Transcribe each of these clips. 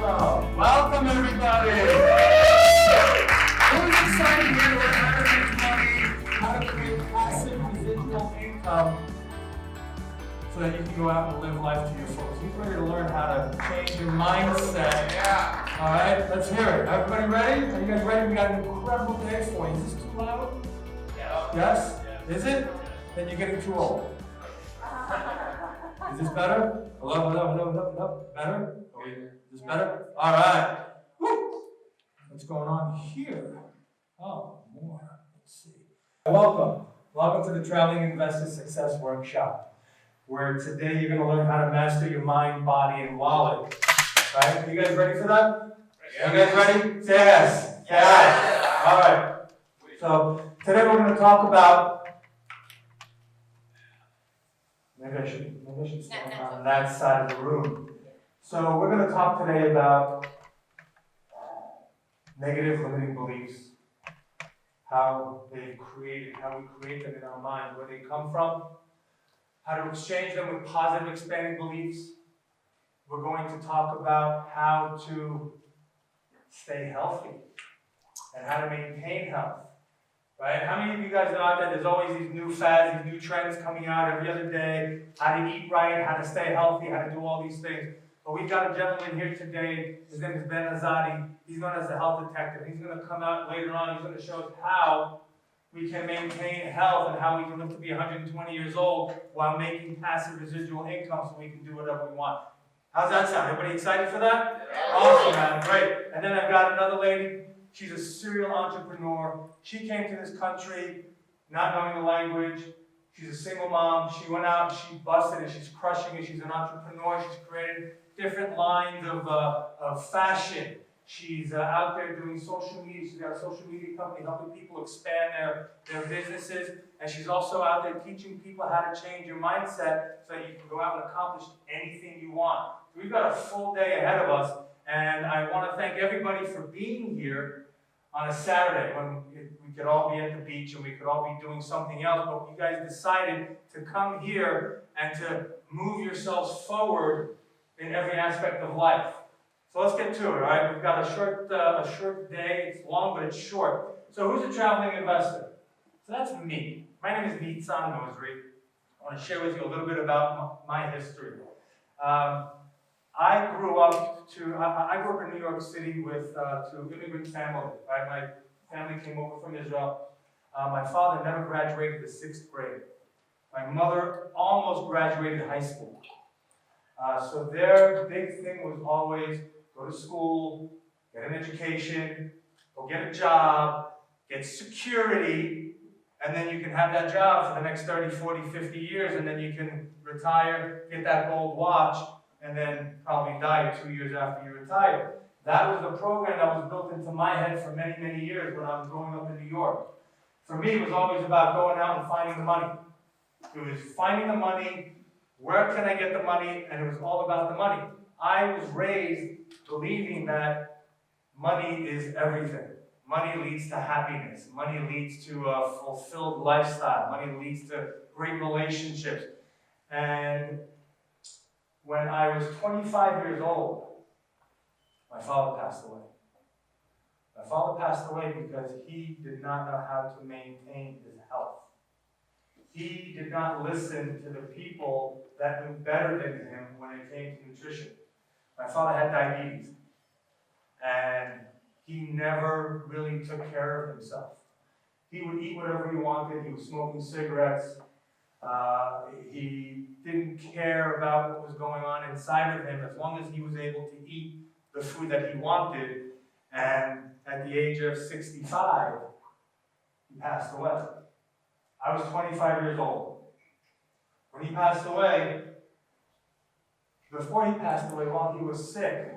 Welcome everybody. Who's excited here to learn how to make money, how to create passive residual income so that you can go out and live life to your fullest. Who's ready to learn how to change your mindset? Yeah. All right, let's hear it. Everybody ready? Are you guys ready? We got an incredible day for you. Is this too loud? Yeah. Yes? Yeah. Is it? Then you're getting too old. Is this better? Hello? Better? Okay. Is this better? All right. Woo. What's going on here? Oh, more. Let's see. Welcome to the Traveling Investor Success Workshop, where today you're going to learn how to master your mind, body, and wallet. Right? Are you guys ready for that? Yeah. You guys ready? Say yes. Yes. All right. So today we're going to talk about. Maybe I should stand on that side of the room. So we're going to talk today about negative limiting beliefs, how we create them in our mind, where they come from, how to exchange them with positive expanding beliefs. We're going to talk about how to stay healthy and how to maintain health. Right? How many of you guys know out there there's always these new fads, these new trends coming out every other day, how to eat right, how to stay healthy, how to do all these things. But we've got a gentleman here today, his name is Azadi. He's known as the health detective. He's going to come out later on, he's going to show us how we can maintain health and how we can live to be 120 years old while making passive residual income so we can do whatever we want. How's that sound? Everybody excited for that? Yeah. Awesome, man. Great. And then I've got another lady. She's a serial entrepreneur. She came to this country not knowing the language. She's a single mom. She went out, she busted it, she's crushing it. She's an entrepreneur. She's created different lines of fashion. She's out there doing social media. She's got a social media company helping people expand their businesses. And she's also out there teaching people how to change your mindset so that you can go out and accomplish anything you want. So we've got a full day ahead of us. And I want to thank everybody for being here on a Saturday when we could all be at the beach and we could all be doing something else, but you guys decided to come here and to move yourselves forward in every aspect of life. So let's get to it, all right? We've got a short day. It's long, but it's short. So who's a traveling investor? So that's me. My name is Nitzan Mosery. I want to share with you a little bit about my history. I grew up in New York City with to immigrant family. Right? My family came over from Israel. My father never graduated the 6th grade. My mother almost graduated high school. So their big thing was always go to school, get an education, go get a job, get security, and then you can have that job for the next 30, 40, 50 years, and then you can retire, get that gold watch, and then probably die 2 years after you retire. That was the program that was built into my head for many, many years when I was growing up in New York. For me, it was always about going out and finding the money. It was finding the money, where can I get the money, and it was all about the money. I was raised believing that money is everything. Money leads to happiness. Money leads to a fulfilled lifestyle. Money leads to great relationships. And when I was 25 years old, my father passed away. My father passed away because he did not know how to maintain his health. He did not listen to the people that knew better than him when it came to nutrition. My father had diabetes, and he never really took care of himself. He would eat whatever he wanted. He was smoking cigarettes. He didn't care about what was going on inside of him as long as he was able to eat the food that he wanted. And at the age of 65, he passed away. I was 25 years old. When he passed away, before he passed away, while he was sick,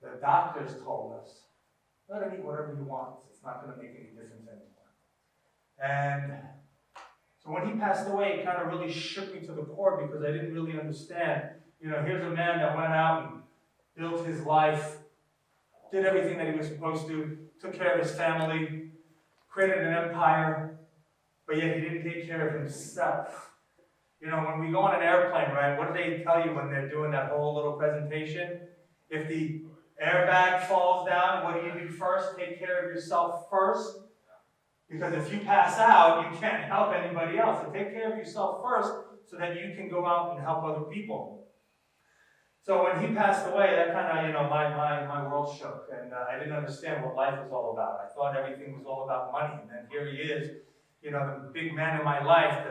the doctors told us, let him eat whatever he wants. It's not going to make any difference anymore. And so when he passed away, it kind of really shook me to the core because I didn't really understand. Here's a man that went out and built his life, did everything that he was supposed to, took care of his family, created an empire, but yet he didn't take care of himself. When we go on an airplane, right, what do they tell you when they're doing that whole little presentation? If the airbag falls down, what do you do first? Take care of yourself first. Because if you pass out, you can't help anybody else. So take care of yourself first so that you can go out and help other people. So when he passed away, that kind of, my world shook. And I didn't understand what life was all about. I thought everything was all about money. And then here he is, the big man in my life,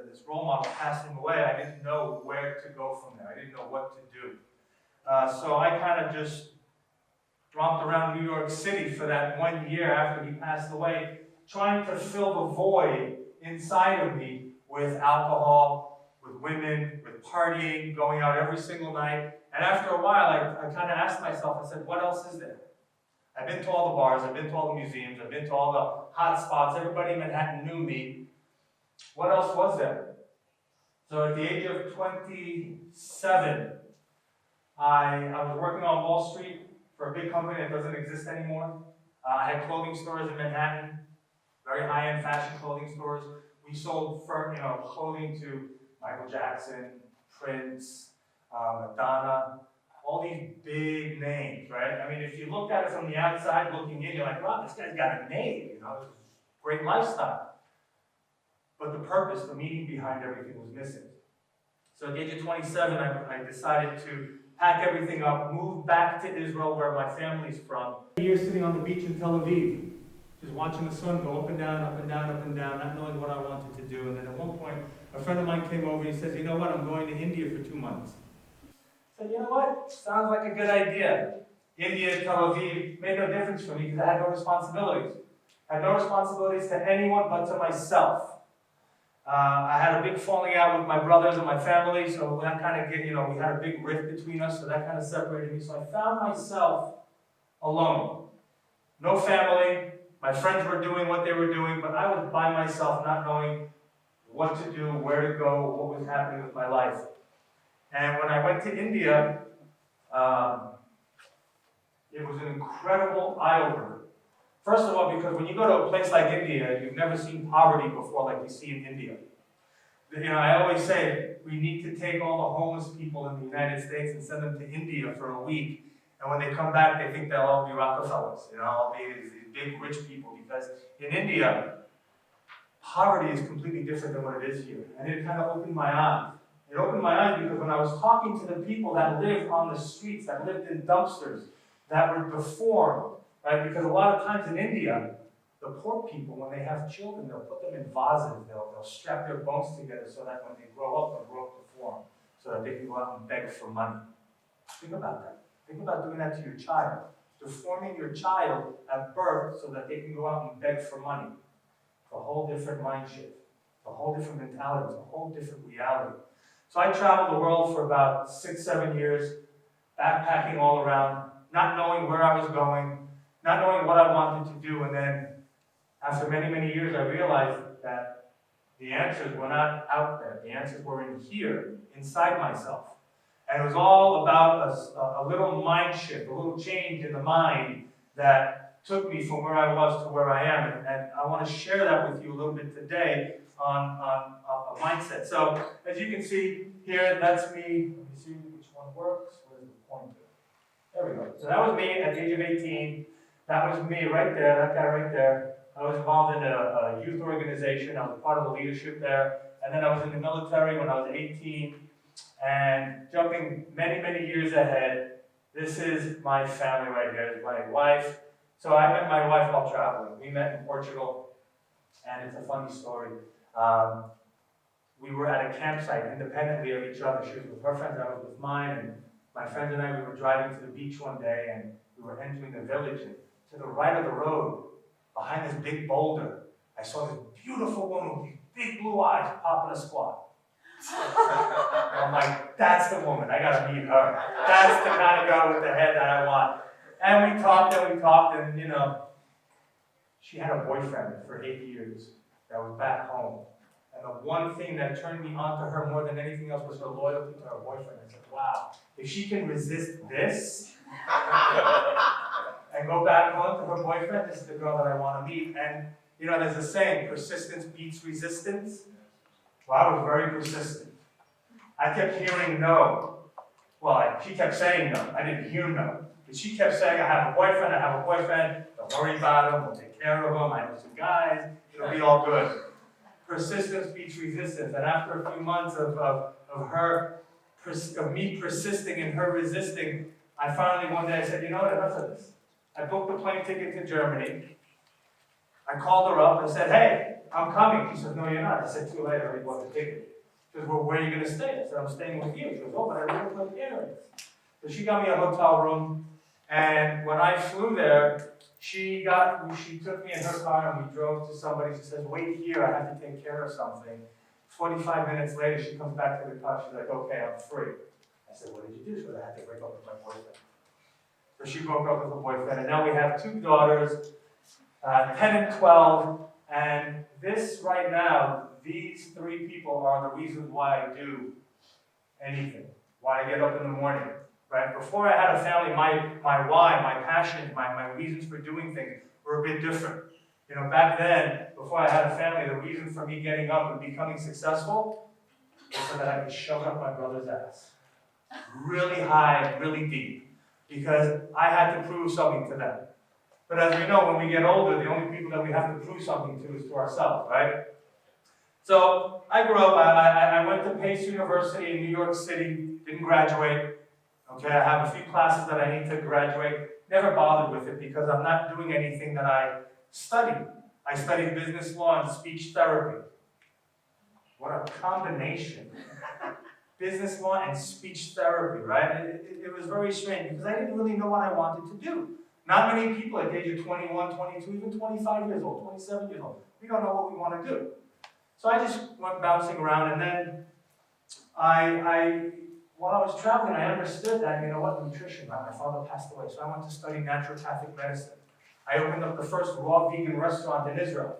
this role model passing away. I didn't know where to go from there. I didn't know what to do. So I kind of just romped around New York City for that 1 year after he passed away, trying to fill the void inside of me with alcohol, with women, with partying, going out every single night. And after a while, I kind of asked myself, I said, what else is there? I've been to all the bars, I've been to all the museums, I've been to all the hot spots, everybody in Manhattan knew me. What else was there? So at the age of 27, I was working on Wall Street for a big company that doesn't exist anymore. I had clothing stores in Manhattan, very high-end fashion clothing stores. We sold clothing to Michael Jackson, Prince, Madonna, all these big names, right? I mean, if you looked at it from the outside looking in, you're like, wow, this guy's got a name, this is a great lifestyle. But the purpose, the meaning behind everything was missing. So at the age of 27, I decided to pack everything up, move back to Israel where my family's from. A year sitting on the beach in Tel Aviv, just watching the sun go up and down, up and down, up and down, not knowing what I wanted to do. And then at one point, a friend of mine came over and he says, you know what, I'm going to India for 2 months. I said, you know what, sounds like a good idea. India, Tel Aviv, made no difference for me because I had no responsibilities. I had no responsibilities to anyone but to myself. I had a big falling out with my brothers and my family, so that kind of we had a big rift between us, so that kind of separated me. So I found myself alone. No family. My friends were doing what they were doing, but I was by myself, not knowing what to do, where to go, what was happening with my life. And when I went to India, it was an incredible eye-opener. First of all, because when you go to a place like India, you've never seen poverty before like you see in India. I always say we need to take all the homeless people in the United States and send them to India for a week. And when they come back, they think they'll all be Rockefellers, all be these big rich people. Because in India, poverty is completely different than what it is here. And it kind of opened my eyes. It opened my eyes because when I was talking to the people that lived on the streets, that lived in dumpsters, that were deformed, right? Because a lot of times in India, the poor people, when they have children, they'll put them in vases. They'll strap their bones together so that when they grow up, they'll grow up deformed, so that they can go out and beg for money. Think about that. Think about doing that to your child. Deforming your child at birth so that they can go out and beg for money. It's a whole different mind shift. It's a whole different mentality. It's a whole different reality. So I traveled the world for about 6-7 years, backpacking all around, not knowing where I was going, not knowing what I wanted to do, and then after many, many years, I realized that the answers were not out there. The answers were in here, inside myself. And it was all about a little mind shift, a little change in the mind that took me from where I was to where I am. And I want to share that with you a little bit today on a mindset. So, as you can see here, that's me. Let me see which one works. Where's the pointer? There we go. So that was me at the age of 18. That was me right there, that guy right there. I was involved in a youth organization. I was part of the leadership there. And then I was in the military when I was 18. And jumping many, many years ahead, this is my family right here. It's my wife. So I met my wife while traveling. We met in Portugal, and it's a funny story. We were at a campsite independently of each other. She was with her friends, I was with mine, and my friends and I, we were driving to the beach one day, and we were entering the village, and to the right of the road, behind this big boulder, I saw this beautiful woman with these big blue eyes popping a squat. And I'm like, that's the woman, I gotta meet her. That's the kind of girl with the head that I want. And we talked, and she had a boyfriend for 8 years that was back home. And the one thing that turned me on to her more than anything else was her loyalty to her boyfriend. I said, wow, if she can resist this and go back home to her boyfriend, this is the girl that I want to meet. And, there's a saying, persistence beats resistance. Well, I was very persistent. I kept hearing no. Well, she kept saying no. I didn't hear no. But she kept saying, I have a boyfriend, I have a boyfriend. Don't worry about him. We'll take care of him. I know some guys. It'll be all good. Persistence beats resistance. And after a few months of me persisting and her resisting, I finally one day I said, you know what, enough of this. I booked a plane ticket to Germany. I called her up and said, hey, I'm coming. She said, no, you're not. I said, too late, I already bought the ticket. She goes, well, where are you going to stay? I said, I'm staying with you. She goes, oh, but I really like the areas. So she got me a hotel room, and when I flew there, she took me in her car and we drove to somebody. She says, wait here, I have to take care of something. 45 minutes later, she comes back to the car. She's like, okay, I'm free. I said, what did you do? She goes, I had to break up with my boyfriend. So she broke up with her boyfriend, and now we have 2 daughters, 10 and 12, and this right now, these 3 people are the reasons why I do anything, why I get up in the morning, right? Before I had a family, my why, my passions, my reasons for doing things were a bit different. You know, back then, before I had a family, the reason for me getting up and becoming successful was so that I could shove up my brother's ass. Really high, really deep. Because I had to prove something to them. But as we know, when we get older, the only people that we have to prove something to is to ourselves, right? So I grew up, I went to Pace University in New York City, didn't graduate. Okay, I have a few classes that I need to graduate. Never bothered with it because I'm not doing anything that I studied. I studied business law and speech therapy. What a combination. Business law and speech therapy, right? It was very strange because I didn't really know what I wanted to do. Not many people at the age of 21, 22, even 25 years old, 27 years old, we don't know what we want to do. So I just went bouncing around, and then while I was traveling, I understood that, you know what, nutrition, right? My father passed away, so I went to study naturopathic medicine. I opened up the first raw vegan restaurant in Israel.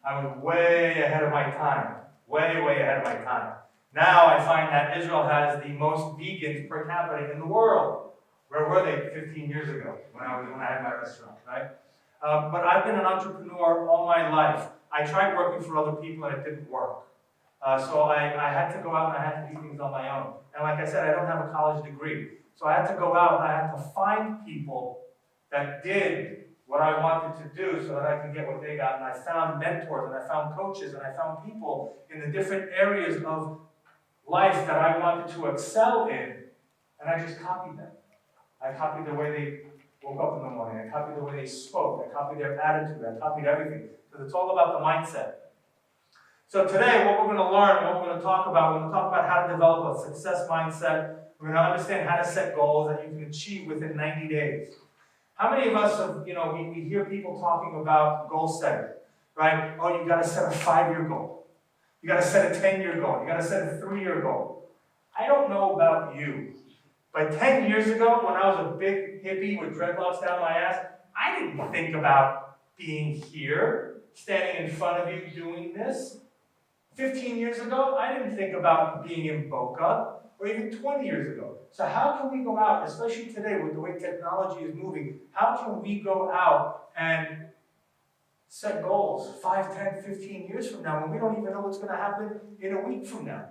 I was way ahead of my time, way ahead of my time. Now I find that Israel has the most vegans per capita in the world. Where were they 15 years ago when I had my restaurant, right? But I've been an entrepreneur all my life. I tried working for other people and it didn't work. So I had to go out and I had to do things on my own. And like I said, I don't have a college degree. So I had to go out and I had to find people that did what I wanted to do so that I could get what they got. And I found mentors and I found coaches and I found people in the different areas of life that I wanted to excel in, and I just copied them. I copied the way they woke up in the morning. I copied the way they spoke. I copied their attitude. I copied everything. Because it's all about the mindset. So today, what we're going to learn, what we're going to talk about, we're going to talk about how to develop a success mindset. We're going to understand how to set goals that you can achieve within 90 days. How many of us have, we hear people talking about goal setting, right? Oh, you got to set a 5-year goal. You got to set a 10-year goal. You got to set a 3-year goal. I don't know about you, but 10 years ago, when I was a big hippie with dreadlocks down my ass, I didn't think about being here, standing in front of you doing this. 15 years ago, I didn't think about being in Boca, or even 20 years ago. So how can we go out, especially today with the way technology is moving, how can we go out and set goals 5, 10, 15 years from now when we don't even know what's going to happen in a week from now?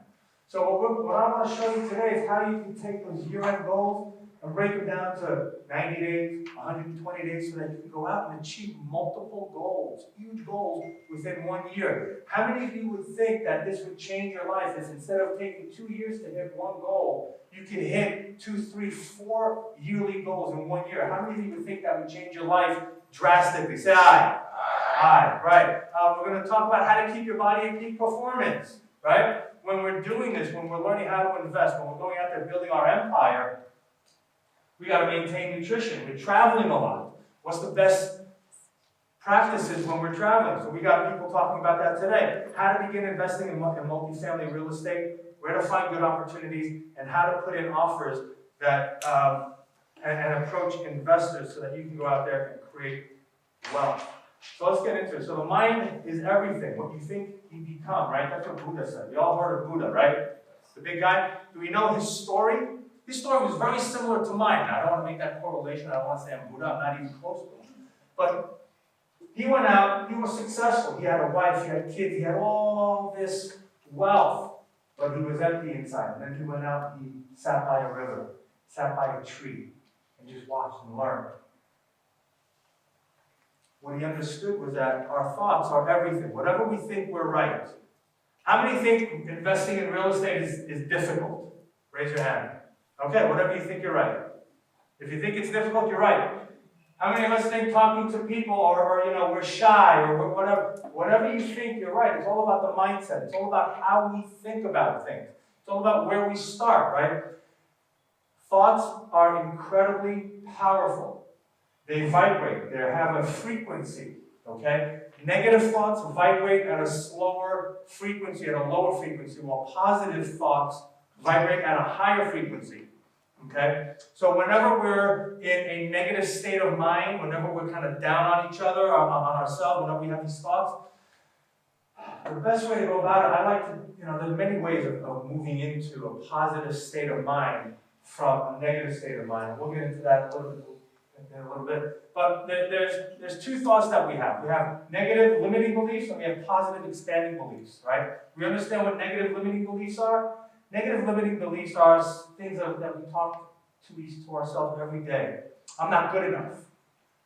So what I want to show you today is how you can take those year-end goals and break them down to 90 days, 120 days, so that you can go out and achieve multiple goals, huge goals within 1 year. How many of you would think that this would change your life? Is instead of taking 2 years to hit one goal, you could hit 2, 3, 4 yearly goals in 1 year? How many of you would think that would change your life drastically? Say aye. Aye, right. We're going to talk about how to keep your body in peak performance, right? When we're doing this, when we're learning how to invest, when we're going out there building our empire, we got to maintain nutrition. We're traveling a lot. What's the best practices when we're traveling? So we got people talking about that today. How to begin investing in multifamily real estate, where to find good opportunities, and how to put in offers that and approach investors so that you can go out there and create wealth. So let's get into it. So the mind is everything. What you think, you become, right? That's what Buddha said. We all heard of Buddha, right? The big guy. Do we know his story? His story was very similar to mine. Now, I don't want to make that correlation. I don't want to say I'm Buddha. I'm not even close to him. But he went out. He was successful. He had a wife. He had kids. He had all this wealth. but he was empty inside. And then he went out and he sat by a river, sat by a tree, and just watched and learned. What he understood was that our thoughts are everything. Whatever we think we're right. How many think investing in real estate is difficult? Raise your hand. Okay, whatever you think you're right. If you think it's difficult, you're right. How many of us think talking to people or we're shy or whatever? Whatever you think, you're right. It's all about the mindset. It's all about how we think about things. It's all about where we start, right? Thoughts are incredibly powerful. They vibrate. They have a frequency, okay? Negative thoughts vibrate at a slower frequency, at a lower frequency, while positive thoughts vibrate at a higher frequency. Okay? So whenever we're in a negative state of mind, whenever we're kind of down on each other, on ourselves, whenever we have these thoughts, the best way to go about it, I like to, there's many ways of moving into a positive state of mind from a negative state of mind. We'll get into that in a little bit. But there's two thoughts that we have. We have negative limiting beliefs and we have positive expanding beliefs, right? We understand what negative limiting beliefs are? Negative limiting beliefs are things that we talk to ourselves every day. I'm not good enough.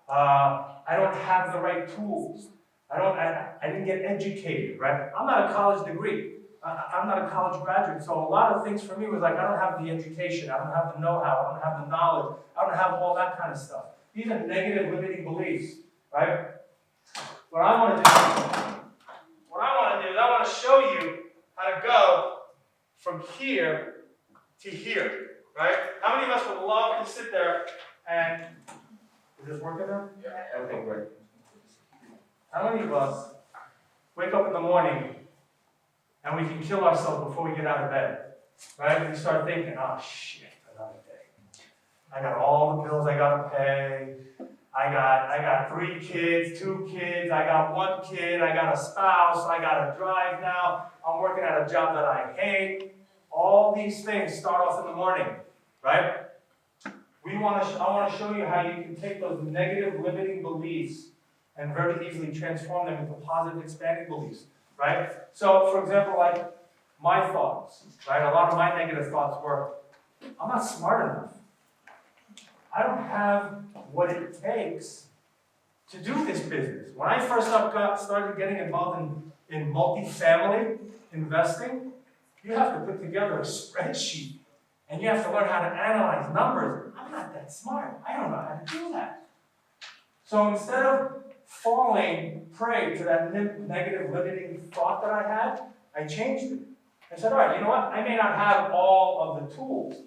I don't have the right tools. I didn't get educated, right? I'm not a college degree. I'm not a college graduate. So a lot of things for me was like, I don't have the education. I don't have the know-how. I don't have the knowledge. I don't have all that kind of stuff. These are negative limiting beliefs, right? What I want to do is I want to show you how to go from here to here, right? How many of us would love to sit there and, is this working now? Yeah. Okay, great. How many of us wake up in the morning and we can kill ourselves before we get out of bed, right? We start thinking, oh shit, another day. I got all the bills I gotta pay. I got 3 kids, 2 kids, I got 1 kid, I got a spouse, I gotta drive now, I'm working at a job that I hate. All these things start off in the morning, right? I want to show you how you can take those negative limiting beliefs and very easily transform them into positive expanding beliefs, right? So, for example, like my thoughts, right? A lot of my negative thoughts were, I'm not smart enough. I don't have what it takes to do this business. When I first started getting involved in multifamily investing, you have to put together a spreadsheet and you have to learn how to analyze numbers. I'm not that smart. I don't know how to do that. So instead of falling prey to that negative limiting thought that I had, I changed it. I said, all right, you know what? I may not have all of the tools.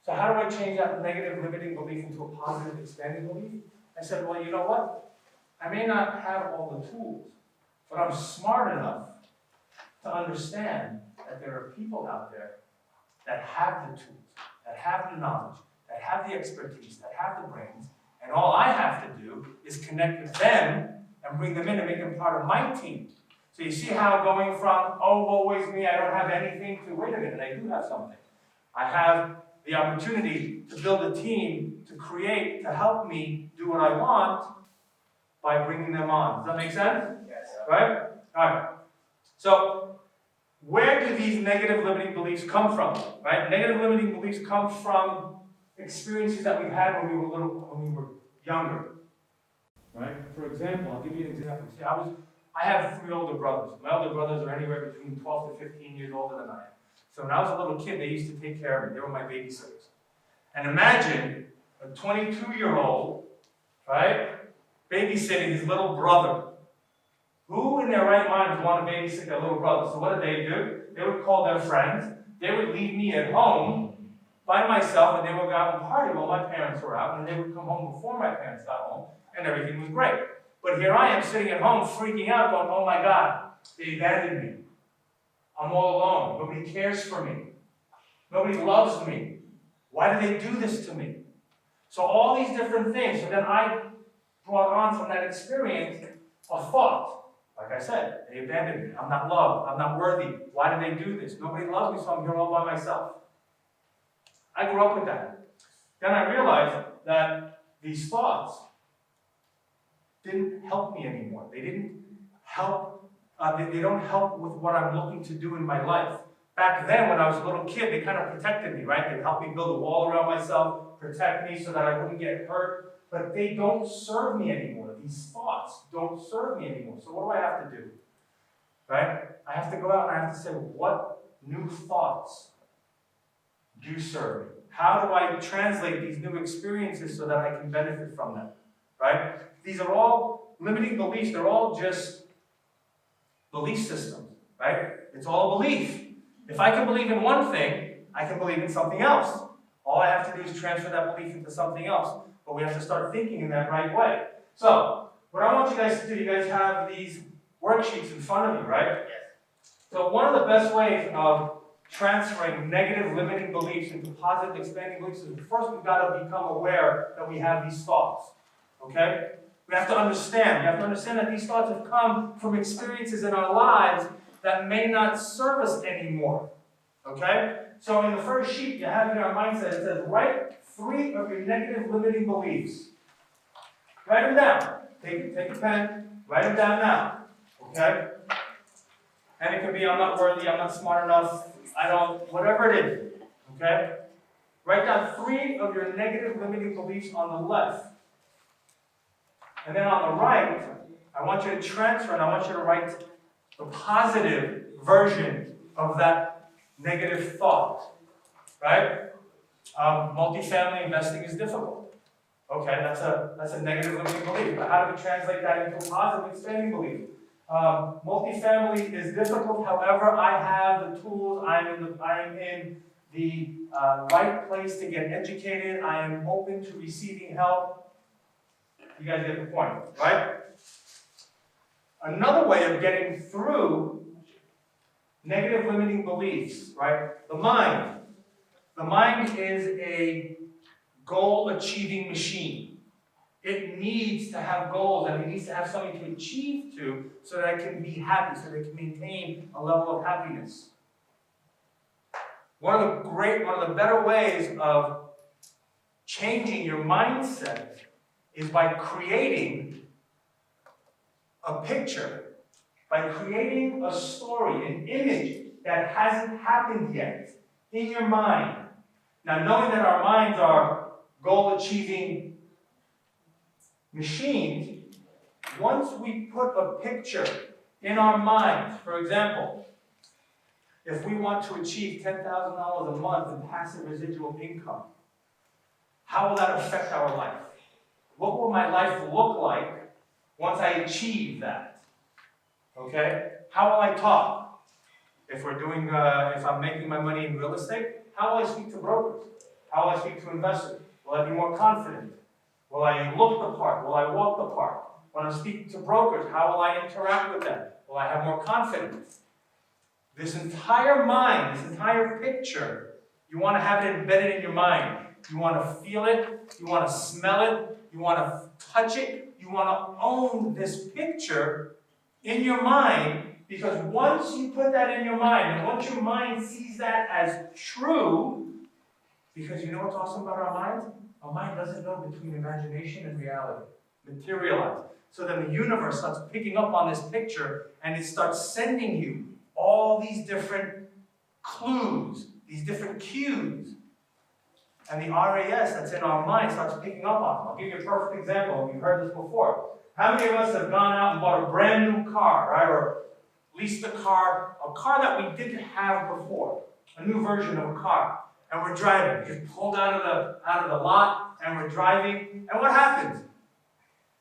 So how do I change that negative limiting belief into a positive expanding belief? I said, well, you know what? I may not have all the tools, but I'm smart enough to understand that there are people out there that have the tools, that have the knowledge, that have the expertise, that have the brains, and all I have to do is connect with them and bring them in and make them part of my team. So you see how going from, oh, woe is me, I don't have anything, to, wait a minute, I do have something. I have the opportunity to build a team, to create, to help me do what I want by bringing them on. Does that make sense? Yes. Right? All right. So, where do these negative limiting beliefs come from? Right? Negative limiting beliefs come from experiences that we had when we were younger. Right? For example, I'll give you an example. See, I have 3 older brothers. My older brothers are anywhere between 12 to 15 years older than I am. So when I was a little kid, they used to take care of me. They were my babysitters. And imagine a 22-year-old, right, babysitting his little brother. Who in their right mind would want to babysit their little brother? So what did they do? They would call their friends. They would leave me at home by myself, and they would go out and party while my parents were out, and they would come home before my parents got home, and everything was great. But here I am sitting at home freaking out, going, oh my God, they abandoned me. I'm all alone. Nobody cares for me. Nobody loves me. Why do they do this to me? So all these different things. So then I brought on from that experience a thought. Like I said, they abandoned me. I'm not loved. I'm not worthy. Why do they do this? Nobody loves me, so I'm here all by myself. I grew up with that. Then I realized that these thoughts didn't help me anymore. They didn't help. They don't help with what I'm looking to do in my life. back then when I was a little kid, they kind of protected me, right? They helped me build a wall around myself, protect me so that I wouldn't get hurt. But they don't serve me anymore. These thoughts don't serve me anymore. So what do I have to do? Right? I have to go out and I have to say, what new thoughts do serve me? How do I translate these new experiences so that I can benefit from them? Right? These are all limiting beliefs. They're all just belief systems. Right? It's all belief. If I can believe in one thing, I can believe in something else. All I have to do is transfer that belief into something else. But we have to start thinking in that right way. So, what I want you guys to do, you guys have these worksheets in front of you, right? Yes. So one of the best ways of transferring negative limiting beliefs into positive expanding beliefs is first we've got to become aware that we have these thoughts. Okay? We have to understand. We have to understand that these thoughts have come from experiences in our lives that may not serve us anymore. Okay? So in the first sheet you have in our mindset, it says, write 3 of your negative limiting beliefs. Write them down. Take a pen, write them down now. Okay? And it could be, I'm not worthy, I'm not smart enough, I don't, whatever it is. Okay? Write down 3 of your negative limiting beliefs on the left. And then on the right, I want you to transfer and I want you to write the positive version of that negative thought. Right? Multifamily investing is difficult. Okay, that's a negative limiting belief. But how do we translate that into a positive expanding belief? Multifamily is difficult. However, I have the tools. I am in the right place to get educated. I am open to receiving help. You guys get the point, right? Another way of getting through negative limiting beliefs, right? The mind. The mind is a goal-achieving machine. It needs to have goals and it needs to have something to achieve to so that it can be happy, so that it can maintain a level of happiness. One of the better ways of changing your mindset is by creating a picture, by creating a story, an image that hasn't happened yet in your mind. Now, knowing that our minds are goal-achieving machines, once we put a picture in our minds, for example, if we want to achieve $10,000 a month in passive residual income, how will that affect our life? What will my life look like once I achieve that? Okay? How will I talk? If I'm making my money in real estate, how will I speak to brokers? How will I speak to investors? Will I be more confident? Will I look the part? Will I walk the part? When I'm speaking to brokers, how will I interact with them? Will I have more confidence? This entire mind, this entire picture, you want to have it embedded in your mind. You want to feel it. You want to smell it. You want to touch it. You want to own this picture in your mind, because once you put that in your mind, and once your mind sees that as true, because you know what's awesome about our minds? Our mind doesn't know between imagination and reality. Materialize. So then the universe starts picking up on this picture and it starts sending you all these different clues, these different cues. And the RAS that's in our mind starts picking up on them. I'll give you a perfect example. You've heard this before. How many of us have gone out and bought a brand new car, right? Or leased a car that we didn't have before, a new version of a car. And we're driving. We just pulled out of the lot and we're driving. And what happens?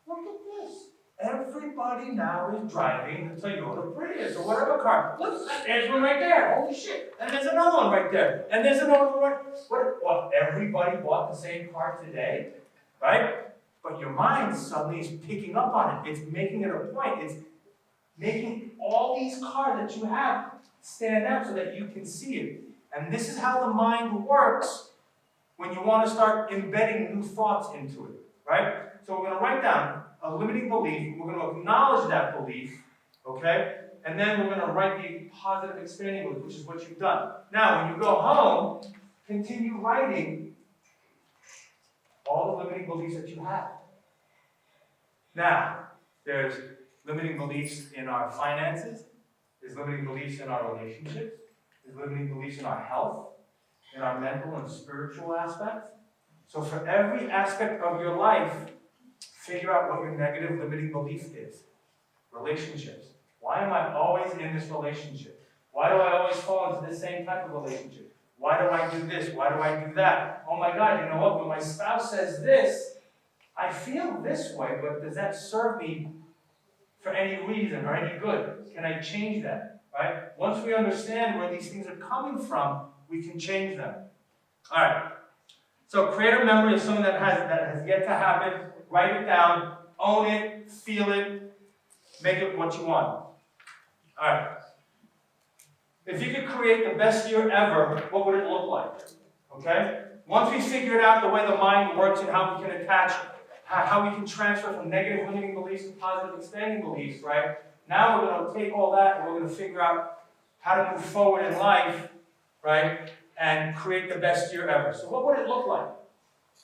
Look at this. Everybody now is driving the Toyota Prius or whatever car. Look, there's one right there. Holy shit. And there's another one right there. And there's another one right there. What, everybody bought the same car today? Right? But your mind suddenly is picking up on it. It's making it a point. It's making all these cars that you have stand out so that you can see it. And this is how the mind works when you want to start embedding new thoughts into it, right? So we're going to write down a limiting belief. We're going to acknowledge that belief, okay? And then we're going to write the positive expanding belief, which is what you've done. Now, when you go home, continue writing all the limiting beliefs that you have. Now, there's limiting beliefs in our finances. There's limiting beliefs in our relationships. is limiting beliefs in our health, in our mental and spiritual aspect. So for every aspect of your life, figure out what your negative limiting belief is. Relationships. Why am I always in this relationship? Why do I always fall into the same type of relationship? Why do I do this? Why do I do that? Oh my God, you know what? When my spouse says this, I feel this way, but does that serve me for any reason or any good? Can I change that? Right? Once we understand where these things are coming from, we can change them. All right. So create a memory of something that has yet to happen. Write it down. Own it. Feel it. Make it what you want. All right. If you could create the best year ever, what would it look like? Okay? Once we figured out the way the mind works and how we can attach, how we can transfer from negative limiting beliefs to positive expanding beliefs, right? Now we're going to take all that and we're going to figure out how to move forward in life, right? And create the best year ever. So what would it look like?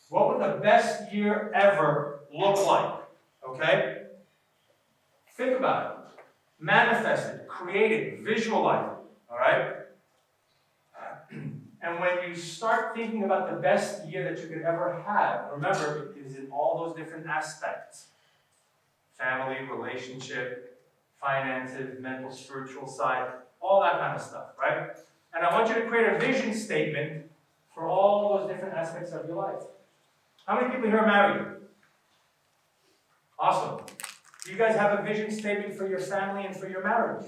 What would the best year ever look like? Okay? Think about it. Manifest it. Create it. Visualize it. All right? And when you start thinking about the best year that you could ever have, remember, it is in all those different aspects. Family, relationship, finances, mental, spiritual side, all that kind of stuff, right? And I want you to create a vision statement for all those different aspects of your life. How many people here are married? Awesome. Do you guys have a vision statement for your family and for your marriage?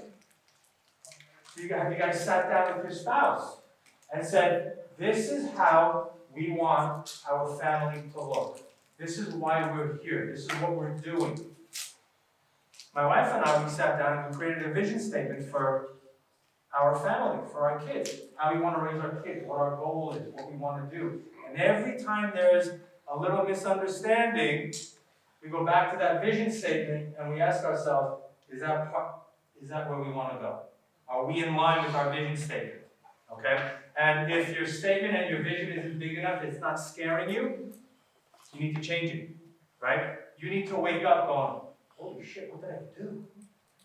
Have you guys sat down with your spouse and said, this is how we want our family to look. This is why we're here. This is what we're doing. My wife and I, we sat down and we created a vision statement for our family, for our kids, how we want to raise our kids, what our goal is, what we want to do. And every time there's a little misunderstanding, we go back to that vision statement and we ask ourselves, is that where we want to go? Are we in line with our vision statement? Okay? And if your statement and your vision isn't big enough, it's not scaring you, you need to change it. Right? You need to wake up going, holy shit, what did I do?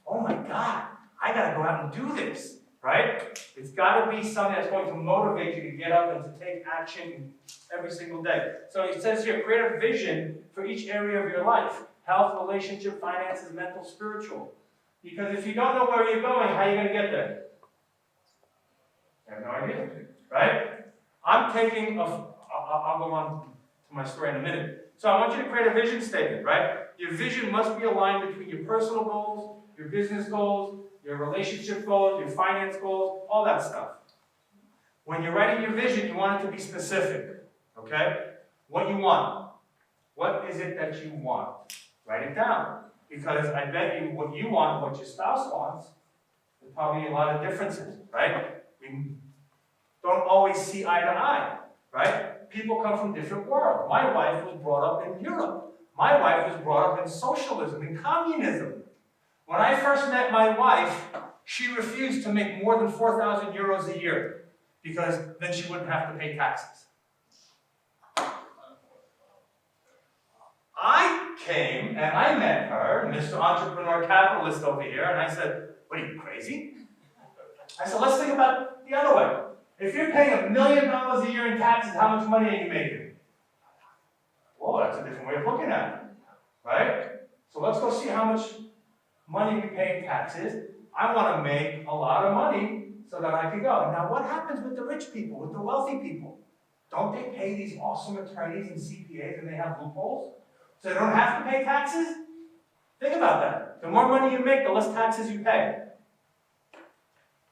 Oh my God, I got to go out and do this. Right? It's got to be something that's going to motivate you to get up and to take action every single day. So it says here, create a vision for each area of your life. Health, relationship, finances, mental, spiritual. Because if you don't know where you're going, how are you going to get there? You have no idea. Right? I'll go on to my story in a minute. So I want you to create a vision statement, right? Your vision must be aligned between your personal goals, your business goals, your relationship goals, your finance goals, all that stuff. When you're writing your vision, you want it to be specific, okay? What you want. What is it that you want? Write it down. Because I bet you what you want, what your spouse wants, there's probably a lot of differences, right? We don't always see eye to eye, right? People come from different worlds. My wife was brought up in Europe. My wife was brought up in socialism, in communism. When I first met my wife, she refused to make more than 4,000 euros a year because then she wouldn't have to pay taxes. I came and I met her, Mr. Entrepreneur Capitalist over here, and I said, what are you, crazy? I said, let's think about it the other way. If you're paying $1 million a year in taxes, how much money are you making? Whoa, that's a different way of looking at it, right? So let's go see how much money we pay in taxes. I want to make a lot of money so that I can go. Now, what happens with the rich people, with the wealthy people? Don't they pay these awesome attorneys and CPAs and they have loopholes? So they don't have to pay taxes? Think about that. The more money you make, the less taxes you pay.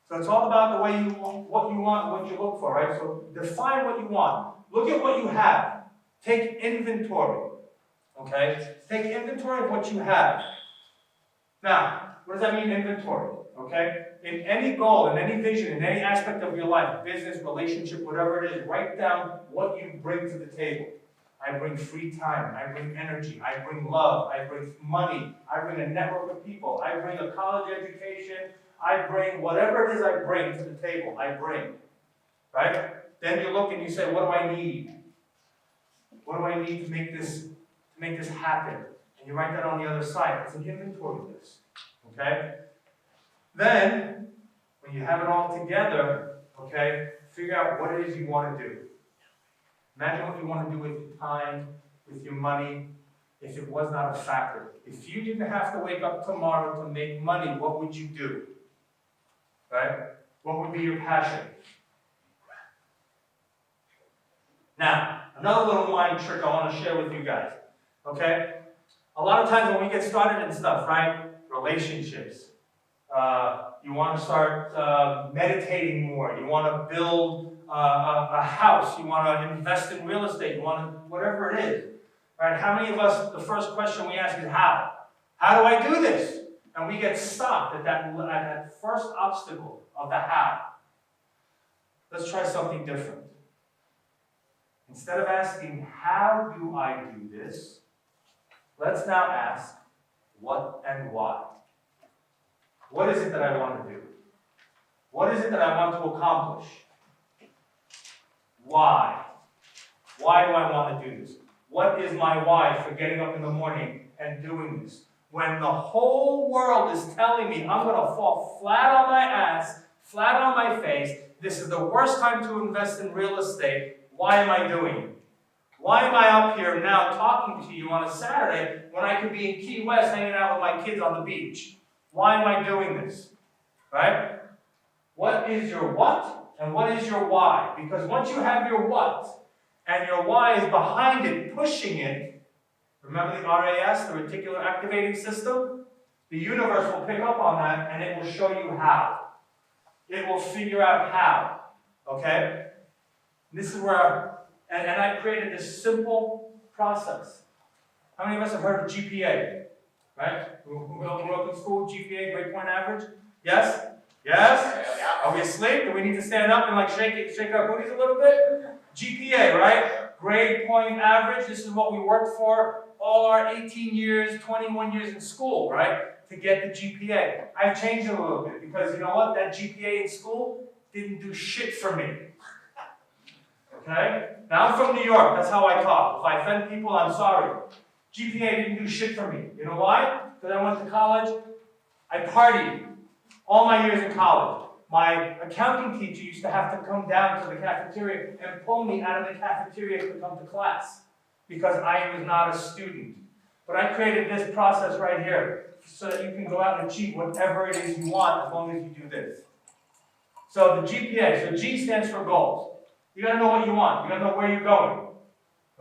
So it's all about the way you want, what you want, what you look for, right? So define what you want. Look at what you have. Take inventory. Okay? Take inventory of what you have. Now, what does that mean, inventory? Okay? In any goal, in any vision, in any aspect of your life, business, relationship, whatever it is, write down what you bring to the table. I bring free time. I bring energy. I bring love. I bring money. I bring a network of people. I bring a college education. I bring whatever it is I bring to the table. I bring. Right? Then you look and you say, what do I need? What do I need to make this happen? And you write that on the other side. It's an inventory list. Okay? Then, when you have it all together, Okay? Figure out what it is you want to do. Imagine what you want to do with your time, with your money, if it was not a factor. If you didn't have to wake up tomorrow to make money, what would you do? Right? What would be your passion? Now, another little mind trick I want to share with you guys. Okay? A lot of times when we get started in stuff, right? Relationships. You want to start meditating more. You want to build a house. You want to invest in real estate. You want to, whatever it is. Right? How many of us, the first question we ask is how? How do I do this? And we get stopped at that first obstacle of the how. Let's try something different. Instead of asking, how do I do this? Let's now ask, what and why? What is it that I want to do? What is it that I want to accomplish? Why? Why do I want to do this? What is my why for getting up in the morning and doing this? When the whole world is telling me I'm going to fall flat on my ass, flat on my face, this is the worst time to invest in real estate, why am I doing it? Why am I up here now talking to you on a Saturday when I could be in Key West hanging out with my kids on the beach? Why am I doing this? Right? What is your what and what is your why? Because once you have your what and your why is behind it, pushing it, remember the RAS, the reticular activating system? The universe will pick up on that and it will show you how. It will figure out how. Okay? This is where and I created this simple process. How many of us have heard of GPA? Right? Who grew up in school, GPA, grade point average? Yes? Yes? Are we asleep? Do we need to stand up and like shake our booties a little bit? GPA, right? Grade point average. This is what we worked for all our 18 years, 21 years in school, right? To get the GPA. I've changed it a little bit because you know what? That GPA in school didn't do shit for me. Okay? Now I'm from New York, that's how I talk. If I offend people, I'm sorry. GPA didn't do shit for me. You know why? Because I went to college, I partied all my years in college. My accounting teacher used to have to come down to the cafeteria and pull me out of the cafeteria to come to class because I was not a student. But I created this process right here so that you can go out and achieve whatever it is you want as long as you do this. So the GPA, so G stands for goals. You gotta know what you want. You gotta know where you're going.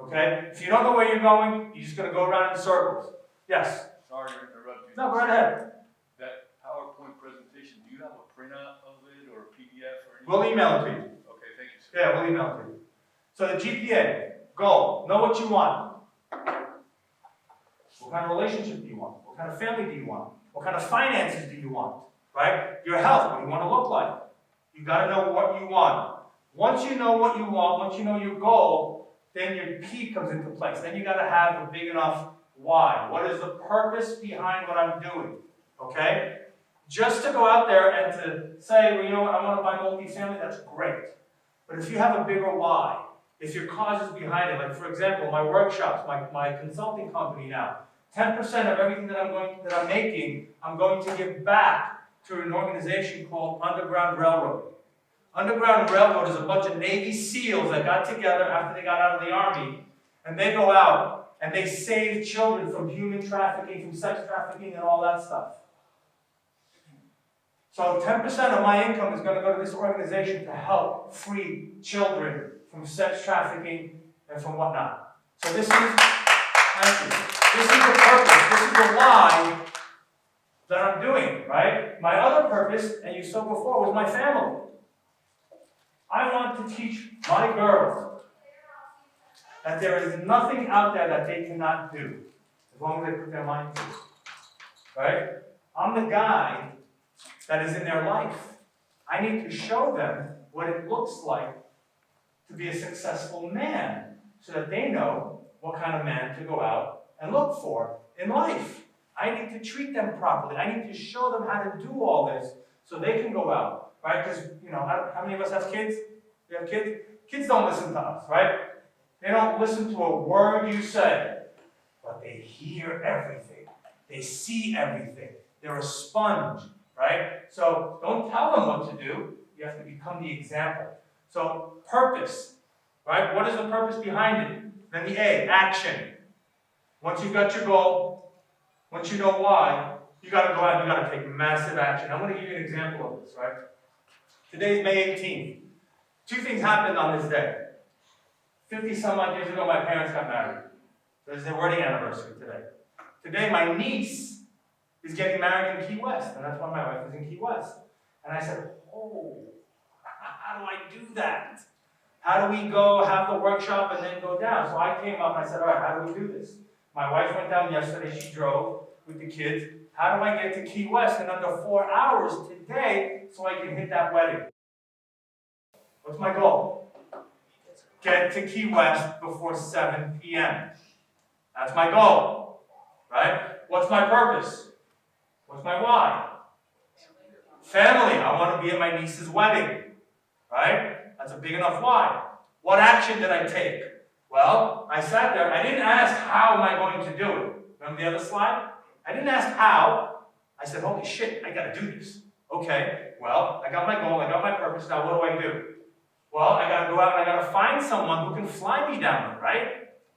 Okay? If you don't know where you're going, you're just gonna go around in circles. Yes? Sorry to interrupt you. No, go right ahead. That PowerPoint presentation, do you have a printout of it or a PDF or anything? We'll email it to you. Okay, thank you, sir. Yeah, we'll email it to you. So the GPA, goal, know what you want. What kind of relationship do you want? What kind of family do you want? What kind of finances do you want? Right? Your health, what do you want to look like? You gotta know what you want. Once you know what you want, once you know your goal, then your P comes into place. Then you got to have a big enough why. What is the purpose behind what I'm doing? Okay? Just to go out there and to say, well, you know what, I want to buy multifamily, that's great. But if you have a bigger why, if your cause is behind it, like for example, my workshops, my consulting company now, 10% of everything that I'm making, I'm going to give back to an organization called Underground Railroad. Underground Railroad is a bunch of Navy SEALs that got together after they got out of the Army, and they go out and they save children from human trafficking, from sex trafficking, and all that stuff. So 10% of my income is going to go to this organization to help free children from sex trafficking and from whatnot. So this is, thank you. This is the purpose, this is the why that I'm doing, right? My other purpose, and you saw before, was my family. I want to teach my girls that there is nothing out there that they cannot do, as long as they put their mind to it. Right? I'm the guy that is in their life. I need to show them what it looks like to be a successful man, so that they know what kind of man to go out and look for in life. I need to treat them properly. I need to show them how to do all this so they can go out. Right? Because, you know, how many of us have kids? You have kids? Kids don't listen to us, right? They don't listen to a word you say, but they hear everything. They see everything. They're a sponge, right? So don't tell them what to do. You have to become the example. So, purpose, right? What is the purpose behind it? Then the A, action. Once you've got your goal, once you know why, you got to go out and you got to take massive action. I'm going to give you an example of this, right? Today's May 18th. Two things happened on this day. 50 some odd years ago, my parents got married. There's their wedding anniversary today. Today, my niece is getting married in Key West, and that's why my wife is in Key West. And I said, oh, how do I do that? How do we go have the workshop and then go down? So I came up and I said, all right, how do we do this? My wife went down yesterday, she drove with the kids. How do I get to Key West in under 4 hours today so I can hit that wedding? What's my goal? Get to Key West before 7 p.m. That's my goal, right? What's my purpose? What's my why? Family. I want to be at my niece's wedding, right? That's a big enough why. What action did I take? Well, I sat there. I didn't ask, how am I going to do it? Remember the other slide? I didn't ask how. I said, holy shit, I got to do this. Okay, well, I got my goal. I got my purpose. Now what do I do? Well, I got to go out and I got to find someone who can fly me down there, right?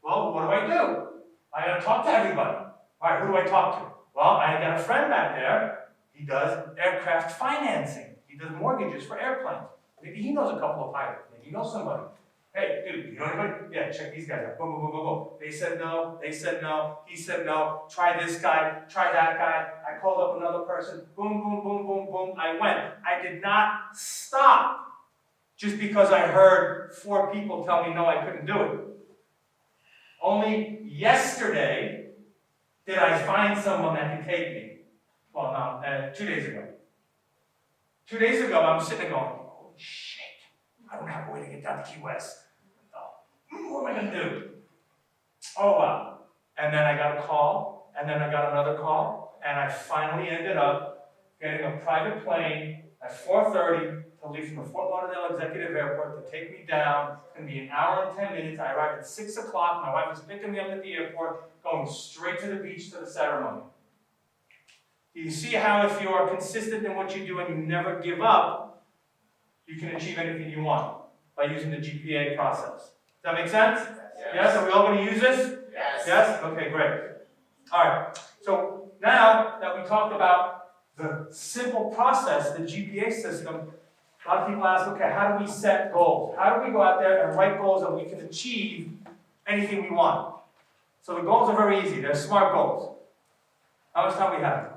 Well, what do? I got to talk to everybody. All right, who do I talk to? Well, I got a friend back there. He does aircraft financing. He does mortgages for airplanes. Maybe he knows a couple of pilots. Maybe he knows somebody. Hey, dude, you know anybody? Yeah, check these guys out. Boom, boom, boom, boom, boom. They said no. They said no. He said no. Try this guy. Try that guy. I called up another person. Boom, boom, boom, boom, boom. I went. I did not stop just because I heard 4 people tell me no, I couldn't do it. Only yesterday did I find someone that could take me. Well, no, 2 days ago. 2 days ago, I'm sitting there going, holy shit, I don't have a way to get down to Key West. What am I going to do? Oh, wow. And then I got a call, and then I got another call, and I finally ended up getting a private plane at 4:30 to leave from the Fort Lauderdale Executive Airport to take me down. It's going to be an hour and 10 minutes. I arrived at 6 o'clock. My wife is picking me up at the airport, going straight to the beach to the ceremony. Do you see how if you are consistent in what you do and you never give up, you can achieve anything you want by using the GPA process? Does that make sense? Yes? Are we all going to use this? Yes. Yes? Okay, great. All right. So now that we talked about the simple process, the GPA system, a lot of people ask, okay, how do we set goals? How do we go out there and write goals that we can achieve anything we want? So the goals are very easy. They're SMART goals. How much time we have?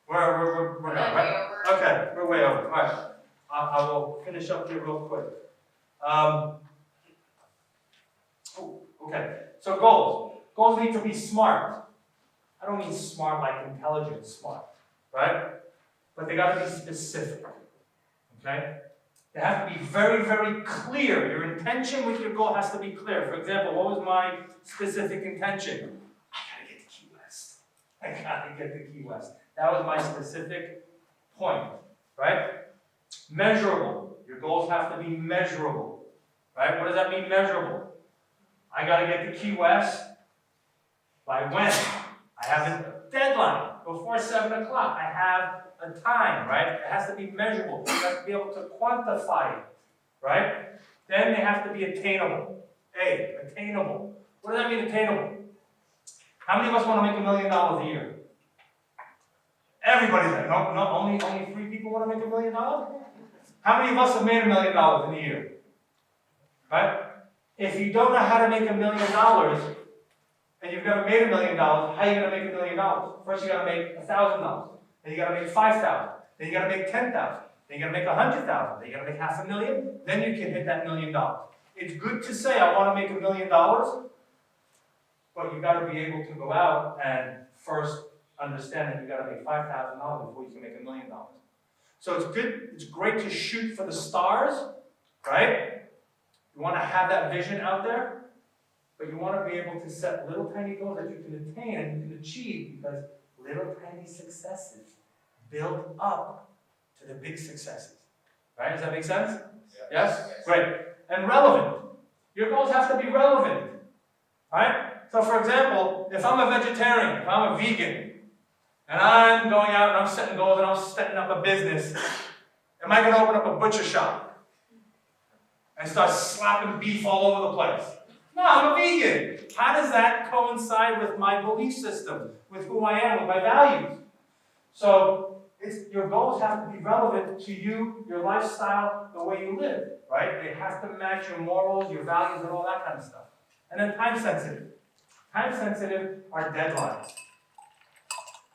We're done, right? Okay, we're way over. All right. I will finish up here real quick. Okay, so goals. Goals need to be SMART. I don't mean smart like intelligent smart, right? But they got to be specific, okay? They have to be very, very clear. Your intention with your goal has to be clear. For example, what was my specific intention? I got to get to Key West. I got to get to Key West. That was my specific point, right? Measurable. Your goals have to be measurable, right? What does that mean, measurable? I got to get to Key West by when? I have a deadline. Before 7 o'clock, I have a time, right? It has to be measurable. You have to be able to quantify it, right? Then they have to be attainable. A, attainable. What does that mean, attainable? How many of us want to make $1 million a year? Everybody's like, no, only 3 people want to make $1 million? How many of us have made $1 million in a year? Right? If you don't know how to make $1 million, and you've never made $1 million, how are you going to make $1 million? First, you got to make $1,000. Then you got to make $5,000. Then you got to make $10,000. Then you got to make $100,000. Then you got to make $500,000. Then you can hit that $1 million. It's good to say I want to make $1 million, but you got to be able to go out and first understand that you got to make $5,000 before you can make $1 million. So it's good. It's great to shoot for the stars, right? You want to have that vision out there. But you want to be able to set little tiny goals that you can attain and you can achieve, because little tiny successes build up to the big successes. Right? Does that make sense? Yes? Great. And relevant. Your goals have to be relevant. Right? So for example, if I'm a vegetarian, if I'm a vegan, and I'm going out and I'm setting goals and I'm setting up a business, Am I going to open up a butcher shop and start slapping beef all over the place? No, I'm a vegan. How does that coincide with my belief system, with who I am, with my values? So your goals have to be relevant to you, your lifestyle, the way you live, right? They have to match your morals, your values, and all that kind of stuff. And then time sensitive. Time sensitive are deadlines.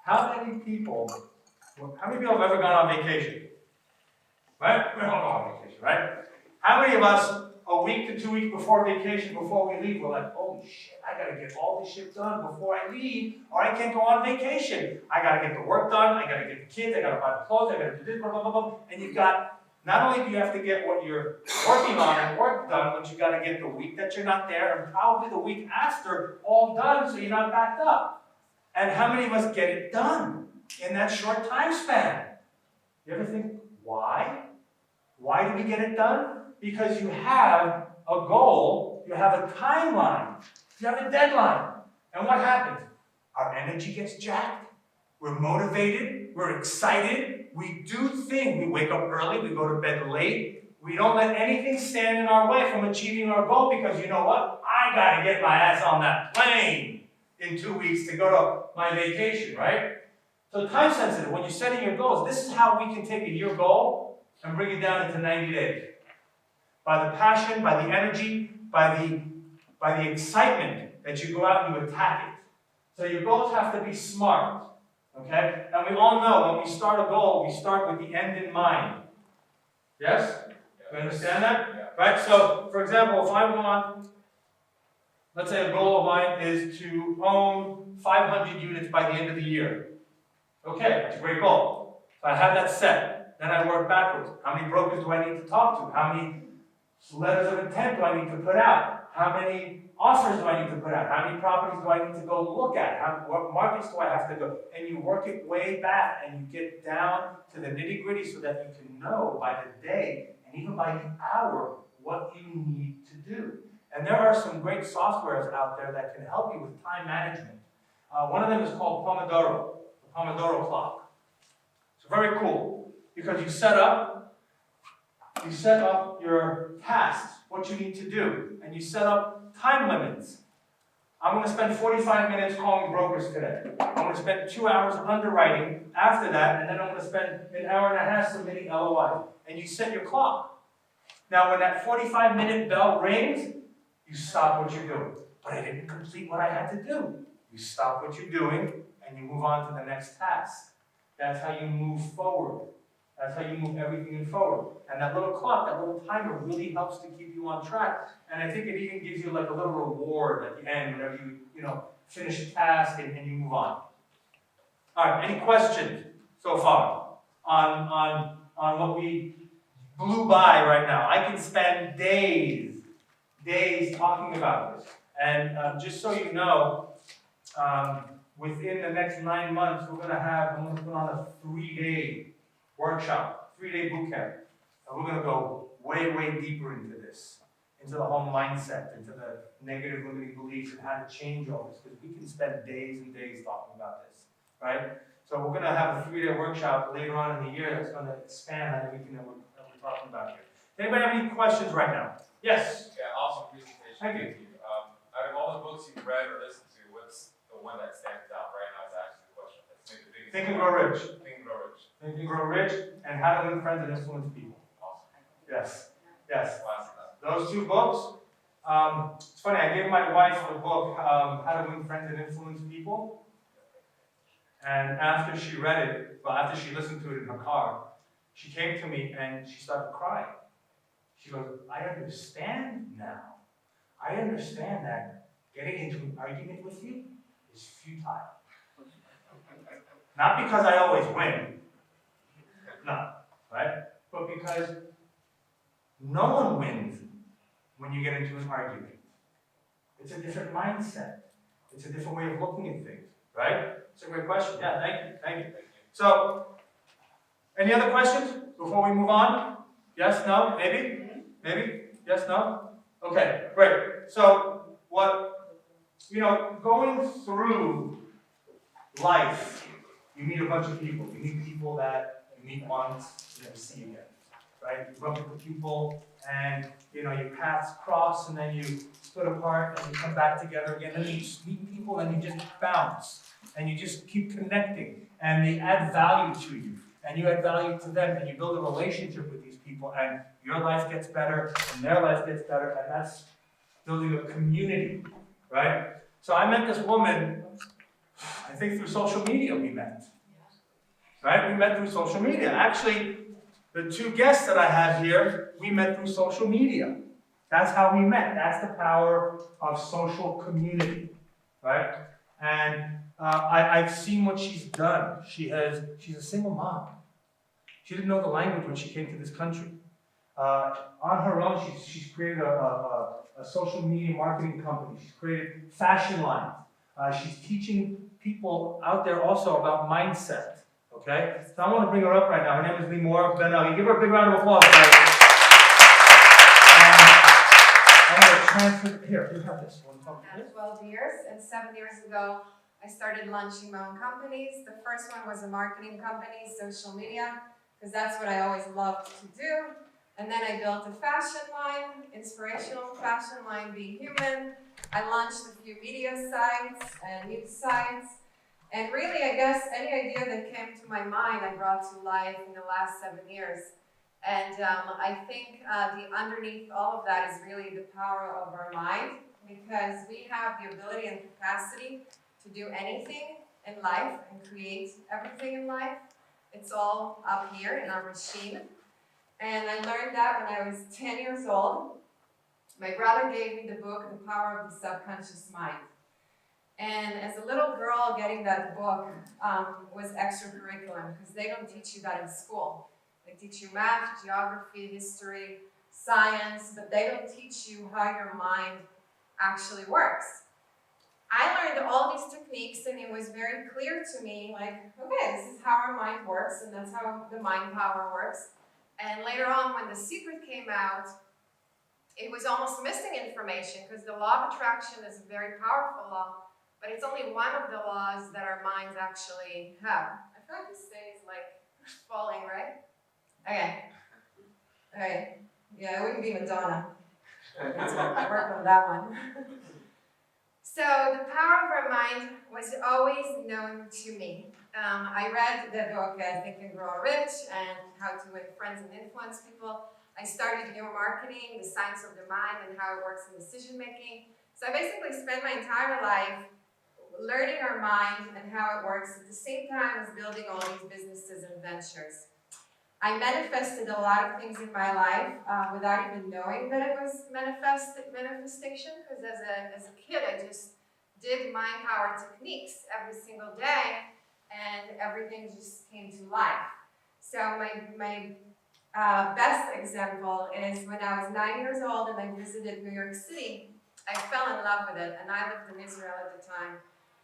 How many people have ever gone on vacation? Right? We don't go on vacation, right? How many of us, a week to 2 weeks before vacation, before we leave, we're like, holy shit, I gotta get all this shit done before I leave, or I can't go on vacation. I gotta get the work done, I gotta get the kids, I gotta buy the clothes, I gotta do this, blah, blah, blah, blah. And you've got, not only do you have to get what you're working on and work done, but you gotta get the week that you're not there, and probably the week after, all done, so you're not backed up. And how many of us get it done in that short time span? You ever think, why? Why do we get it done? Because you have a goal, you have a timeline, you have a deadline. And what happens? Our energy gets jacked, we're motivated, we're excited, we do things. We wake up early, we go to bed late, we don't let anything stand in our way from achieving our goal because you know what? I gotta get my ass on that plane in 2 weeks to go to my vacation, right? So time sensitive, when you're setting your goals, this is how we can take a year goal and bring it down into 90 days. By the passion, by the energy, by the excitement that you go out and you attack it. So your goals have to be smart, okay? And we all know when we start a goal, we start with the end in mind. Yes? You understand that? Yeah. Right? So, for example, if I want, let's say a goal of mine is to own 500 units by the end of the year. Okay, that's a great goal. So I have that set. Then I work backwards. How many brokers do I need to talk to? How many letters of intent do I need to put out? How many offers do I need to put out? How many properties do I need to go look at? What markets do I have to go? And you work it way back and you get down to the nitty-gritty so that you can know by the day and even by the hour what you need to do. And there are some great softwares out there that can help you with time management. One of them is called Pomodoro, the Pomodoro clock. It's very cool because you set up your tasks, what you need to do, and you set up time limits. I'm going to spend 45 minutes calling brokers today. I'm going to spend 2 hours underwriting after that, and then I'm going to spend an hour and a half submitting LOIs. And you set your clock. Now, when that 45-minute bell rings, you stop what you're doing. But I didn't complete what I had to do. You stop what you're doing, and you move on to the next task. That's how you move forward. That's how you move everything forward. And that little clock, that little timer really helps to keep you on track. And I think it even gives you like a little reward at the end whenever you finish a task and you move on. All right, any questions so far on what we blew by right now? I can spend days talking about this. And just so you know, within the next 9 months, I'm going to put on a 3-day workshop, 3-day boot camp. And we're going to go way, way deeper into this, into the whole mindset, into the negative limiting beliefs and how to change all this, because we can spend days and days talking about this, right? So we're going to have a 3-day workshop later on in the year that's going to expand on everything that we're talking about here. Does anybody have any questions right now? Yes? Yeah, awesome presentation. Thank you. Out of all the books you've read or listened to, what's the one that stands out right now is actually the question that's maybe the biggest. Think and Grow Rich. Think and Grow Rich. Think and Grow Rich, and How to Win Friends and Influence People. Awesome. Yes. Yes. Class. Those 2 books. It's funny, I gave my wife the book, How to Win Friends and Influence People. And after she read it, after she listened to it in her car, she came to me and she started crying. She goes, I understand now. I understand that getting into an argument with you is futile. Not because I always win. No, right? But because no one wins when you get into an argument. It's a different mindset. It's a different way of looking at things, right? It's a great question. Yeah, thank you. So, any other questions before we move on? Yes, no, maybe? Maybe? Yes, no? Okay, great. So, going through life, you meet a bunch of people. You meet people that you meet once, you never see again. right? You bump into people and, your paths cross and then you split apart and you come back together again. And you just meet people and you just bounce and you just keep connecting and they add value to you and you add value to them and you build a relationship with these people and your life gets better and their life gets better and that's building a community, right? So I met this woman, I think through social media we met, right? We met through social media. Actually, the two guests that I have here, we met through social media. That's how we met. That's the power of social community, right? And I've seen what she's done. She's a single mom. She didn't know the language when she came to this country. On her own, she's created a social media marketing company. She's created fashion lines. She's teaching people out there also about mindset. Okay? So I want to bring her up right now. Her name is Limor. You give her a big round of applause, guys. And I'm going to transfer. Here, you have this one. I had 12 years, and 7 years ago, I started launching my own companies. The first one was a marketing company, social media, because that's what I always loved to do. And then I built a fashion line, inspirational fashion line, Be Human. I launched a few media sites and news sites. And really, I guess any idea that came to my mind, I brought to life in the last 7 years. And I think the underneath all of that is really the power of our mind, because we have the ability and capacity to do anything in life and create everything in life. It's all up here in our machine. And I learned that when I was 10 years old. My brother gave me the book, The Power of the Subconscious Mind. And as a little girl, getting that book was extracurricular, because they don't teach you that in school. They teach you math, geography, history, science, but they don't teach you how your mind actually works. I learned all these techniques, and it was very clear to me, like, okay, this is how our mind works, and that's how the mind power works. And later on, when The Secret came out, it was almost missing information, because the law of attraction is a very powerful law, but it's only one of the laws that our minds actually have. I feel like this thing is like falling, right? Okay. Okay. Yeah, it wouldn't be Madonna. I worked on that one. So the power of our mind was always known to me. I read the book, Think and Grow Rich, and How to Win Friends and Influence People. I started neuromarketing, the science of the mind and how it works in decision making. So I basically spent my entire life learning our mind and how it works at the same time as building all these businesses and ventures. I manifested a lot of things in my life without even knowing that it was manifestation, because as a kid I just did mind power techniques every single day and everything just came to life. So my best example is when I was 9 years old and I visited New York City. I fell in love with it, and I lived in Israel at the time.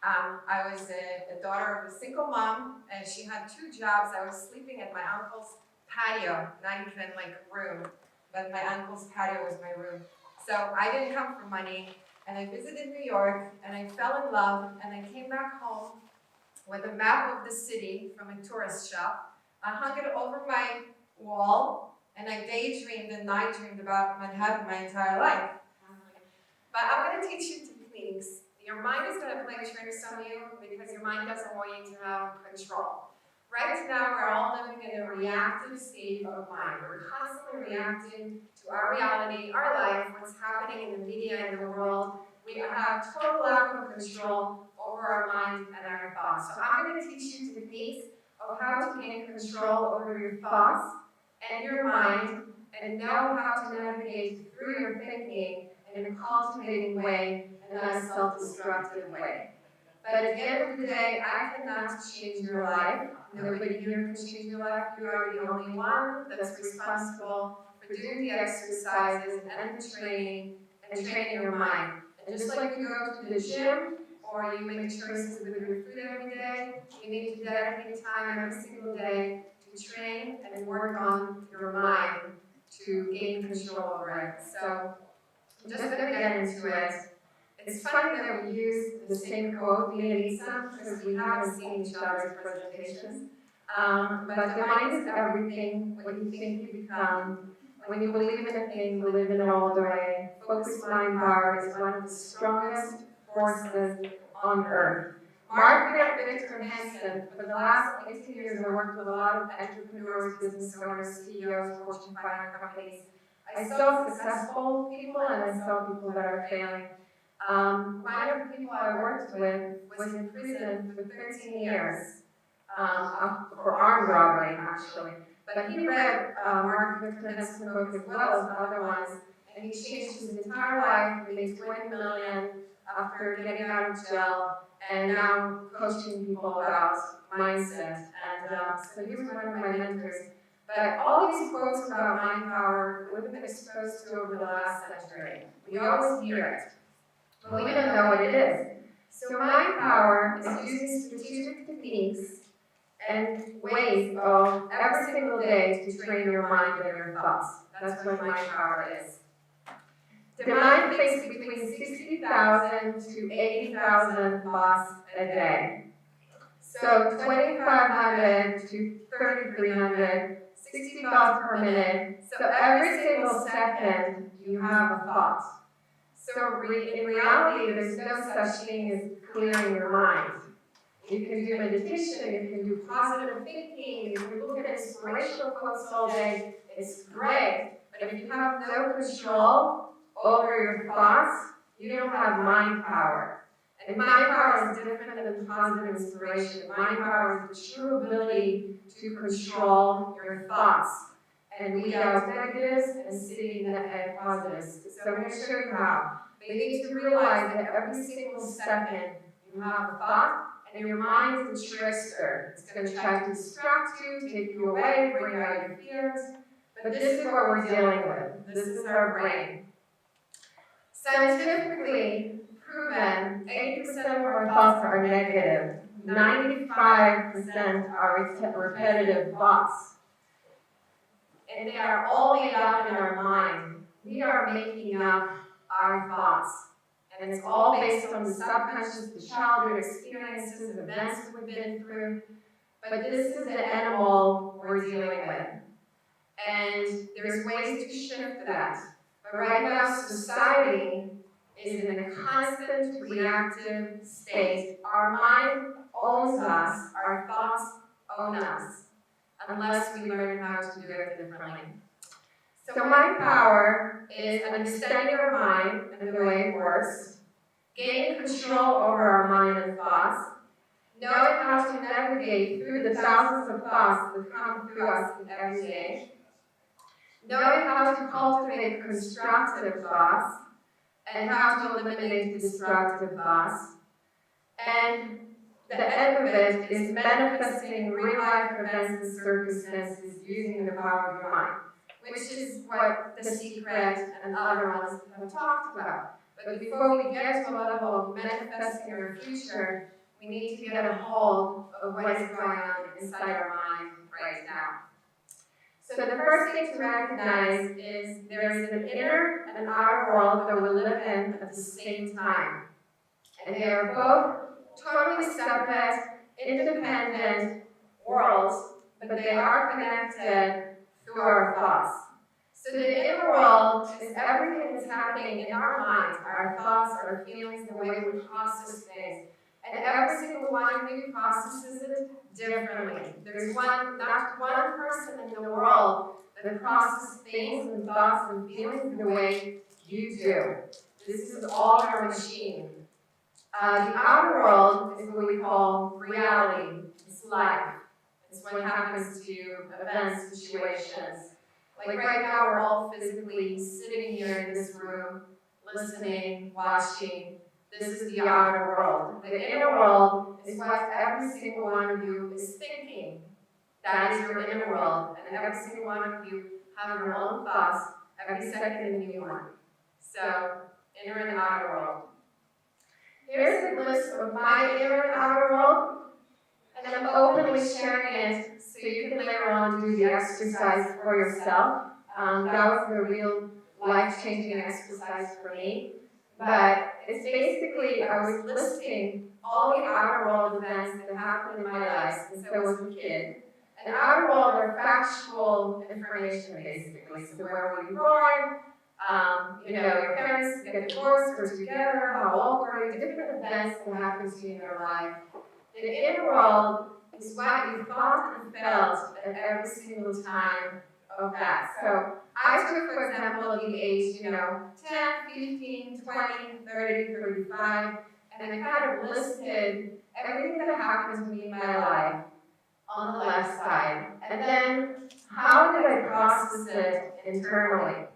I was a daughter of a single mom, and she had 2 jobs. I was sleeping at my uncle's patio, not even like a room, but my uncle's patio was my room. So I didn't come for money, and I visited New York, and I fell in love, and I came back home with a map of the city from a tourist shop. I hung it over my wall, and I daydreamed and night dreamed about Manhattan my entire life. But I'm going to teach you techniques. Your mind is going to play tricks on you because your mind doesn't want you to have control. Right now, we're all living in a reactive state of mind. We're constantly reacting to our reality, our life, what's happening in the media and the world. We have total lack of control over our mind and our thoughts. So I'm going to teach you techniques of how to gain control over your thoughts and your mind and know how to navigate through your thinking in a cultivating way and not a self-destructive way. But at the end of the day, I cannot change your life. Nobody here can change your life. You are the only one that's responsible for doing the exercises and the training and training your mind. And just like you go to the gym or you make choices with your food every day, you need to dedicate time every single day to train and work on your mind to gain control over it. So I'm just going to get into it. It's funny that we use the same quote, me and Nitzan, because we haven't seen each other's presentations. But the mind is everything, what you think you become. When you believe in a thing, believe in it all the way. Focused mind power is one of the strongest forces on earth. Mark Victor Hansen, for the last 18 years, I worked with a lot of entrepreneurs, business owners, CEOs, Fortune 500 companies. I saw successful people and I saw people that are failing. One of the people I worked with was in prison for 13 years for armed robbery, actually. But he read Mark Victor Hansen's book as well as other ones, and he changed his entire life, made $20 million after getting out of jail, and now coaching people about mindset. And so he was one of my mentors. But all these quotes about mind power we've been exposed to over the last century. We always hear it, but we don't know what it is. So mind power is using strategic techniques and ways of every single day to train your mind and your thoughts. That's what mind power is. The mind thinks between 60,000 to 80,000 thoughts a day. So 2,500 to 3,300, 60 thoughts per minute. So every single second you have a thought. So in reality, there's no such thing as clearing your mind. You can do meditation, you can do positive thinking, you can look at inspirational quotes all day. It's great. But if you have no control over your thoughts, you don't have mind power. And mind power is different than positive inspiration. Mind power is the true ability to control your thoughts and weed out negatives and see positives. So I'm going to show you how. But you need to realize that every single second you have a thought, and your mind is a trickster. It's going to try to distract you, take you away, bring out your fears. But this is what we're dealing with. This is our brain. Scientifically proven, 80% of our thoughts are negative. 95% are repetitive thoughts. And they are all made up in our mind. We are making up our thoughts. And it's all based on the subconscious, the childhood experiences, events we've been through. But this is the animal we're dealing with. And there's ways to shift that. But right now, society is in a constant reactive state. Our mind owns us, our thoughts own us, unless we learn how to do it differently. So mind power is understanding our mind and the way it works, gaining control over our mind and thoughts, knowing how to navigate through the thousands of thoughts that come through us every day, knowing how to cultivate constructive thoughts, and how to eliminate destructive thoughts. And the end of it is manifesting real-life events and circumstances using the power of your mind, which is what The Secret and other ones have talked about. But before we get to a level of manifesting our future, we need to get a hold of what is going on inside our mind right now. So the first thing to recognize is there is an inner and outer world that we live in at the same time. And they are both totally separate, independent worlds, but they are connected through our thoughts. So the inner world is everything that's happening in our minds, our thoughts, our feelings, the way we process things. And every single one of you processes it differently. There's not one person in the world that processes things and thoughts and feelings the way you do. This is all our machine. The outer world is what we call reality. It's life. It's what happens to events, situations. Like right now, we're all physically sitting here in this room, listening, watching. This is the outer world. The inner world is what every single one of you is thinking. That is your inner world. And every single one of you have your own thoughts, every second a new one. So, inner and outer world. Here's a list of my inner and outer world. And I'm openly sharing it so you can later on do the exercise for yourself. That was the real life-changing exercise for me. But it's basically, I was listing all the outer world events that happened in my life since I was a kid. And outer world are factual information, basically. So where were you born? Your parents get divorced or together, how old were you, different events that happen to you in your life. The inner world is what you thought and felt at every single time of that. So I took, for example, the age, 10, 15, 20, 30, 35, and I kind of listed everything that happened to me in my life on the left side. And then how did I process it internally?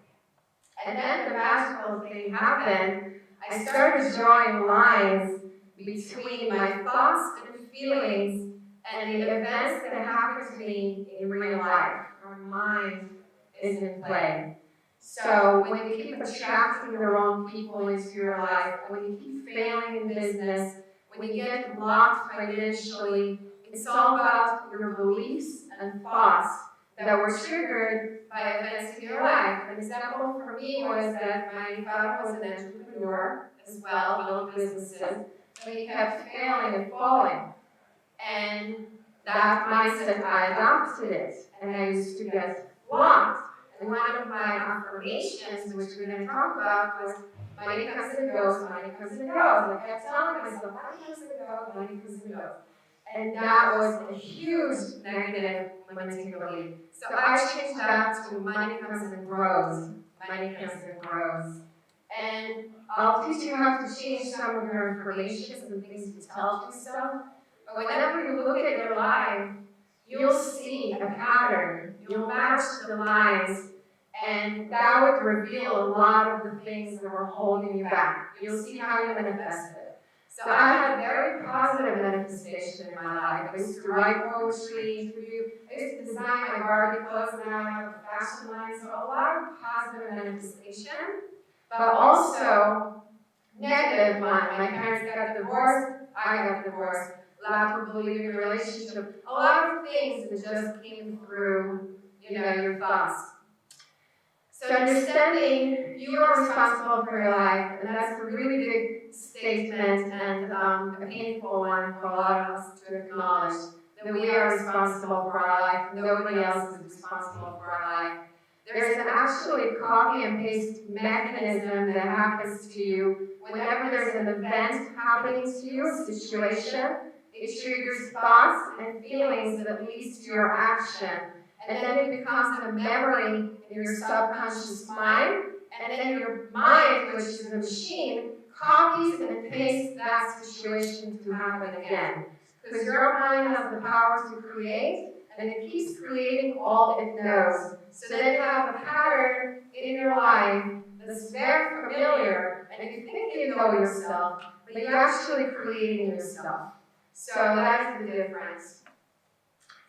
And then the magical thing happened. I started drawing lines between my thoughts and feelings and the events that happened to me in real life. Our mind is in play. So when you keep attracting the wrong people into your life, when you keep failing in business, when you get blocked financially, it's all about your beliefs and thoughts that were triggered by events in your life. An example for me was that my father was an entrepreneur as well, built businesses, but he kept failing and falling. And that mindset, I adopted it, and I used to get blocked. And one of my affirmations, which we're going to talk about, was money comes and goes, money comes and goes. I kept telling myself, money comes and goes, money comes and goes. And that was a huge negative limiting belief. So I changed that to money comes and grows, money comes and grows. And I'll teach you how to change some of your affirmations and things you tell yourself. But whenever you look at your life, you'll see a pattern. You'll match the lines, and that would reveal a lot of the things that were holding you back. You'll see how you manifested. So I had very positive manifestation in my life. I used to write poetry, I used to design my Barbie clothes, now I have a fashion line. So a lot of positive manifestation, but also negative one. My parents got divorced, I got divorced. Lack of believing in relationship, a lot of things that just came through, your thoughts. So understanding you are responsible for your life, and that's a really big statement and a painful one for a lot of us to acknowledge, that we are responsible for our life, nobody else is responsible for our life. There's actually a copy and paste mechanism that happens to you whenever there's an event happening to you, a situation. It triggers thoughts and feelings that leads to your action. And then it becomes a memory in your subconscious mind. And then your mind, which is a machine, copies and pastes that situation to happen again. Because your mind has the power to create, and it keeps creating all it knows. So then you have a pattern in your life that's very familiar, and you think you know yourself, but you're actually creating yourself. So that's the difference.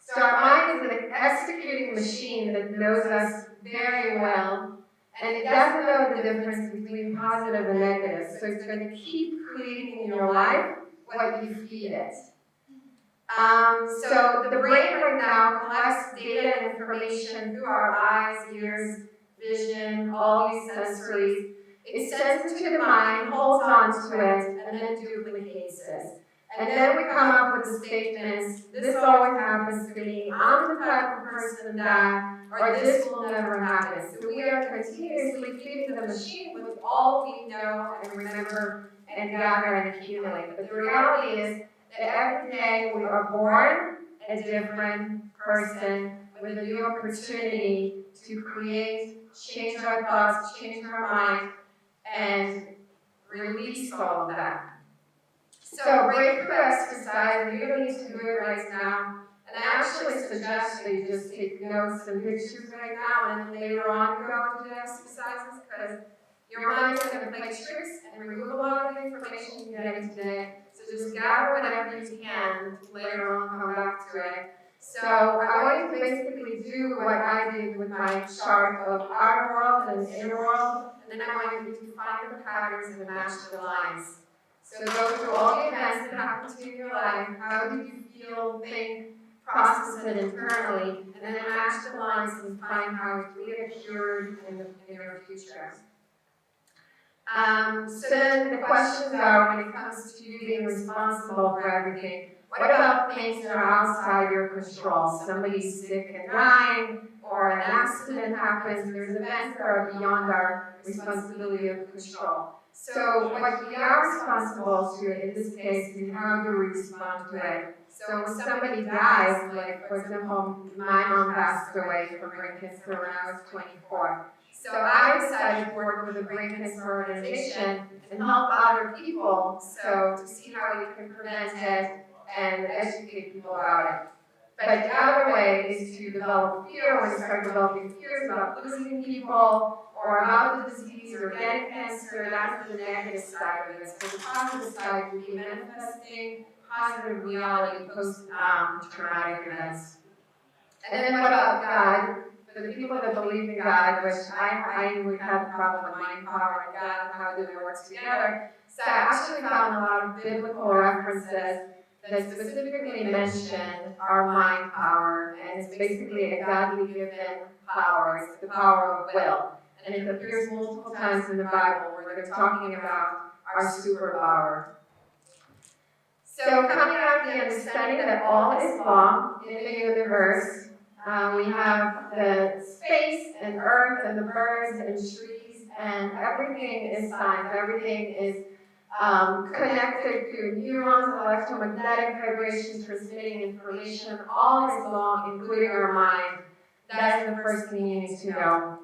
So our mind is an executing machine that knows us very well, and it doesn't know the difference between positive and negative. So it's going to keep creating in your life what you feed it. So the brain right now collects data and information through our eyes, ears, vision, all these sensories. It sends it to the mind, holds on to it, and then duplicates it. And then we come up with the statements, this always happens to me, I'm the type of person that, or this will never happen. So we are continuously feeding the machine with all we know and remember and gather and accumulate. But the reality is that every day we are born a different person with a new opportunity to create, change our thoughts, change our mind, and release all of that. So breakthrough exercise, you don't need to do it right now. And I actually suggest that you just take notes and pictures right now, and then later on you go into the exercises, because your mind is going to play tricks and remove a lot of the information you're getting today. So just gather whatever you can, later on come back to it. So I want you to basically do what I did with my chart of outer world and inner world, and then I want you to find the patterns and match the lines. So go through all the events that happened to you in your life. How did you feel, think, process it internally, and then match the lines and find how it reappeared in your future. So then the questions are, when it comes to you being responsible for everything, What about things that are outside your control? Somebody's sick and dying, or an accident happens, there's events that are beyond our responsibility of control. So what we are responsible to, in this case, is how do we respond to it? So when somebody dies, like for example, my mom passed away from brain cancer when I was 24. So I decided to work with the brain cancer organization and help other people, so to see how we can prevent it and educate people about it. But the other way is to develop fear. When you start developing fears about losing people or about the disease or getting cancer, that's the negative side of it. So the positive side would be manifesting positive reality post-traumatic events. And then what about God? For the people that believe in God, which I would have a problem with mind power and God, how do they work together? So I actually found a lot of biblical references that specifically mention our mind power, and it's basically a godly given power. It's the power of will. And it appears multiple times in the Bible where they're talking about our superpower. So coming out of the understanding that all is law in the universe, we have the space and earth and the birds and trees, and everything is science. Everything is connected to neurons, electromagnetic vibrations, transmitting information. All is law, including our mind. That is the first thing you need to know.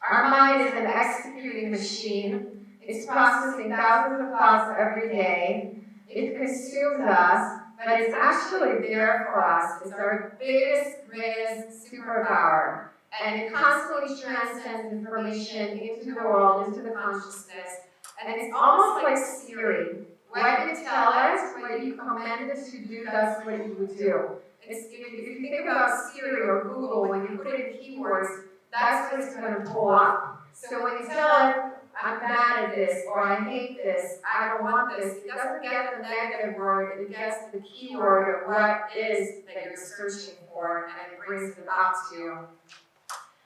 Our mind is an executing machine. It's processing thousands of thoughts every day. It consumes us, but it's actually there for us. It's our biggest, greatest superpower. And it constantly transcends information into the world, into the consciousness. And it's almost like Siri. What you tell it, what you command it to do, that's what it would do. If you think about Siri or Google, when you put in keywords, that's what it's going to pull up. So when you tell it, I'm mad at this, or I hate this, I don't want this, it doesn't get the negative word, it gets the keyword of what is that you're searching for, and it brings it up to you.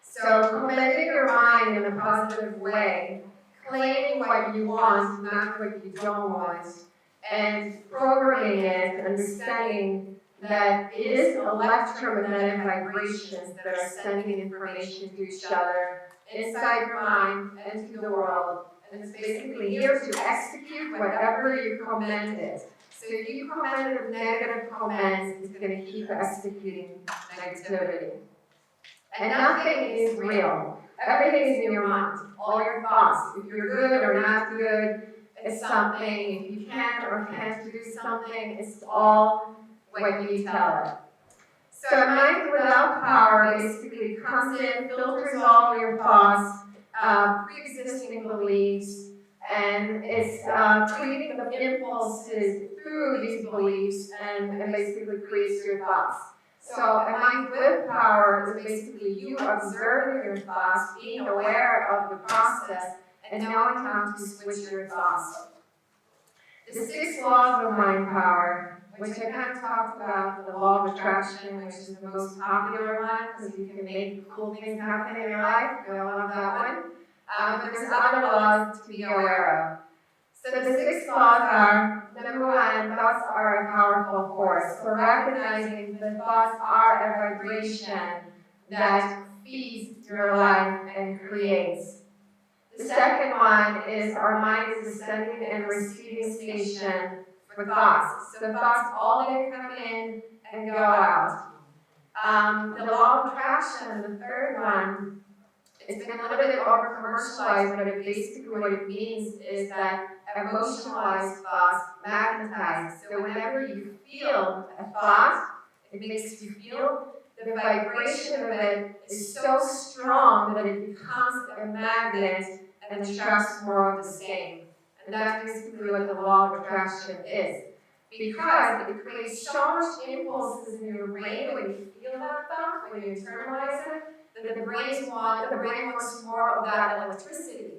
So commanding your mind in a positive way, claiming what you want, not what you don't want, and programming it, understanding that it is electromagnetic vibrations that are sending information to each other inside your mind and to the world. And it's basically here to execute whatever you command it. So if you command it with negative commands, it's going to keep executing negativity. And nothing is real. Everything is in your mind. All your thoughts. If you're good or not good at something, if you can or can't do something, it's all what you tell it. So a mind without power basically comes in, filters all your thoughts, pre-existing beliefs, and it's creating the impulses through these beliefs and basically creates your thoughts. So a mind with power is basically you observing your thoughts, being aware of the process, and knowing how to switch your thoughts. The 6 laws of mind power, which I kind of talked about, the law of attraction, which is the most popular one, because you can make cool things happen in your life. We all love that one. But there's other laws to be aware of. So the 6 laws are, number 1, thoughts are a powerful force. So recognizing the thoughts are a vibration that feeds your life and creates. The second one is our mind is a sending and receiving station for thoughts. So thoughts all day come in and go out. The law of attraction, the third one, it's been a little bit over commercialized, but basically what it means is that emotionalized thoughts magnetize. So whenever you feel a thought, it makes you feel, the vibration of it is so strong that it becomes a magnet and attracts more of the same. And that's basically what the law of attraction is. Because it creates so much impulses in your brain when you feel that thought, when you internalize it, that the brain wants more of that electricity.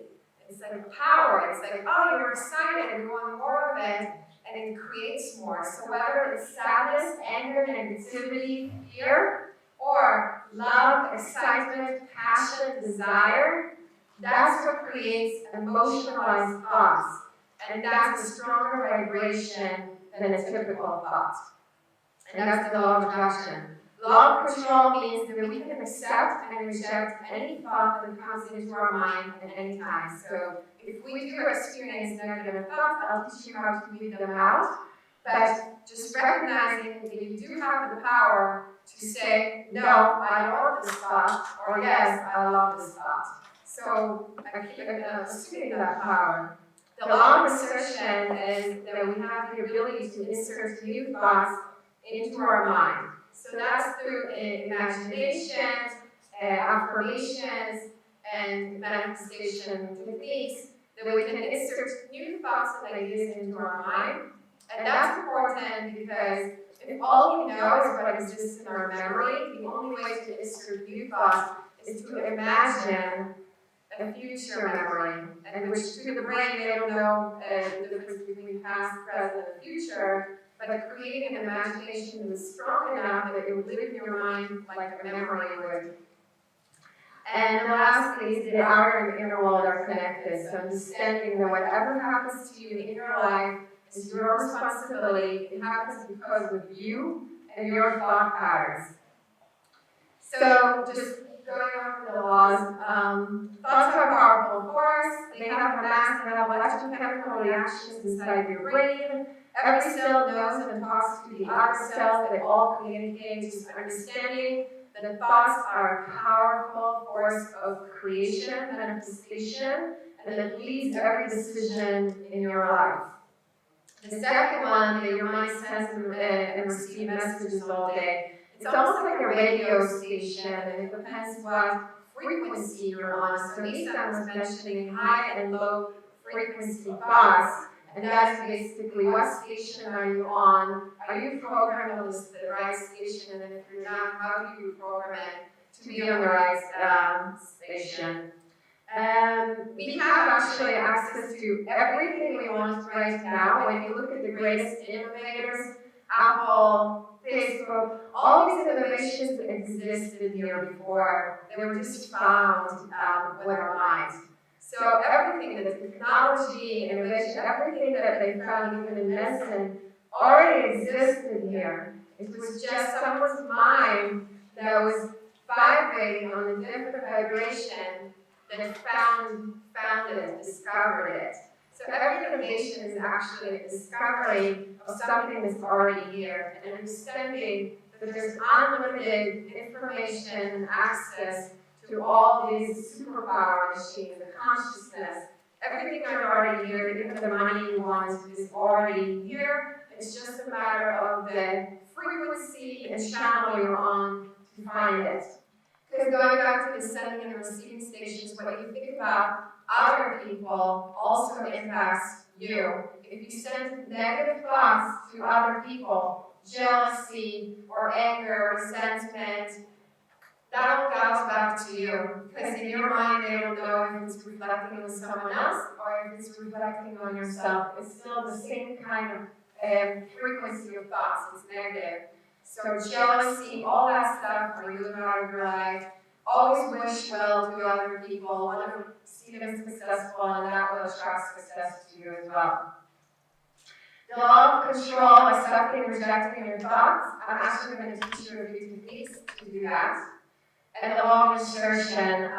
It's like power. It's like, oh, you're excited, you want more of it, and it creates more. So whether it's sadness, anger, negativity, fear, or love, excitement, passion, desire, that's what creates emotionalized thoughts. And that's a stronger vibration than a typical thought. and that's the law of attraction. Law of control means that we can accept and reject any thought that comes into our mind at any time. So if we do experience negative thoughts, I'll teach you how to weed them out. But just recognizing that you do have the power to say, no, I don't want this thought, or yes, I love this thought. So I keep assuming that power. The law of insertion is that we have the ability to insert new thoughts into our mind. So that's through imaginations, affirmations, and manifestation techniques that we can insert new thoughts and ideas into our mind. And that's important because if all we know is what exists in our memory, the only way to insert new thoughts is to imagine a future memory, and which to the brain they don't know the difference between past, present, and future, but creating an imagination that's strong enough that it would live in your mind like a memory would. And lastly, is the outer and inner world are connected, so understanding that whatever happens to you in your life is your responsibility. It happens because of you and your thought patterns. So just going over the laws, thoughts are powerful force. They have a mass, they have electrochemical reactions inside your brain. Every cell knows and talks to the other cells. They all communicate. Just understanding that thoughts are a powerful force of creation, manifestation, and that leads every decision in your life. The second one, that your mind sends and receives messages all day. It's almost like a radio station, and it depends what frequency you're on. So Nitzan was mentioning high and low frequency thoughts, and that's basically what station are you on? Are you programmed on the right station? And if you're not, how do you program it to be on the right station? We have actually access to everything we want right now. When you look at the greatest innovators, Apple, Facebook, all these innovations existed here before. They were just found with our minds. So everything, the technology, innovation, everything that they found even in medicine already existed here. It was just someone's mind that was vibrating on a different vibration that found it, discovered it. So every innovation is actually a discovery of something that's already here, and understanding that there's unlimited information and access to all these superpower machines, the consciousness. Everything is already here, even the money you want is already here. It's just a matter of the frequency and channel you're on to find it. Because going back to the sending and receiving stations, what you think about other people also impacts you. If you send negative thoughts to other people, jealousy or anger or resentment, that all goes back to you. Because in your mind, they don't know if it's reflecting on someone else or if it's reflecting on yourself. It's still the same kind of frequency of thoughts. It's negative. So jealousy, all that stuff, remove out of your life. Always wish well to other people. Want to see them successful, and that will attract success to you as well. The law of control, accepting and rejecting your thoughts. I'm actually going to teach you a few techniques to do that. And the law of insertion.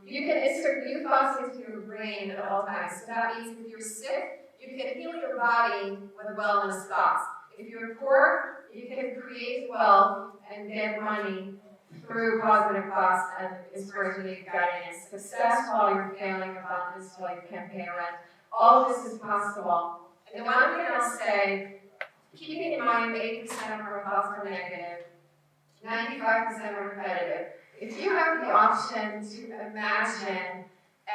You can insert new thoughts into your brain at all times. So that means if you're sick, you can heal your body with wellness thoughts. If you're poor, you can create wealth and get money through positive thoughts and inspiration guidance. Success while you're failing, abundance while you can't pay rent. All of this is possible. And the one thing I'll say, keeping in mind 80% of our thoughts are negative, 95% are repetitive. If you have the option to imagine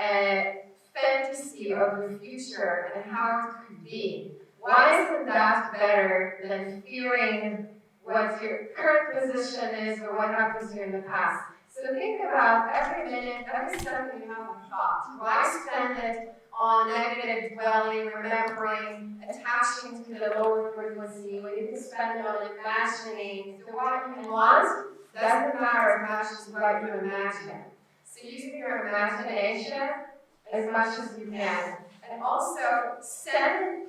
a fantasy of the future and how it could be, why isn't that better than fearing what your current position is or what happened to you in the past? So think about every minute, every second you have a thought. Why spend it on negative dwelling, remembering, attaching to the lower frequency when you can spend it on imagining? So what you want doesn't matter as much as what you imagine. So using your imagination as much as you can. And also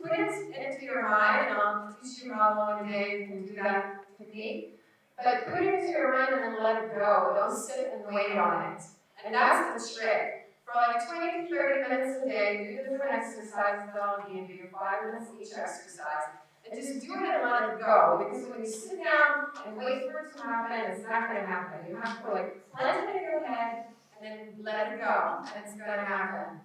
put it into your mind, and I'll teach you how long a day you can do that technique. But put it into your mind and then let it go. Don't sit and wait on it. And that's the trick. For like 20 to 30 minutes a day, do different exercises that I'll give you, 5 minutes each exercise. And just do it and let it go. Because when you sit down and wait for it to happen, it's not going to happen. You have to like plant it in your head and then let it go. And it's going to happen.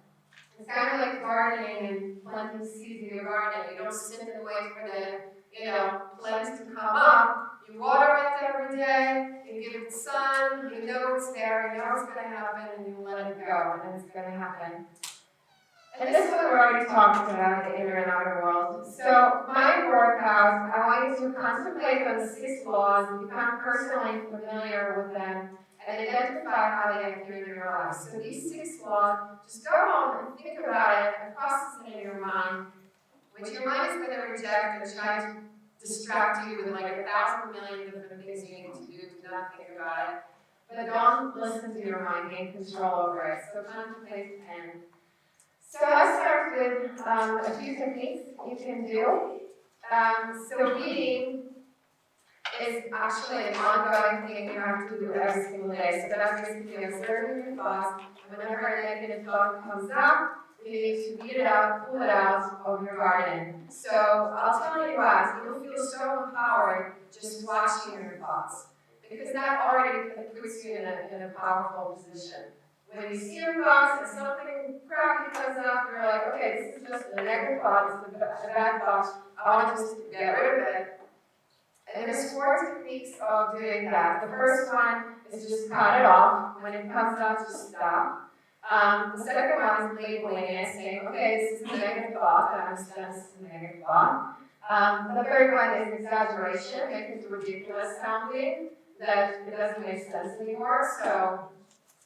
It's kind of like gardening and planting seeds in your garden. You don't sit and wait for the plants to come up. You water it every day, you give it sun, you know it's there, you know it's going to happen, and you let it go, and it's going to happen. And this is what we're already talking about, the inner and outer world. So my workout, I want you to contemplate on the 6 laws and become personally familiar with them and identify how they appear in your life. So these 6 laws, just go home and think about it and process it in your mind, which your mind is going to reject and try to distract you with like 1,000 million different things you need to do to not think about it. But don't listen to your mind, gain control over it. So contemplate and. So let's start with a few techniques you can do. So reading is actually an ongoing thing you have to do every single day. So that's basically observing your thoughts. And whenever a negative thought comes up, you need to read it out, pull it out of your garden. So I'll tell you what, you'll feel so empowered just watching your thoughts. Because that already puts you in a powerful position. When you see your thoughts and something crappy comes up, you're like, okay, this is just a negative thought, it's a bad thought, I want to just get rid of it. And there's 4 techniques of doing that. The first one is just cut it off. When it comes up, just stop. The second one is labeling it, saying, okay, this is a negative thought, I understand this is a negative thought. The third one is exaggeration, make it ridiculous sounding, that it doesn't make sense anymore. So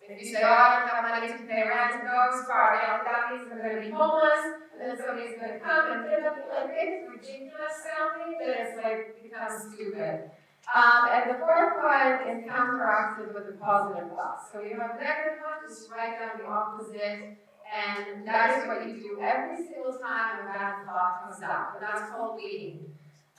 if you say, oh, I don't have money to pay rent and go to party, that means I'm going to be homeless, and then somebody's going to come and end up like it's ridiculous sounding, then it's like becomes stupid. And the fourth one is counteracted with a positive thought. So you have a negative thought, just write down the opposite, and that is what you do every single time a bad thought comes out. And that's called weeding.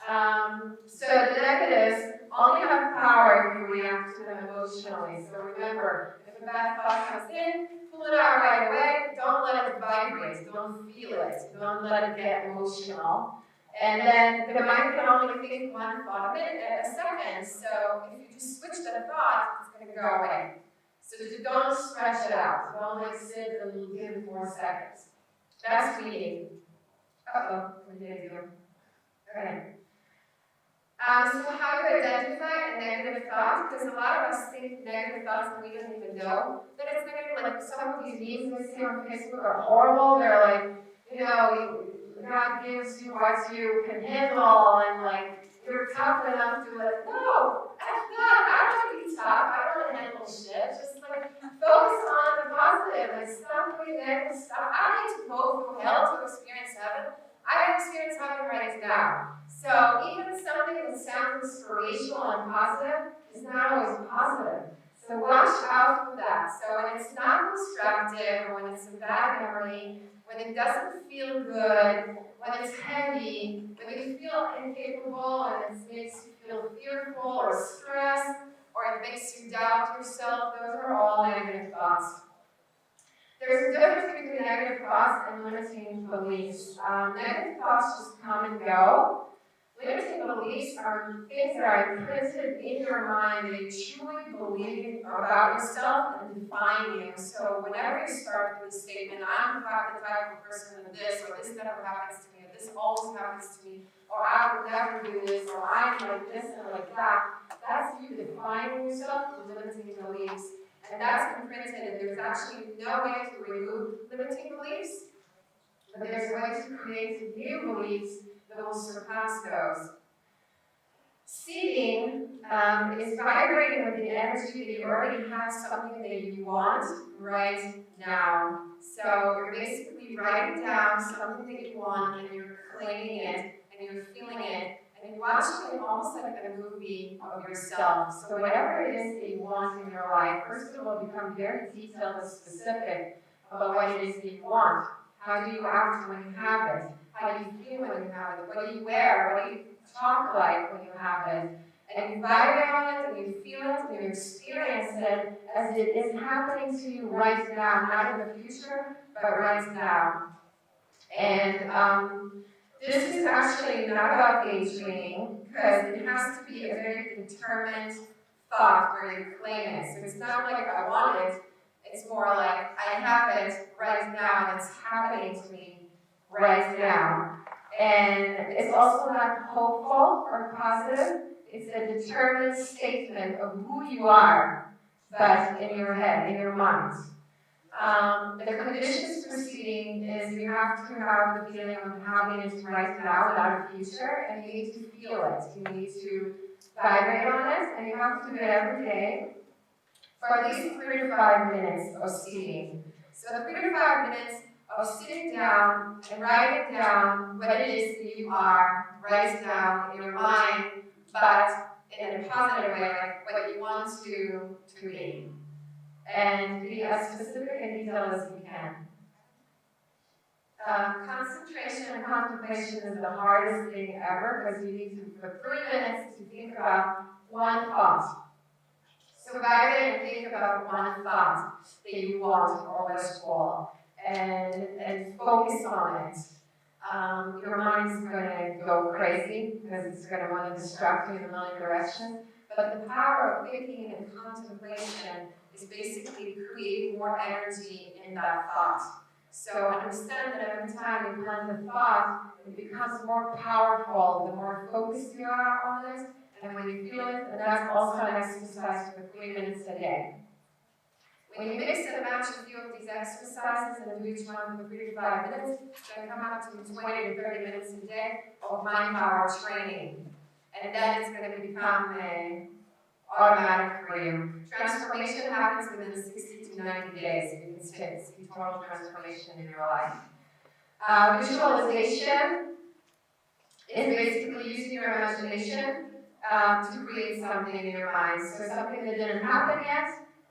So the negatives only have power if you react to them emotionally. So remember, if a bad thought comes in, pull it out right away. Don't let it vibrate. Don't feel it. Don't let it get emotional. And then the mind can only think one thought a second. So if you just switch the thought, it's going to go away. So just don't stretch it out. Don't like sit and give it 4 seconds. That's reading. What did I do? Okay. So how do you identify a negative thought? Because a lot of us think negative thoughts and we don't even know that it's negative. Like some of these memes we see on Facebook are horrible. They're like, God gives you what you can handle, and like you're tough enough to like, no, I'm not. I don't want to be tough. I don't want to handle shit. Just like focus on the positive. Like stop doing negative stuff. I don't need to go through hell to experience heaven. I experience heaven right now. So even something that sounds inspirational and positive is not always positive. So watch out for that. So when it's not constructive, or when it's a bad memory, when it doesn't feel good, when it's heavy, when you feel incapable, and it makes you feel fearful or stressed, or it makes you doubt yourself, those are all negative thoughts. There's a difference between negative thoughts and limiting beliefs. Negative thoughts just come and go. Limiting beliefs are things that are imprinted in your mind that you truly believe about yourself and define you. So whenever you start with a statement, I'm the type of person of this, or this never happens to me, or this always happens to me, or I would never do this, or I'm like this and like that, that's you defining yourself with limiting beliefs. And that's imprinted, and there's actually no way to remove limiting beliefs, but there's a way to create new beliefs that will surpass those. Seeding is vibrating with the energy that you already have something that you want right now. So you're basically writing down something that you want, and you're claiming it, and you're feeling it, and you're watching it almost like a movie of yourself. So whatever it is that you want in your life, first of all, become very detailed and specific about what it is that you want. How do you act when you have it? How do you feel when you have it? What do you wear? What do you talk like when you have it? and you vibrate on it, and you feel it, and you experience it as it is happening to you right now, not in the future, but right now. And this is actually not about daydreaming, because it has to be a very determined thought where you claim it. So it's not like I want it, it's more like I have it right now and it's happening to me right now. And it's also not hopeful or positive, it's a determined statement of who you are, but in your head, in your mind. The conditions preceding is you have to have the feeling of having it right now without a future, and you need to feel it. You need to vibrate on it, and you have to do it every day for at least 3 to 5 minutes of seating. So 3 to 5 minutes of sitting down and writing down what it is that you are right now in your mind, but in a positive way, like what you want to be. And be as specific and detailed as you can. Concentration and contemplation is the hardest thing ever, because you need to, for 3 minutes, to think about one thought. So vibrate and think about one thought that you want or wish for, and focus on it. Your mind is going to go crazy, because it's going to want to distract you in a million directions. But the power of thinking and contemplation is basically creating more energy in that thought. So understand that every time you plant a thought, it becomes more powerful the more focused you are on it, and when you feel it, and that's also an exercise for 3 minutes a day. When you mix and match a few of these exercises and do each one for 3 to 5 minutes, it's going to come out to 20 to 30 minutes a day of mind power training. And then it's going to become automatic for you. Transformation happens within 60 to 90 days. You can see total transformation in your life. Visualization is basically using your imagination to create something in your mind. So something that didn't happen yet,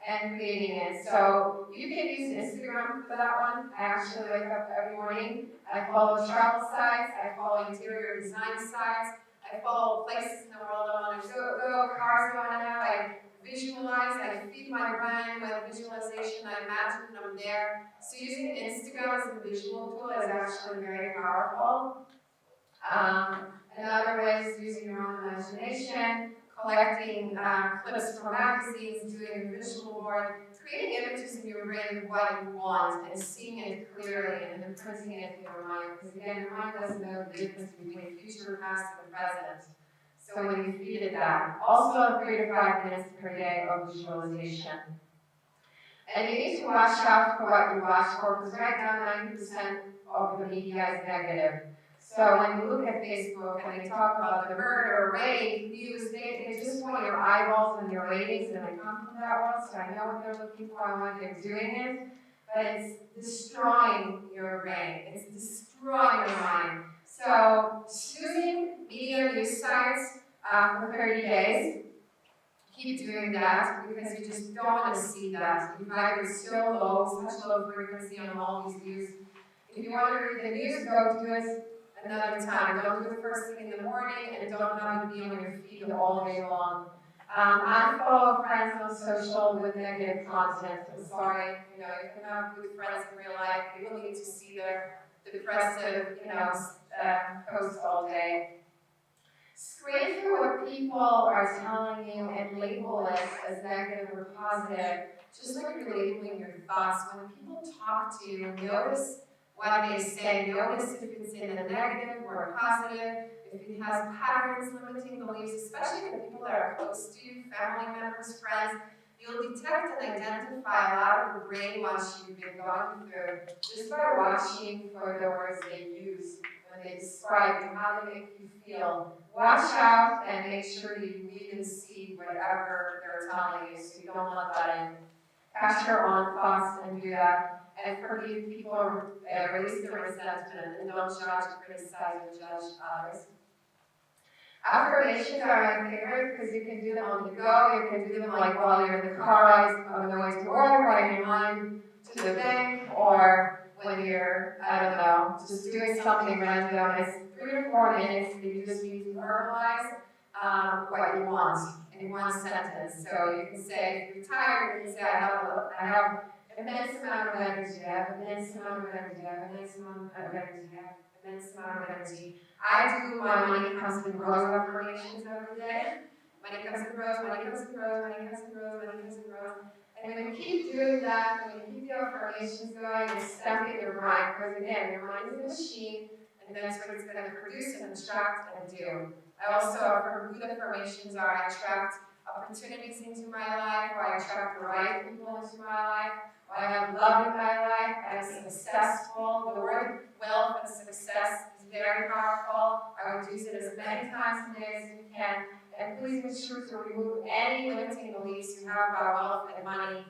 and creating it. So you can use Instagram for that one. I actually wake up every morning. I follow travel sites. I follow interior design sites. I follow places in the world I want to go, cars I want to have. I visualize, I feed my brain with visualization. I imagine I'm there. So using Instagram as a visual tool is actually very powerful. Another way is using your own imagination, collecting clips from magazines, doing a visual board, creating images in your brain of what you want and seeing it clearly and then printing it in your mind. Because again, your mind doesn't know the difference between future, past, and present. So when you feed it that, also 3 to 5 minutes per day of visualization. And you need to watch out for what you watch for, because right now 90% of the media is negative. So when you look at Facebook and they talk about the murder, rape, news, they just want your eyeballs and your ratings, and they come from that world, so I know what they're looking for and what they're doing it. But it's destroying your brain. It's destroying your mind. So snoozing media news sites for 30 days. Keep doing that, because you just don't want to see that. You vibrate so low, such low frequency on all these news. If you want to read the news, go do it another time. Don't do it first thing in the morning, and don't have it be on your feed all day long. Unfollow friends on social with negative content. I'm sorry, you can have good friends in real life. They don't need to see their depressive, posts all day. Screen through what people are telling you and label it as negative or positive, just like you're labeling your thoughts. When people talk to you, notice what they say. Notice if it's in a negative or a positive, if it has patterns, limiting beliefs, especially the people that are close to you, family members, friends. You'll detect and identify a lot of the brainwash you've been going through just by watching for the words they use when they describe you, how they make you feel. Watch out and make sure you read and see whatever they're telling you, so you don't let that in. Catch your own thoughts and do that. And forgive people, release their resentment, and don't judge, criticize, or judge others. Affirmations are my favorite because you can do them on the go. You can do them like while you're in the car ride on the way to work, or in your mind to the bank, or when you're, just doing something random. It's 3 to 4 minutes that you just need to verbalize what you want in one sentence. So you can say, if you're tired, you can say, I have immense amount of energy, I have immense amount of energy, I have immense amount of energy, I have immense amount of energy. I do my money comes and grows affirmations every day. Money comes and grows, money comes and grows, money comes and grows, money comes and grows. And when you keep doing that, when you keep the affirmations going, you're stamping your mind, because again, your mind is a machine, and that's what it's going to produce and attract and do. I also, good affirmations are, I attract opportunities into my life, or I attract the right people into my life, or I have love in my life, I'm successful. The word wealth and success is very powerful. I would use it as many times a day as you can. And please make sure to remove any limiting beliefs you have about wealth and money.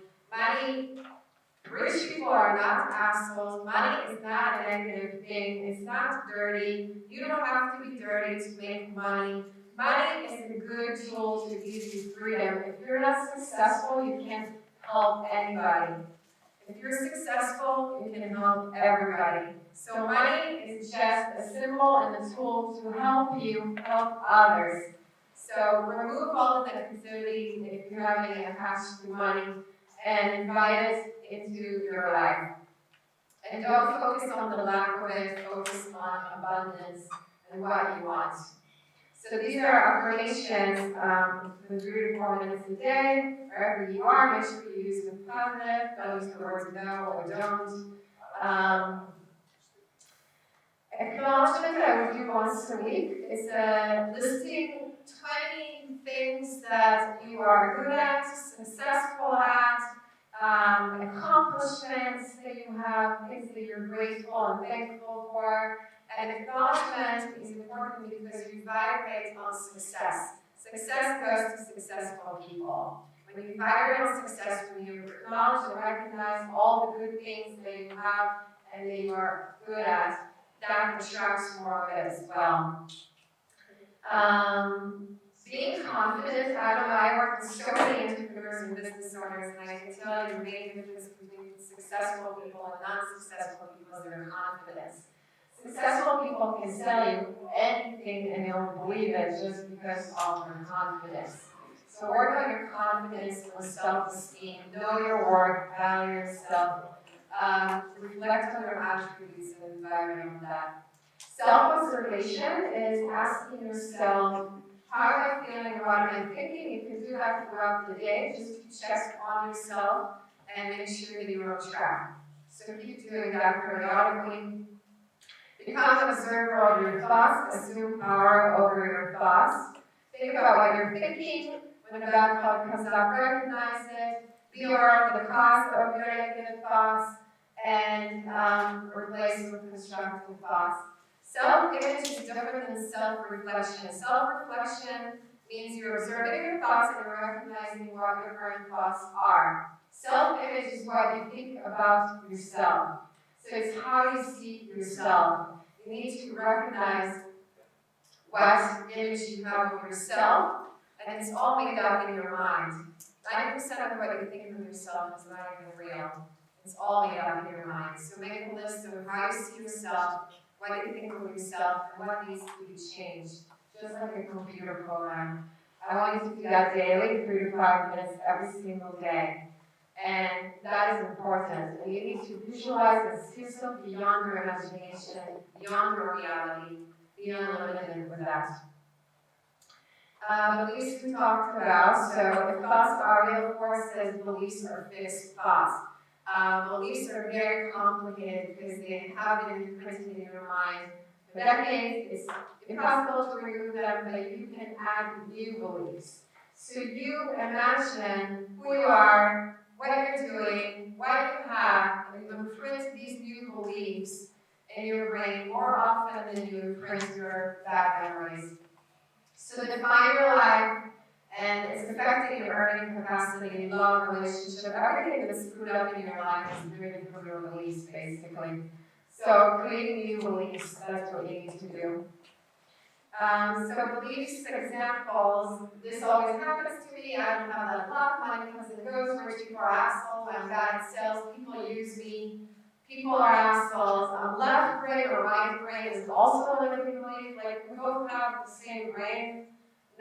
Rich people are not assholes. Money is not a negative thing. It's not dirty. You don't have to be dirty to make money. Money is a good tool to give you freedom. If you're not successful, you can't help anybody. If you're successful, you can help everybody. So money is just a symbol and a tool to help you help others. So remove all of the negativity if you have any attached to money and invite it into your life. And don't focus on the lack of it, focus on abundance and what you want. So these are affirmations for 3 to 4 minutes a day. Wherever you are, make sure you use the positive, don't use the words no or don't. Acknowledgement I would do once a week is listing 20 things that you are good at, successful at, accomplishments that you have, things that you're grateful and thankful for. And acknowledgement is important because you vibrate on success. Success goes to successful people. When you vibrate on success, when you acknowledge and recognize all the good things that you have and that you are good at, that attracts more of it as well. Being confident, I don't know, I work with so many entrepreneurs and business owners, and I can tell you the main difference between successful people and non-successful people is their confidence. Successful people can sell you anything and you'll believe it just because of their confidence. So work on your confidence and self-esteem. Know your worth, value yourself. Reflect on your attributes and environment on that. Self-observation is asking yourself, how am I feeling, what am I thinking? You can do that throughout the day, just to check on yourself and make sure that you're on track. So keep doing that periodically. Become an observer of your thoughts, assume power over your thoughts. Think about what you're thinking. When a bad thought comes up, recognize it. Be aware of the cause of your negative thoughts and replace with constructive thoughts. Self-image is different than self-reflection. Self-reflection means you're observing your thoughts and you're recognizing what your current thoughts are. Self-image is what you think about yourself. So it's how you see yourself. You need to recognize what image you have of yourself, and it's all made up in your mind. 90% of what you think of yourself is not even real. It's all made up in your mind. So make a list of how you see yourself, what you think of yourself, and what needs to be changed. Just like a computer program. I want you to do that daily, 3 to 5 minutes every single day. And that is important. And you need to visualize and see yourself beyond your imagination, beyond your reality, be unlimited with that. Beliefs we talked about. So if thoughts are real forces, beliefs are fixed thoughts. Beliefs are very complicated because they have been imprinted in your mind for decades. It's impossible to remove them, but you can add new beliefs. So you imagine who you are, what you're doing, what you have, and you imprint these new beliefs in your brain more often than you imprint your bad memories. So define your life, and it's affecting your earning capacity, love, relationship, everything that's screwed up in your life is driven from your beliefs, basically. So creating new beliefs, that's what you need to do. So beliefs, examples, this always happens to me, I don't have that luck, money comes and goes, rich people are assholes, I'm bad at sales, people use me, people are assholes, left brain or right brain is also a limiting belief, like we both have the same brain,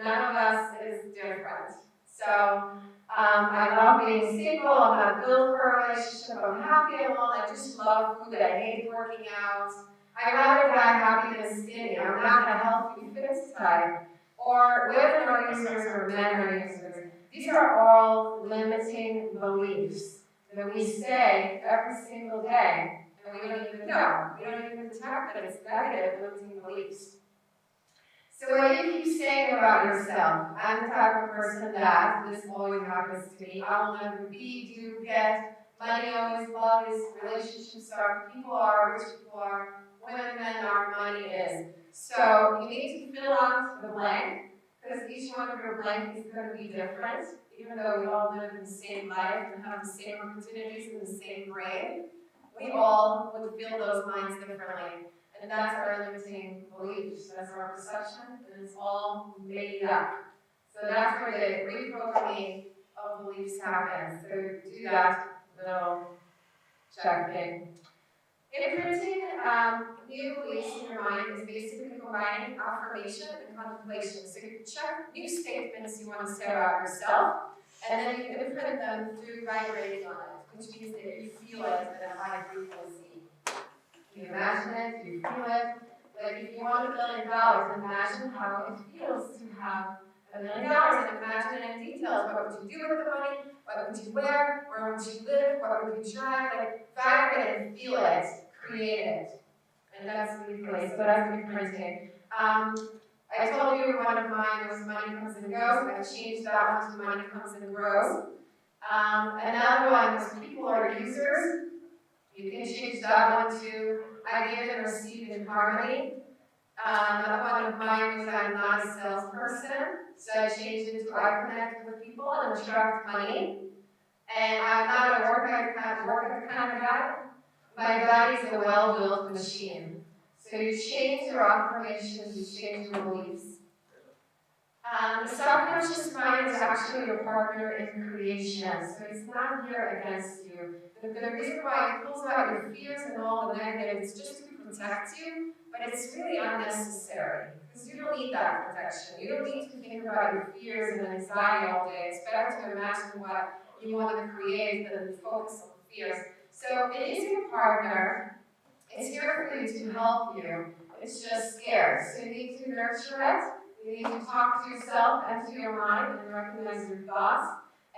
none of us is different. So, I love being single, I'm not built for a relationship, I'm happy alone, I just love food, I hate working out. I'd rather die happy than skinny, I'm not a healthy fit type. Or women are users or men are users. These are all limiting beliefs that we say every single day, and we don't even know. We don't even detect that it's negative limiting beliefs. So what you keep saying about yourself, I'm the type of person that this always happens to me. I will never be, do, get, money always, love is, relationships are, people are, rich people are, women, men are, money is. So you need to fill out the blank, because each one of your blank is going to be different, even though we all live in the same life and have the same opportunities and the same brain. We all would fill those lines differently. And that's our limiting beliefs, that's our perception, and it's all made up. So that's where the reprogramming of beliefs happens. So do that little checking. Imprinting new beliefs in your mind is basically combining affirmation and contemplation. So you check new statements you want to say about yourself, and then you imprint them through vibrating on it, which means that you feel it at a high frequency. You imagine it, you feel it. Like if you want $1 million, imagine how it feels to have $1 million, and imagine in details what would you do with the money, what would you wear, where would you live, what would you drive, like vibrate and feel it, create it. And that's replay, so that's imprinting. I told you one of mine was money comes and goes, I changed that one to money comes and grows. Another one was people are users. You can change that one to I give and receive in harmony. Another one of mine was I'm not a salesperson, so I changed it to I connect with people and attract money. And I'm not a worker kind of guy. My body's a well-built machine. So you change your affirmations, you change your beliefs. The subconscious mind is actually your partner in creation, so it's not here against you. The reason why it pulls out your fears and all the negative is just to protect you, but it's really unnecessary, because you don't need that protection. You don't need to think about your fears and anxiety all day. It's better to imagine what you want to create than focus on fears. So it is your partner. It's here for you to help you. It's just scared. So you need to nurture it. You need to talk to yourself and to your mind and recognize your thoughts.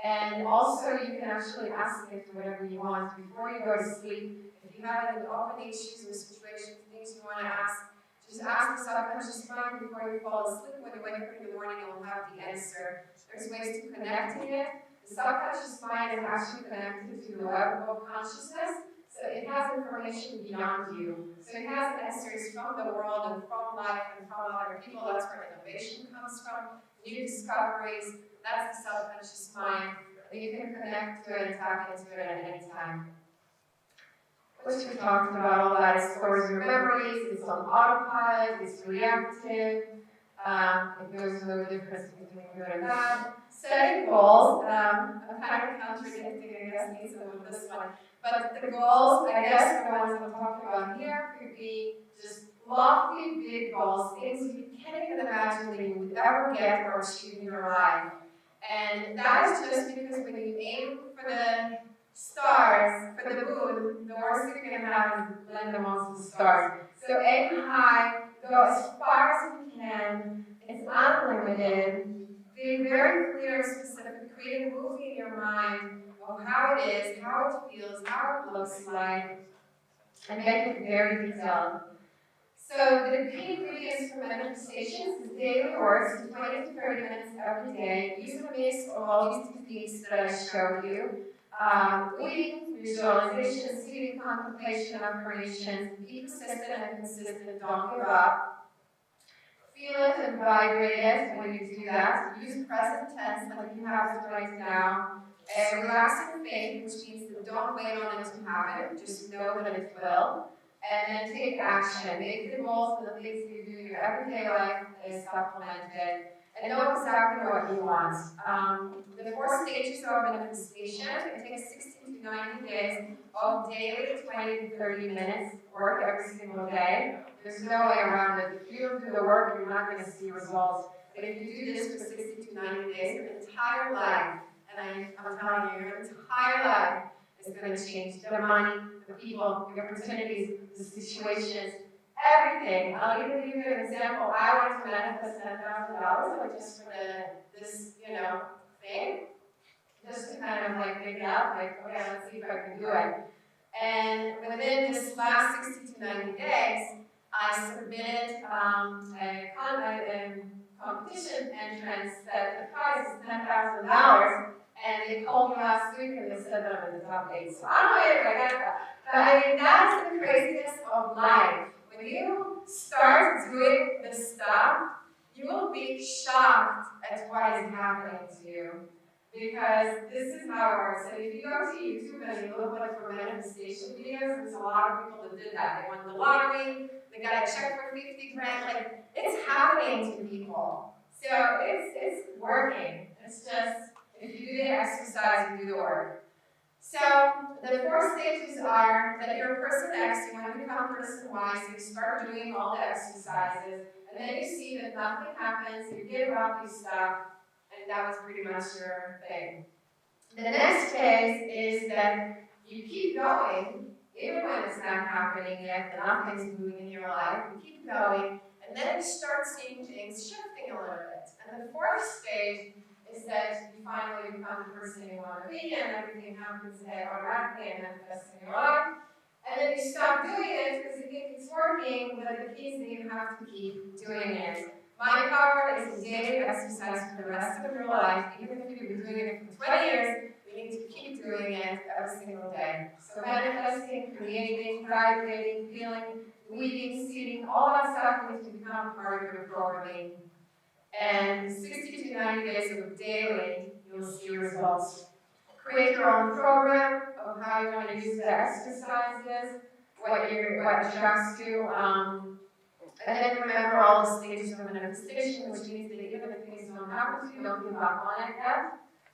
And also you can actually ask it whatever you want before you go to sleep. If you have any open issues or situations, things you want to ask, just ask the subconscious mind before you fall asleep. When you wake up in the morning, you'll have the answer. There's ways to connecting it. The subconscious mind is actually connected to the web of consciousness. So it has information beyond you. So it has answers from the world and from life and from other people. That's where innovation comes from, new discoveries. That's the subconscious mind. And you can connect to it and tap into it at any time. Which we talked about, all that. It stores your memories, it's on autopilot, it's reactive. It knows no difference between good and bad. Setting goals, I'm kind of contradicting, I guess, Nitzan with this one. But the goals, I guess, the ones I'm talking about here, could be just lofty, big goals, things you can't even imagine that you would ever get or achieve in your life. And that is just because when you aim for the stars, for the moon, the worst you're going to have is land amongst the stars. So aim high, go as far as you can, it's unlimited, be very clear and specific, create a movie in your mind of how it is, how it feels, how it looks like, and make it very detailed. So the key ingredients for manifestations is daily works, 20 to 30 minutes every day. Use a mix of all these techniques that I showed you. Reading, visualization, seating, contemplation, affirmations. Be persistent and consistent, don't give up. Feel it and vibrate it when you do that. Use present tense like you have it right now. Relaxing faith, which means that don't wait on it to happen, just know that it will. And then take action. Make the goals and the things that you do in your everyday life is supplemented. And know exactly what you want. The 4 stages of manifestation, it takes 60 to 90 days of daily 20 to 30 minutes work every single day. There's no way around it. If you don't do the work, you're not going to see results. But if you do this for 60 to 90 days, your entire life, and I'm telling you, your entire life is going to change. The money, the people, the opportunities, the situations, everything. I'll even give you an example. I wanted to manifest $10,000, like just for this, thing. Just to kind of like make it up, like, okay, let's see if I can do it. And within this last 60 to 90 days, I submitted a competition entrance that the prize is $10,000, and they called me last week and they said that I'm in the top 8. So I don't know if I got that. But I mean, that's the craziness of life. When you start doing this stuff, you will be shocked at what is happening to you. Because this is how it works. And if you go to YouTube and you look like for manifestation videos, there's a lot of people that did that. They won the lottery, they got a check for 50 grand. Like, it's happening to people. So it's working. It's just, if you do the exercise, you do the work. So the 4 stages are that you're person X, you want to become person Y, so you start doing all the exercises, and then you see that nothing happens, you give up, you stop, and that was pretty much your thing. The next phase is that you keep going, even when it's not happening yet, and nothing's moving in your life, you keep going, and then you start seeing things shifting a little bit. And the 4th stage is that you finally become the person you want to be, and everything happens automatically and manifests in your life. And then you stop doing it because you think it's working, but the key is that you have to keep doing it. My power is a daily exercise for the rest of your life. Even if you've been doing it for 20 years, you need to keep doing it every single day. So manifesting, creating, vibrating, feeling, weaving, seeding, all that stuff needs to become part of your programming. And 60 to 90 days of daily, you'll see results. Create your own program of how you want to use the exercises, what attracts you. And then remember all the stages of manifestation, which means that even if things don't happen to you, don't give up on it yet.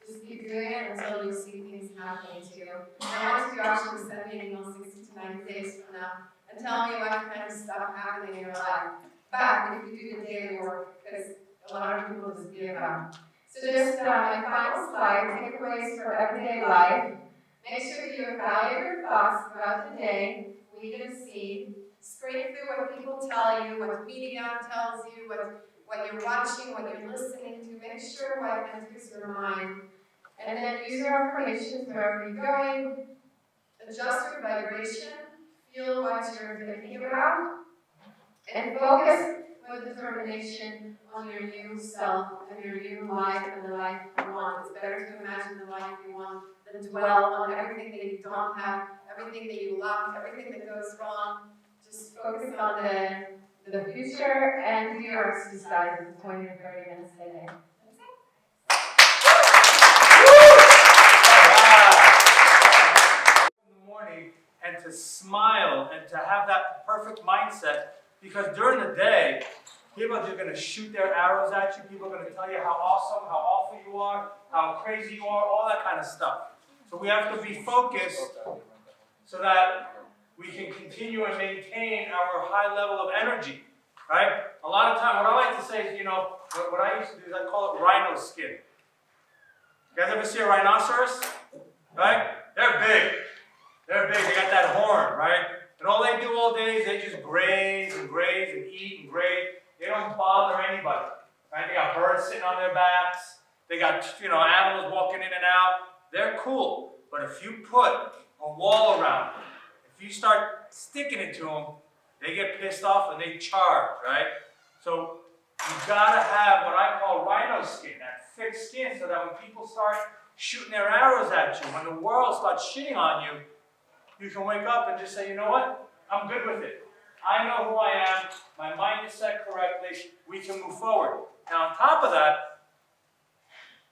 Just keep doing it until you see things happening to you. And I want you to actually send me an email 60 to 90 days from now and tell me what kind of stuff happening in your life. But if you do the daily work, because a lot of people just give up. So just my final slide, takeaways for everyday life. Make sure that you evaluate your thoughts throughout the day, weed and seed. Screen through what people tell you, what media tells you, what you're watching, what you're listening to. Make sure what enters your mind. And then use your affirmations wherever you're going. Adjust your vibration. Feel what you're thinking about. And focus with determination on your new self and your new life and the life you want. It's better to imagine the life you want than dwell on everything that you don't have, everything that you love, everything that goes wrong. Just focus on the future and do your exercises 20 to 30 minutes a day. That's it. In the morning, and to smile and to have that perfect mindset, because during the day, people are just going to shoot their arrows at you. People are going to tell you how awesome, how awful you are, how crazy you are, all that kind of stuff. So we have to be focused so that we can continue and maintain our high level of energy, right? A lot of time, what I like to say is, what I used to do is I call it rhino skin. You guys ever see a rhinoceros? Right? They're big. They're big. They got that horn, right? And all they do all day is they just graze and eat and graze. They don't bother anybody, right? They got birds sitting on their backs. They got, animals walking in and out. They're cool. But if you put a wall around them, if you start sticking it to them, they get pissed off and they charge, right? So you gotta have what I call rhino skin, that thick skin, so that when people start shooting their arrows at you, when the world starts shitting on you, you can wake up and just say, you know what? I'm good with it. I know who I am. My mind is set correctly. We can move forward. Now, on top of that,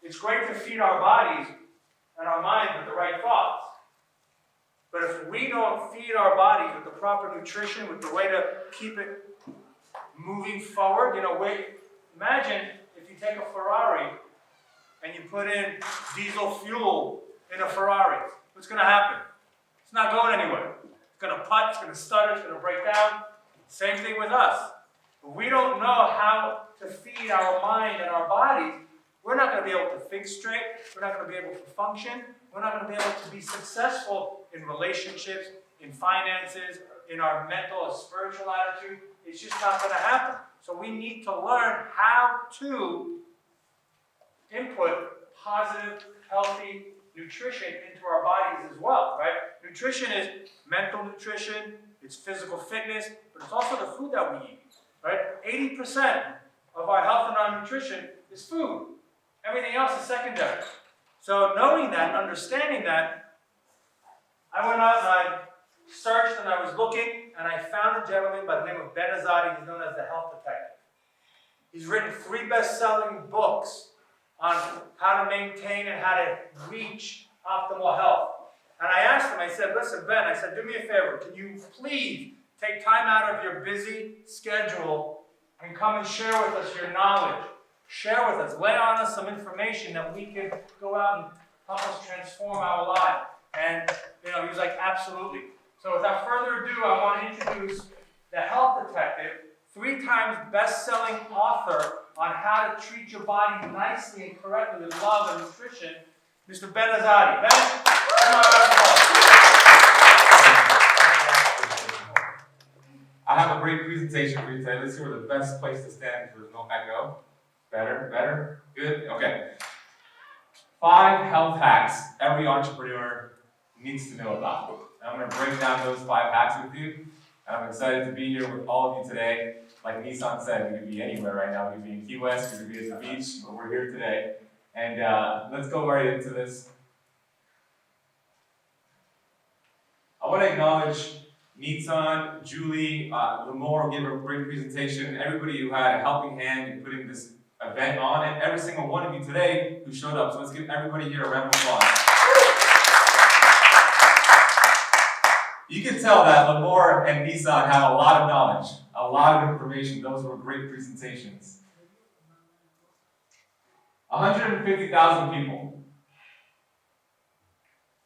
it's great to feed our bodies and our minds with the right thoughts. But if we don't feed our bodies with the proper nutrition, with the way to keep it moving forward, imagine if you take a Ferrari and you put in diesel fuel in a Ferrari. What's going to happen? It's not going anywhere. It's going to putt, it's going to stutter, it's going to break down. Same thing with us. But we don't know how to feed feed our mind and our bodies, we're not going to be able to think straight. We're not going to be able to function. We're not going to be able to be successful in relationships, in finances, in our mental or spiritual attitude. It's just not going to happen. So we need to learn how to input positive, healthy nutrition into our bodies as well, right? Nutrition is mental nutrition, it's physical fitness, but it's also the food that we eat, right? 80% of our health and our nutrition is food. Everything else is secondary. So knowing that, understanding that, I went out and I searched and I was looking and I found a gentleman by the name of Ben Azadi. He's known as the Health Detective. He's written 3 best-selling books on how to maintain and how to reach optimal health. And I asked him, I said, listen, Ben, I said, do me a favor. Can you please take time out of your busy schedule and come and share with us your knowledge? Share with us, lay on us some information that we can go out and help us transform our life. And, he was like, absolutely. So without further ado, I want to introduce the Health Detective, 3 times best-selling author on how to treat your body nicely and correctly with love and nutrition, Mr. Ben Azadi. Ben, come on out. I have a great presentation for you today. Let's see where the best place to stand so there's no echo. Better, good, okay. 5 health hacks every entrepreneur needs to know about. I'm going to break down those 5 hacks with you, and I'm excited to be here with all of you today. Like Nitzan said, we could be anywhere right now. We could be in Key West, we could be at the beach, but we're here today. And let's go right into this. I want to acknowledge Nitzan, Julie, Limor gave a great presentation, everybody who had a helping hand in putting this event on, and every single one of you today who showed up. So let's give everybody here a round of applause. You can tell that Limor and Nitzan have a lot of knowledge, a lot of information. Those were great presentations. 150,000 people.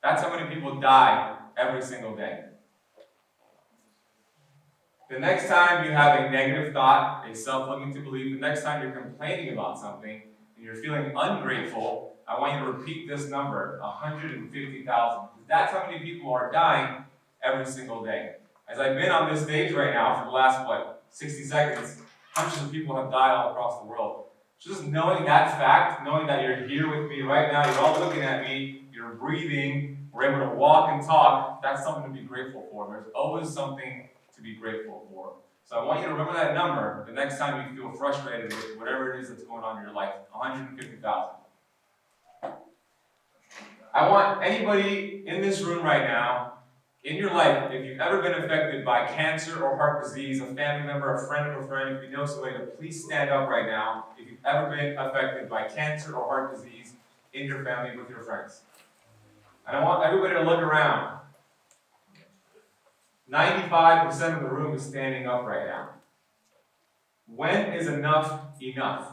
That's how many people die every single day. The next time you have a negative thought, a self-limiting belief, the next time you're complaining about something and you're feeling ungrateful, I want you to repeat this number, 150,000. That's how many people are dying every single day. As I've been on this stage right now for the last, 60 seconds, hundreds of people have died all across the world. Just knowing that fact, knowing that you're here with me right now, you're all looking at me, you're breathing, we're able to walk and talk, that's something to be grateful for. There's always something to be grateful for. So I want you to remember that number the next time you feel frustrated with whatever it is that's going on in your life, 150,000. I want anybody in this room right now, in your life, if you've ever been affected by cancer or heart disease, a family member, a friend of a friend, if you know somebody, to please stand up right now if you've ever been affected by cancer or heart disease in your family with your friends. And I want everybody to look around. 95% of the room is standing up right now. When is enough enough?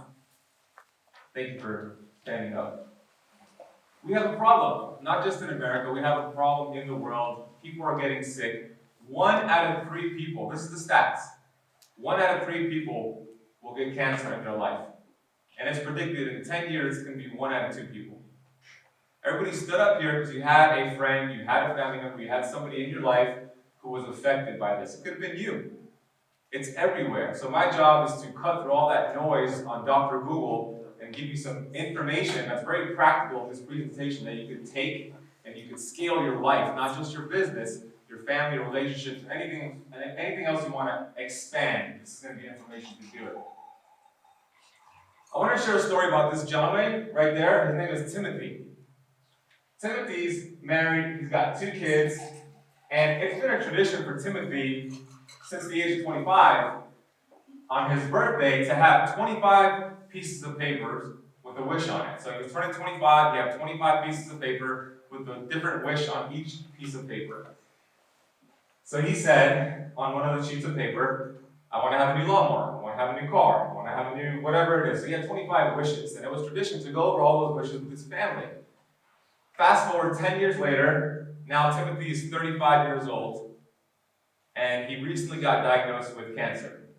Thank you for standing up. We have a problem, not just in America, we have a problem in the world. People are getting sick. 1 out of 3 people, this is the stats, 1 out of 3 people will get cancer in their life. And it's predicted in 10 years it's going to be 1 out of 2 people. Everybody stood up here because you had a friend, you had a family member, you had somebody in your life who was affected by this. It could have been you. It's everywhere. So my job is to cut through all that noise on Dr. Google and give you some information that's very practical in this presentation that you could take and you could scale your life, not just your business, your family, relationships, anything else you want to expand. This is going to be information to do it. I want to share a story about this gentleman right there. His name is Timothy. Timothy's married, he's got 2 kids, and it's been a tradition for Timothy since the age of 25 on his birthday to have 25 pieces of paper with a wish on it. So he was turning 25, you have 25 pieces of paper with a different wish on each piece of paper. So he said on one of the sheets of paper, I want to have a new lawnmower, I want to have a new car, I want to have a new whatever it is. So he had 25 wishes, and it was tradition to go over all those wishes with his family. Fast forward 10 years later, now Timothy is 35 years old, and he recently got diagnosed with cancer.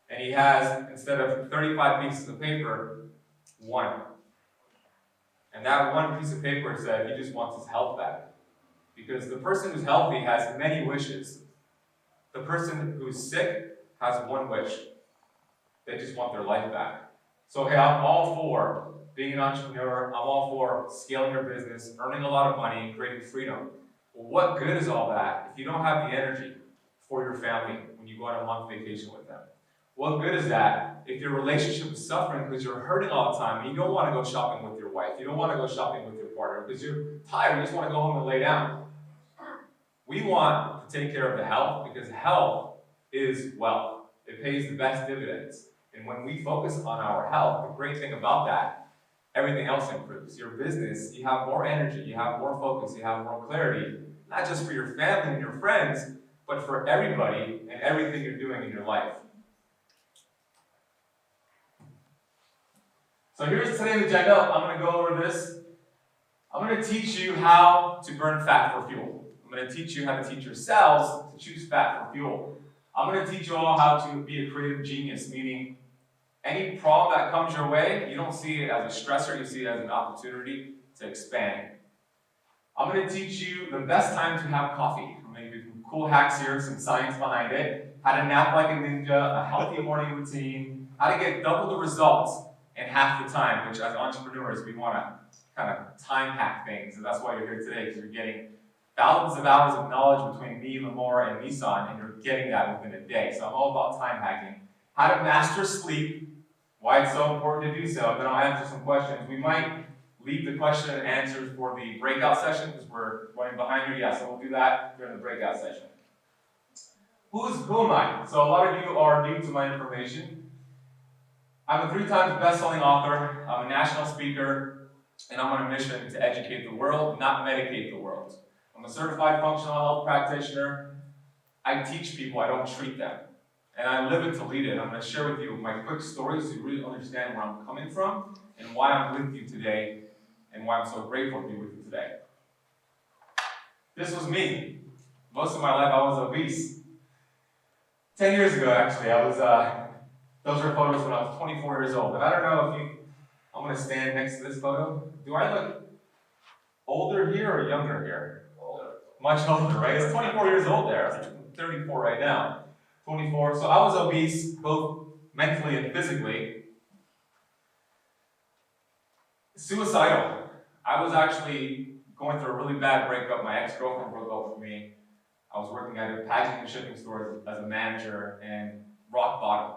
And he has, instead of 35 pieces of paper, one. And that one piece of paper said he just wants his health back. Because the person who's healthy has many wishes. The person who's sick has one wish. They just want their life back. So hey, I'm all for being an entrepreneur. I'm all for scaling your business, earning a lot of money, creating freedom. Well, what good is all that if you don't have the energy for your family when you go on a month vacation with them? What good is that if your relationship is suffering because you're hurting all the time and you don't want to go shopping with your wife, you don't want to go shopping with your partner because you're tired, you just want to go home and lay down? We want to take care of the health because health is wealth. It pays the best dividends. And when we focus on our health, the great thing about that, everything else improves. Your business, you have more energy, you have more focus, you have more clarity, not just for your family and your friends, but for everybody and everything you're doing in your life. So here's today's agenda. I'm going to go over this. I'm going to teach you how to burn fat for fuel. I'm going to teach you how to teach yourselves to choose fat for fuel. I'm going to teach you all how to be a creative genius, meaning any problem that comes your way, you don't see it as a stressor, you see it as an opportunity to expand. I'm going to teach you the best time to have coffee. I'm going to give you some cool hacks here, some science behind it, how to nap like a ninja, a healthy morning routine, how to get double the results in half the time, which as entrepreneurs, we want to kind of time hack things. And that's why you're here today, because you're getting thousands of hours of knowledge between me, Limor, and Nitzan, and you're getting that within a day. So I'm all about time hacking. How to master sleep, why it's so important to do so, and then I'll answer some questions. We might leave the question and answers for the breakout session, because we're running behind you. Yeah, so we'll do that during the breakout session. Who am I? So a lot of you are new to my information. I'm a 3-time best-selling author, I'm a national speaker, and I'm on a mission to educate the world, not medicate the world. I'm a certified functional health practitioner. I teach people, I don't treat them. And I live it to lead it. I'm going to share with you my quick story so you really understand where I'm coming from and why I'm with you today and why I'm so grateful to be with you today. This was me. Most of my life I was obese. 10 years ago, actually, those were photos when I was 24 years old. And I don't know if I'm going to stand next to this photo. Do I look older here or younger here? Older. Much older, right? It's 24 years old there. I'm 34 right now. 24. So I was obese, both mentally and physically. Suicidal. I was actually going through a really bad breakup. My ex-girlfriend broke up with me. I was working at a packaging and shipping store as a manager, and rock bottom.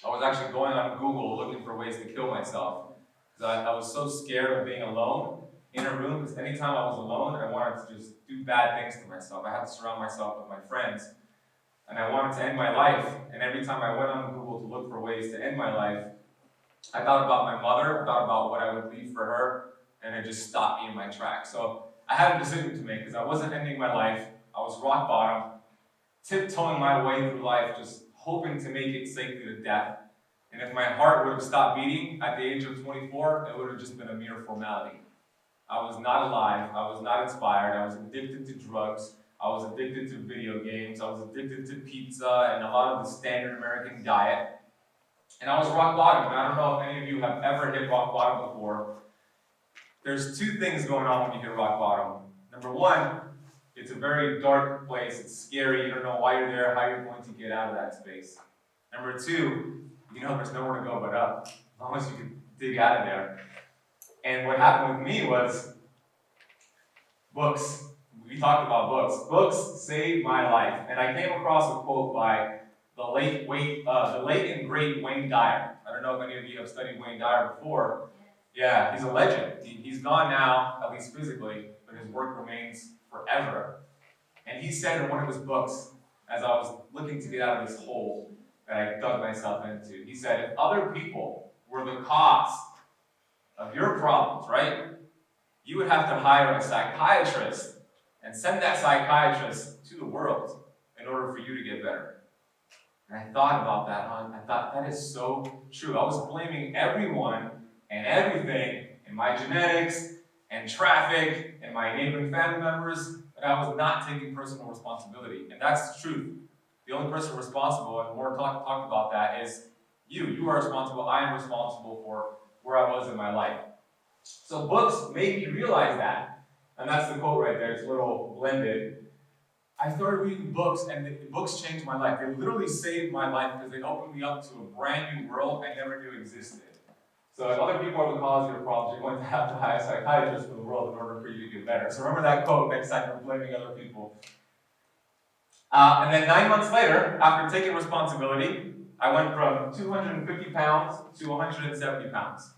I was actually going on Google looking for ways to kill myself because I was so scared of being alone in a room, because anytime I was alone, I wanted to just do bad things to myself. I had to surround myself with my friends, and I wanted to end my life. And every time I went on Google to look for ways to end my life, I thought about my mother, I thought about what I would leave for her, and it just stopped me in my tracks. So I had a decision to make, because I wasn't ending my life. I was rock bottom, tiptoeing my way through life, just hoping to make it safely to death. And if my heart would have stopped beating at the age of 24, it would have just been a mere formality. I was not alive, I was not inspired, I was addicted to drugs, I was addicted to video games, I was addicted to pizza and a lot of the standard American diet. And I was rock bottom, and I don't know if any of you have ever hit rock bottom before. There's two things going on when you hit rock bottom. Number one, it's a very dark place, it's scary, you don't know why you're there, how you're going to get out of that space. Number two, you know there's nowhere to go but up, as long as you can dig out of there. And what happened with me was books. We talked about books. Books saved my life. And I came across a quote by the late and great Wayne Dyer. I don't know if any of you have studied Wayne Dyer before. Yeah, he's a legend. He's gone now, at least physically, but his work remains forever. And he said in one of his books, as I was looking to get out of this hole that I dug myself into, he said, if other people were the cause of your problems, right, you would have to hire a psychiatrist and send that psychiatrist to the world in order for you to get better. And I thought about that, I thought, that is so true. I was blaming everyone and everything in my genetics and traffic and my neighboring family members, but I was not taking personal responsibility. And that's the truth. The only person responsible, and more talked about that, is you. You are responsible. I am responsible for where I was in my life. So books made me realize that. And that's the quote right there. It's a little blended. I started reading books, and the books changed my life. They literally saved my life because they opened me up to a brand new world I never knew existed. So if other people are the cause of your problems, you're going to have to hire a psychiatrist for the world in order for you to get better. So remember that quote next time you're blaming other people. And then 9 months later, after taking responsibility, I went from 250 pounds to 170 pounds.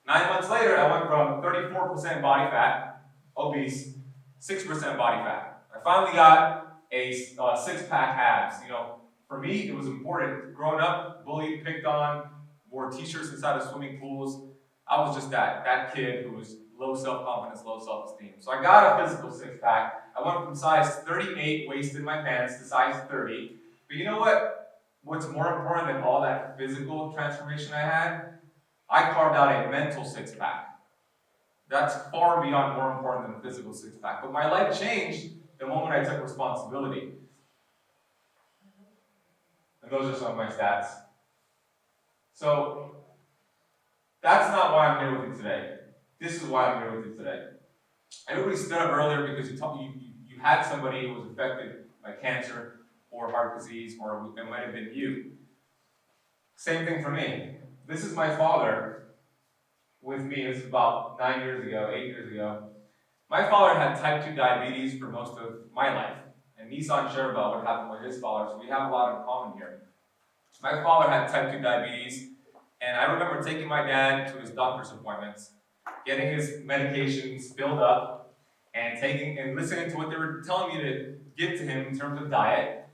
9 months later, I went from 34% body fat, obese, 6% body fat. I finally got a six-pack abs. You know, for me, it was important. Growing up, bullied, picked on, wore t-shirts inside of swimming pools. I was just that kid who was low self-confidence, low self-esteem. So I got a physical six-pack. I went from size 38 waist in my pants to size 30. But you know what? What's more important than all that physical transformation I had? I carved out a mental six-pack. That's far beyond more important than the physical six-pack. But my life changed the moment I took responsibility. And those are some of my stats. So, that's not why I'm here with you today. This is why I'm here with you today. Everybody stood up earlier because you had somebody who was affected by cancer or heart disease, or it might have been you. Same thing for me. This is my father with me. This is about 8 years ago. My father had type 2 diabetes for most of my life. And Nitzan shared about what happened with his father, so we have a lot in common here. My father had type 2 diabetes, and I remember taking my dad to his doctor's appointments, getting his medications filled up, and listening to what they were telling me to give to him in terms of diet,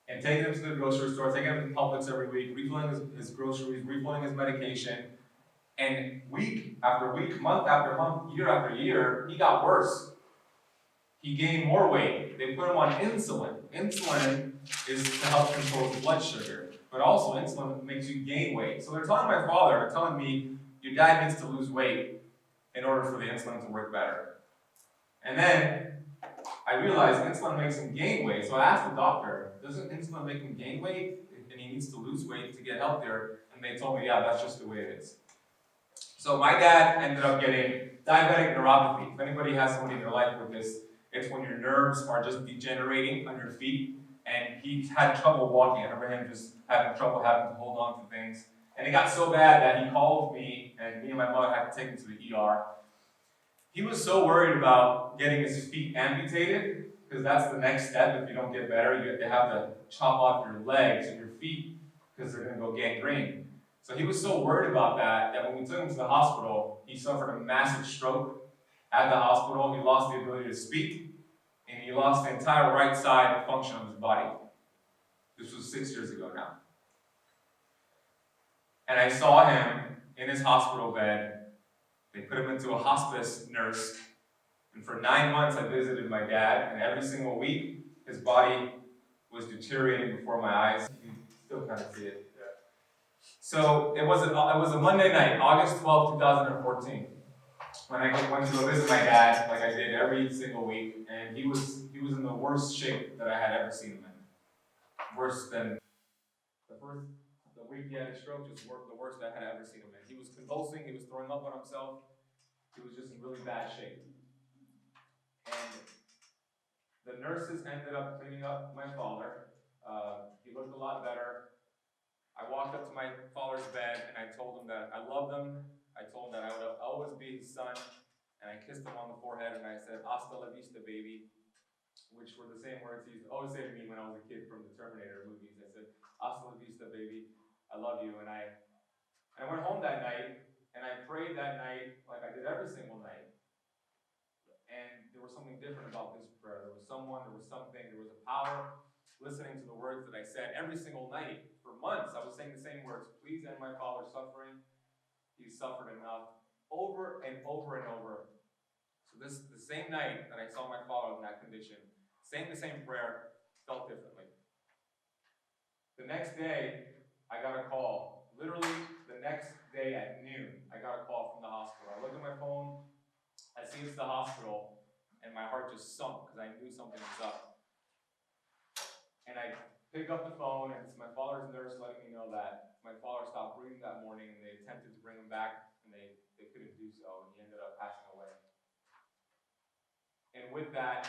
and taking him to the grocery store, taking him to Publix every week, refilling his groceries, refilling his medication. And week after week, month after month, year after year, he got worse. He gained more weight. They put him on insulin. Insulin is to help control his blood sugar, but also insulin makes you gain weight. So they're telling me, your dad needs to lose weight in order for the insulin to work better. And then I realized insulin makes him gain weight. So I asked the doctor, doesn't insulin make him gain weight? And he needs to lose weight to get healthier. And they told me, yeah, that's just the way it is. So my dad ended up getting diabetic neuropathy. If anybody has somebody in their life with this, it's when your nerves are just degenerating on your feet, and he had trouble walking. I remember him just having trouble having to hold on to things. And it got so bad that he called me, and me and my mother had to take him to the ER. He was so worried about getting his feet amputated, because that's the next step. If you don't get better, you have to chop off your legs and your feet, because they're going to go gangrene. So he was so worried about that when we took him to the hospital, he suffered a massive stroke. At the hospital, he lost the ability to speak, and he lost the entire right side function of his body. This was 6 years ago now. And I saw him in his hospital bed. They put him into a hospice nurse, and for 9 months I visited my dad, and every single week his body was deteriorating before my eyes. You can still kind of see it. So it was a Monday night, August 12, 2014, when I went to go visit my dad, like I did every single week, and he was in the worst shape that I had ever seen him in. Worse than the week he had a stroke, just the worst I had ever seen him in. He was convulsing, he was throwing up on himself, he was just in really bad shape. And the nurses ended up cleaning up my father. He looked a lot better. I walked up to my father's bed and I told him that I loved him. I told him that I would always be his son. And I kissed him on the forehead and I said, "Hasta la vista, baby," which were the same words he used to always say to me when I was a kid from the Terminator movies. I said, "Hasta la vista, baby. I love you." And I went home that night and I prayed that night like I did every single night. And there was something different about this prayer. There was something, there was a power. Listening to the words that I said every single night for months, I was saying the same words. Please end my father's suffering. He's suffered enough. Over and over and over. So the same night that I saw my father in that condition, saying the same prayer, felt differently. The next day, I got a call. Literally, the next day at noon, I got a call from the hospital. I look at my phone, I see it's the hospital, and my heart just sunk because I knew something was up. And I pick up the phone, and it's my father's nurse letting me know that my father stopped breathing that morning, and they attempted to bring him back, and they couldn't do so, and he ended up passing away. And with that,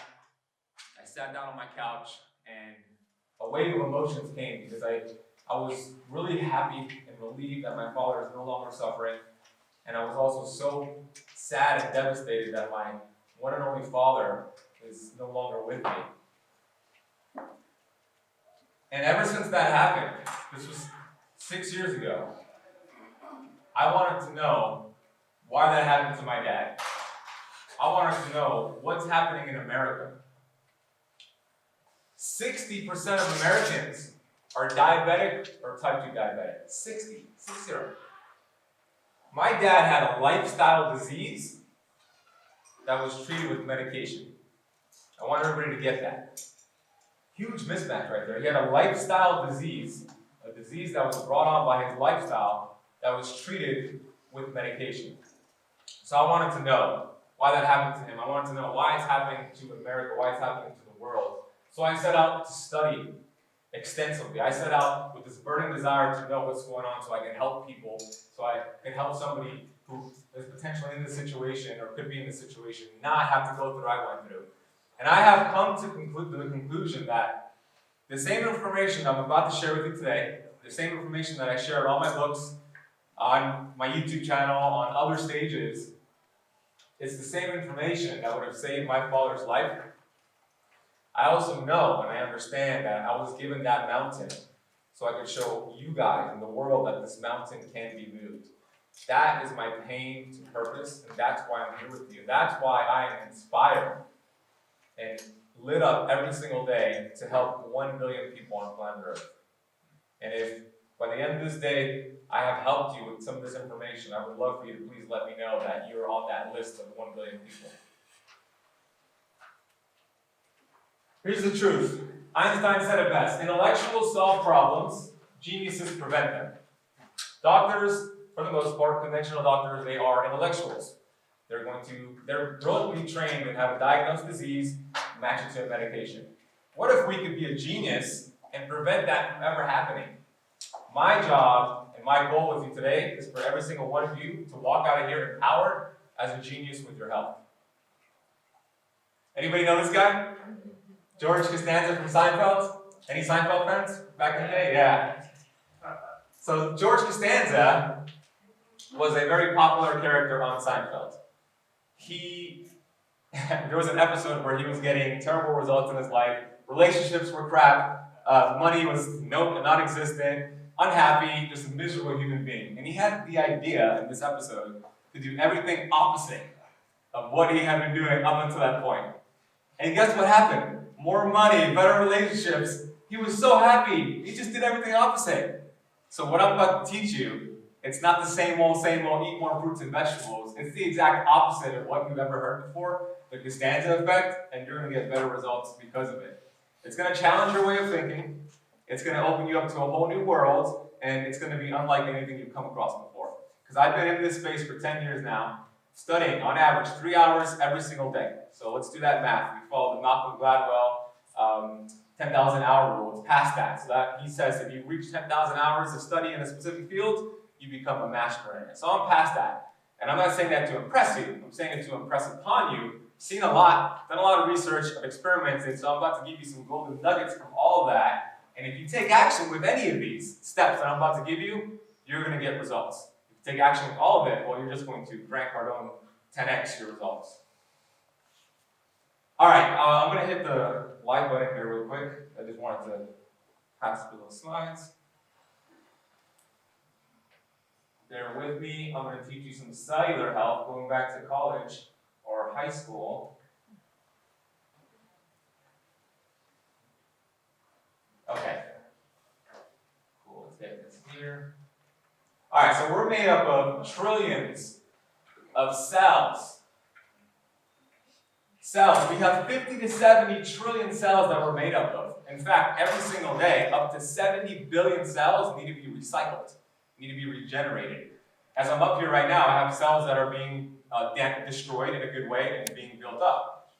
I sat down on my couch, and a wave of emotions came because I was really happy and relieved that my father is no longer suffering, and I was also so sad and devastated that my one and only father is no longer with me. And ever since that happened, this was 6 years ago, I wanted to know why that happened to my dad. I wanted to know what's happening in America. 60% of Americans are diabetic or type 2 diabetic. 60. My dad had a lifestyle disease that was treated with medication. I want everybody to get that. Huge mismatch right there. He had a lifestyle disease, a disease that was brought on by his lifestyle that was treated with medication. So I wanted to know why that happened to him. I wanted to know why it's happening to America, why it's happening to the world. So I set out to study extensively. I set out with this burning desire to know what's going on so I can help people, so I can help somebody who is potentially in this situation or could be in this situation not have to go through what I went through. And I have come to the conclusion that the same information I'm about to share with you today, the same information that I share in all my books, on my YouTube channel, on other stages, it's the same information that would have saved my father's life. I also know and I understand that I was given that mountain so I could show you guys and the world that this mountain can be moved. That is my pain to purpose, and that's why I'm here with you. That's why I am inspired and lit up every single day to help 1 billion people on planet Earth. And if by the end of this day I have helped you with some of this information, I would love for you to please let me know that you're on that list of 1 billion people. Here's the truth. Einstein said it best. Intellectuals solve problems, geniuses prevent them. Doctors, for the most part, conventional doctors, they are intellectuals. They're brilliantly trained in how to diagnose disease, match it to a medication. What if we could be a genius and prevent that from ever happening? My job and my goal with you today is for every single one of you to walk out of here empowered as a genius with your health. Anybody know this guy? George Costanza from Seinfeld? Any Seinfeld fans back in the day? Yeah. So George Costanza was a very popular character on Seinfeld. There was an episode where he was getting terrible results in his life. Relationships were crap. Money was non-existent. Unhappy, just a miserable human being. And he had the idea in this episode to do everything opposite of what he had been doing up until that point. And guess what happened? More money, better relationships. He was so happy. He just did everything opposite. So what I'm about to teach you, it's not the same old, eat more fruits and vegetables. It's the exact opposite of what you've ever heard before, the Costanza effect, and you're going to get better results because of it. It's going to challenge your way of thinking. It's going to open you up to a whole new world, and it's going to be unlike anything you've come across before. Because I've been in this space for 10 years now, studying on average 3 hours every single day. So let's do that math. We follow the Malcolm Gladwell 10,000 hour rule. It's past that. So that he says if you reach 10,000 hours of study in a specific field, you become a master in it. So I'm past that. And I'm not saying that to impress you. I'm saying it to impress upon you. Seen a lot, done a lot of research, I've experimented, so I'm about to give you some golden nuggets from all of that. And if you take action with any of these steps that I'm about to give you, you're going to get results. If you take action with all of it, well, you're just going to Grant Cardone 10x your results. All right, I'm going to hit the like button here real quick. I just wanted to pass through those slides. Bear with me. I'm going to teach you some cellular health going back to college or high school. Okay. Cool, let's get this here. All right, so we're made up of trillions of cells. Cells, we have 50 to 70 trillion cells that we're made up of. In fact, every single day, up to 70 billion cells need to be recycled, need to be regenerated. As I'm up here right now, I have cells that are being destroyed in a good way and being built up.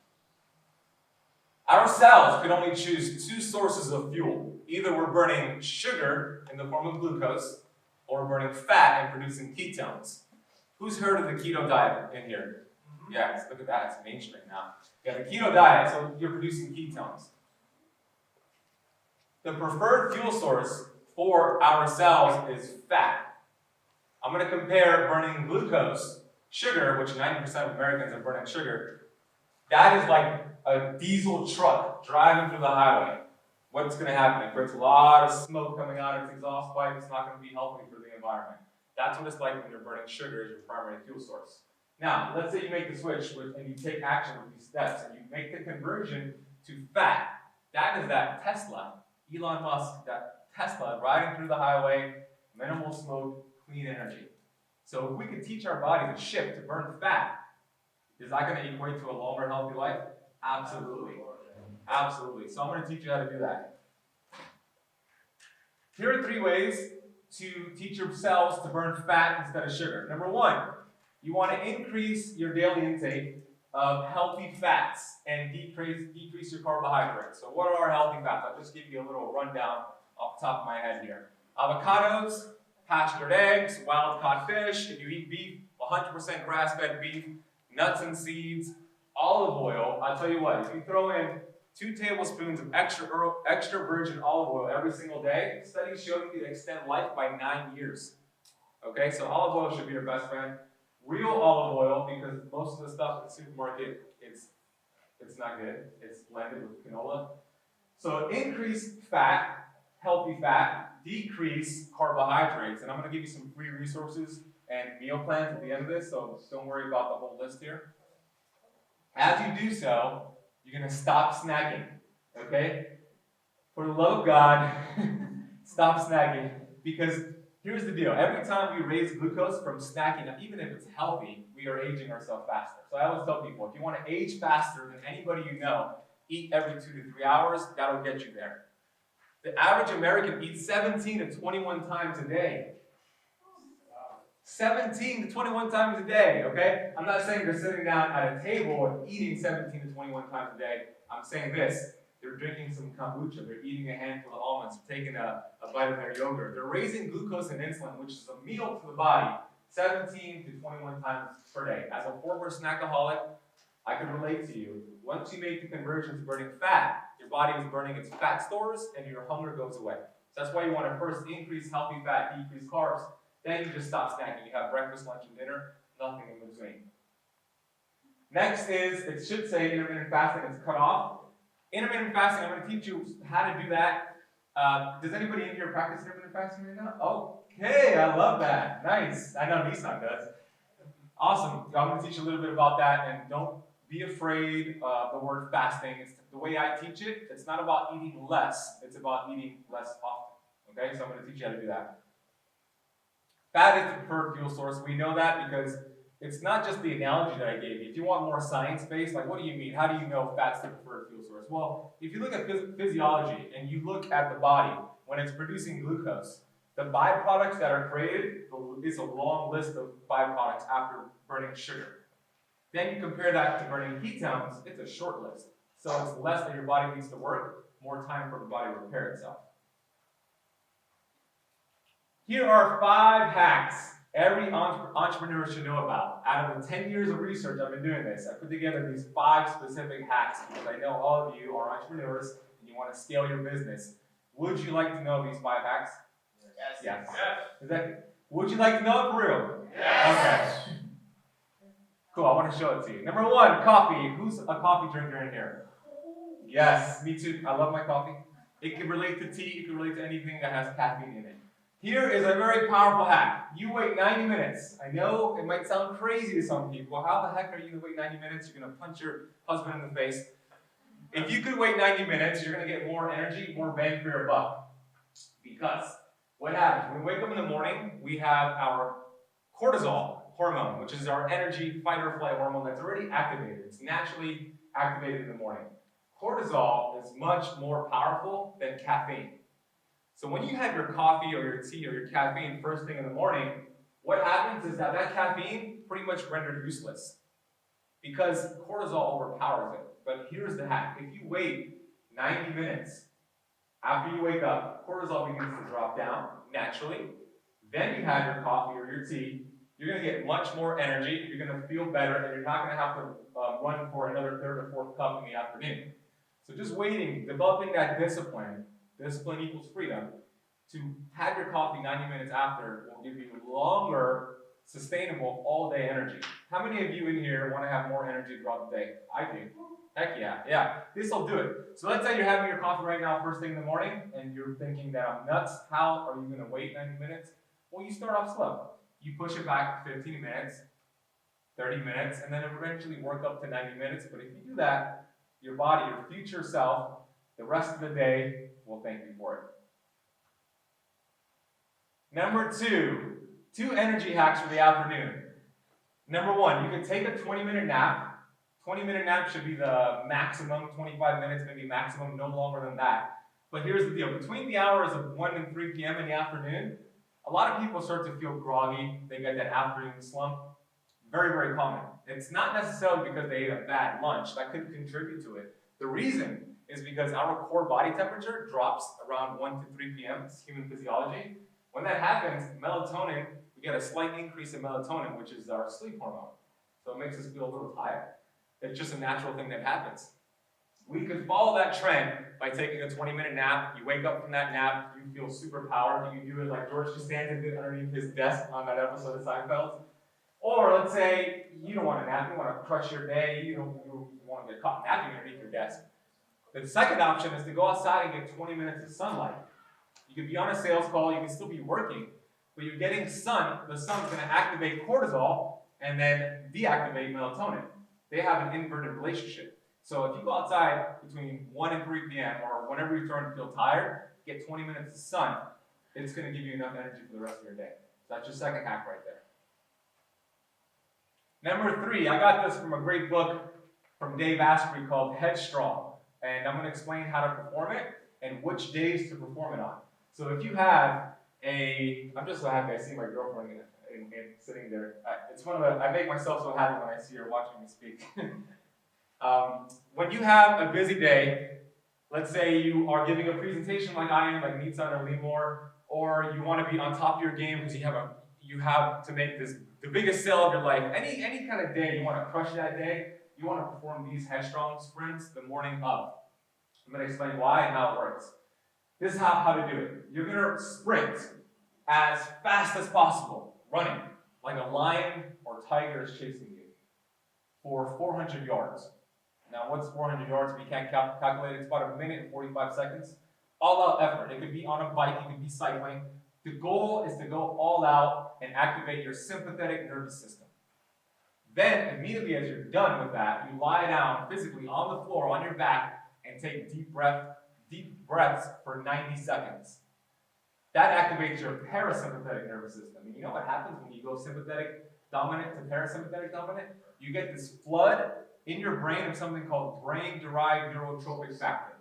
Our cells can only choose two sources of fuel. Either we're burning sugar in the form of glucose, or we're burning fat and producing ketones. Who's heard of the keto diet in here? Yes, look at that, it's mainstream now. Yeah, the keto diet, so you're producing ketones. The preferred fuel source for our cells is fat. I'm going to compare burning glucose, sugar, which 90% of Americans are burning sugar. That is like a diesel truck driving through the highway. What's going to happen? It creates a lot of smoke coming out of its exhaust pipe. It's not going to be healthy for the environment. That's what it's like when you're burning sugar as your primary fuel source. Now, let's say you make the switch and you take action with these steps and you make the conversion to fat. That is that Tesla, Elon Musk, that Tesla riding through the highway, minimal smoke, clean energy. So if we could teach our body to shift to burn fat, is that going to equate to a longer, healthy life? Absolutely. Absolutely. So I'm going to teach you how to do that. Here are 3 ways to teach your cells to burn fat instead of sugar. Number 1, you want to increase your daily intake of healthy fats and decrease your carbohydrates. So what are our healthy fats? I'll just give you a little rundown off the top of my head here. Avocados, pastured eggs, wild-caught fish. If you eat beef, 100% grass-fed beef, nuts and seeds, olive oil. I'll tell you what, if you throw in 2 tablespoons of extra virgin olive oil every single day, studies show you to extend life by 9 years. Okay, so olive oil should be your best friend. Real olive oil, because most of the stuff in the supermarket, it's not good. It's blended with canola. So increase fat, healthy fat, decrease carbohydrates. And I'm going to give you some free resources and meal plans at the end of this, so don't worry about the whole list here. As you do so, you're going to stop snacking, okay? For the love of God, stop snacking, because here's the deal. Every time we raise glucose from snacking, even if it's healthy, we are aging ourselves faster. So I always tell people, if you want to age faster than anybody you know, eat every 2 to 3 hours. That'll get you there. The average American eats 17 to 21 times a day. 17 to 21 times a day, okay? I'm not saying they're sitting down at a table and eating 17 to 21 times a day. I'm saying this. They're drinking some kombucha. They're eating a handful of almonds. They're taking a bite of their yogurt. They're raising glucose and insulin, which is a meal to the body, 17 to 21 times per day. As a former snackaholic, I can relate to you. Once you make the conversion to burning fat, your body is burning its fat stores and your hunger goes away. So that's why you want to first increase healthy fat, decrease carbs. Then you just stop snacking. You have breakfast, lunch, and dinner, nothing in between. Next is, it should say intermittent fasting. It's cut off. Intermittent fasting, I'm going to teach you how to do that. Does anybody in here practice intermittent fasting right now? Okay, I love that. Nice. I know Nitzan does. Awesome. I'm going to teach you a little bit about that, and don't be afraid of the word fasting. It's the way I teach it. It's not about eating less. It's about eating less often. Okay, so I'm going to teach you how to do that. Fat is the preferred fuel source. We know that because it's not just the analogy that I gave you. If you want more science-based, like what do you mean? How do you know fat's the preferred fuel source? Well, if you look at physiology and you look at the body, when it's producing glucose, the byproducts that are created is a long list of byproducts after burning sugar. Then you compare that to burning ketones, it's a short list. So it's less that your body needs to work, more time for the body to repair itself. Here are 5 hacks every entrepreneur should know about. Out of the 10 years of research I've been doing this, I put together these 5 specific hacks because I know all of you are entrepreneurs and you want to scale your business. Would you like to know these 5 hacks? Yes. Would you like to know it for real? Yes. Okay. Cool, I want to show it to you. Number 1, coffee. Who's a coffee drinker in here? Yes, me too. I love my coffee. It can relate to tea. It can relate to anything that has caffeine in it. Here is a very powerful hack. You wait 90 minutes. I know it might sound crazy to some people. How the heck are you going to wait 90 minutes? You're going to punch your husband in the face. If you could wait 90 minutes, you're going to get more energy, more bang for your buck. Because what happens? When we wake up in the morning, we have our cortisol hormone, which is our energy fight or flight hormone that's already activated. It's naturally activated in the morning. Cortisol is much more powerful than caffeine. So when you have your coffee or your tea or your caffeine first thing in the morning, what happens is that caffeine pretty much rendered useless because cortisol overpowers it. But here's the hack. If you wait 90 minutes after you wake up, cortisol begins to drop down naturally. Then you have your coffee or your tea. You're going to get much more energy. You're going to feel better, and you're not going to have to run for another third or fourth cup in the afternoon. So just waiting, developing that discipline equals freedom, to have your coffee 90 minutes after will give you longer, sustainable, all-day energy. How many of you in here want to have more energy throughout the day? I do. Heck yeah. This will do it. So let's say you're having your coffee right now first thing in the morning, and you're thinking that I'm nuts. How are you going to wait 90 minutes? Well, you start off slow. You push it back 15 minutes, 30 minutes, and then eventually work up to 90 minutes. But if you do that, your body, your future self, the rest of the day will thank you for it. Number two energy hacks for the afternoon. Number one, you can take a 20-minute nap. 20-minute nap should be the maximum, 25 minutes, maybe maximum, no longer than that. But here's the deal. Between the hours of 1 and 3 p.m. in the afternoon, a lot of people start to feel groggy. They get that afternoon slump. Very, very common. It's not necessarily because they ate a bad lunch. That could contribute to it. The reason is because our core body temperature drops around 1 to 3 p.m. It's human physiology. When that happens, melatonin, we get a slight increase in melatonin, which is our sleep hormone. So it makes us feel a little tired. It's just a natural thing that happens. We could follow that trend by taking a 20-minute nap. You wake up from that nap, you feel super powered. You can do it like George Costanza did underneath his desk on that episode of Seinfeld. Or let's say you don't want to nap, you want to crush your day, you want to get caught napping underneath your desk. The second option is to go outside and get 20 minutes of sunlight. You could be on a sales call, you can still be working, but you're getting sun. The sun's going to activate cortisol and then deactivate melatonin. They have an inverted relationship. So if you go outside between 1 and 3 p.m. or whenever you're starting to feel tired, get 20 minutes of sun, it's going to give you enough energy for the rest of your day. So that's your second hack right there. Number 3, I got this from a great book from Dvashh called Headstrong. And I'm going to explain how to perform it and which days to perform it on. So if you have I'm just so happy I see my girlfriend sitting there. I make myself so happy when I see her watching me speak. When you have a busy day, let's say you are giving a presentation like I am, like Nitzan or Limor, or you want to be on top of your game because you have to make the biggest sale of your life. Any kind of day you want to crush that day, you want to perform these headstrong sprints the morning of. I'm going to explain why and how it works. This is how to do it. You're going to sprint as fast as possible, running like a lion or tiger is chasing you for 400 yards. Now, what's 400 yards? If you can't calculate it, it's about 1 minute and 45 seconds. All-out effort. It could be on a bike, it could be cycling. The goal is to go all out and activate your sympathetic nervous system. Then, immediately as you're done with that, you lie down physically on the floor, on your back, and take deep breaths for 90 seconds. That activates your parasympathetic nervous system. And you know what happens when you go sympathetic dominant to parasympathetic dominant? You get this flood in your brain of something called brain-derived neurotrophic factor.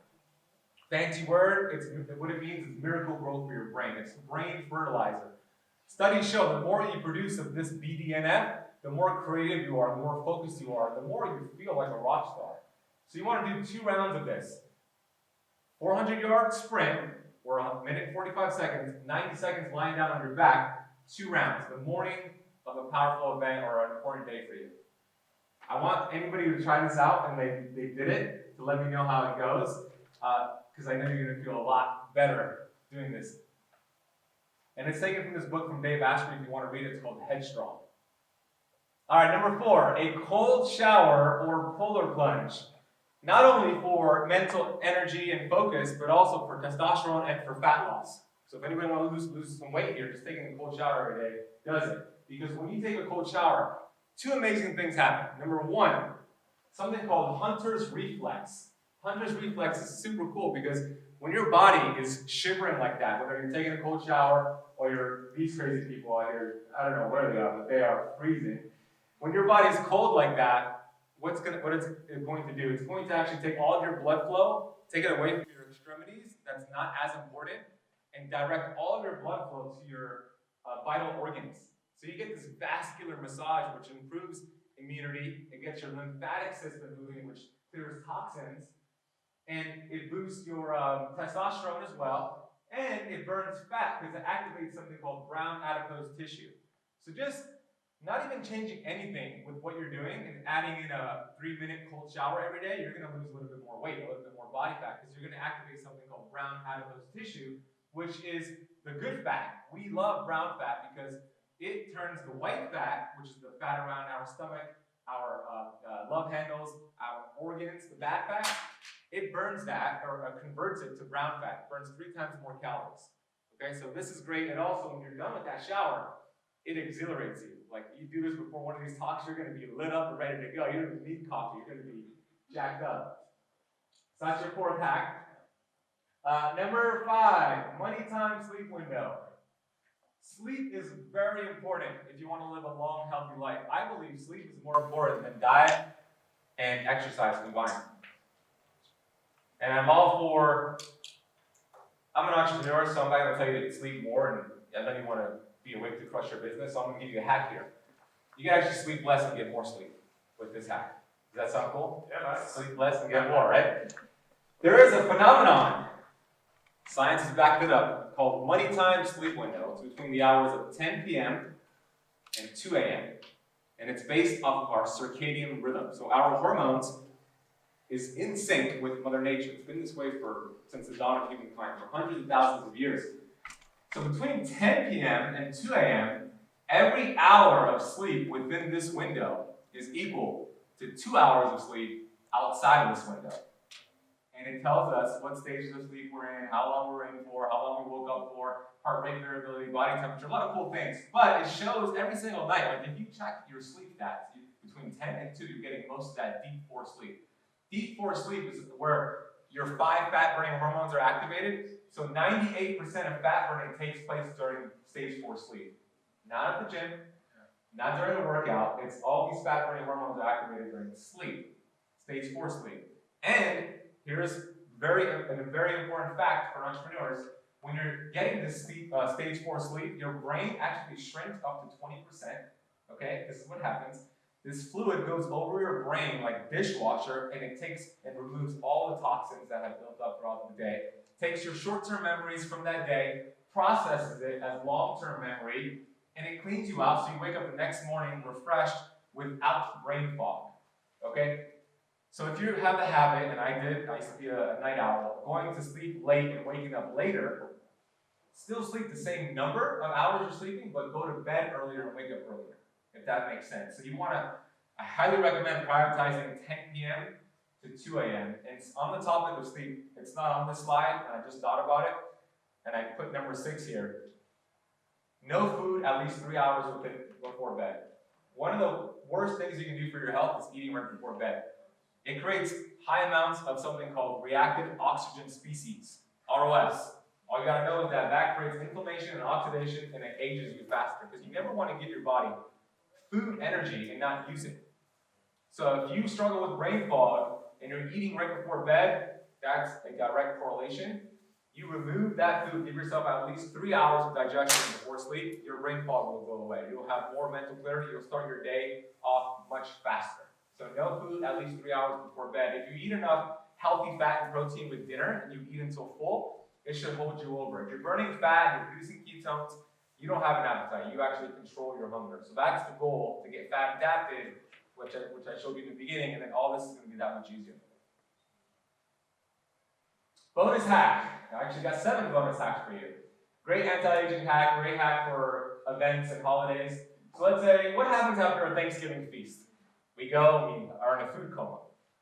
Fancy word, what it means is miracle growth for your brain. It's brain fertilizer. Studies show the more you produce of this BDNF, the more creative you are, the more focused you are, the more you feel like a rock star. So you want to do 2 rounds of this. 400-yard sprint, or 1 minute and 45 seconds, 90 seconds lying down on your back, 2 rounds. The morning of a powerful event or an important day for you. I want anybody to try this out and they did it to let me know how it goes, because I know you're going to feel a lot better doing this. And it's taken from this book from Dvashh. If you want to read it, it's called Headstrong. All right, number 4, a cold shower or polar plunge. Not only for mental energy and focus, but also for testosterone and for fat loss. So if anybody wants to lose some weight here, just taking a cold shower every day does it. Because when you take a cold shower, 2 amazing things happen. Number 1, something called hunter's reflex. Hunter's reflex is super cool because when your body is shivering like that, whether you're taking a cold shower or these crazy people out here, I don't know where they are, but they are freezing. When your body's cold like that, what it's going to do, it's going to actually take all of your blood flow, take it away from your extremities, that's not as important, and direct all of your blood flow to your vital organs. So you get this vascular massage, which improves immunity. It gets your lymphatic system moving, which clears toxins, and it boosts your testosterone as well, and it burns fat because it activates something called brown adipose tissue. So just not even changing anything with what you're doing and adding in a 3-minute cold shower every day, you're gonna lose a little bit more weight, a little bit more body fat, because you're gonna activate something called brown adipose tissue, which is the good fat. We love brown fat because it turns the white fat, which is the fat around our stomach, our love handles, our organs, the bad fat, it burns that, or converts it to brown fat. It burns 3 times more calories. Okay, so this is great, and also when you're done with that shower, it exhilarates you. Like, you do this before one of these talks, you're gonna be lit up and ready to go. You don't even need coffee, you're gonna be jacked up. So that's your 4th hack. Number 5, money time sleep window. Sleep is very important if you want to live a long, healthy life. I believe sleep is more important than diet and exercise combined. And I'm an entrepreneur, so I'm not going to tell you to sleep more, and then you want to be awake to crush your business, so I'm going to give you a hack here. You can actually sleep less and get more sleep with this hack. Does that sound cool? Yeah, nice. Sleep less and get more, right? There is a phenomenon, science has backed it up, called money time sleep window. It's between the hours of 10 p.m. and 2 a.m. And it's based off of our circadian rhythm. So our hormones is in sync with Mother Nature. It's been this way since the dawn of humankind, for hundreds of thousands of years. So between 10 p.m. and 2 a.m., every hour of sleep within this window is equal to 2 hours of sleep outside of this window. And it tells us what stages of sleep we're in, how long we're in for, how long we woke up for, heart rate variability, body temperature, a lot of cool things. But it shows every single night, like if you check your sleep stats, between 10 and 2, you're getting most of that deep 4 sleep. Deep 4 sleep is where your 5 fat-burning hormones are activated. So 98% of fat burning takes place during stage 4 sleep. Not at the gym, not during the workout. It's all these fat-burning hormones are activated during sleep, stage 4 sleep. And here's a very important fact for entrepreneurs. When you're getting this stage 4 sleep, your brain actually shrinks up to 20%. Okay, this is what happens. This fluid goes over your brain like dishwasher, and it takes and removes all the toxins that have built up throughout the day. Takes your short-term memories from that day, processes it as long-term memory, and it cleans you out so you wake up the next morning refreshed without brain fog. Okay? So if you have the habit, and I used to be a night owl, going to sleep late and waking up later, still sleep the same number of hours you're sleeping, but go to bed earlier and wake up earlier, if that makes sense. So I highly recommend prioritizing 10 p.m. to 2 a.m. And on the topic of sleep, it's not on this slide, and I just thought about it, and I put number 6 here. No food at least 3 hours before bed. One of the worst things you can do for your health is eating right before bed. It creates high amounts of something called reactive oxygen species, ROS. All you gotta know is that creates inflammation and oxidation, and it ages you faster, because you never want to give your body food energy and not use it. So if you struggle with brain fog and you're eating right before bed, that's a direct correlation. You remove that food, give yourself at least 3 hours of digestion before sleep, your brain fog will go away. You'll have more mental clarity, you'll start your day off much faster. So no food at least 3 hours before bed. If you eat enough healthy fat and protein with dinner and you eat until full, it should hold you over. If you're burning fat, you're producing ketones, you don't have an appetite. You actually control your hunger. So that's the goal, to get fat adapted, which I showed you in the beginning, and then all this is going to be that much easier. Bonus hack. I actually got 7 bonus hacks for you. Great anti-aging hack, great hack for events and holidays. So let's say, what happens after a Thanksgiving feast? We are in a food coma,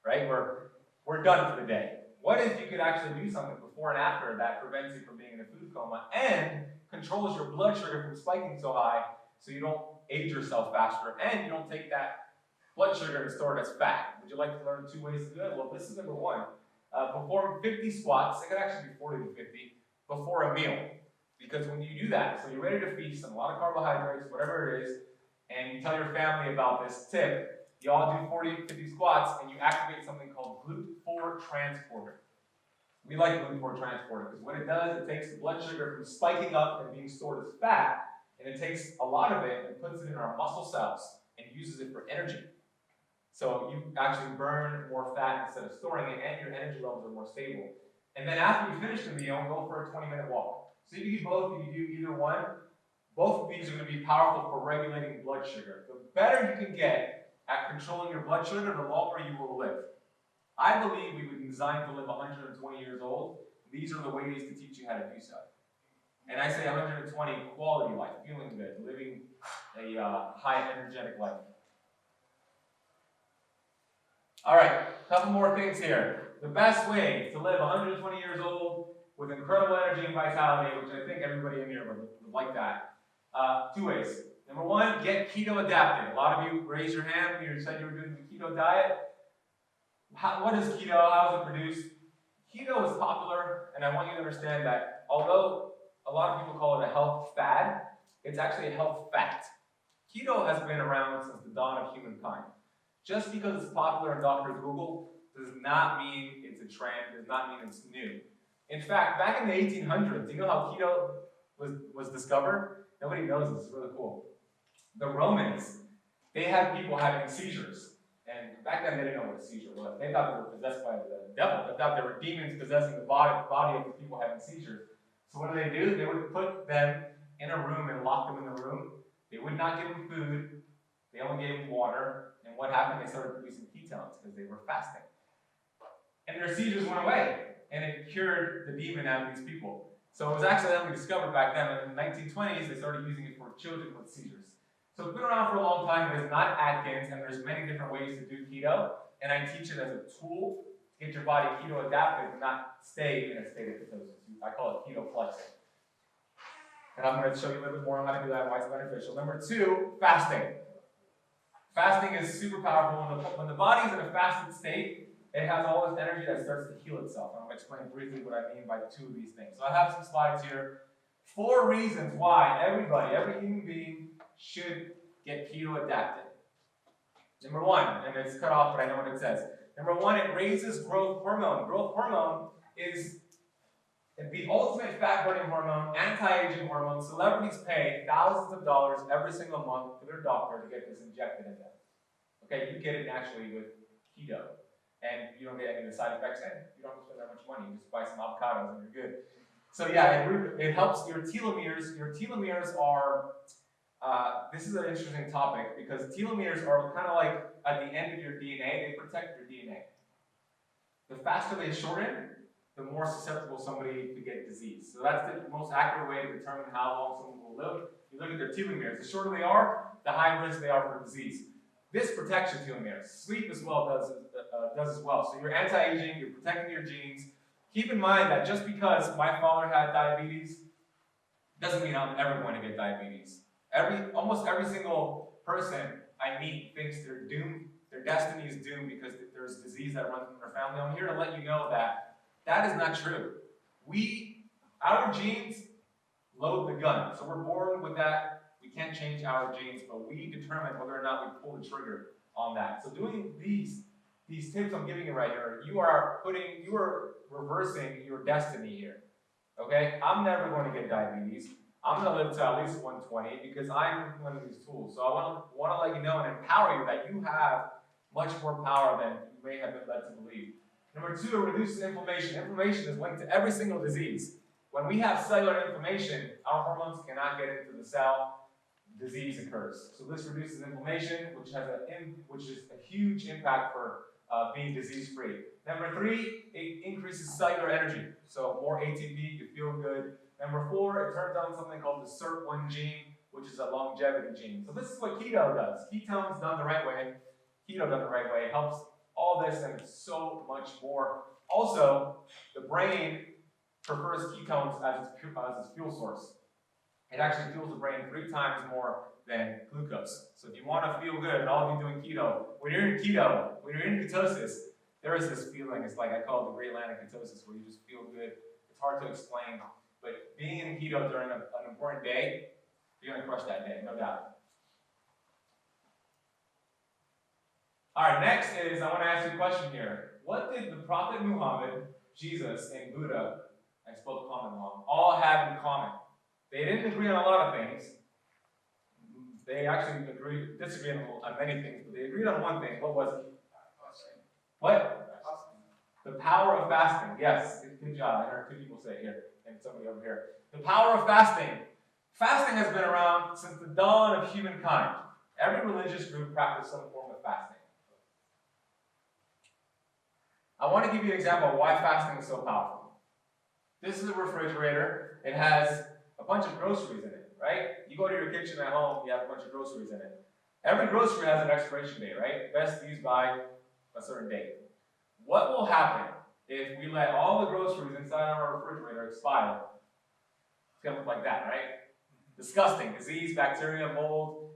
right? We're done for the day. What if you could actually do something before and after that prevents you from being in a food coma and controls your blood sugar from spiking so high so you don't age yourself faster and you don't take that blood sugar and store it as fat? Would you like to learn 2 ways to do it? Well, this is number 1. Perform 50 squats, it could actually be 40 to 50, before a meal. Because when you do that, so you're ready to feast on a lot of carbohydrates, whatever it is, and you tell your family about this tip, you all do 40 to 50 squats, and you activate something called GLUT4 transporter. We like GLUT4 transporter because what it does, it takes the blood sugar from spiking up and being stored as fat, and it takes a lot of it and puts it in our muscle cells and uses it for energy. So you actually burn more fat instead of storing it, and your energy levels are more stable. And then after you finish the meal, go for a 20-minute walk. So you can do both, you can do either one. Both of these are going to be powerful for regulating blood sugar. The better you can get at controlling your blood sugar, the longer you will live. I believe we were designed to live 120 years old. These are the ways to teach you how to do so. And I say 120, quality life, feeling good, living a high energetic life. All right, a couple more things here. The best way to live 120 years old with incredible energy and vitality, which I think everybody in here would like that. 2 ways. Number one, get keto adapted. A lot of you raised your hand when you said you were doing the keto diet. What is keto? How is it produced? Keto is popular, and I want you to understand that although a lot of people call it a health fad, it's actually a health fact. Keto has been around since the dawn of humankind. Just because it's popular in Dr. Google does not mean it's a trend, does not mean it's new. In fact, back in the 1800s, do you know how keto was discovered? Nobody knows this, it's really cool. The Romans, they had people having seizures. And back then they didn't know what a seizure was. They thought they were possessed by the devil. They thought they were demons possessing the body of the people having seizures. So what did? They would put them in a room and lock them in the room. They would not give them food. They only gave them water. And what happened? They started producing ketones because they were fasting. And their seizures went away. And it cured the demon out of these people. So it was accidentally discovered back then. In the 1920s, they started using it for children with seizures. So it's been around for a long time. It is not Atkins, and there's many different ways to do keto. And I teach it as a tool to get your body keto adapted and not stay in a state of ketosis. I call it keto flexing. And I'm going to show you a little bit more on how to do that and why it's beneficial. Number 2, fasting. Fasting is super powerful. When the body's in a fasted state, it has all this energy that starts to heal itself. And I'm going to explain briefly what I mean by 2 of these things. So I have some slides here. 4 reasons why everybody, every human being, should get keto adapted. Number 1, and it's cut off, but I know what it says. Number 1, it raises growth hormone. Growth hormone is the ultimate fat-burning hormone, anti-aging hormone. Celebrities pay thousands of dollars every single month to their doctor to get this injected in them. Okay, you get it naturally with keto. And you don't get any of the side effects, and you don't have to spend that much money. You just buy some avocados and you're good. So yeah, it helps your telomeres. Your telomeres are, this is an interesting topic because telomeres are kind of like at the end of your DNA. They protect your DNA. The faster they shorten, the more susceptible somebody to get disease. So that's the most accurate way to determine how long someone will live. You look at their telomeres. The shorter they are, the higher risk they are for disease. This protects your telomeres. Sleep as well does as well. So you're anti-aging, you're protecting your genes. Keep in mind that just because my father had diabetes doesn't mean I'm ever going to get diabetes. Almost every single person I meet thinks they're doomed, their destiny is doomed because there's disease that runs in their family. I'm here to let you know that that is not true. Our genes load the gun. So we're born with that. We can't change our genes, but we determine whether or not we pull the trigger on that. So doing these tips I'm giving you right here, you are reversing your destiny here. Okay? I'm never going to get diabetes. I'm going to live to at least 120 because I'm implementing these tools. So I want to let you know and empower you that you have much more power than you may have been led to believe. Number 2, it reduces inflammation. Inflammation is linked to every single disease. When we have cellular inflammation, our hormones cannot get into the cell. Disease occurs. So this reduces inflammation, which is a huge impact for being disease-free. Number 3, it increases cellular energy. So more ATP, you feel good. Number 4, it turns on something called the SIRT1 gene, which is a longevity gene. So this is what keto does. Ketones done the right way. Keto done the right way helps all this and so much more. Also, the brain prefers ketones as its fuel source. It actually fuels the brain 3 times more than glucose. So if you want to feel good, and all of you doing keto, when you're in ketosis, there is this feeling, it's like I call it the great land of ketosis, where you just feel good. It's hard to explain, but being in keto during an important day, you're going to crush that day, no doubt. All right, next is, I want to ask you a question here. What did the Prophet Muhammad, Jesus, and Buddha, I spoke common wrong, all have in common? They didn't agree on a lot of things. they actually disagreed on many things, but they agreed on one thing. What was it? What? The power of fasting. Yes, good job. I heard two people say it here, and somebody over here. The power of fasting. Fasting has been around since the dawn of humankind. Every religious group practiced some form of fasting. I want to give you an example of why fasting is so powerful. This is a refrigerator. It has a bunch of groceries in it, right? You go to your kitchen at home, you have a bunch of groceries in it. Every grocery has an expiration date, right? Best used by a certain date. What will happen if we let all the groceries inside our refrigerator expire? It's going to look like that, right? Disgusting. Disease, bacteria, mold.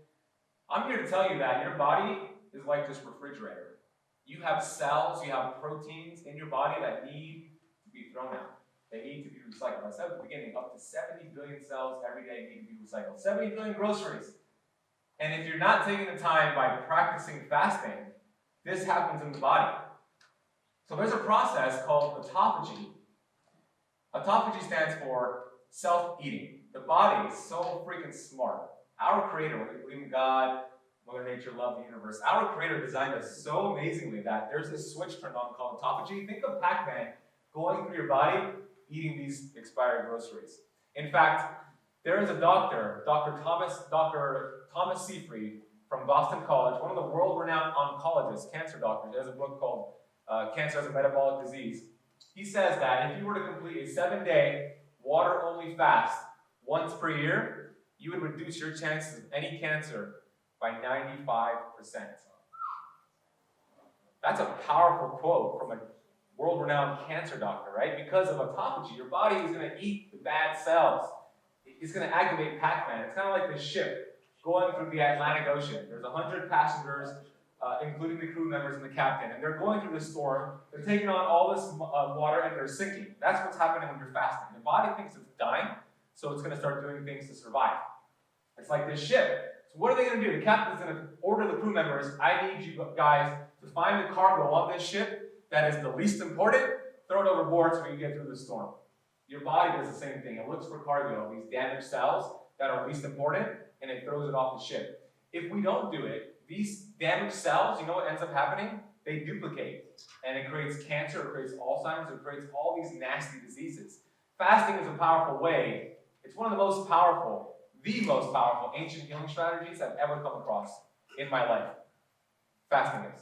I'm here to tell you that your body is like this refrigerator. You have cells, you have proteins in your body that need to be thrown out. They need to be recycled. I said at the beginning, up to 70 billion cells every day need to be recycled. 70 billion groceries. And if you're not taking the time by practicing fasting, this happens in the body. So there's a process called autophagy. Autophagy stands for self-eating. The body is so freaking smart. Our Creator, when we believe in God, Mother Nature, love the universe, our Creator designed us so amazingly that there's this switch turned on called autophagy. Think of Pac-Man going through your body, eating these expired groceries. In fact, there is a doctor, Dr. Thomas Seyfried from Boston College, one of the world-renowned oncologists, cancer doctors. He has a book called Cancer as a Metabolic Disease. He says that if you were to complete a 7-day water-only fast once per year, you would reduce your chances of any cancer by 95%. That's a powerful quote from a world-renowned cancer doctor, right? Because of autophagy, your body is going to eat the bad cells. It's going to activate Pac-Man. It's kind of like this ship going through the Atlantic Ocean. There's 100 passengers, including the crew members and the captain, and they're going through this storm. They're taking on all this water, and they're sinking. That's what's happening when you're fasting. The body thinks it's dying, so it's going to start doing things to survive. It's like this ship. So what are they going to do? The captain's going to order the crew members, I need you guys to find the cargo on this ship that is the least important, throw it overboard so we can get through the storm. Your body does the same thing. It looks for cargo, these damaged cells that are least important, and it throws it off the ship. If we don't do it, these damaged cells, you know what ends up happening? They duplicate, and it creates cancer, it creates Alzheimer's, it creates all these nasty diseases. Fasting is a powerful way. It's one of the most powerful ancient healing strategies I've ever come across in my life. Fasting is.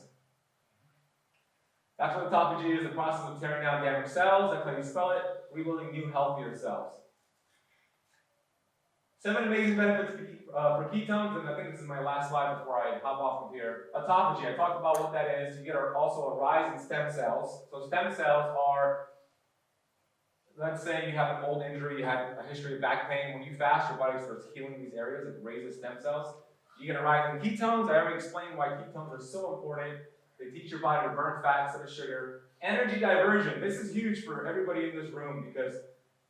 That's what autophagy is, the process of tearing down damaged cells. That's how you spell it. Rebuilding new, healthier cells. 7 amazing benefits for ketones, and I think this is my last slide before I hop off of here. Autophagy, I talked about what that is. You get also a rise in stem cells. So stem cells are, let's say you have an old injury, you have a history of back pain. When you fast, your body starts healing these areas. It raises stem cells. You get a rise in ketones. I already explained why ketones are so important. They teach your body to burn fat instead of sugar. Energy diversion. This is huge for everybody in this room because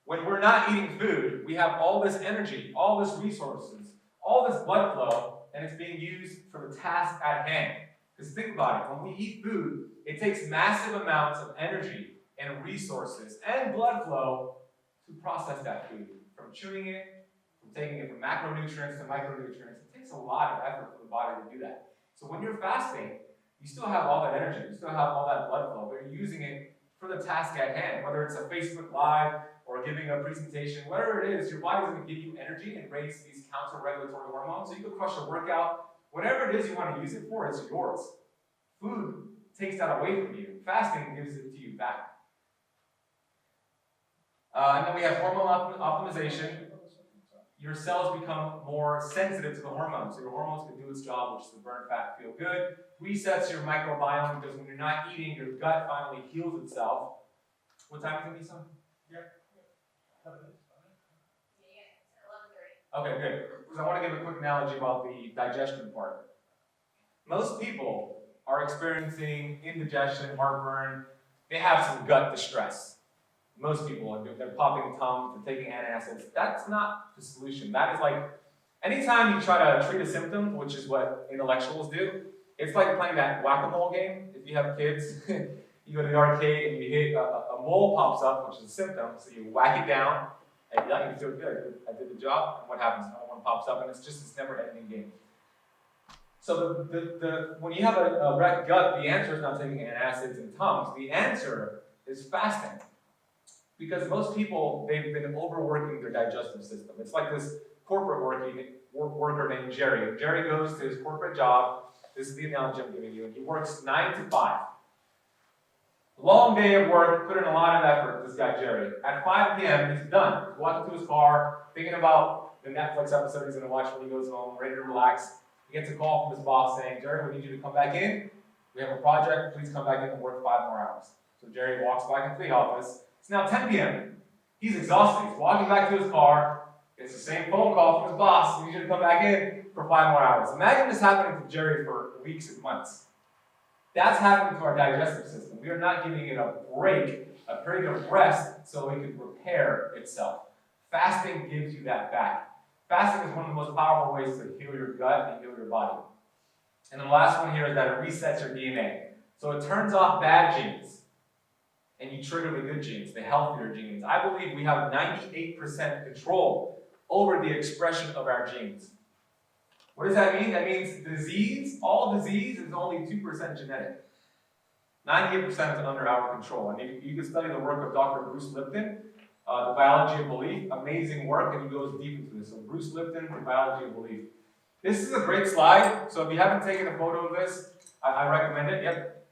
when we're not eating food, we have all this energy, all this resources, all this blood flow, and it's being used for the task at hand. Because think about it, when we eat food, it takes massive amounts of energy and resources and blood flow to process that food. From chewing it, from taking it from macronutrients to micronutrients, it takes a lot of effort for the body to do that. So when you're fasting, you still have all that energy, you still have all that blood flow, but you're using it for the task at hand, whether it's a Facebook Live or giving a presentation, whatever it is, your body's going to give you energy and raise these counter-regulatory hormones, so you can crush a workout. Whatever it is you want to use it for, it's yours. Food takes that away from you. Fasting gives it to you back. And then we have hormone optimization. Your cells become more sensitive to the hormones, so your hormones can do its job, which is to burn fat, feel good. Resets your microbiome, because when you're not eating, your gut finally heals itself. What time is it, Nitzan? Okay, good. Because I want to give a quick analogy about the digestion part. Most people are experiencing indigestion, heartburn. They have some gut distress. Most people, they're popping tongues, they're taking antacids. That's not the solution. That is like, anytime you try to treat a symptom, which is what intellectuals do, it's like playing that whack-a-mole game. If you have kids, you go to the arcade and you hit, a mole pops up, which is a symptom, so you whack it down, and you feel good. I did the job, and what happens? Another one pops up, and it's just this never-ending game. So when you have a wrecked gut, the answer is not taking antacids and Tums. The answer is fasting. Because most people, they've been overworking their digestive system. It's like this corporate worker named Jerry. Jerry goes to his corporate job. This is the analogy I'm giving you. And he works 9 to 5. Long day of work, put in a lot of effort, this guy Jerry. At 5 p.m., he's done. He's walking to his car, thinking about the Netflix episode he's going to watch when he goes home, ready to relax. He gets a call from his boss saying, Jerry, we need you to come back in. We have a project. Please come back in and work 5 more hours. So Jerry walks back into the office. It's now 10 p.m. He's exhausted. He's walking back to his car. Gets the same phone call from his boss. We need you to come back in for 5 more hours. Imagine this happening to Jerry for weeks and months. That's happening to our digestive system. We are not giving it a break, a period of rest, so it can repair itself. Fasting gives you that back. Fasting is one of the most powerful ways to heal your gut and heal your body. And the last one here is that it resets your DNA. So it turns off bad genes, and you trigger the good genes, the healthier genes. I believe we have 98% control over the expression of our genes. What does that mean? That means disease, all disease is only 2% genetic. 98% is under our control. And you can study the work of Dr. Bruce Lipton, The Biology of Belief, amazing work, and he goes deep into this. So Bruce Lipton, The Biology of Belief. This is a great slide, so if you haven't taken a photo of this, I recommend it. Yep.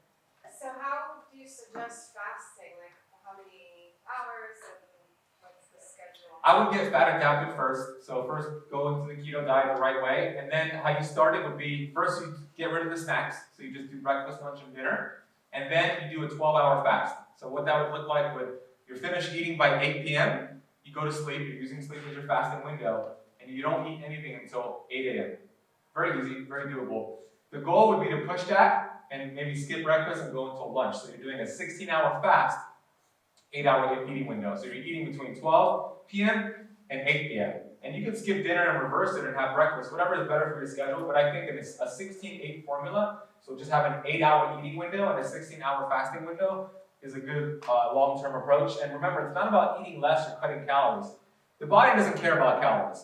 So how do you suggest fasting? Like how many hours and what's the schedule? I would get fat adapted first. So first go into the keto diet the right way. And then how you start it would be, first you get rid of the snacks. So you just do breakfast, lunch, and dinner. And then you do a 12-hour fast. So what that would look like would, you're finished eating by 8 p.m., you go to sleep, you're using sleep as your fasting window, and you don't eat anything until 8 a.m. Very easy, very doable. The goal would be to push that and maybe skip breakfast and go until lunch. So you're doing a 16-hour fast, 8-hour eating window. So you're eating between 12 p.m. and 8 p.m. And you can skip dinner and reverse it and have breakfast, whatever is better for your schedule. But I think it's a 16-8 formula. So just have an 8-hour eating window and a 16-hour fasting window is a good long-term approach. And remember, it's not about eating less or cutting calories. The body doesn't care about calories.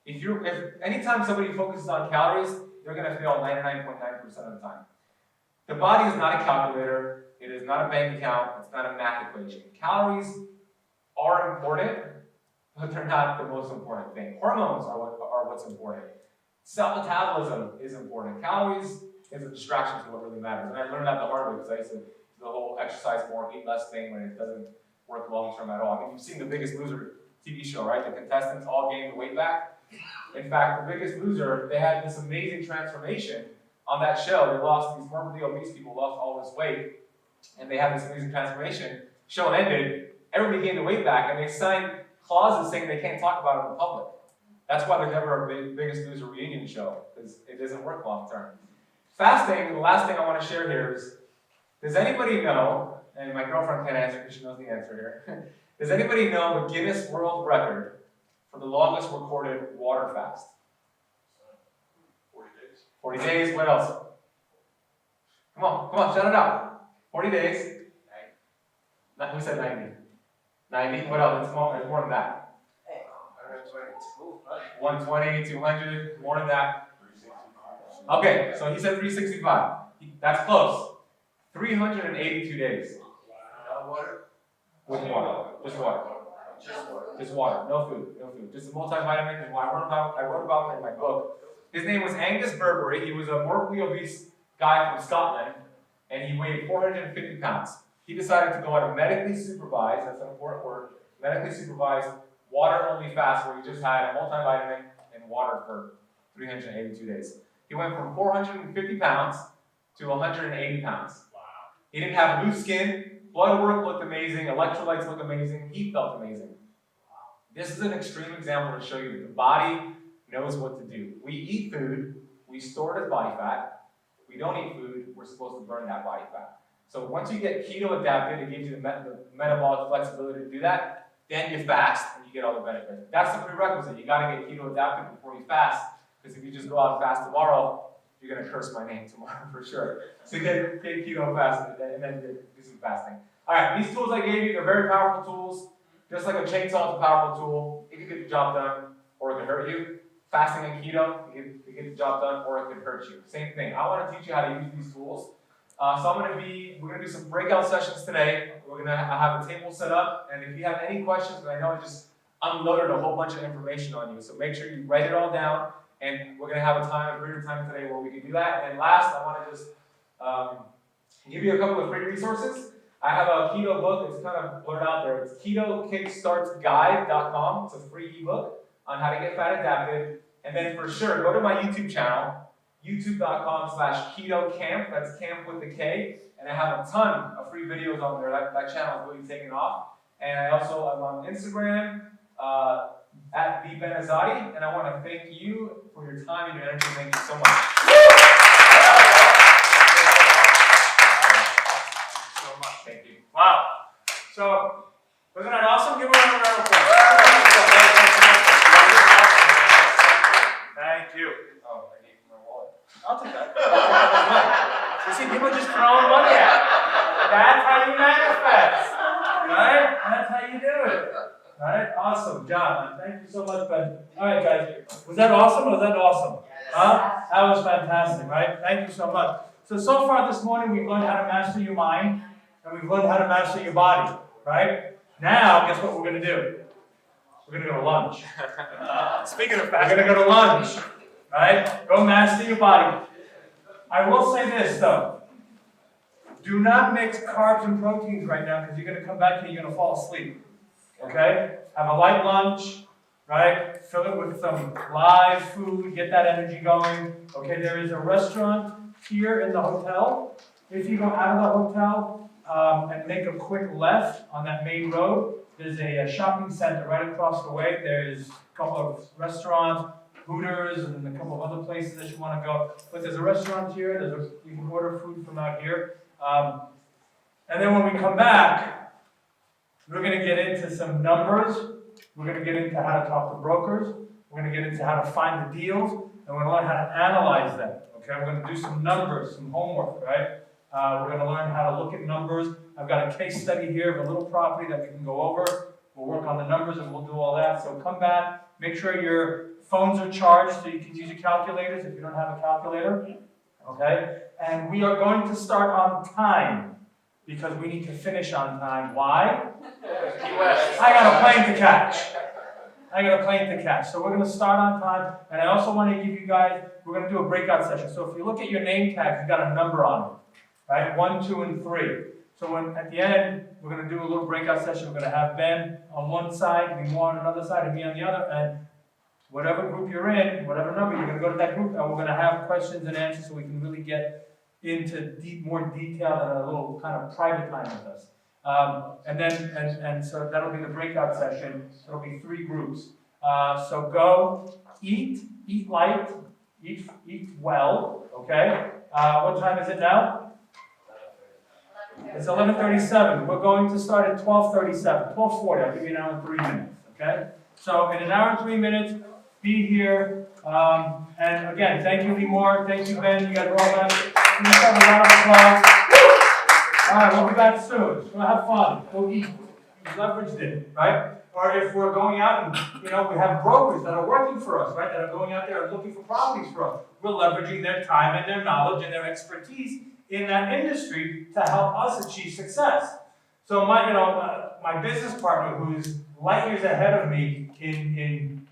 If anytime somebody focuses on calories, they're going to fail 99.9% of the time. The body is not a calculator. It is not a bank account. It's not a math equation. Calories are important, but they're not the most important thing. Hormones are what's important. Cell metabolism is important. Calories is a distraction to what really matters. And I learned that the hard way because I used to do the whole exercise more, eat less thing when it doesn't work long term at all. I mean, you've seen The Biggest Loser TV show, right? The contestants all gained the weight back. In fact, The Biggest Loser, they had this amazing transformation on that show. They lost, these morbidly obese people lost all this weight, and they had this amazing transformation. Show ended, everybody gained the weight back, and they signed clauses saying they can't talk about it in public. That's why there's never a Biggest Loser reunion show, because it doesn't work long term. Fasting, the last thing I want to share here is, does anybody know, and my girlfriend can't answer because she knows the answer here, does anybody know the Guinness World Record for the longest recorded water fast? 40 days. 40 days, what else? Come on, shout it out. 40 days. 90. Who said 90? 90, what else? It's more than that. 120, 200, more than that. Okay, so he said 365. That's close. 382 days. Water? With water. Just water. Just water. No food. Just a multivitamin. And what I wrote about him in my book. His name was Angus Burberry. He was a morbidly obese guy from Scotland, and he weighed 450 pounds. He decided to go on a medically supervised, that's an important word, medically supervised water-only fast where he just had a multivitamin and water for 382 days. He went from 450 pounds to 180 pounds. Wow. He didn't have loose skin, blood work looked amazing, electrolytes looked amazing, he felt amazing. Wow. This is an extreme example to show you that the body knows what to do. We eat food, we store it as body fat. We don't eat food, we're supposed to burn that body fat. So once you get keto adapted, it gives you the metabolic flexibility to do that, then you fast and you get all the benefits. That's the prerequisite. You gotta get keto adapted before you fast, because if you just go out and fast tomorrow, you're gonna curse my name tomorrow for sure. So get keto fast and then do some fasting. All right, these tools I gave you, they're very powerful tools. Just like a chainsaw is a powerful tool, it can get the job done or it can hurt you. fasting and keto, it can get the job done, or it could hurt you. Same thing. I want to teach you how to use these tools. So we're gonna do some breakout sessions today. We're gonna have a table set up, and if you have any questions, because I know I just unloaded a whole bunch of information on you, so make sure you write it all down, and we're gonna have a period of time today where we can do that. And last, I want to just give you a couple of free resources. I have a keto book. It's kind of blurred out there. It's ketokickstartsguide.com. It's a free ebook on how to get fat adapted. And then for sure, go to my YouTube channel, youtube.com/ketocamp. That's camp with the K. And I have a ton of free videos on there. That channel is really taking off. And I also am on Instagram at Azadi. And I want to thank you for your time and your energy. Thank you so much. Thank you. Wow. So, wasn't that awesome? Give her a round of applause. Thank you. Oh, I need my wallet. I'll take that. You see, people just throwing money at you. That's how you manifest. Right? That's how you do it. Right? Awesome job. Thank you so much, Ben. All right, guys. Was that awesome or was that awesome? Huh? That was fantastic, right? Thank you so much. So far this morning, we've learned how to master your mind. And we've learned how to master your body, right? Now, guess what we're going to do? We're going to go to lunch. Speaking of fast, we're going to go to lunch, right? Go master your body. I will say this, though. Do not mix carbs and proteins right now because you're going to come back here and you're going to fall asleep, okay? Have a light lunch, right? Fill it with some live food, get that energy going, okay? There is a restaurant here in the hotel. If you go out of the hotel, and make a quick left on that main road, there's a shopping center right across the way. There's a couple of restaurants, Hooters, and a couple of other places that you want to go. But there's a restaurant here. You can order food from out here. And then when we come back, we're going to get into some numbers. We're going to get into how to talk to brokers. We're going to get into how to find the deals, and we're going to learn how to analyze them. Okay, we're going to do some numbers, some homework, right? We're going to learn how to look at numbers. I've got a case study here of a little property that we can go over. We'll work on the numbers and we'll do all that. So come back, make sure your phones are charged so you can use your calculators if you don't have a calculator. Okay? And we are going to start on time because we need to finish on time. Why? I got a plane to catch. So we're going to start on time. And I also want to give you guys, we're going to do a breakout session. So if you look at your name tags, you've got a number on it. Right? 1, 2, and 3. So at the end, we're going to do a little breakout session. We're going to have Ben on one side, Limor on another side, and me on the other. And whatever group you're in, whatever number, you're going to go to that group, and we're going to have questions and answers so we can really get into more detail and a little kind of private time with us. So that'll be the breakout session. It'll be 3 groups. So go eat light, eat well. Okay. What time is it now? It's 11:37. We're going to start at 12:37. 12:40. I'll give you an hour and 3 minutes. Okay? So in an hour and 3 minutes, be here. And again, thank you, Limor. Thank you, Ben. You guys are all back. Give yourself a round of applause. All right, we'll be back soon. We'll have fun. We'll eat. We leveraged it, right? Or if we're going out and, we have brokers that are working for us, right? That are going out there and looking for properties for us. We're leveraging their time and their knowledge and their expertise in that industry to help us achieve success. So my business partner, who's light years ahead of me in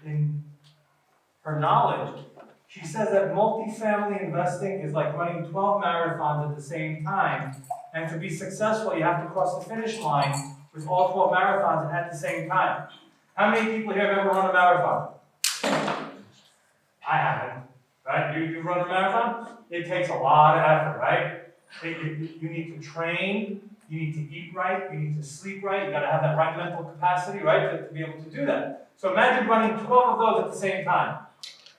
her knowledge, she says that multifamily investing is like running 12 marathons at the same time. And to be successful, you have to cross the finish line with all 12 marathons at the same time. How many people here have ever run a marathon? I haven't. Right? You run a marathon? It takes a lot of effort, right? You need to train, you need to eat right, you need to sleep right, you got to have that right mental capacity, right, to be able to do that. So imagine running 12 of those at the same time.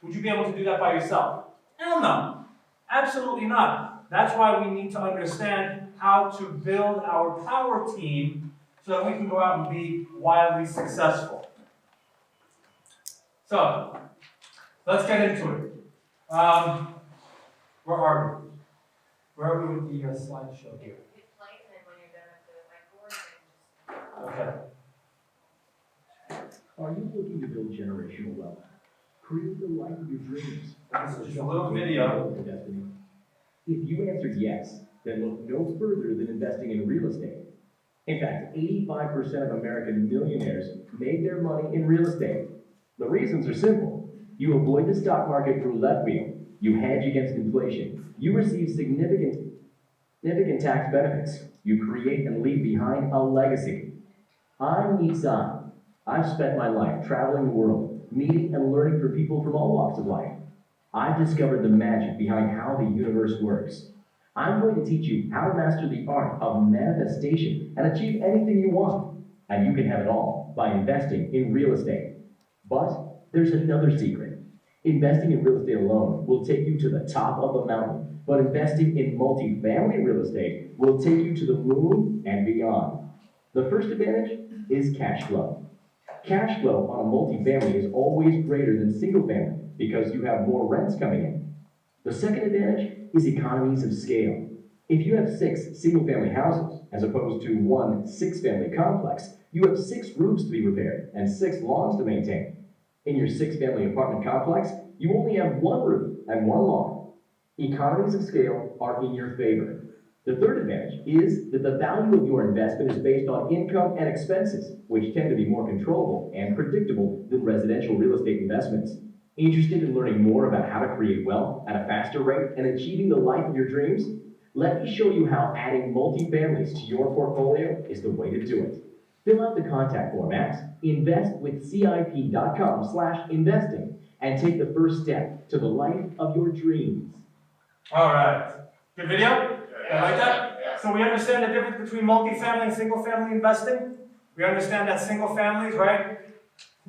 Would you be able to do that by yourself? Hell no. Absolutely not. That's why we need to understand how to build our power team so that we can go out and be wildly successful. So, let's get into it. Where are we? Where are we with the slideshow here? Okay. Are you looking to build generational wealth? Create the life of your dreams. This is just a little video. Destiny. If you answered yes, then look no further than investing in real estate. In fact, 85% of American millionaires made their money in real estate. The reasons are simple. You avoid the stock market roulette wheel. You hedge against inflation. You receive significant tax benefits. You create and leave behind a legacy. I'm Nitzan. I've spent my life traveling the world, meeting and learning from people from all walks of life. I've discovered the magic behind how the universe works. I'm going to teach you how to master the art of manifestation and achieve anything you want. And you can have it all by investing in real estate. But there's another secret. Investing in real estate alone will take you to the top of the mountain, but investing in multifamily real estate will take you to the moon and beyond. The first advantage is cash flow. Cash flow on a multifamily is always greater than single family because you have more rents coming in. The second advantage is economies of scale. If you have 6 single-family houses, as opposed to 1 6-family complex, you have 6 roofs to be repaired and 6 lawns to maintain. In your 6-family apartment complex, you only have 1 roof and 1 lawn. Economies of scale are in your favor. The third advantage is that the value of your investment is based on income and expenses, which tend to be more controllable and predictable than residential real estate investments. Interested in learning more about how to create wealth at a faster rate and achieving the life of your dreams? Let me show you how adding multifamilies to your portfolio is the way to do it. Fill out the contact form at investwithcip.com/investing and take the first step to the life of your dreams. All right. Good video? You like that? So we understand the difference between multifamily and single-family investing. We understand that single families, right?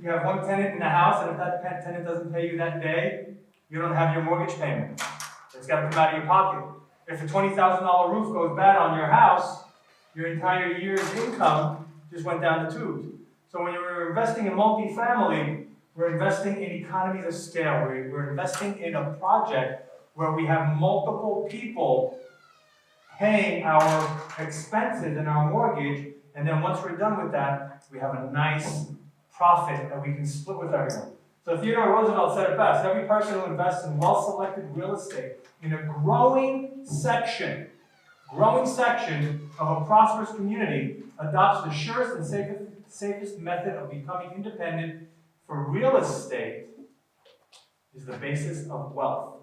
You have one tenant in the house, and if that tenant doesn't pay you that day, you don't have your mortgage payment. It's got to come out of your pocket. If a $20,000 roof goes bad on your house, your entire year's income just went down the tubes. So when you're investing in multifamily, we're investing in economies of scale. We're investing in a project where we have multiple people paying our expenses and our mortgage, and then once we're done with that, we have a nice profit that we can split with everyone. So Theodore Roosevelt said it best: every person who invests in well-selected real estate in a growing section of a prosperous community adopts the surest and safest method of becoming independent, for real estate is the basis of wealth.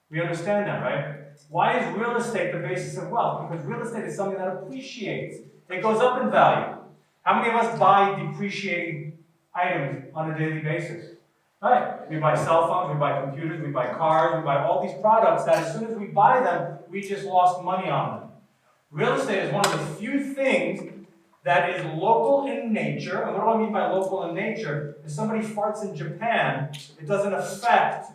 We understand that, right? Why is real estate the basis of wealth? Because real estate is something that appreciates. It goes up in value. How many of us buy depreciating items on a daily basis? Right? We buy cell phones, we buy computers, we buy cars, we buy all these products that as soon as we buy them, we just lost money on them. Real estate is one of the few things that is local in nature. And what do I mean by local in nature? If somebody farts in Japan, it doesn't affect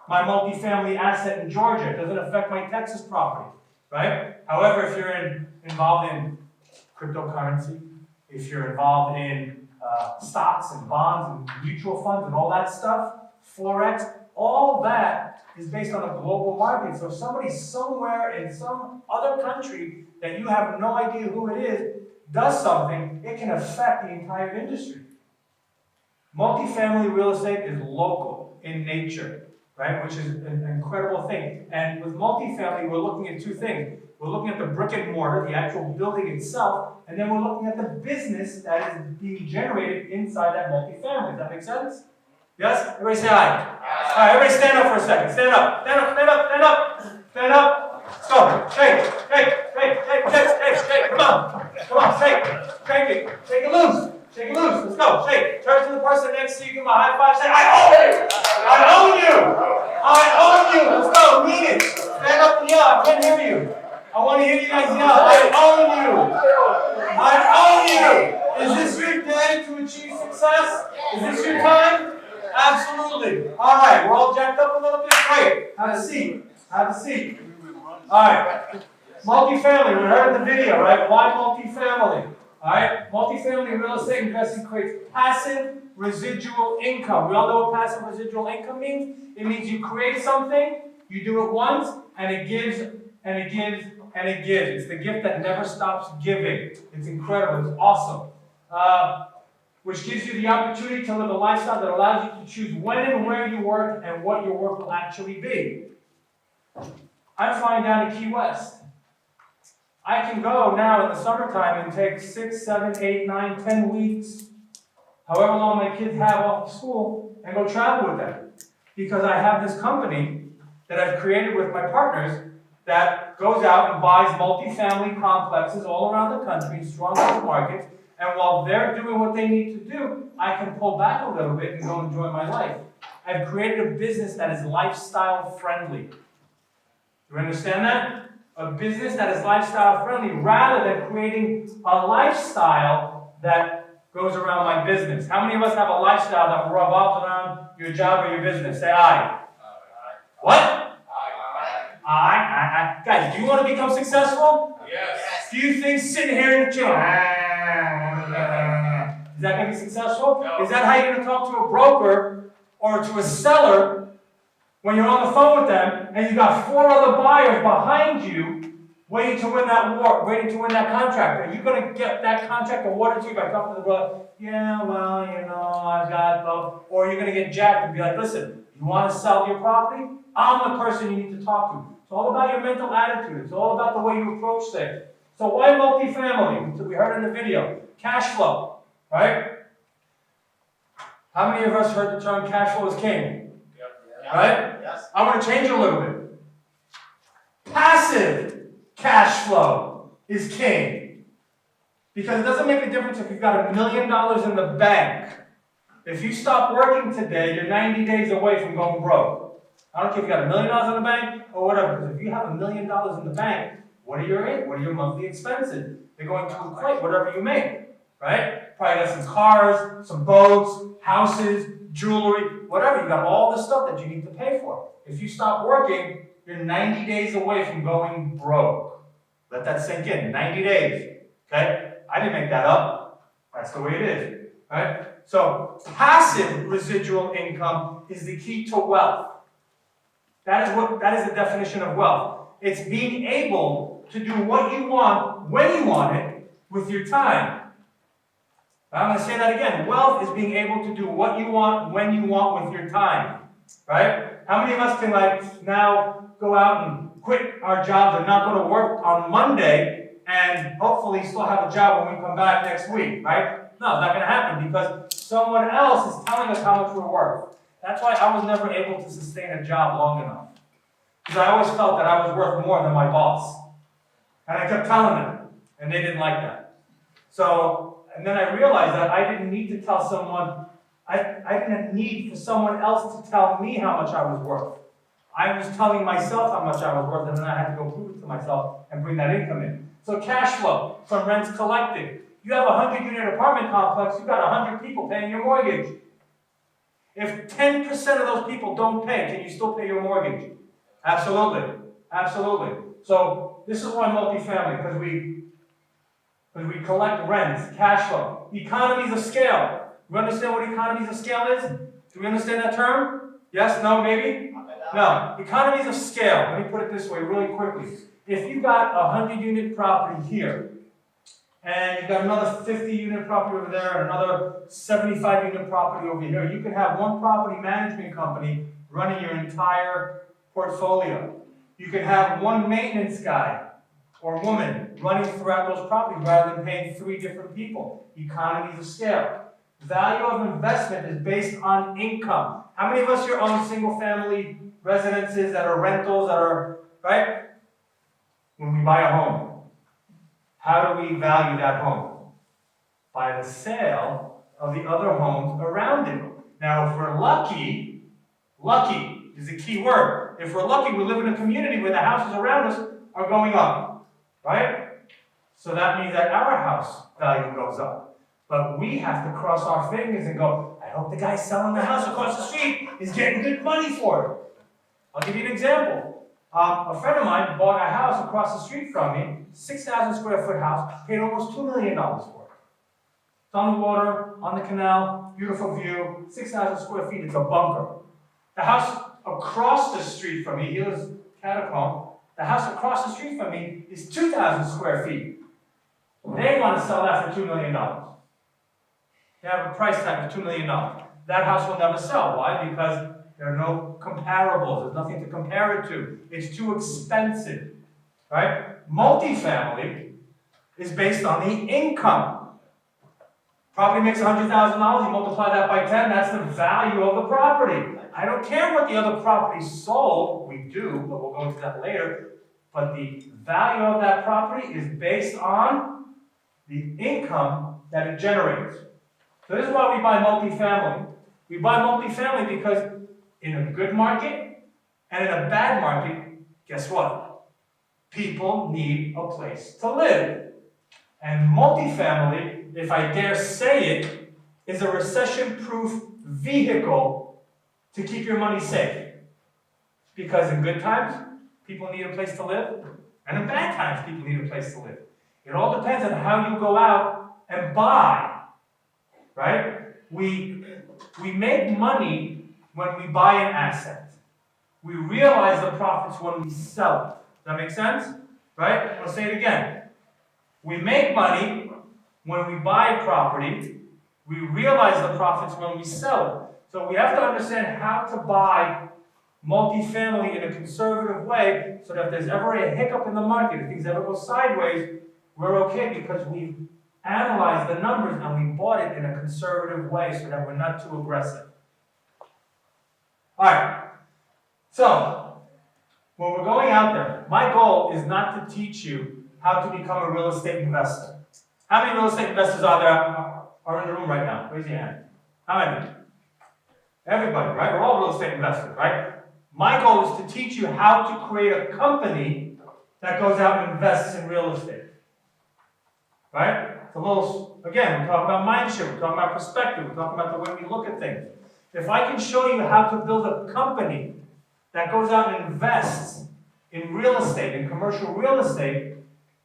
my multifamily asset in Georgia. It doesn't affect my Texas property, right? However, if you're involved in cryptocurrency, if you're involved in stocks and bonds and mutual funds and all that stuff, Forex, all that is based on a global market. So if somebody somewhere in some other country that you have no idea who it is does something, it can affect the entire industry. Multifamily real estate is local in nature, right? Which is an incredible thing. And with multifamily, we're looking at 2 things. We're looking at the brick and mortar, the actual building itself, and then we're looking at the business that is being generated inside that multifamily. Does that make sense? Yes? Everybody say aye. All right, everybody stand up for a second. Stand up. Stand up, stand up, stand up. Stand up. Let's go. Shake, shake, shake, shake, shake, shake, shake. Come on. Come on, shake. Shake it. Shake it loose. Shake it loose. Let's go. Shake. Turn to the person next to you. Give them a high five. Say, I own you. I own you. I own you. Let's go. Mean it. Stand up and yell. I can't hear you. I want to hear you guys yell. I own you. I own you. Is this your day to achieve success? Is this your time? Absolutely. All right. We're all jacked up a little bit. Great. Have a seat. Have a seat. All right. Multifamily. We heard in the video, right? Why multifamily? All right. Multifamily real estate investing creates passive residual income. We all know what passive residual income means. It means you create something, you do it once, and it gives, and it gives, and it gives. It's the gift that never stops giving. It's incredible. It's awesome. which gives you the opportunity to live a lifestyle that allows you to choose when and where you work and what your work will actually be. I'm flying down to Key West. I can go now in the summertime and take 6, 7, 8, 9, 10 weeks, however long my kids have off of school, and go travel with them. Because I have this company that I've created with my partners that goes out and buys multifamily complexes all around the country, strong local markets, and while they're doing what they need to do, I can pull back a little bit and go enjoy my life. I've created a business that is lifestyle friendly. You understand that? A business that is lifestyle friendly rather than creating a lifestyle that goes around my business. How many of us have a lifestyle that revolves around your job or your business? Say aye. What? Aye. Guys, do you want to become successful? Yes. Do you think sitting here in the chair, is that going to be successful? No. Is that how you're going to talk to a broker or to a seller when you're on the phone with them and you got 4 other buyers behind you waiting to win that war, waiting to win that contract? Are you going to get that contract awarded to you by talking to the brother? Yeah, well, I've got both. Or you're going to get jacked and be like, listen, you want to sell your property? I'm the person you need to talk to. It's all about your mental attitude. It's all about the way you approach things. So why multifamily? We heard in the video. Cash flow, right? How many of us heard the term cash flow is king? Right? Yes. I want to change it a little bit. Passive cash flow is king. Because it doesn't make a difference if you've got $1 million in the bank. If you stop working today, you're 90 days away from going broke. I don't care if you got $1 million in the bank or whatever, because if you have $1 million in the bank, what are your monthly expenses? They're going to equate whatever you make, right? Probably got some cars, some boats, houses, jewelry, whatever. You got all the stuff that you need to pay for. If you stop working, you're 90 days away from going broke. Let that sink in. 90 days. Okay? I didn't make that up. That's the way it is. Right? So passive residual income is the key to wealth. That is the definition of wealth. It's being able to do what you want when you want it with your time. I'm going to say that again. Wealth is being able to do what you want when you want with your time. Right? How many of us can now go out and quit our jobs and not go to work on Monday and hopefully still have a job when we come back next week, right? No, it's not going to happen because someone else is telling us how much we're worth. That's why I was never able to sustain a job long enough. Because I always felt that I was worth more than my boss. And I kept telling them, and they didn't like that. So, and then I realized that I didn't need to tell someone, I didn't need for someone else to tell me how much I was worth. I was telling myself how much I was worth, and then I had to go prove it to myself and bring that income in. So cash flow from rents collected. You have a 100-unit apartment complex, you've got 100 people paying your mortgage. If 10% of those people don't pay, can you still pay your mortgage? Absolutely. Absolutely. So this is why multifamily, because we collect rents, cash flow. Economies of scale. You understand what economies of scale is? Do we understand that term? Yes? No? Maybe? No. Economies of scale. Let me put it this way really quickly. If you got a 100-unit property here, and you've got another 50-unit property over there, and another 75-unit property over here, you can have one property management company running your entire portfolio. You can have one maintenance guy or woman running throughout those properties rather than paying 3 different people. Economies of scale. Value of investment is based on income. How many of us here own single-family residences that are rentals that are, right? When we buy a home, how do we value that home? By the sale of the other homes around it. Now, if we're lucky is a key word. If we're lucky, we live in a community where the houses around us are going up, right? So that means that our house value goes up. But we have to cross our fingers and go, I hope the guy selling the house across the street is getting good money for it. I'll give you an example. A friend of mine bought a house across the street from me, 6,000 square foot house, paid almost $2 million for it. It's on the water, on the canal, beautiful view, 6,000 square feet, it's a bunker. The house across the street from me, he lives Catacomb, the house across the street from me is 2,000 square feet. They want to sell that for $2 million. They have a price tag of $2 million. That house will never sell. Why? Because there are no comparables. There's nothing to compare it to. It's too expensive, right? Multifamily is based on the income. Property makes $100,000, you multiply that by 10, that's the value of the property. I don't care what the other property sold, we do, but we'll go into that later. But the value of that property is based on the income that it generates. So this is why we buy multifamily. We buy multifamily because in a good market and in a bad market, guess what? People need a place to live. And multifamily, if I dare say it, is a recession-proof vehicle to keep your money safe. Because in good times, people need a place to live, and in bad times, people need a place to live. It all depends on how you go out and buy, right? We make money when we buy an asset. We realize the profits when we sell it. Does that make sense? Right? I'll say it again. We make money when we buy property. We realize the profits when we sell it. So we have to understand how to buy multifamily in a conservative way so that if there's ever a hiccup in the market, if things ever go sideways, we're okay because we've analyzed the numbers and we bought it in a conservative way so that we're not too aggressive. All right. So, when we're going out there, my goal is not to teach you how to become a real estate investor. How many real estate investors are in the room right now? Raise your hand. How many? Everybody, right? We're all real estate investors, right? My goal is to teach you how to create a company that goes out and invests in real estate. Right? It's a little, again, we're talking about mind shift, we're talking about perspective, we're talking about the way we look at things. If I can show you how to build a company that goes out and invests in real estate, in commercial real estate,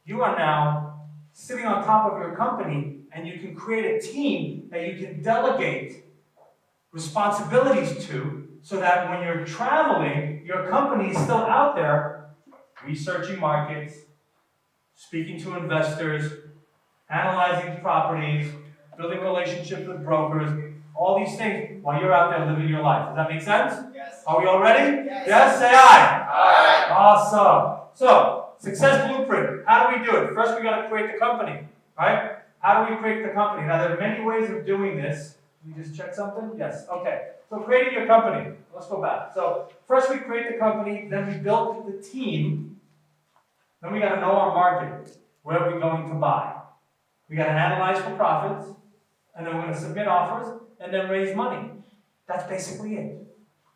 you are now sitting on top of your company and you can create a team that you can delegate responsibilities to so that when you're traveling, your company is still out there researching markets, speaking to investors, analyzing properties, building relationships with brokers, all these things while you're out there living your life. Does that make sense? Yes. Are we all ready? Yes. Yes? Say aye. Aye. Awesome. So, success blueprint. How do we do it? First, we got to create the company, right? How do we create the company? Now, there are many ways of doing this. Can we just check something? Yes. Okay. So, creating your company. Let's go back. So, first we create the company, then we build the team. Then we got to know our market. Where are we going to buy? We got to analyze for profits, and then we're going to submit offers, and then raise money. That's basically it.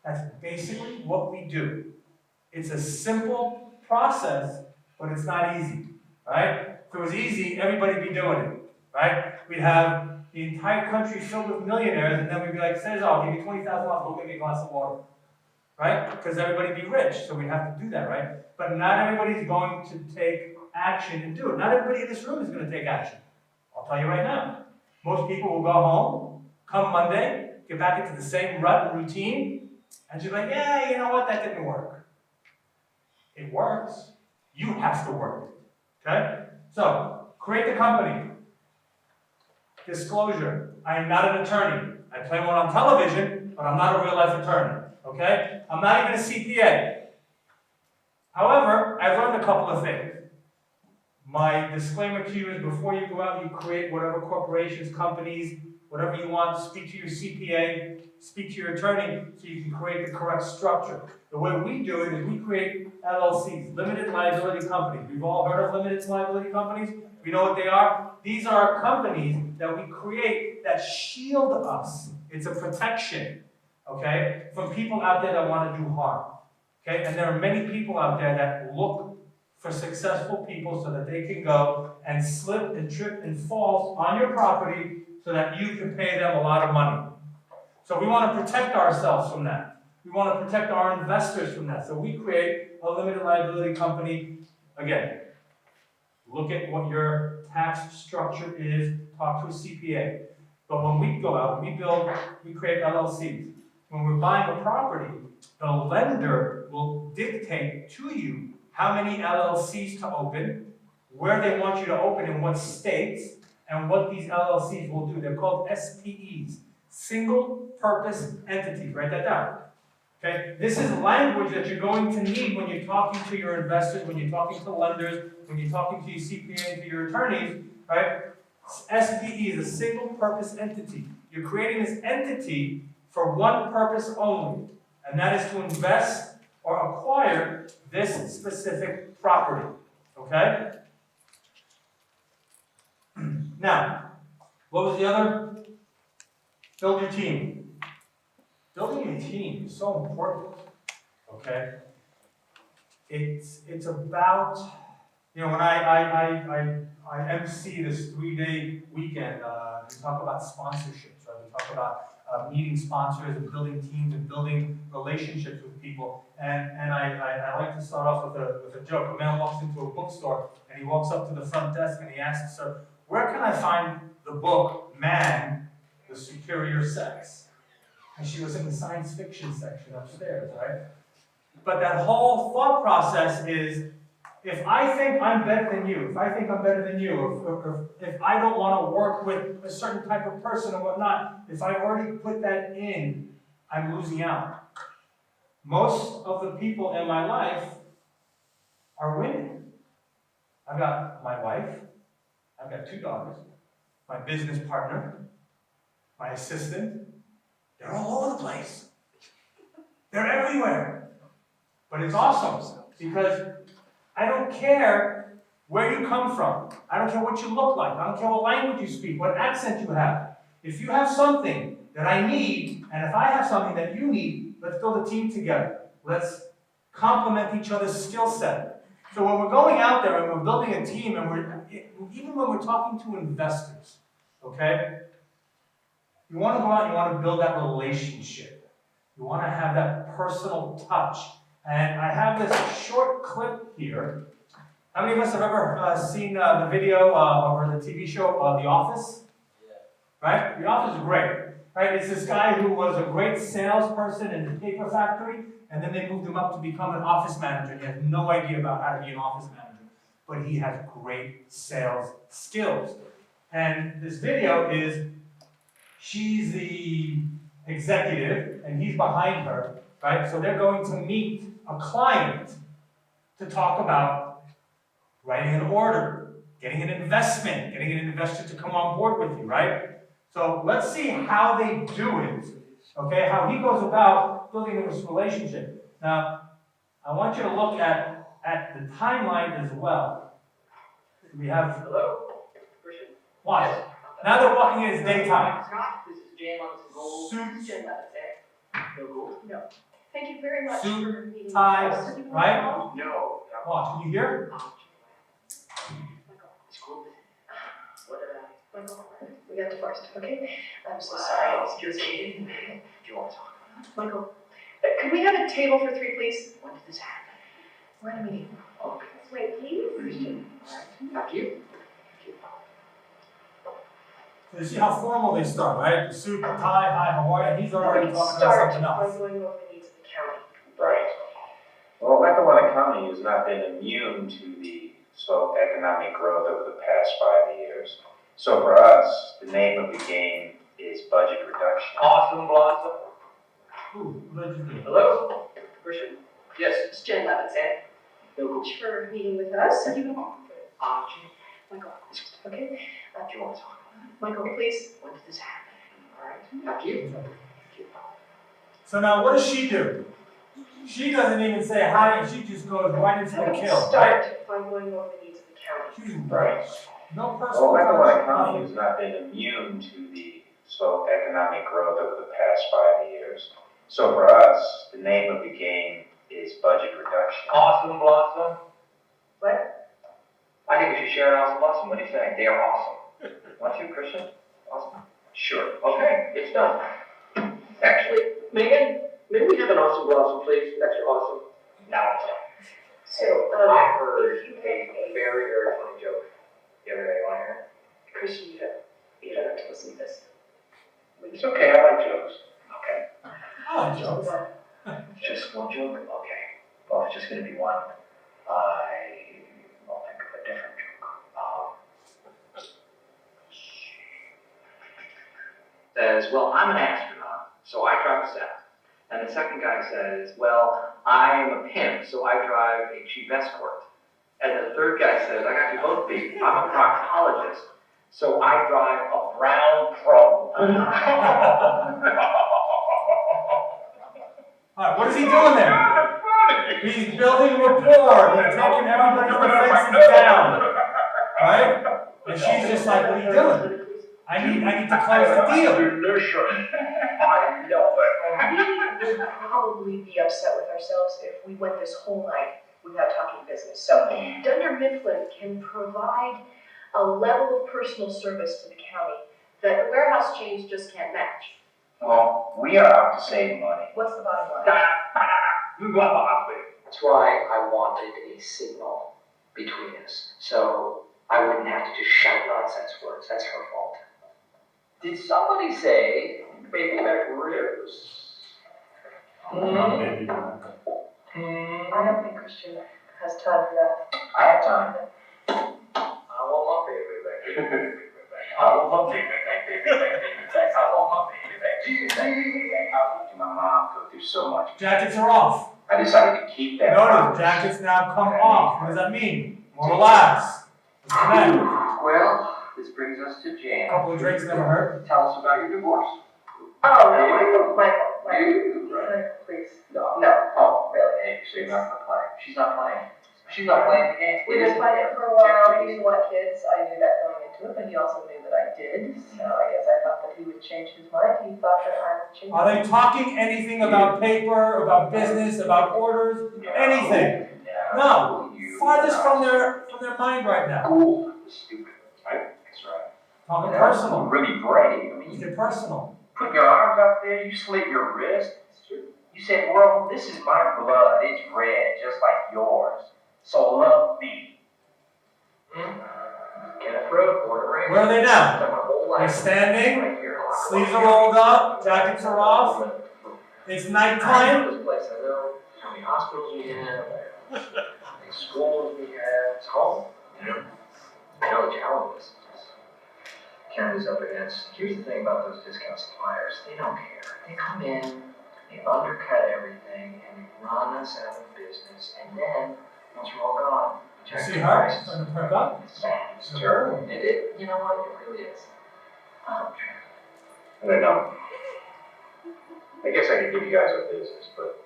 That's basically what we do. It's a simple process, but it's not easy, right? If it was easy, everybody'd be doing it, right? We'd have the entire country filled with millionaires, and then we'd be like, Cesar, I'll give you $20,000, go get me a glass of water, right? Because everybody'd be rich, so we'd have to do that, right? But not everybody's going to take action and do it. Not everybody in this room is going to take action. I'll tell you right now. Most people will go home, come Monday, get back into the same rut and routine, and just be like, yeah, you know what, that didn't work. It works. You have to work it. Okay? So, create the company. Disclosure. I am not an attorney. I play one on television, but I'm not a real life attorney. Okay? I'm not even a CPA. However, I've learned a couple of things. My disclaimer to you is before you go out, you create whatever corporations, companies, whatever you want, speak to your CPA, speak to your attorney so you can create the correct structure. The way we do it is we create LLCs, limited liability companies. We've all heard of limited liability companies. We know what they are. These are companies that we create that shield us. It's a protection, okay, from people out there that want to do harm. Okay, and there are many people out there that look for successful people so that they can go and slip and trip and fall on your property so that you can pay them a lot of money. So we want to protect ourselves from that. We want to protect our investors from that. So we create a limited liability company. Again, look at what your tax structure is, talk to a CPA. But when we go out, we create LLCs. When we're buying a property, the lender will dictate to you how many LLCs to open, where they want you to open, in what states, and what these LLCs will do. They're called SPEs, single purpose entities. Write that down. Okay? This is language that you're going to need when you're talking to your investors, when you're talking to lenders, when you're talking to your CPA and to your attorneys, right? SPE is a single purpose entity. You're creating this entity for one purpose only, and that is to invest or acquire this specific property. Okay? Now, what was the other? Build your team. Building a team is so important. Okay? It's about, you know, when I MC this 3-day weekend, we talk about sponsorships, right? We talk about meeting sponsors and building teams and building relationships with people. And I like to start off with a joke. A man walks into a bookstore and he walks up to the front desk and he asks her, "Where can I find the book, Man, the Superior Sex?" And she was in the science fiction section upstairs, right? But that whole thought process is, if I think I'm better than you, if I think I'm better than you, or if I don't want to work with a certain type of person or whatnot, if I already put that in, I'm losing out. Most of the people in my life are women. I've got my wife, I've got 2 daughters, my business partner, my assistant. They're all over the place. They're everywhere. But it's awesome because I don't care where you come from. I don't care what you look like. I don't care what language you speak, what accent you have. If you have something that I need, and if I have something that you need, let's build a team together. Let's complement each other's skill set. So when we're going out there and we're building a team, and even when we're talking to investors, okay? You want to go out and you want to build that relationship. You want to have that personal touch. And I have this short clip here. How many of us have ever seen the video or the TV show The Office? Yeah. Right? The Office is great. Right? It's this guy who was a great salesperson in the paper factory, and then they moved him up to become an office manager. And he has no idea about how to be an office manager, but he has great sales skills. And this video is, she's the executive, and he's behind her, right? So they're going to meet a client to talk about writing an order, getting an investment, getting an investor to come on board with you, right? So let's see how they do it, okay? How he goes about building this relationship. Now, I want you to look at the timeline as well. We have... Hello? Christian? Why? Now they're walking in, it's daytime. Scott, this is Jam on some gold. Suits. Jam on the No gold? No. Thank you very much Suit, for meeting. ties, right? No. Watch, can you hear? It's cool. What Michael, we got divorced, okay? I'm so sorry, excuse me. Do you want to talk? Michael, could we have a table for 3, please? When did this happen? We're in a meeting. Okay. Wait, please? Christian. All right. Thank you. So you see how formal they start, right? The suit, the tie, hi, how are you? And he's already talking about something else. By going over the needs of the county. Right. Well, Lackawanna County has not been immune to the slow economic growth over the past 5 years. So for us, the name of the game is budget reduction. Awesome blossom. Ooh, what did you do? Hello? Christian? Yes. It's Jen Levinson. Thank you for meeting with us. Have you been on? Michael, okay? Do you want to talk? Michael, please. When did this happen? All right. Thank you. So now what does she do? She doesn't even say hi, and she just goes right into the kill, Start right? by going over the needs of the county. She's Right. no Well, personal Lackawanna touch, County nothing. has not been immune to the slow economic growth over the past 5 years. So for us, the name of the game is budget reduction. Awesome blossom. What? I think we should share an awesome blossom. What do you think? They are awesome. Want to, Christian? Awesome. Sure. Okay, it's done. Actually, Megan, may we have an awesome blossom, please? Extra awesome. Now it's done. So, I heard if you a very, very funny joke the other day. Want to hear it? Christian, you don't have to listen to this. It's okay. I like jokes. Okay. I like jokes. Just one joke? Okay. Well, it's just going to be one. I'll think of a different joke. says, well, I'm an astronaut, so I drive a Cessna. And the second guy says, well, I'm a pimp, so I drive a cheap escort. And the third guy says, I got you both beat. I'm a proctologist, so I drive a brown pro. Alright, what is he doing there? He's building rapport, he's taking everybody's defenses down, right? And she's just like, what are you doing? I need to close the deal. I know it. We would probably be upset with ourselves if we went this whole night without talking business. So Dunder Mifflin can provide a level of personal service to the county that the warehouse chains just can't match. Well, we are out to save money. What's the bottom line? That's why I wanted a signal between us, so I wouldn't have to just shout nonsense words. That's her fault. Did somebody say baby back ribs? I don't think Christian has time for that. I have time. I want my baby back. I want my baby back, baby back, baby back. I want my baby back, baby back, baby back. I watched my mom go through so much. Jackets are off. I decided to keep that. Notice, promise. jackets now come off. What does that mean? More relaxed. What's the matter? Well, this brings us to A Jan. couple of drinks never hurt. Tell us about your divorce. Oh, no, Michael, You, right? please. No. No, Oh, really. hey, so you're not gonna play? She's not playing. She's not playing the game. We just played it for a while, he didn't want kids, I knew that going into it, but he also knew that I did, so I guess I thought that he would change his mind, he thought that I would change. Are they talking anything about paper, about business, about orders, anything? No. Farthest from their mind right now. Cool. Stupid. Right? That's right. Talking Yeah, personal. Really brave. I mean, Make it personal. put your arms out there, you slit your wrist. You said, world, this is my blood. It's red, just like yours. So love me. Kenneth Road, Florida Ranger. Where are they now? Spent my whole They're life standing, right here in Los sleeves are Angeles. rolled up, jackets are off. It's I nighttime. know this place. I know how many hospitals we have, how many schools we have. It's home, you know. I know the challenges county's up against. Here's the thing about those discount suppliers. They don't care. They come in, they undercut everything, and they run us out of business. And then, once we're all gone, check See the her? prices. Starting to perk up. It's sad. It's terrible. You know what? It really is. Oh, I don't know. I guess I could give you guys a business, but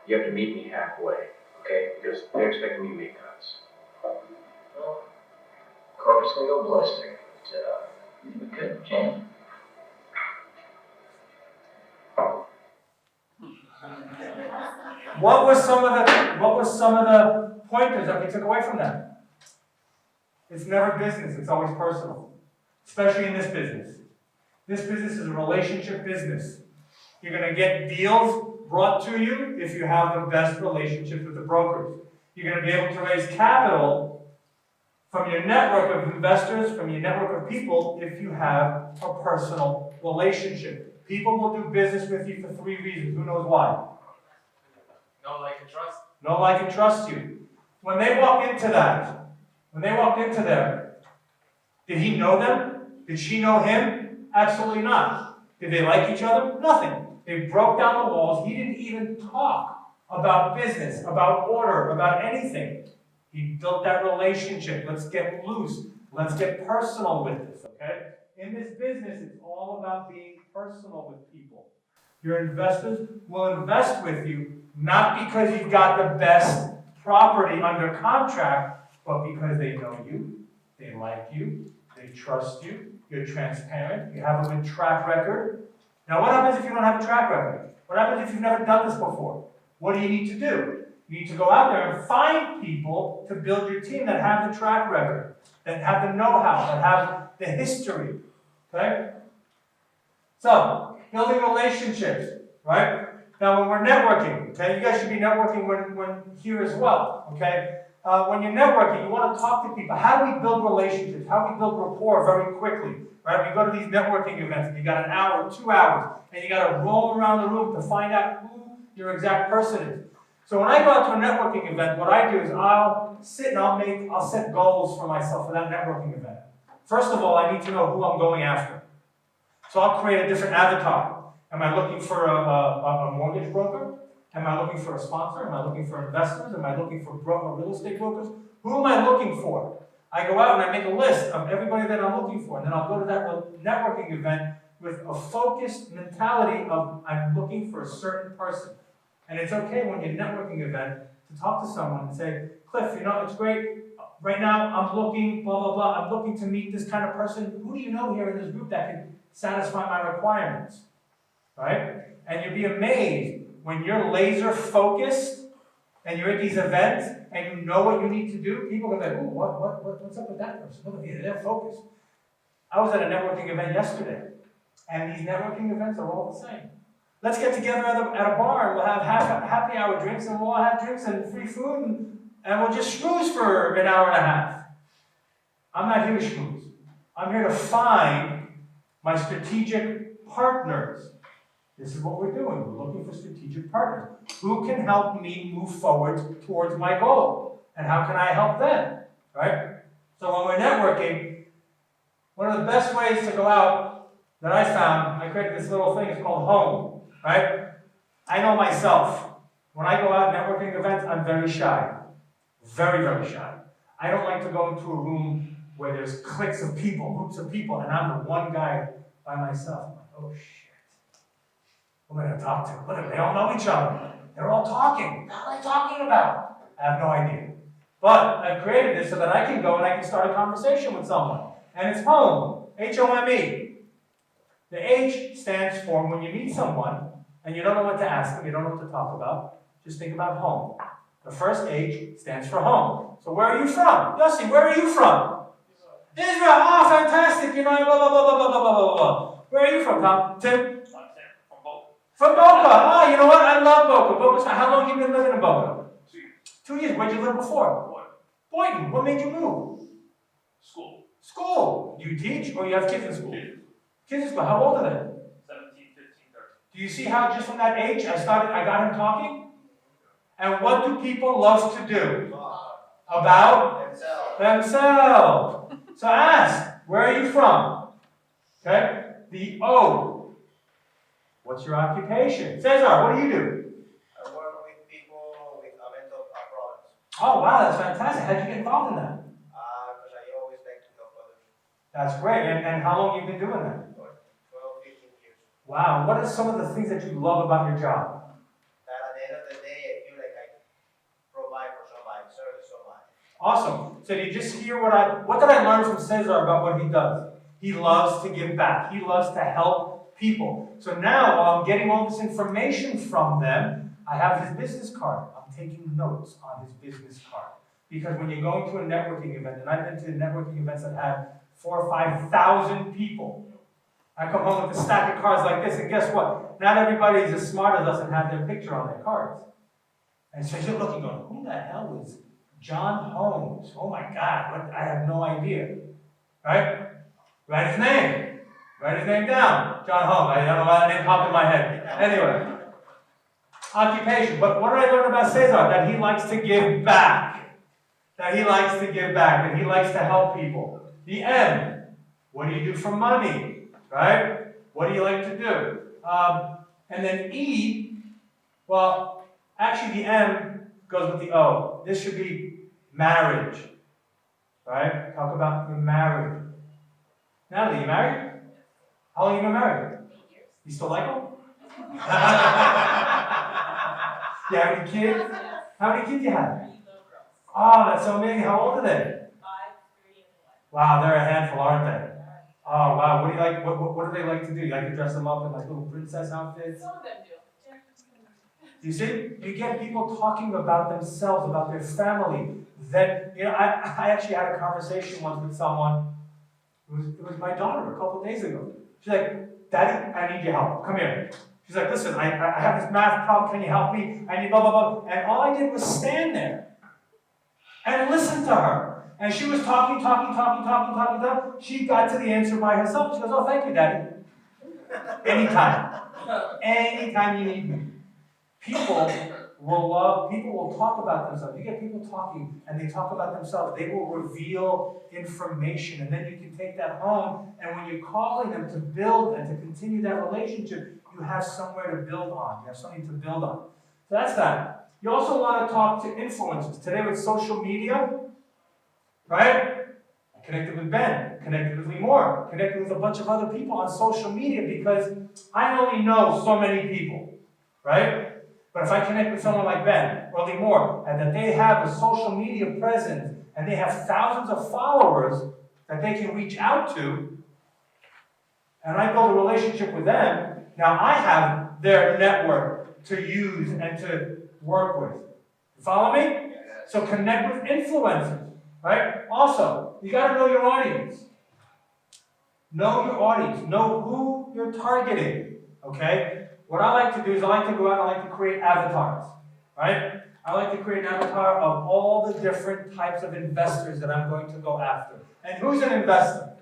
you have to meet me halfway, okay? Because they're expecting me to make cuts. well, corporate's gonna go ballistic. But, good, Jan. What was some of the pointers that we took away from that? It's never business, it's always personal. Especially in this business. This business is a relationship business. You're gonna get deals brought to you if you have the best relationships with the brokers. You're gonna be able to raise capital from your network of investors, from your network of people, if you have a personal relationship. People will do business with you for 3 reasons. Who knows why? No, like, and trust. Know, like, and trust you. When they walked into there, did he know them? Did she know him? Absolutely not. Did they like each other? Nothing. They broke down the walls. He didn't even talk about business, about order, about anything. He built that relationship. Let's get loose. Let's get personal with this, okay? In this business, it's all about being personal with people. Your investors will invest with you not because you've got the best property under contract, but because they know you, they like you, they trust you, you're transparent, you have a good track record. Now, what happens if you don't have a track record? What happens if you've never done this before? What do you need to do? You need to go out there and find people to build your team that have the track record, that have the know-how, that have the history, okay? So, building relationships, right? Now, when we're networking, okay, you guys should be networking when here as well, okay? When you're networking, you want to talk to people. How do we build relationships? How do we build rapport very quickly, right? We go to these networking events, and you got an hour, 2 hours, and you got to roam around the room to find out who your exact person is. So when I go out to a networking event, what I do is I'll sit and I'll set goals for myself for that networking event. First of all, I need to know who I'm going after. So I'll create a different avatar. Am I looking for a mortgage broker? Am I looking for a sponsor? Am I looking for investors? Am I looking for real estate brokers? Who am I looking for? I go out and I make a list of everybody that I'm looking for, and then I'll go to that networking event with a focused mentality of I'm looking for a certain person. And it's okay when you're at a networking event to talk to someone and say, Cliff, it's great. Right now I'm looking, blah, blah, blah. I'm looking to meet this kind of person. Who do you know here in this group that can satisfy my requirements? Right? And you'll be amazed when you're laser focused and you're at these events and you know what you need to do. People go like, ooh, what's up with that person? Look at they're focused. I was at a networking event yesterday, and these networking events are all the same. Let's get together at a bar, and we'll have happy hour drinks, and we'll all have drinks and free food, and we'll just schmooze for an hour and a half. I'm not here to schmooze. I'm here to find my strategic partners. This is what we're doing. We're looking for strategic partners. Who can help me move forward towards my goal? And how can I help them? Right? So when we're networking, one of the best ways to go out that I found, I created this little thing, it's called home. Right? I know myself. When I go out networking events, I'm very shy. Very, very shy. I don't like to go into a room where there's cliques of people, groups of people, and I'm the one guy by myself. I'm like, oh shit. Who am I going to talk to? Look at them, they all know each other. They're all talking. What are they talking about? I have no idea. But I created this so that I can go and I can start a conversation with someone. And it's home. H-O-M-E. The H stands for when you meet someone and you don't know what to ask them, you don't know what to talk about, just think about home. The first H stands for home. So where are you from? Yossi, where are you from? Israel. Oh, fantastic. Blah, blah, blah, blah, blah, blah, blah, blah. Where are you from, Tom? Tim? From Boca. Oh, you know what? I love Boca. Boca's fine. How long have you been living in Boca? 2 years. 2 years. Where'd you live before? Boynton. What made you move? School. School. Do you teach or you have kids in school? Kids in school. How old are they? 17, 15, 13. Do you see how just from that age I got him talking? And what do people love to do? About themselves. So ask, where are you from? Okay? The O. What's your occupation? Cesar, what do you do? I work with people with mental problems. Oh, wow, that's fantastic. How'd you get involved in that? Because I always like to help others. That's great. And how long have you been doing that? For 12, 15 years. Wow. What are some of the things that you love about your job? That at the end of the day, I feel like I provide for somebody, serve somebody. Awesome. So did you just hear what did I learn from Cesar about what he does? He loves to give back. He loves to help people. So now, while I'm getting all this information from them, I have his business card. I'm taking notes on his business card. Because when you're going to a networking event, and I've been to networking events that have 4,000 or 5,000 people, I come home with a stack of cards like this, and guess what? Not everybody is as smart as us and have their picture on their cards. And so you're looking, going, who the hell is John Holmes? Oh my God, I have no idea. Right? Write his name. Write his name down. John Holmes. I don't know why that name popped in my head. Anyway. Occupation. But what did I learn about Cesar? That he likes to give back. That he likes to give back. That he likes to help people. The M. What do you do for money? Right? What do you like to do? And then E. Well, actually the M goes with the O. This should be marriage. Right? Talk about your marriage. Natalie, you married? How long have you been married? 8 years. You still like them? You have any kids? How many kids do you have? 3 little girls. Oh, that's so amazing. How old are they? 5, 3, and 1. Wow, they're a handful, aren't they? Oh, wow. What do you like? What do they like to do? You like to dress them up in like little princess outfits? Some of them do. You see, you get people talking about themselves, about their family. That I actually had a conversation once with someone. It was my daughter a couple of days ago. She's like, Daddy, I need your help. Come here. She's like, listen, I have this math problem. Can you help me? I need blah, blah, blah. And all I did was stand there and listen to her. And she was talking. She got to the answer by herself. She goes, oh, thank you, Daddy. Anytime. Anytime you need me. People people will talk about themselves. You get people talking and they talk about themselves, they will reveal information, and then you can take that home, and when you're calling them to build and to continue that relationship, you have somewhere to build on. You have something to build on. So that's that. You also want to talk to influencers. Today with social media, right? I connected with Ben, connected with Limor, connected with a bunch of other people on social media because I only know so many people, right? But if I connect with someone like Ben or Limor, and that they have a social media presence, and they have thousands of followers that they can reach out to, and I build a relationship with them, now I have their network to use and to work with. You follow me? So connect with influencers, right? Also, you gotta know your audience. Know your audience. Know who you're targeting, okay? What I like to do is I like to go out and I like to create avatars, right? I like to create an avatar of all the different types of investors that I'm going to go after. And who's an investor?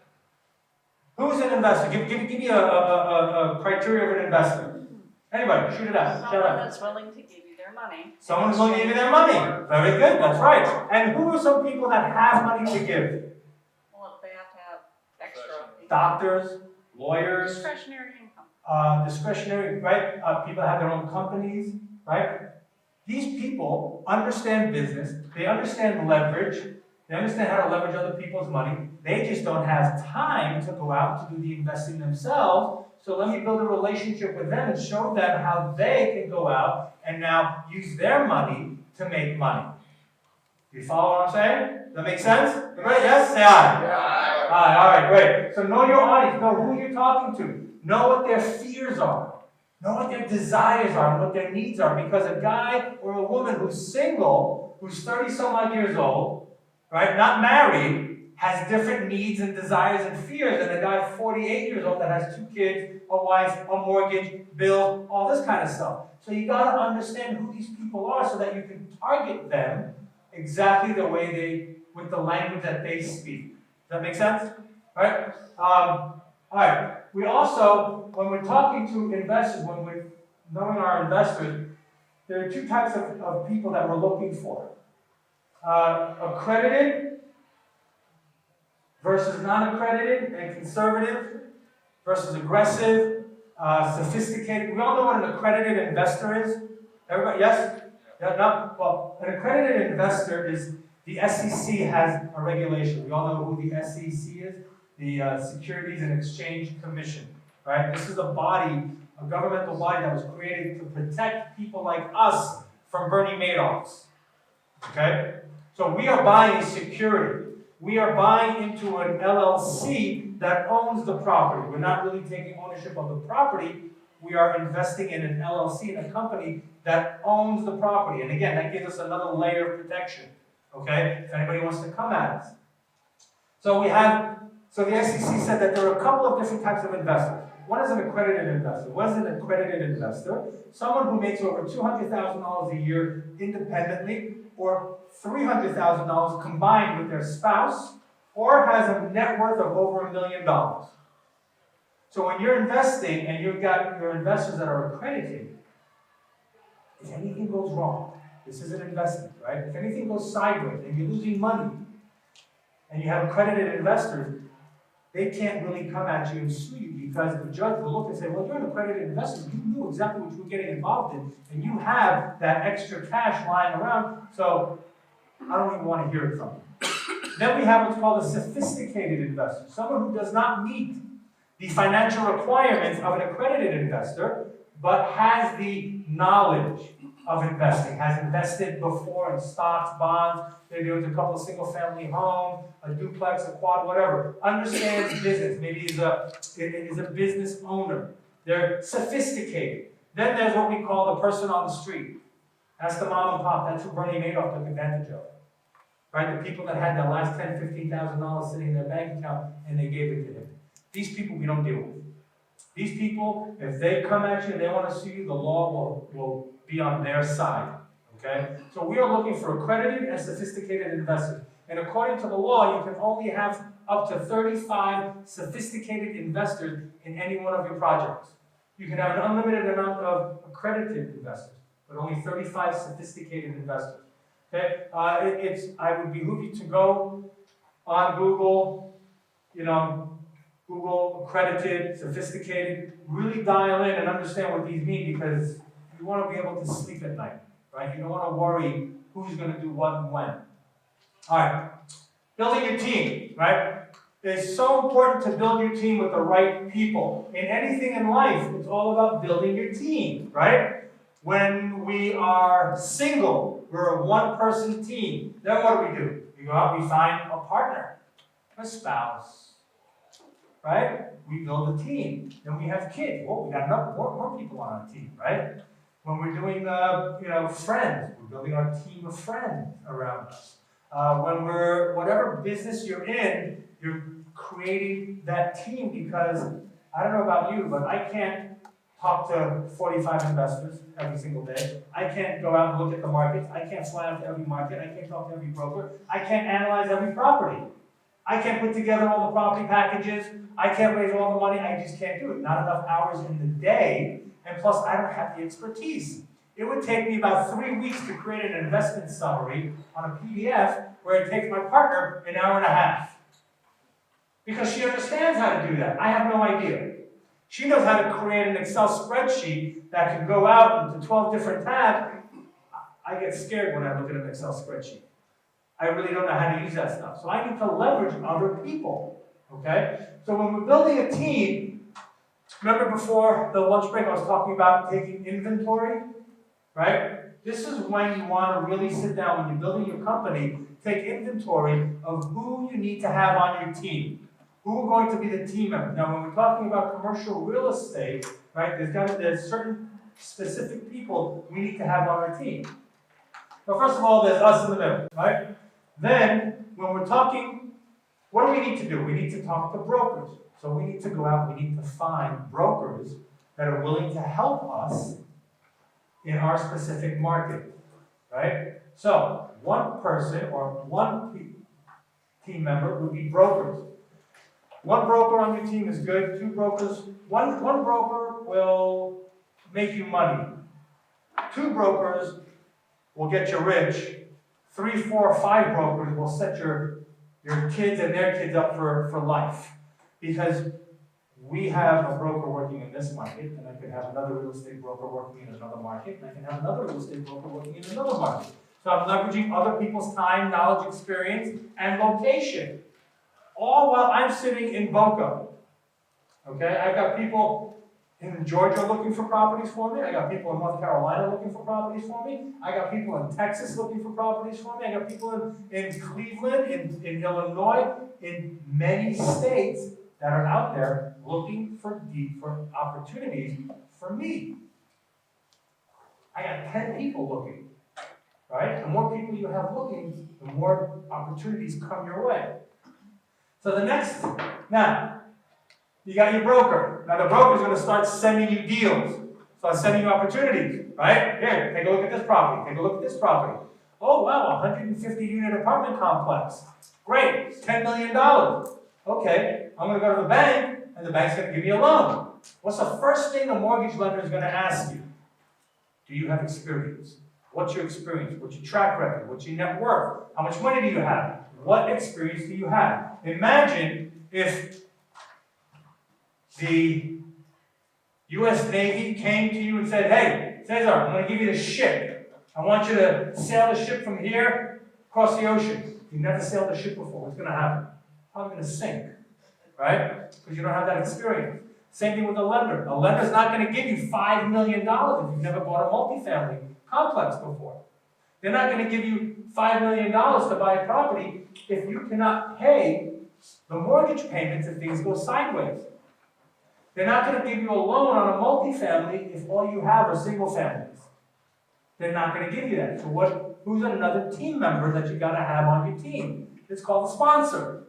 Who's an investor? Give me a criteria of an investor. Anybody, shoot it out. Shout Someone out. that's willing to give you their money. Someone who's going to give you their money. Very good, that's right. And who are some people that have money to give? Well, they have to have extra. Doctors, lawyers, Discretionary income. discretionary, right? People have their own companies, right? These people understand business, they understand leverage, they understand how to leverage other people's money. They just don't have time to go out to do the investing themselves. So let me build a relationship with them and show them how they can go out and now use their money to make money. You follow what I'm saying? Does that make sense? Everybody, yes? Say aye. Yeah. Aye, all right, great. So know your audience, know who you're talking to, know what their fears are, know what their desires are and what their needs are. Because a guy or a woman who's single, who's 30 some odd years old, right, not married, has different needs and desires and fears than a guy 48 years old that has 2 kids, a wife, a mortgage, bills, all this kind of stuff. So you got to understand who these people are so that you can target them exactly the way with the language that they speak. Does that make sense? Right? All right. We also, when we're talking to investors, when we're knowing our investors, there are 2 types of people that we're looking for. Accredited versus non-accredited, and conservative versus aggressive, sophisticated. We all know what an accredited investor is. Everybody, yes? Yeah, no? Well, an accredited investor is, the SEC has a regulation. We all know who the SEC is, the Securities and Exchange Commission, right? This is a body, a governmental body that was created to protect people like us from Bernie Madoffs, okay? So we are buying security. We are buying into an LLC that owns the property. We're not really taking ownership of the property. We are investing in an LLC, in a company that owns the property. And again, that gives us another layer of protection, okay? If anybody wants to come at us. So the SEC said that there are a couple of different types of investors. One is an accredited investor. What is an accredited investor? Someone who makes over $200,000 a year independently, or $300,000 combined with their spouse, or has a net worth of over $1 million. So when you're investing and you've got your investors that are accredited, if anything goes wrong, this is an investment, right? If anything goes sideways and you're losing money, and you have accredited investors, they can't really come at you and sue you because the judge will look and say, well, you're an accredited investor. You knew exactly what you were getting involved in, and you have that extra cash lying around, so I don't even want to hear it from you. Then we have what's called a sophisticated investor, someone who does not meet the financial requirements of an accredited investor, but has the knowledge of investing, has invested before in stocks, bonds, maybe owns a couple of single-family homes, a duplex, a quad, whatever. Understands business. Maybe is a business owner. They're sophisticated. Then there's what we call the person on the street. That's the mom and pop. That's who Bernie Madoff took advantage of. Right? The people that had the last $10,000, $15,000 sitting in their bank account and they gave it to him. These people we don't deal with. These people, if they come at you and they want to sue you, the law will be on their side. Okay? So we are looking for accredited and sophisticated investors. And according to the law, you can only have up to 35 sophisticated investors in any one of your projects. You can have an unlimited amount of accredited investors, but only 35 sophisticated investors. Okay, I would behoove you to go on Google, Google accredited, sophisticated, really dial in and understand what these mean, because you want to be able to sleep at night, right? You don't want to worry who's going to do what and when. All right, building your team, right? It's so important to build your team with the right people. In anything in life, it's all about building your team, right? When we are single, we're a one-person team. Then what do? We go out, we find a partner, a spouse, right? We build a team. Then we have kids. Well, we got more people on our team, right? When we're doing, friends, we're building our team of friends around us. When we're, whatever business you're in, you're creating that team, because I don't know about you, but I can't talk to 45 investors every single day. I can't go out and look at the markets. I can't fly out to every market. I can't talk to every broker. I can't analyze every property. I can't put together all the property packages. I can't raise all the money. I just can't do it. Not enough hours in the day. And plus, I don't have the expertise. It would take me about 3 weeks to create an investment summary on a PDF, where it takes my partner an hour and a half. Because she understands how to do that. I have no idea. She knows how to create an Excel spreadsheet that can go out into 12 different tabs. I get scared when I look at an Excel spreadsheet. I really don't know how to use that stuff. So I need to leverage other people, okay? So when we're building a team, remember before the lunch break I was talking about taking inventory, right? This is when you want to really sit down, when you're building your company, take inventory of who you need to have on your team. Who are going to be the team members? Now, when we're talking about commercial real estate, right, there's certain specific people we need to have on our team. So first of all, there's us in the middle, right? Then, when we're talking, what do we need to do? We need to talk to brokers. So we need to go out, we need to find brokers that are willing to help us in our specific market, right? So, one person or one team member would be brokers. One broker on your team is good. Two brokers, one broker will make you money. Two brokers will get you rich. 3, 4, 5 brokers will set your kids and their kids up for life. Because we have a broker working in this market, and I could have another real estate broker working in another market, and I can have another real estate broker working in another market. So I'm leveraging other people's time, knowledge, experience, and location. All while I'm sitting in Boca. Okay, I've got people in Georgia looking for properties for me. I got people in North Carolina looking for properties for me. I got people in Texas looking for properties for me. I got people in Cleveland, in Illinois, in many states that are out there looking for opportunities for me. I got 10 people looking, right? The more people you have looking, the more opportunities come your way. So now, you got your broker. Now the broker's going to start sending you deals, start sending you opportunities, right? Here, take a look at this property, take a look at this property. Oh wow, 150 unit apartment complex. Great, it's $10 million. Okay, I'm going to go to the bank, and the bank's going to give me a loan. What's the first thing a mortgage lender is going to ask you? Do you have experience? What's your experience? What's your track record? What's your net worth? How much money do you have? What experience do you have? Imagine if the U.S. Navy came to you and said, hey, Cesar, I'm going to give you the ship. I want you to sail the ship from here across the ocean. You've never sailed a ship before. What's going to happen? Probably going to sink, right? Because you don't have that experience. Same thing with a lender. A lender's not going to give you $5 million if you've never bought a multifamily complex before. They're not going to give you $5 million to buy a property if you cannot pay the mortgage payments if things go sideways. They're not going to give you a loan on a multifamily if all you have are single families. They're not going to give you that. So who's another team member that you got to have on your team? It's called a sponsor.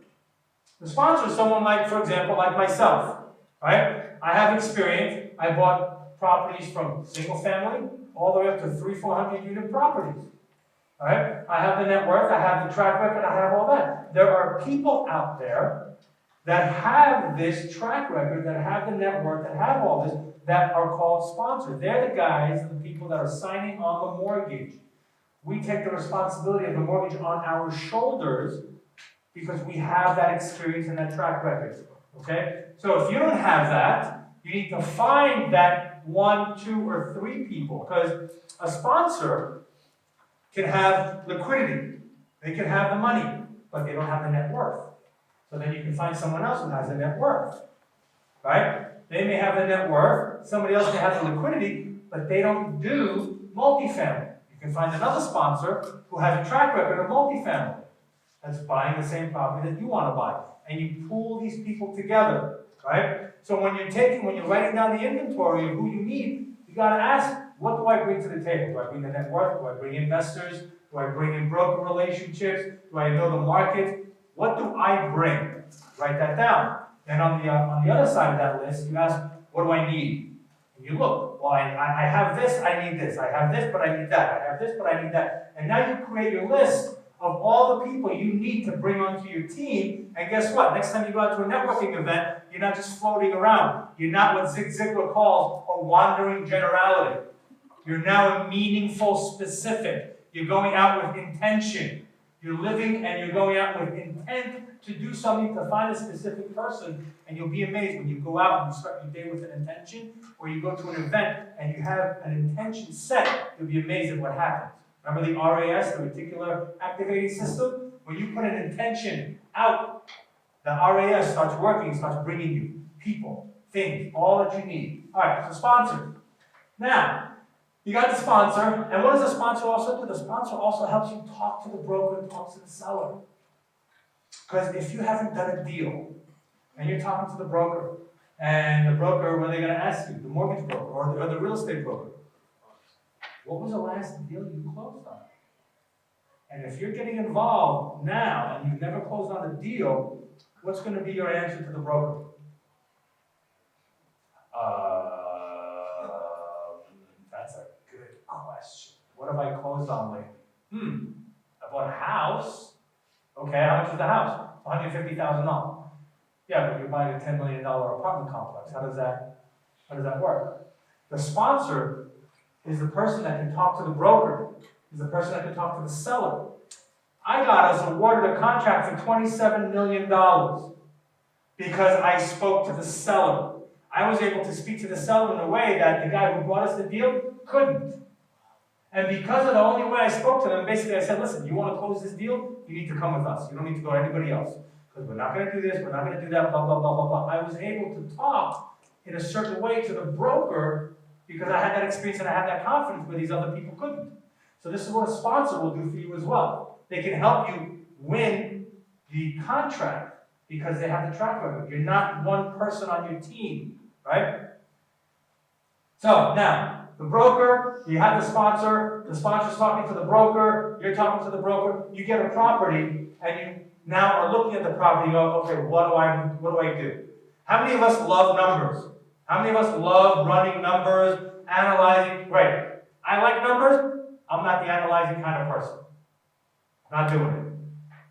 The sponsor is someone like, for example, like myself, right? I have experience. I bought properties from single family all the way up to 300-400 unit properties. All right? I have the net worth, I have the track record, I have all that. There are people out there that have this track record, that have the network, that have all this, that are called sponsors. They're the guys, the people that are signing on the mortgage. We take the responsibility of the mortgage on our shoulders because we have that experience and that track record. Okay? So if you don't have that, you need to find that 1, 2, or 3 people, because a sponsor can have liquidity. They can have the money, but they don't have the net worth. So then you can find someone else who has the net worth. Right? They may have the net worth, somebody else may have the liquidity, but they don't do multifamily. You can find another sponsor who has a track record of multifamily that's buying the same property that you want to buy. And you pool these people together, right? So when you're writing down the inventory of who you need, you got to ask, what do I bring to the table? Do I bring the net worth? Do I bring investors? Do I bring in broker relationships? Do I know the market? What do I bring? Write that down. And on the other side of that list, you ask, what do I need? And you look, well, I have this, I need this. I have this, but I need that. I have this, but I need that. And now you create your list of all the people you need to bring onto your team. And guess what? Next time you go out to a networking event, you're not just floating around. You're not what Zig Ziglar calls a wandering generality. You're now a meaningful specific. You're going out with intention. You're living and you're going out with intent to do something, to find a specific person, and you'll be amazed when you go out and you start your day with an intention, or you go to an event and you have an intention set, you'll be amazed at what happens. Remember the RAS, the reticular activating system? When you put an intention out, the RAS starts working, starts bringing you people, things, all that you need. All right, so sponsor. Now, you got the sponsor, and what does the sponsor also do? The sponsor also helps you talk to the broker and talk to the seller. Because if you haven't done a deal, and you're talking to the broker, and the broker, what are they going to ask you? The mortgage broker or the real estate broker. What was the last deal you closed on? And if you're getting involved now, and you've never closed on a deal, what's going to be your answer to the broker? That's a good question. What have I closed on lately? I bought a house. Okay, how much is the house? $150,000. Yeah, but you're buying a $10 million apartment complex. How does that work? The sponsor is the person that can talk to the broker, is the person that can talk to the seller. I got us awarded a contract for $27 million because I spoke to the seller. I was able to speak to the seller in a way that the guy who brought us the deal couldn't. And because of the only way I spoke to them, basically I said, listen, you want to close this deal? You need to come with us. You don't need to go to anybody else. Because we're not going to do this, we're not going to do that, blah, blah, blah, blah, blah. I was able to talk in a certain way to the broker because I had that experience and I had that confidence where these other people couldn't. So this is what a sponsor will do for you as well. They can help you win the contract because they have the track record. You're not one person on your team, right? So now, the broker, you have the sponsor's talking to the broker, you're talking to the broker, you get a property, and you now are looking at the property and go, okay, what do I do? How many of us love numbers? How many of us love running numbers, analyzing? Great. I like numbers. I'm not the analyzing kind of person. Not doing it.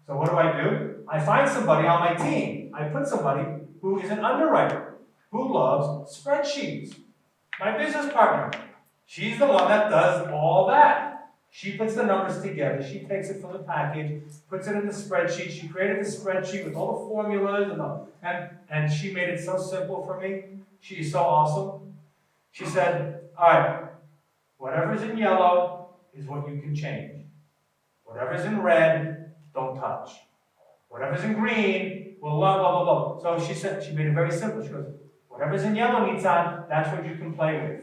So what do? I find somebody on my team. I put somebody who is an underwriter, who loves spreadsheets. My business partner. She's the one that does all that. She puts the numbers together. She takes it from the package, puts it in the spreadsheet. She created the spreadsheet with all the formulas and she made it so simple for me. She is so awesome. She said, all right, whatever's in yellow is what you can change. Whatever's in red, don't touch. Whatever's in green, blah, blah, blah, blah. So she said, she made it very simple. She goes, whatever's in yellow, Nitzan, that's what you can play with.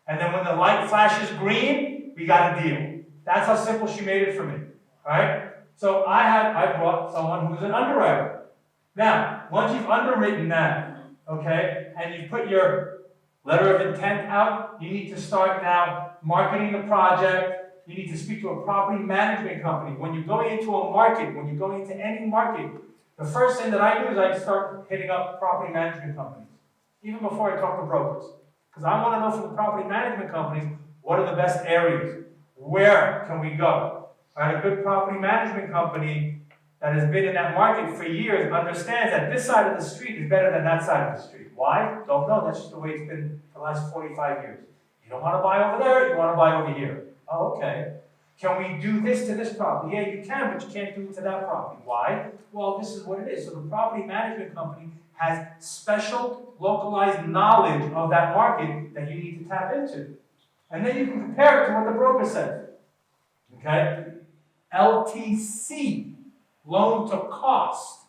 And then when the light flashes green, we got a deal. That's how simple she made it for me. Alright? So I brought someone who's an underwriter. Now, once you've underwritten that, okay, and you've put your letter of intent out, you need to start now marketing the project. You need to speak to a property management company. When you're going into a market, when you're going into any market, the first thing that I do is I start hitting up property management companies, even before I talk to brokers. Because I want to know from the property management companies, what are the best areas? Where can we go? All right, a good property management company that has been in that market for years understands that this side of the street is better than that side of the street. Why? Don't know. That's just the way it's been for the last 45 years. You don't want to buy over there, you want to buy over here. Oh, okay. Can we do this to this property? Yeah, you can, but you can't do it to that property. Why? Well, this is what it is. So the property management company has special localized knowledge of that market that you need to tap into. And then you can compare it to what the broker says. Okay? LTC, loan to cost.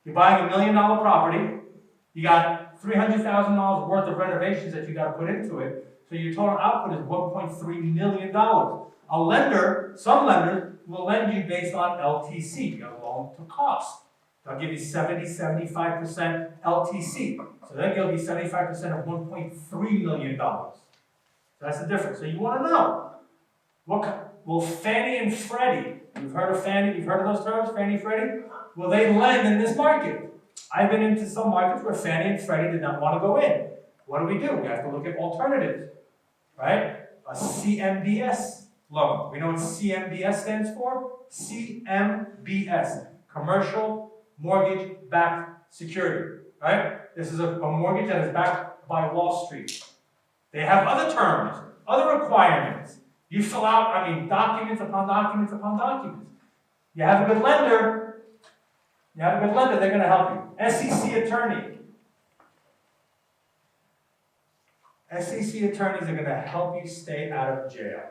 You're buying $1 million property, you got $300,000 worth of renovations that you got to put into it, so your total output is $1.3 million. A lender, some lenders will lend you based on LTC, your loan to cost. They'll give you 75% LTC. So they'll give you 75% of $1.3 million. So that's the difference. So you want to know, will Fannie and Freddie, you've heard of those terms, Fannie and Freddie? Will they lend in this market? I've been into some markets where Fannie and Freddie did not want to go in. What do? We have to look at alternatives, right? A CMBS loan. We know what CMBS stands for? CMBS, Commercial Mortgage-Backed Security, right? This is a mortgage that is backed by Wall Street. They have other terms, other requirements. You fill out, documents upon documents upon documents. You have a good lender, they're going to help you. SEC attorney. SEC attorneys are going to help you stay out of jail.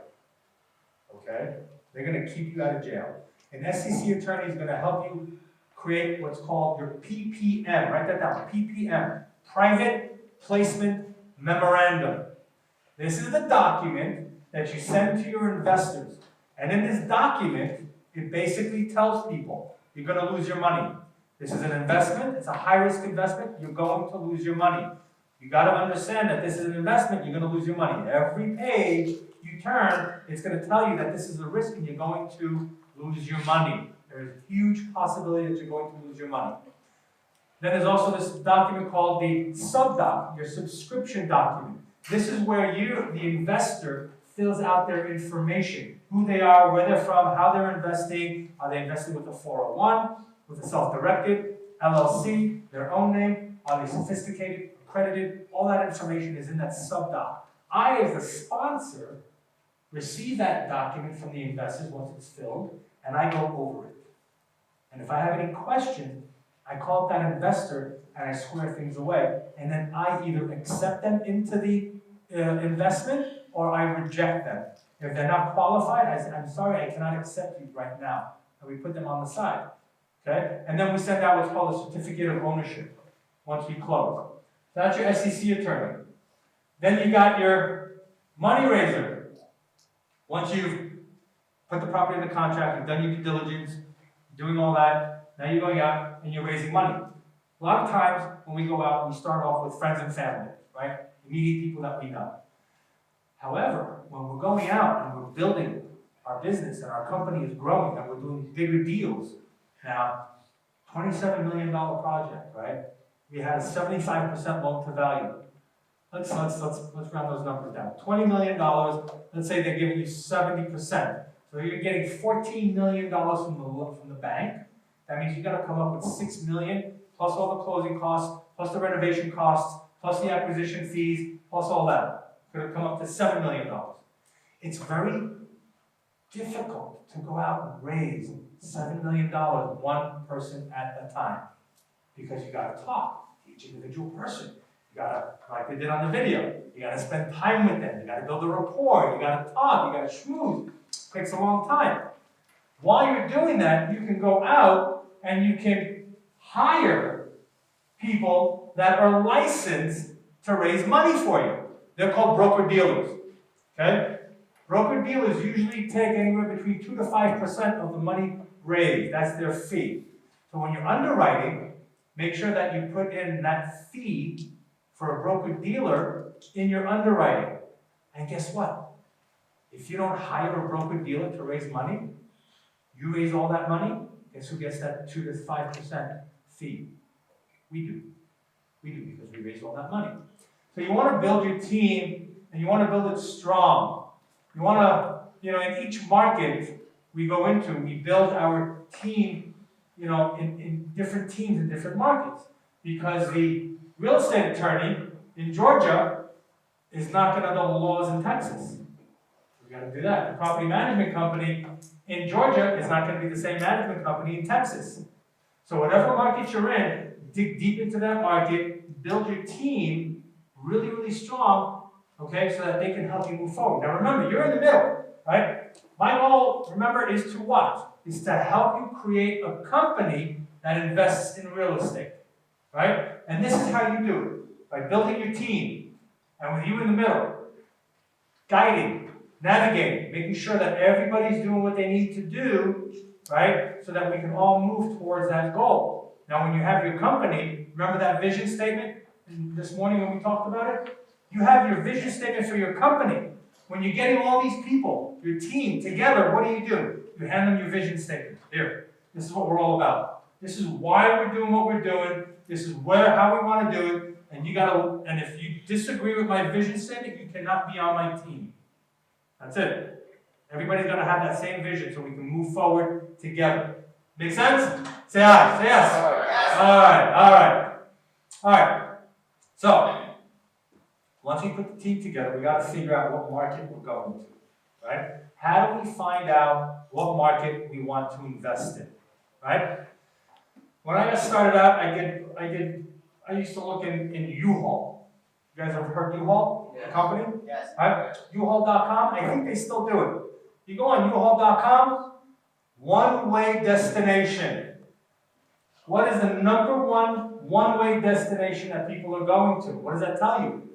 Okay? They're going to keep you out of jail. An SEC attorney is going to help you create what's called your PPM. Write that down. PPM. Private Placement Memorandum. This is the document that you send to your investors. And in this document, it basically tells people, you're going to lose your money. This is an investment. It's a high-risk investment. You're going to lose your money. You got to understand that this is an investment. You're going to lose your money. Every page you turn, it's going to tell you that this is a risk and you're going to lose your money. There's a huge possibility that you're going to lose your money. Then there's also this document called the subdoc, your subscription document. This is where you, the investor, fills out their information, who they are, where they're from, how they're investing. Are they investing with a 401, with a self-directed, LLC, their own name? Are they sophisticated, accredited? All that information is in that subdoc. I, as the sponsor, receive that document from the investors once it's filled, and I go over it. And if I have any questions, I call up that investor and I square things away. And then I either accept them into the investment or I reject them. If they're not qualified, I say, I'm sorry, I cannot accept you right now. And we put them on the side. Okay? And then we send out what's called a certificate of ownership once we close. So that's your SEC attorney. Then you got your money raiser. Once you've put the property in the contract, you've done your due diligence, doing all that, now you're going out and you're raising money. A lot of times when we go out, we start off with friends and family, right? Immediate people that we know. However, when we're going out and we're building our business and our company is growing and we're doing bigger deals, now, $27 million project, right? We had a 75% loan to value. Let's round those numbers down. $20 million, let's say they're giving you 70%. So you're getting $14 million from the bank. That means you got to come up with $6 million, plus all the closing costs, plus the renovation costs, plus the acquisition fees, plus all that. Could have come up to $7 million. It's very difficult to go out and raise $7 million, one person at a time, because you got to talk to each individual person. You got to, like we did on the video, you got to spend time with them. You got to build a rapport. You got to talk. You got to schmooze. It takes a long time. While you're doing that, you can go out and you can hire people that are licensed to raise money for you. They're called broker-dealers. Okay? Broker-dealers usually take anywhere between 2 to 5% of the money raised. That's their fee. So when you're underwriting, make sure that you put in that fee for a broker-dealer in your underwriting. And guess what? If you don't hire a broker-dealer to raise money, you raise all that money, guess who gets that 2 to 5% fee? We do. We do, because we raise all that money. So you want to build your team, and you want to build it strong. You want to, in each market we go into, we build our team in different teams in different markets. Because the real estate attorney in Georgia is not gonna know the laws in Texas. We gotta do that. The property management company in Georgia is not gonna be the same management company in Texas. So whatever market you're in, dig deep into that market, build your team really, really strong, okay, so that they can help you move forward. Now remember, you're in the middle, right? My goal, remember, is to what? Is to help you create a company that invests in real estate, right? And this is how you do it, by building your team, and with you in the middle, guiding, navigating, making sure that everybody's doing what they need to do, right? So that we can all move towards that goal. Now, when you have your company, remember that vision statement this morning when we talked about it? You have your vision statement for your company. When you're getting all these people, your team, together, what do? You hand them your vision statement. Here, this is what we're all about. This is why we're doing what we're doing. This is how we want to do it. And if you disagree with my vision statement, you cannot be on my team. That's it. Everybody's going to have that same vision so we can move forward together. Make sense? Say aye. Say yes. All right. So, once we put the team together, we got to figure out what market we're going to, right? How do we find out what market we want to invest in, right? When I got started out, I used to look in U-Haul. You guys ever heard U-Haul? Yes. The company? Yes. Right? U-Haul.com, I think they still do it. You go on U-Haul.com, one-way destination. What is the number one-way destination that people are going to? What does that tell you?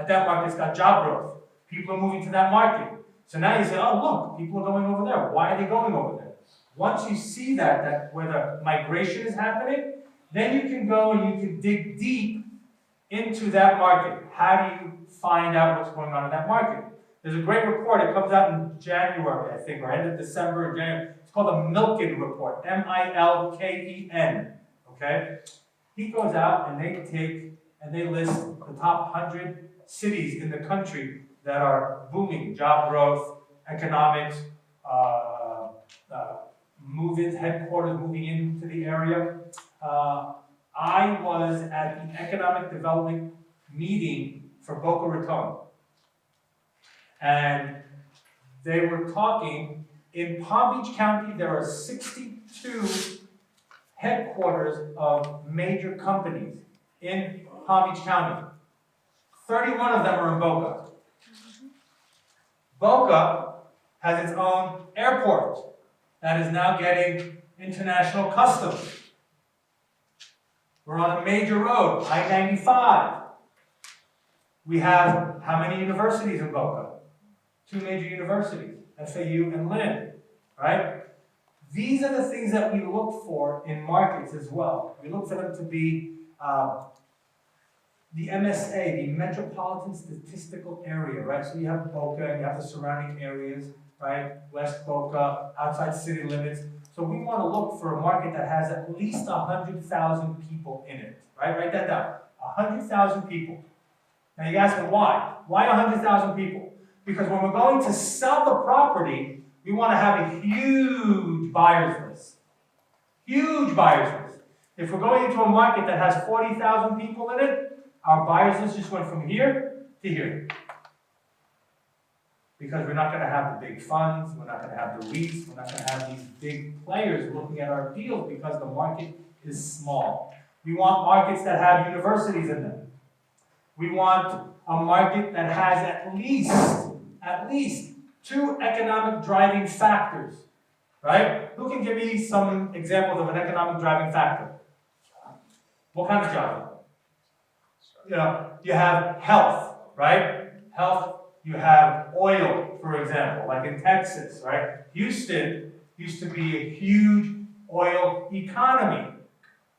That market's got job growth. People are moving to that market. So now you say, oh look, people are going over there. Why are they going over there? Once you see that where the migration is happening, then you can go and you can dig deep into that market. How do you find out what's going on in that market? There's a great report. It comes out in January, I think, or end of December or January. It's called the Milken Report, M-I-L-K-E-N. Okay? He goes out and they list the top 100 cities in the country that are booming, job growth, economics, headquarters moving into the area. I was at the economic development meeting for Boca Raton. And they were talking, in Palm Beach County, there are 62 headquarters of major companies in Palm Beach County. 31 of them are in Boca. Boca has its own airport that is now getting international customs. We're on a major road, I-95. We have how many universities in Boca? 2 major universities, FAU and Lynn, right? These are the things that we look for in markets as well. We look for them to be the MSA, the Metropolitan Statistical Area, right? So you have Boca and you have the surrounding areas, right? West Boca, outside city limits. So we want to look for a market that has at least 100,000 people in it, right? Write that down. 100,000 people. Now you ask me why? Why 100,000 people? Because when we're going to sell the property, we want to have a huge buyer's list. Huge buyer's list. If we're going into a market that has 40,000 people in it, our buyer's list just went from here to here. Because we're not going to have the big funds, we're not going to have the REITs, we're not going to have these big players looking at our deals because the market is small. We want markets that have universities in them. We want a market that has at least 2 economic driving factors, right? Who can give me some examples of an economic driving factor? What kind of job? You have health, right? Health. You have oil, for example, like in Texas, right? Houston used to be a huge oil economy.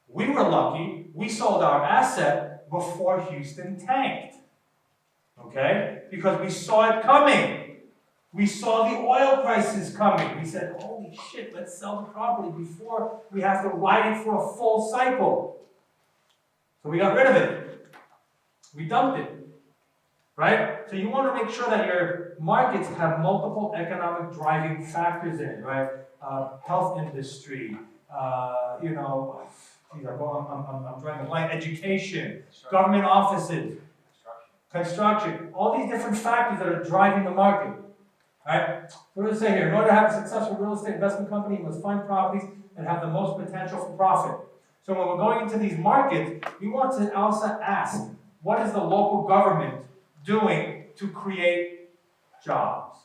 We were lucky. We sold our asset before Houston tanked, okay? Because we saw it coming. We saw the oil prices coming. We said, holy shit, let's sell the property before we have to ride it for a full cycle. So we got rid of it. We dumped it. Right? So you want to make sure that your markets have multiple economic driving factors in it, right? Health industry, you know, geez, I'm drawing a blank, education, government offices, construction, all these different factors that are driving the market. Alright, so we're going to say here, in order to have a successful real estate investment company, you must find properties that have the most potential for profit. So when we're going into these markets, we want to also ask, what is the local government doing to create jobs?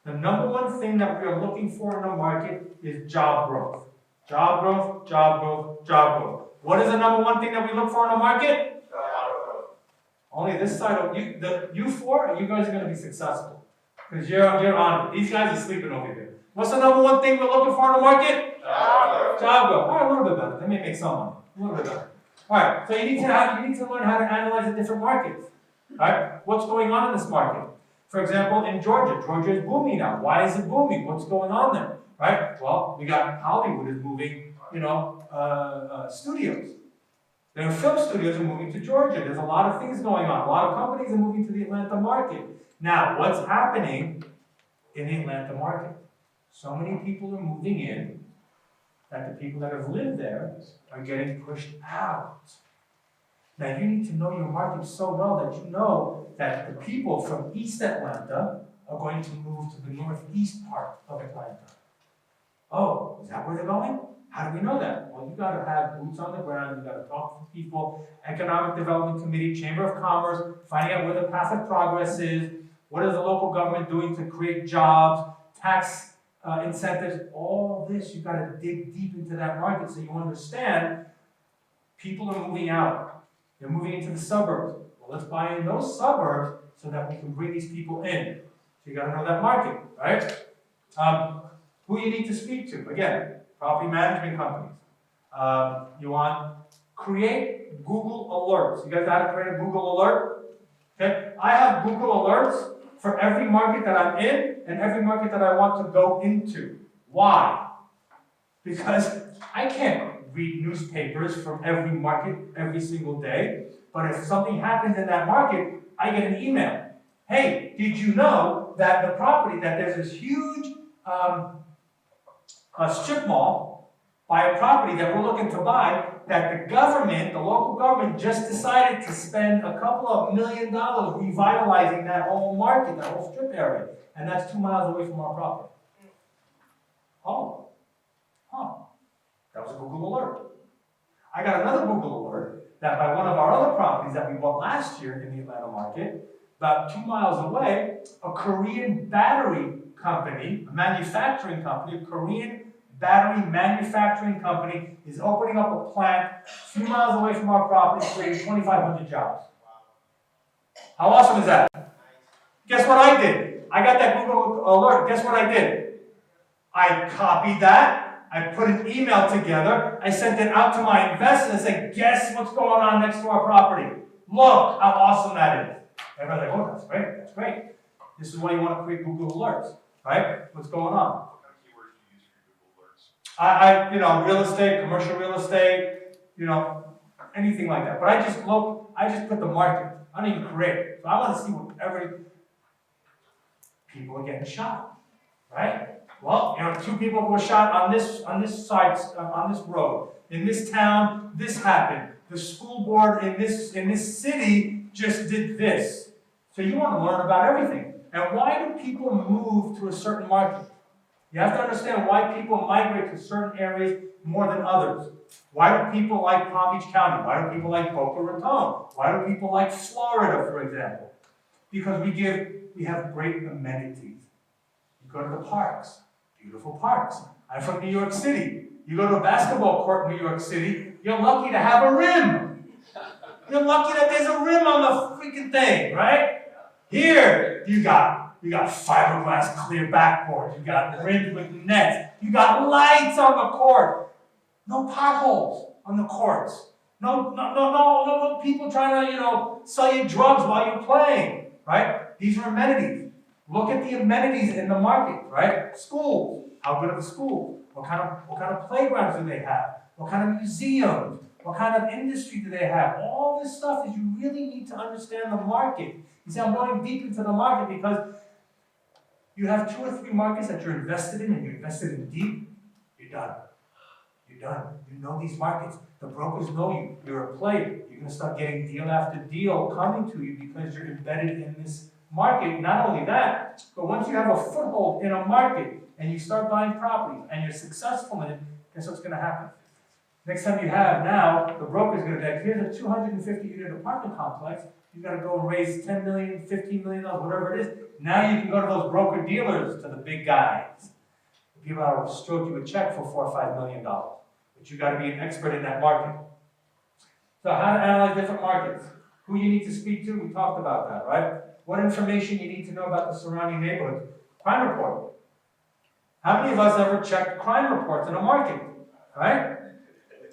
The number one thing that we are looking for in a market is job growth. Job growth, job growth, job growth. What is the number one thing that we look for in a market? Job growth. Only this side of you four, you guys are going to be successful. Because you're on it. These guys are sleeping over here. What's the number one thing we're looking for in the market? Job growth. Job growth. All right, a little bit better. They may make some money. A little bit better. All right, so you need to learn how to analyze the different markets. All right, what's going on in this market? For example, in Georgia is booming now. Why is it booming? What's going on there? Right? Well, we got Hollywood is moving, studios. Their film studios are moving to Georgia. There's a lot of things going on. A lot of companies are moving to the Atlanta market. Now, what's happening in the Atlanta market? So many people are moving in that the people that have lived there are getting pushed out. Now, you need to know your market so well that you know that the people from East Atlanta are going to move to the northeast part of Atlanta. Oh, is that where they're going? How do we know that? Well, you gotta have boots on the ground, you gotta talk to people, Economic Development Committee, Chamber of Commerce, finding out where the path of progress is, what is the local government doing to create jobs, tax incentives, all this, you gotta dig deep into that market so you understand people are moving out. They're moving into the suburbs. Well, let's buy in those suburbs so that we can bring these people in. So you gotta know that market, right? Who you need to speak to, again, property management companies. You want, create Google alerts. You guys know how to create a Google alert? Okay, I have Google alerts for every market that I'm in and every market that I want to go into. Why? Because I can't read newspapers from every market every single day, but if something happens in that market, I get an email. Hey, did you know that the property, that there's this huge strip mall by a property that we're looking to buy, that the government, the local government, just decided to spend a couple of $1 million revitalizing that whole market, that whole strip area, and that's 2 miles away from our property. Oh, that was a Google alert. I got another Google alert that by one of our other properties that we bought last year in the Atlanta market, about 2 miles away, a Korean battery company, a manufacturing company, a Korean battery manufacturing company is opening up a plant a few miles away from our property, creating 2,500 jobs. How awesome is that? Guess what I did? I got that Google alert. Guess what I did? I copied that. I put an email together. I sent it out to my investors and said, guess what's going on next to our property? Look how awesome that is. Everybody's like, oh, that's great. That's great. This is why you want to create Google alerts, right? What's going on? Real estate, commercial real estate, anything like that. But I just put the market. I don't even create it. So I want to see what people are getting shot, right? Well, 2 people were shot on this side, on this road. In this town, this happened. The school board in this city just did this. So you want to learn about everything. And why do people move to a certain market? You have to understand why people migrate to certain areas more than others. Why do people like Palm Beach County? Why do people like Boca Raton? Why do people like Florida, for example? Because we have great amenities. You go to the parks, beautiful parks. I'm from New York City. You go to a basketball court in New York City, you're lucky to have a rim. You're lucky that there's a rim on the freaking thing, right? Here, you got fiberglass clear backboards. You got rims with nets. You got lights on the court. No potholes on the courts. No people trying to, sell you drugs while you're playing, right? These are amenities. Look at the amenities in the market, right? Schools. How good are the schools? What kind of playgrounds do they have? What kind of museums? What kind of industry do they have? All this stuff is you really need to understand the market. You see, I'm going deep into the market because you have 2 or 3 markets that you're invested in and you're invested in deep, you're done. You're done. You know these markets. The brokers know you. You're a player. You're gonna start getting deal after deal coming to you because you're embedded in this market. Not only that, but once you have a foothold in a market and you start buying properties and you're successful in it, guess what's gonna happen? Next time you have now, the broker's gonna be like, here's a 250 unit apartment complex. You gotta go and raise 10 million, 15 million dollars, whatever it is. Now you can go to those broker dealers, to the big guys. People will stroke you a check for $4 or $5 million. But you gotta be an expert in that market. So how to analyze different markets? Who you need to speak to, we talked about that, right? What information you need to know about the surrounding neighborhood? Crime report. How many of us ever checked crime reports in a market, right?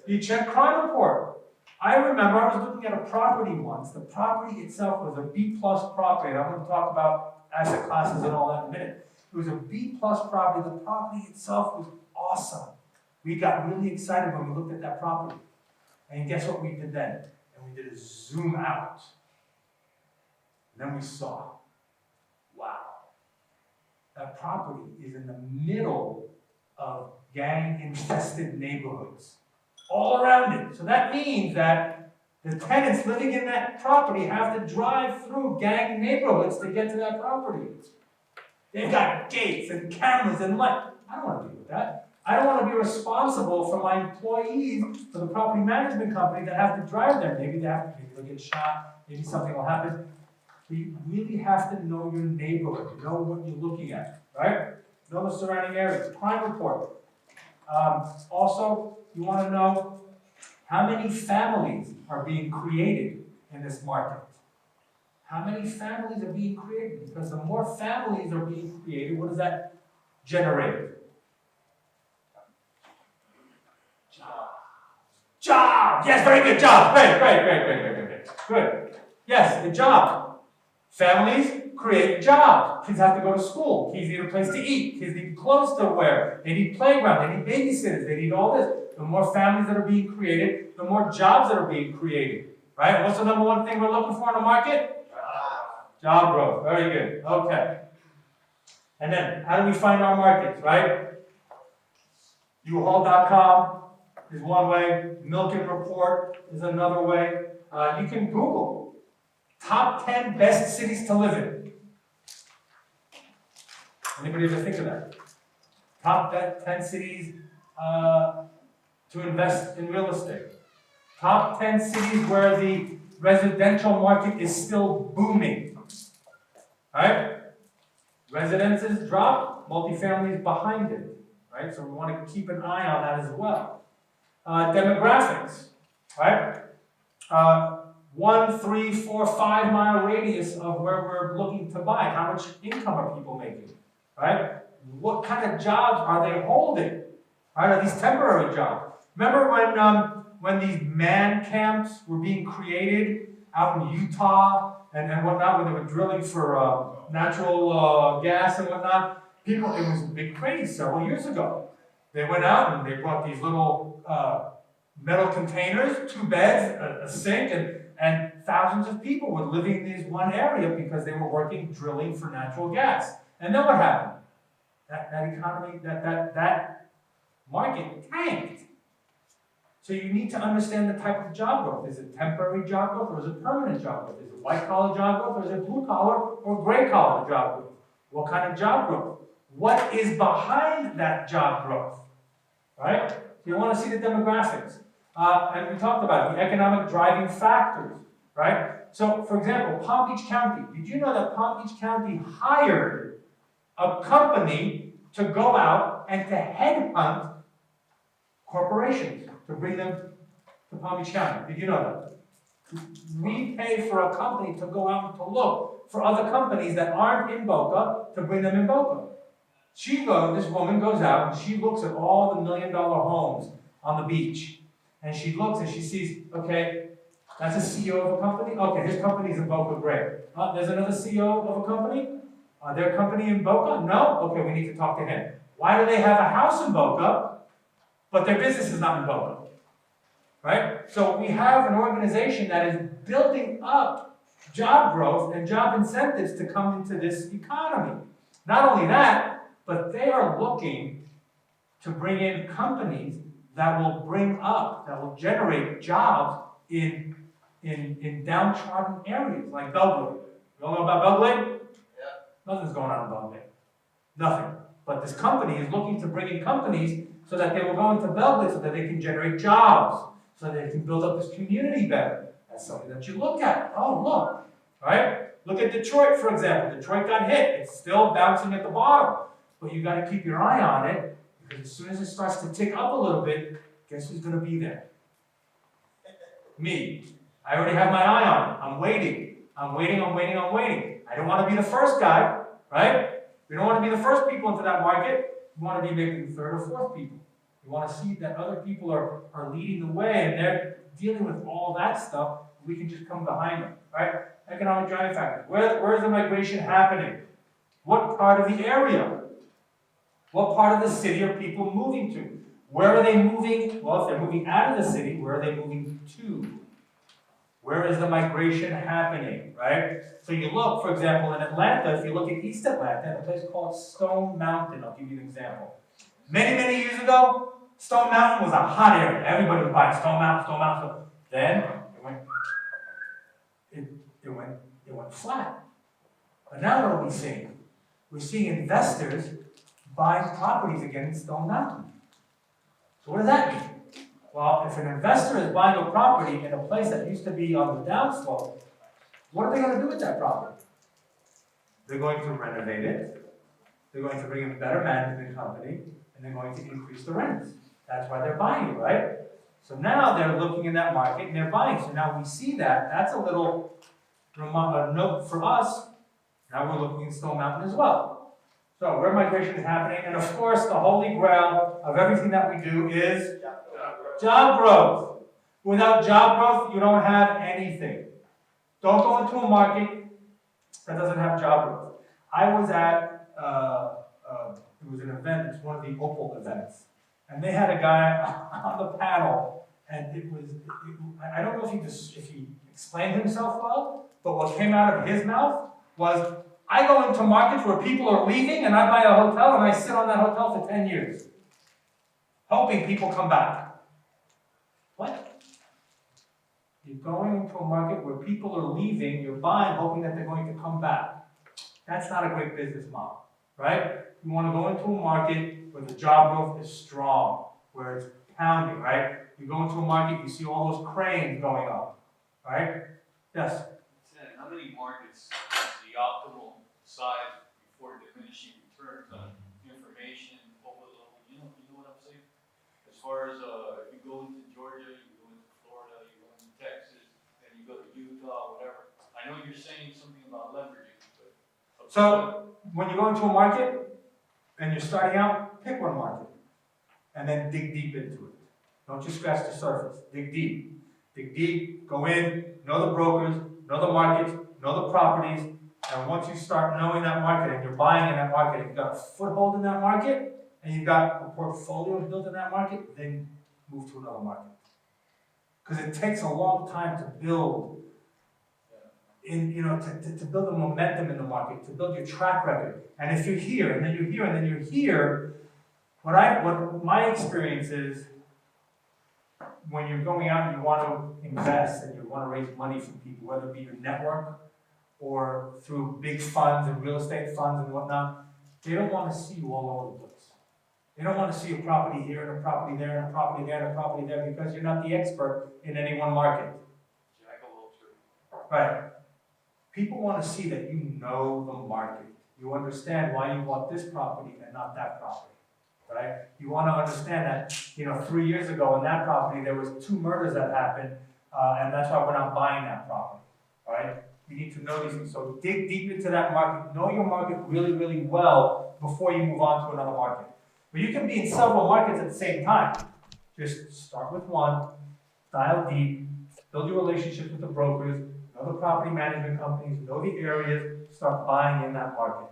You check crime report. I remember I was looking at a property once. The property itself was a B+ property. And I'm going to talk about asset classes and all that in a minute. It was a B+ property. The property itself was awesome. We got really excited when we looked at that property. And guess what we did then? And we did a zoom out. And then we saw, wow, that property is in the middle of gang-infested neighborhoods, all around it. So that means that the tenants living in that property have to drive through gang neighborhoods to get to that property. They've got gates and cameras and light. I don't want to deal with that. I don't want to be responsible for my employees, for the property management company that have to drive there. Maybe they'll get shot, maybe something will happen. But you really have to know your neighborhood, know what you're looking at, right? Know the surrounding areas. Crime report. Also, you want to know how many families are being created in this market. How many families are being created? Because the more families are being created, what does that generate? Job! Yes, very good job. Great. Good. Yes, the job. Families create jobs. Kids have to go to school. Kids need a place to eat. Kids need clothes to wear. They need playground. They need babysitters. They need all this. The more families that are being created, the more jobs that are being created. Right? What's the number one thing we're looking for in the market? Job growth. Very good. Okay. And then, how do we find our markets, right? U-Haul.com is one way. Milken Report is another way. You can Google top 10 best cities to live in. Anybody ever think of that? Top 10 cities to invest in real estate. Top 10 cities where the residential market is still booming. Right? Residences drop, multifamily is behind it. Right? So we want to keep an eye on that as well. Demographics. Right? 1, 3, 4, 5 mile radius of where we're looking to buy. How much income are people making? Right? What kind of jobs are they holding? Right? Are these temporary jobs? Remember when these man camps were being created out in Utah and whatnot, when they were drilling for natural gas and whatnot? It was a big craze several years ago. They went out and they brought these little metal containers, 2 beds, a sink, and thousands of people were living in this one area because they were working drilling for natural gas. And then what happened? That economy, that market tanked. So you need to understand the type of job growth. Is it temporary job growth or is it permanent job growth? Is it white collar job growth or is it blue collar or gray collar job growth? What kind of job growth? What is behind that job growth? Right? So you want to see the demographics. And we talked about the economic driving factors, right? So, for example, Palm Beach County. Did you know that Palm Beach County hired a company to go out and to headhunt corporations to bring them to Palm Beach County? Did you know that? We pay for a company to go out and to look for other companies that aren't in Boca to bring them in Boca. This woman goes out and she looks at all the $1 million homes on the beach. And she looks and she sees, okay, that's a CEO of a company. Okay, his company's in Boca, great. There's another CEO of a company. Their company in Boca? No? Okay, we need to talk to him. Why do they have a house in Boca, but their business is not in Boca? Right? So we have an organization that is building up job growth and job incentives to come into this economy. Not only that, but they are looking to bring in companies that will generate jobs in downtrodden areas like Belgrade. You all know about Belgrade? Yeah. Nothing's going on in Belgrade. Nothing. But this company is looking to bring in companies so that they will go into Belgrade so that they can generate jobs, so that they can build up this community better. That's something that you look at. Oh, look, right? Look at Detroit, for example. Detroit got hit. It's still bouncing at the bottom. But you got to keep your eye on it, because as soon as it starts to tick up a little bit, guess who's going to be there? Me. I already have my eye on it. I'm waiting. I don't want to be the first guy, right? We don't want to be the first people into that market. We want to be maybe the third or fourth people. We want to see that other people are leading the way and they're dealing with all that stuff. We can just come behind them, right? Economic driving factors. Where is the migration happening? What part of the area? What part of the city are people moving to? Where are they moving? Well, if they're moving out of the city, where are they moving to? Where is the migration happening, right? So you look, for example, in Atlanta, if you look at East Atlanta, a place called Stone Mountain, I'll give you an example. Many years ago, Stone Mountain was a hot area. Everybody was buying Stone Mountain. Then it went flat. But now what are we seeing? We're seeing investors buying properties again in Stone Mountain. So what does that mean? Well, if an investor is buying a property in a place that used to be on the downslope, what are they going to do with that property? They're going to renovate it. They're going to bring in a better management company, and they're going to increase the rents. That's why they're buying it, right? So now they're looking in that market and they're buying. So now we see that. That's a little note for us. Now we're looking in Stone Mountain as well. So where migration is happening, and of course the holy grail of everything that we do is job growth. Without job growth, you don't have anything. Don't go into a market that doesn't have job growth. I was at, it was an event, it's one of the Opal events, and they had a guy on the panel, and I don't know if he explained himself well, but what came out of his mouth was, I go into markets where people are leaving, and I buy a hotel, and I sit on that hotel for 10 years, hoping people come back. What? You're going into a market where people are leaving, you're buying, hoping that they're going to come back. That's not a great business model, right? You want to go into a market where the job growth is strong, where it's pounding, right? You go into a market, you see all those cranes going up, right? Yes? How many markets is the optimal size before diminishing returns on information, overload? You know what I'm saying? As far as if you go into Georgia, you go into Florida, you go into Texas, then you go to Utah, whatever. I know you're saying something about leveraging, but So when you go into a market and you're starting out, pick one market and then dig deep into it. Don't just scratch the surface. Dig deep. Dig deep, go in, know the brokers, know the markets, know the properties, and once you start knowing that market and you're buying in that market, and you've got a foothold in that market, and you've got a portfolio built in that market, then move to another market. Because it takes a long time to build to build the momentum in the market, to build your track record. And if you're here, and then you're here, and then you're here, what my experience is, when you're going out and you want to invest and you want to raise money from people, whether it be your network or through big funds and real estate funds and whatnot, they don't want to see you all over the place. They don't want to see a property here and a property there and a property there and a property there because you're not the expert in any one market. Right. People want to see that you know the market. You understand why you bought this property and not that property. Right? You want to understand that, 3 years ago on that property, there was 2 murders that happened, and that's why we're not buying that property. Right? You need to know these things. So dig deep into that market. Know your market really, really well before you move on to another market. But you can be in several markets at the same time. Just start with one, dial deep, build your relationships with the brokers, know the property management companies, know the areas, start buying in that market.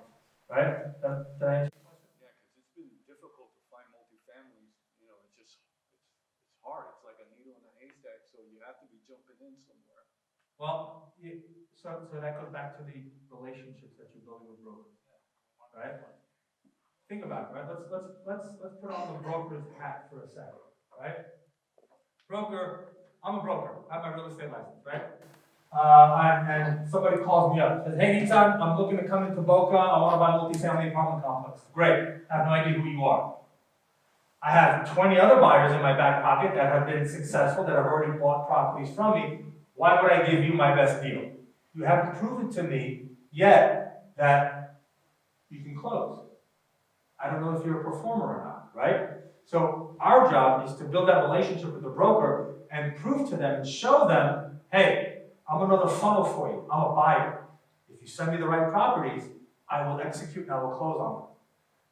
Right? Did I answer? yeah, because it's been difficult to find multifamilies. It's hard. It's like a needle in a haystack, so you have to be jumping in somewhere. Well, so that goes back to the relationships that you're building with brokers, right? Think about it, right? Let's put on the broker's hat for a second, right? Broker, I'm a broker, I have my real estate license, right? And somebody calls me up, says, hey, Nitzan, I'm looking to come into Boca, I wanna buy a multifamily apartment complex. Great, I have no idea who you are. I have 20 other buyers in my back pocket that have been successful, that have already bought properties from me. Why would I give you my best deal? You haven't proven to me yet that you can close. I don't know if you're a performer or not, right? So our job is to build that relationship with the broker and prove to them and show them, hey, I'm another funnel for you. I'm a buyer. If you send me the right properties, I will execute and I will close on them.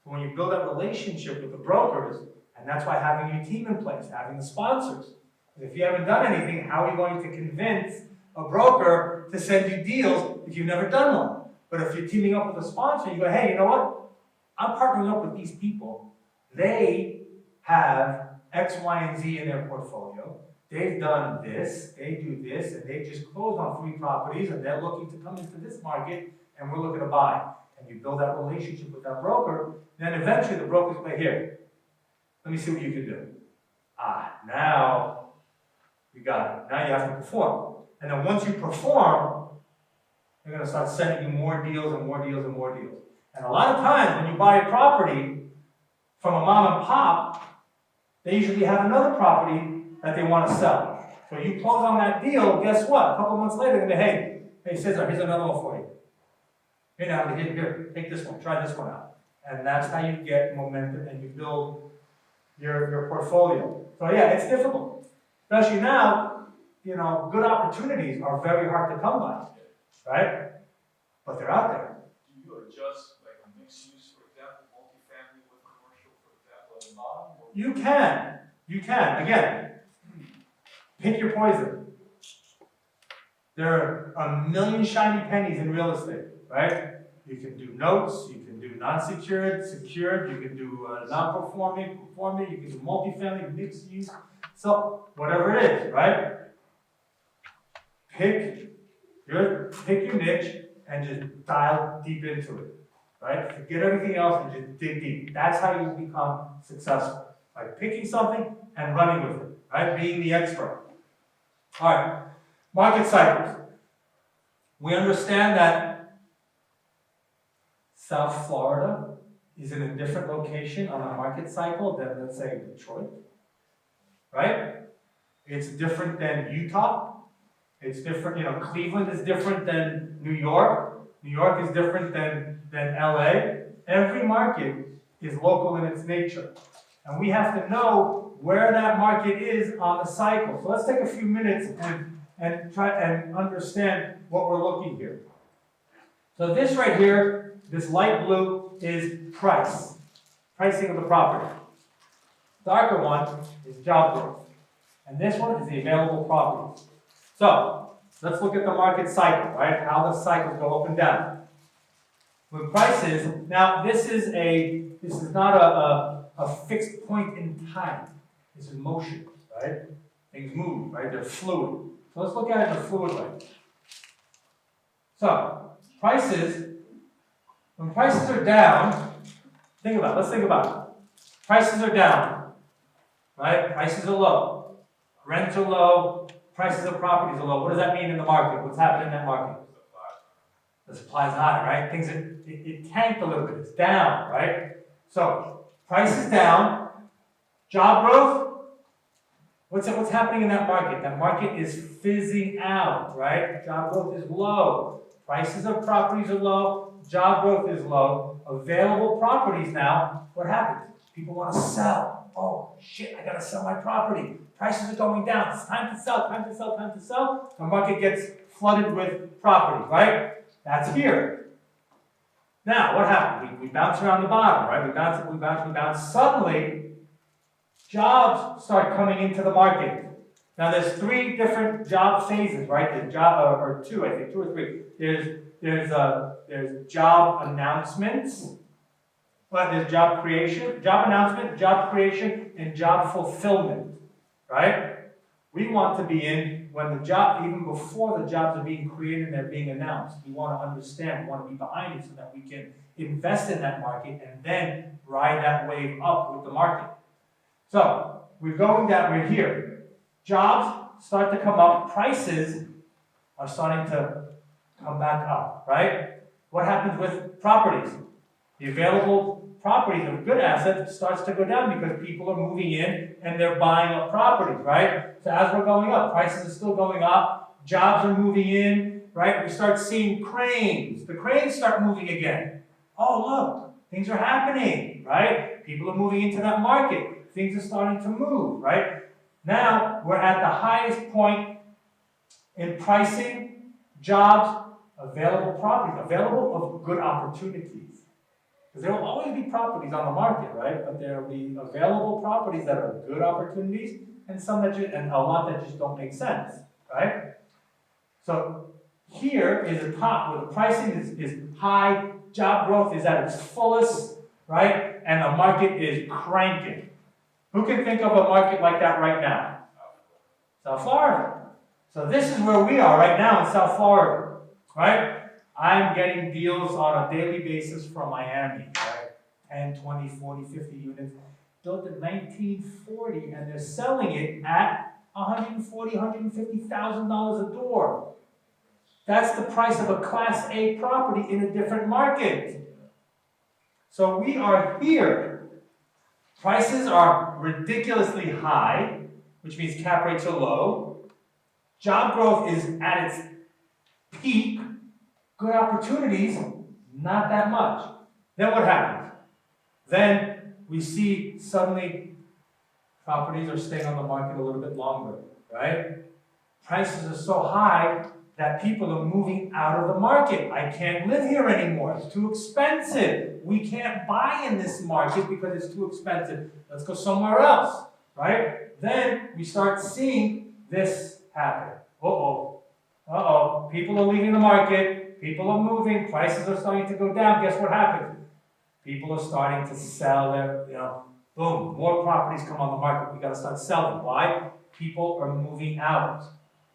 So when you build that relationship with the brokers, and that's why having your team in place, having the sponsors. If you haven't done anything, how are you going to convince a broker to send you deals if you've never done one? But if you're teaming up with a sponsor, you go, hey, you know what? I'm partnering up with these people. They have X, Y, and Z in their portfolio. They've done this, they do this, and they just closed on 3 properties, and they're looking to come into this market, and we're looking to buy. And you build that relationship with that broker, then eventually the broker's like, here, let me see what you can do. Now you got it. Now you have to perform. And then once you perform, they're going to start sending you more deals and more deals and more deals. And a lot of times when you buy a property from a mom and pop, they usually have another property that they want to sell. So you close on that deal, guess what? A couple months later, they're going to hey, Cesar, here's another one for you. Here, take this one, try this one out. And that's how you get momentum and you build your portfolio. So yeah, it's difficult. Especially now, good opportunities are very hard to come by, right? But they're out there. Do you adjust like a mixed use, for example, multifamily with commercial, for example, at the bottom? Or You can. Again, pick your poison. There are a million shiny pennies in real estate, right? You can do notes, you can do non-secured, secured, you can do non-performing, performing, you can do multifamily, mixed use, so whatever it is, right? Pick your niche and just dial deep into it, right? Forget everything else and just dig deep. That's how you become successful, by picking something and running with it, right? Being the expert. All right, market cycles. We understand that South Florida is in a different location on a market cycle than, let's say, Detroit, right? It's different than Utah. It's different, Cleveland is different than New York. New York is different than LA. Every market is local in its nature. And we have to know where that market is on the cycle. So let's take a few minutes and try and understand what we're looking here. So this right here, this light blue is pricing of the property. Darker one is job growth. And this one is the available properties. So let's look at the market cycle, right? How the cycles go up and down. With prices, now this is not a fixed point in time. This is motion, right? Things move, right? They're fluid. So let's look at it in a fluid way. So when prices are down, let's think about it. Prices are down, right? Prices are low. Rents are low. Prices of properties are low. What does that mean in the market? What's happening in that market? The supply's high, right? It tanked a little bit. It's down, right? So price is down. Job growth. What's happening in that market? That market is fizzing out, right? Job growth is low. Prices of properties are low. Job growth is low. Available properties now, what happens? People want to sell. Oh, shit, I got to sell my property. Prices are going down. It's time to sell, time to sell, time to sell. The market gets flooded with property, right? That's here. Now, what happened? We bounce around the bottom, right? We bounce. Suddenly, jobs start coming into the market. Now, there's 3 different job phases, right? There's job, or 2, I think, 2 or 3. There's job announcements. But there's job creation, job announcement, job creation, and job fulfillment, right? We want to be in when the job, even before the jobs are being created and they're being announced. We want to understand, we want to be behind it so that we can invest in that market and then ride that wave up with the market. So, we're going down, we're here. Jobs start to come up, prices are starting to come back up, right? What happens with properties? The available properties of good assets starts to go down because people are moving in and they're buying up properties, right? So as we're going up, prices are still going up, jobs are moving in, right? We start seeing cranes. The cranes start moving again. Oh, look, things are happening, right? People are moving into that market. Things are starting to move, right? Now, we're at the highest point in pricing, jobs, available properties, available of good opportunities. Because there will always be properties on the market, right? But there will be available properties that are good opportunities and some that and a lot that just don't make sense, right? So here is a top where the pricing is high, job growth is at its fullest, right? And the market is cranking. Who can think of a market like that right now? South Florida. So this is where we are right now in South Florida, right? I'm getting deals on a daily basis from Miami, right? 10, 20, 40, 50 units, built in 1940, and they're selling it at $140,000, $150,000 a door. That's the price of a Class A property in a different market. So we are here. Prices are ridiculously high, which means cap rates are low. Job growth is at its peak. Good opportunities, not that much. Then what happens? Then we see suddenly properties are staying on the market a little bit longer, right? Prices are so high that people are moving out of the market. I can't live here anymore. It's too expensive. We can't buy in this market because it's too expensive. Let's go somewhere else, right? Then we start seeing this happen. People are leaving the market. People are moving. Prices are starting to go down. Guess what happens? People are starting to sell their, boom, more properties come on the market. We got to start selling. Why? People are moving out.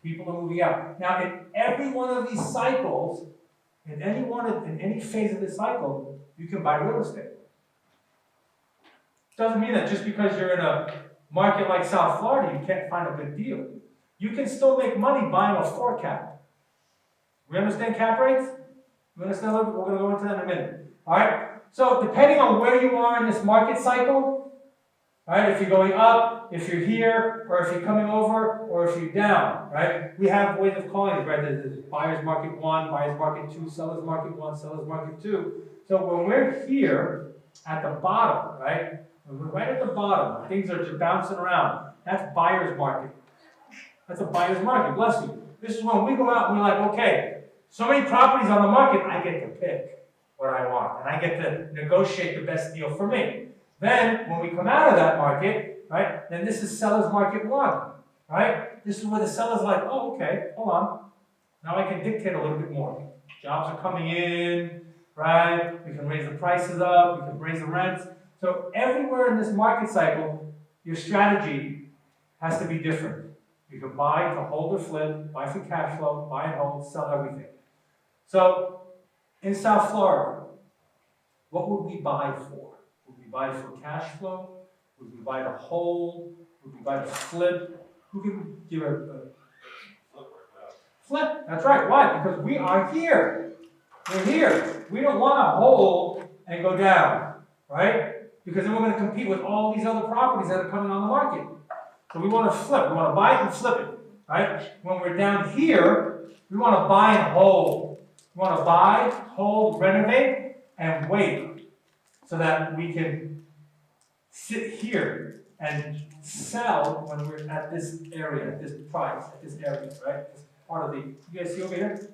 People are moving out. Now, in every one of these cycles, in any phase of this cycle, you can buy real estate. Doesn't mean that just because you're in a market like South Florida, you can't find a good deal. You can still make money buying a 4 cap. We understand cap rates? We understand a little bit? We're going to go into that in a minute. All right? So, depending on where you are in this market cycle, right? If you're going up, if you're here, or if you're coming over, or if you're down, right? We have ways of calling it, right? There's buyer's market 1, buyer's market 2, seller's market 1, seller's market 2. So when we're here at the bottom, right? When we're right at the bottom, things are just bouncing around. That's buyer's market. That's a buyer's market, bless you. This is when we go out and we're like, okay, so many properties on the market, I get to pick what I want, and I get to negotiate the best deal for me. Then, when we come out of that market, right, then this is seller's market 1, right? This is where the seller's like, oh, okay, hold on. Now I can dictate a little bit more. Jobs are coming in, right? We can raise the prices up, we can raise the rents. So everywhere in this market cycle, your strategy has to be different. You can buy to hold or flip, buy for cash flow, buy and hold, sell everything. So, in South Florida, what would we buy for? Would we buy for cash flow? Would we buy to hold? Would we buy to flip? Who can give a flip? That's right. Why? Because we are here. We're here. We don't want to hold and go down, right? Because then we're going to compete with all these other properties that are coming on the market. So we want to flip. We want to buy it and flip it, right? When we're down here, we want to buy and hold. We want to buy, hold, renovate, and wait so that we can sit here and sell when we're at this area, at this price, at this area, right? This part of the, you guys see over here?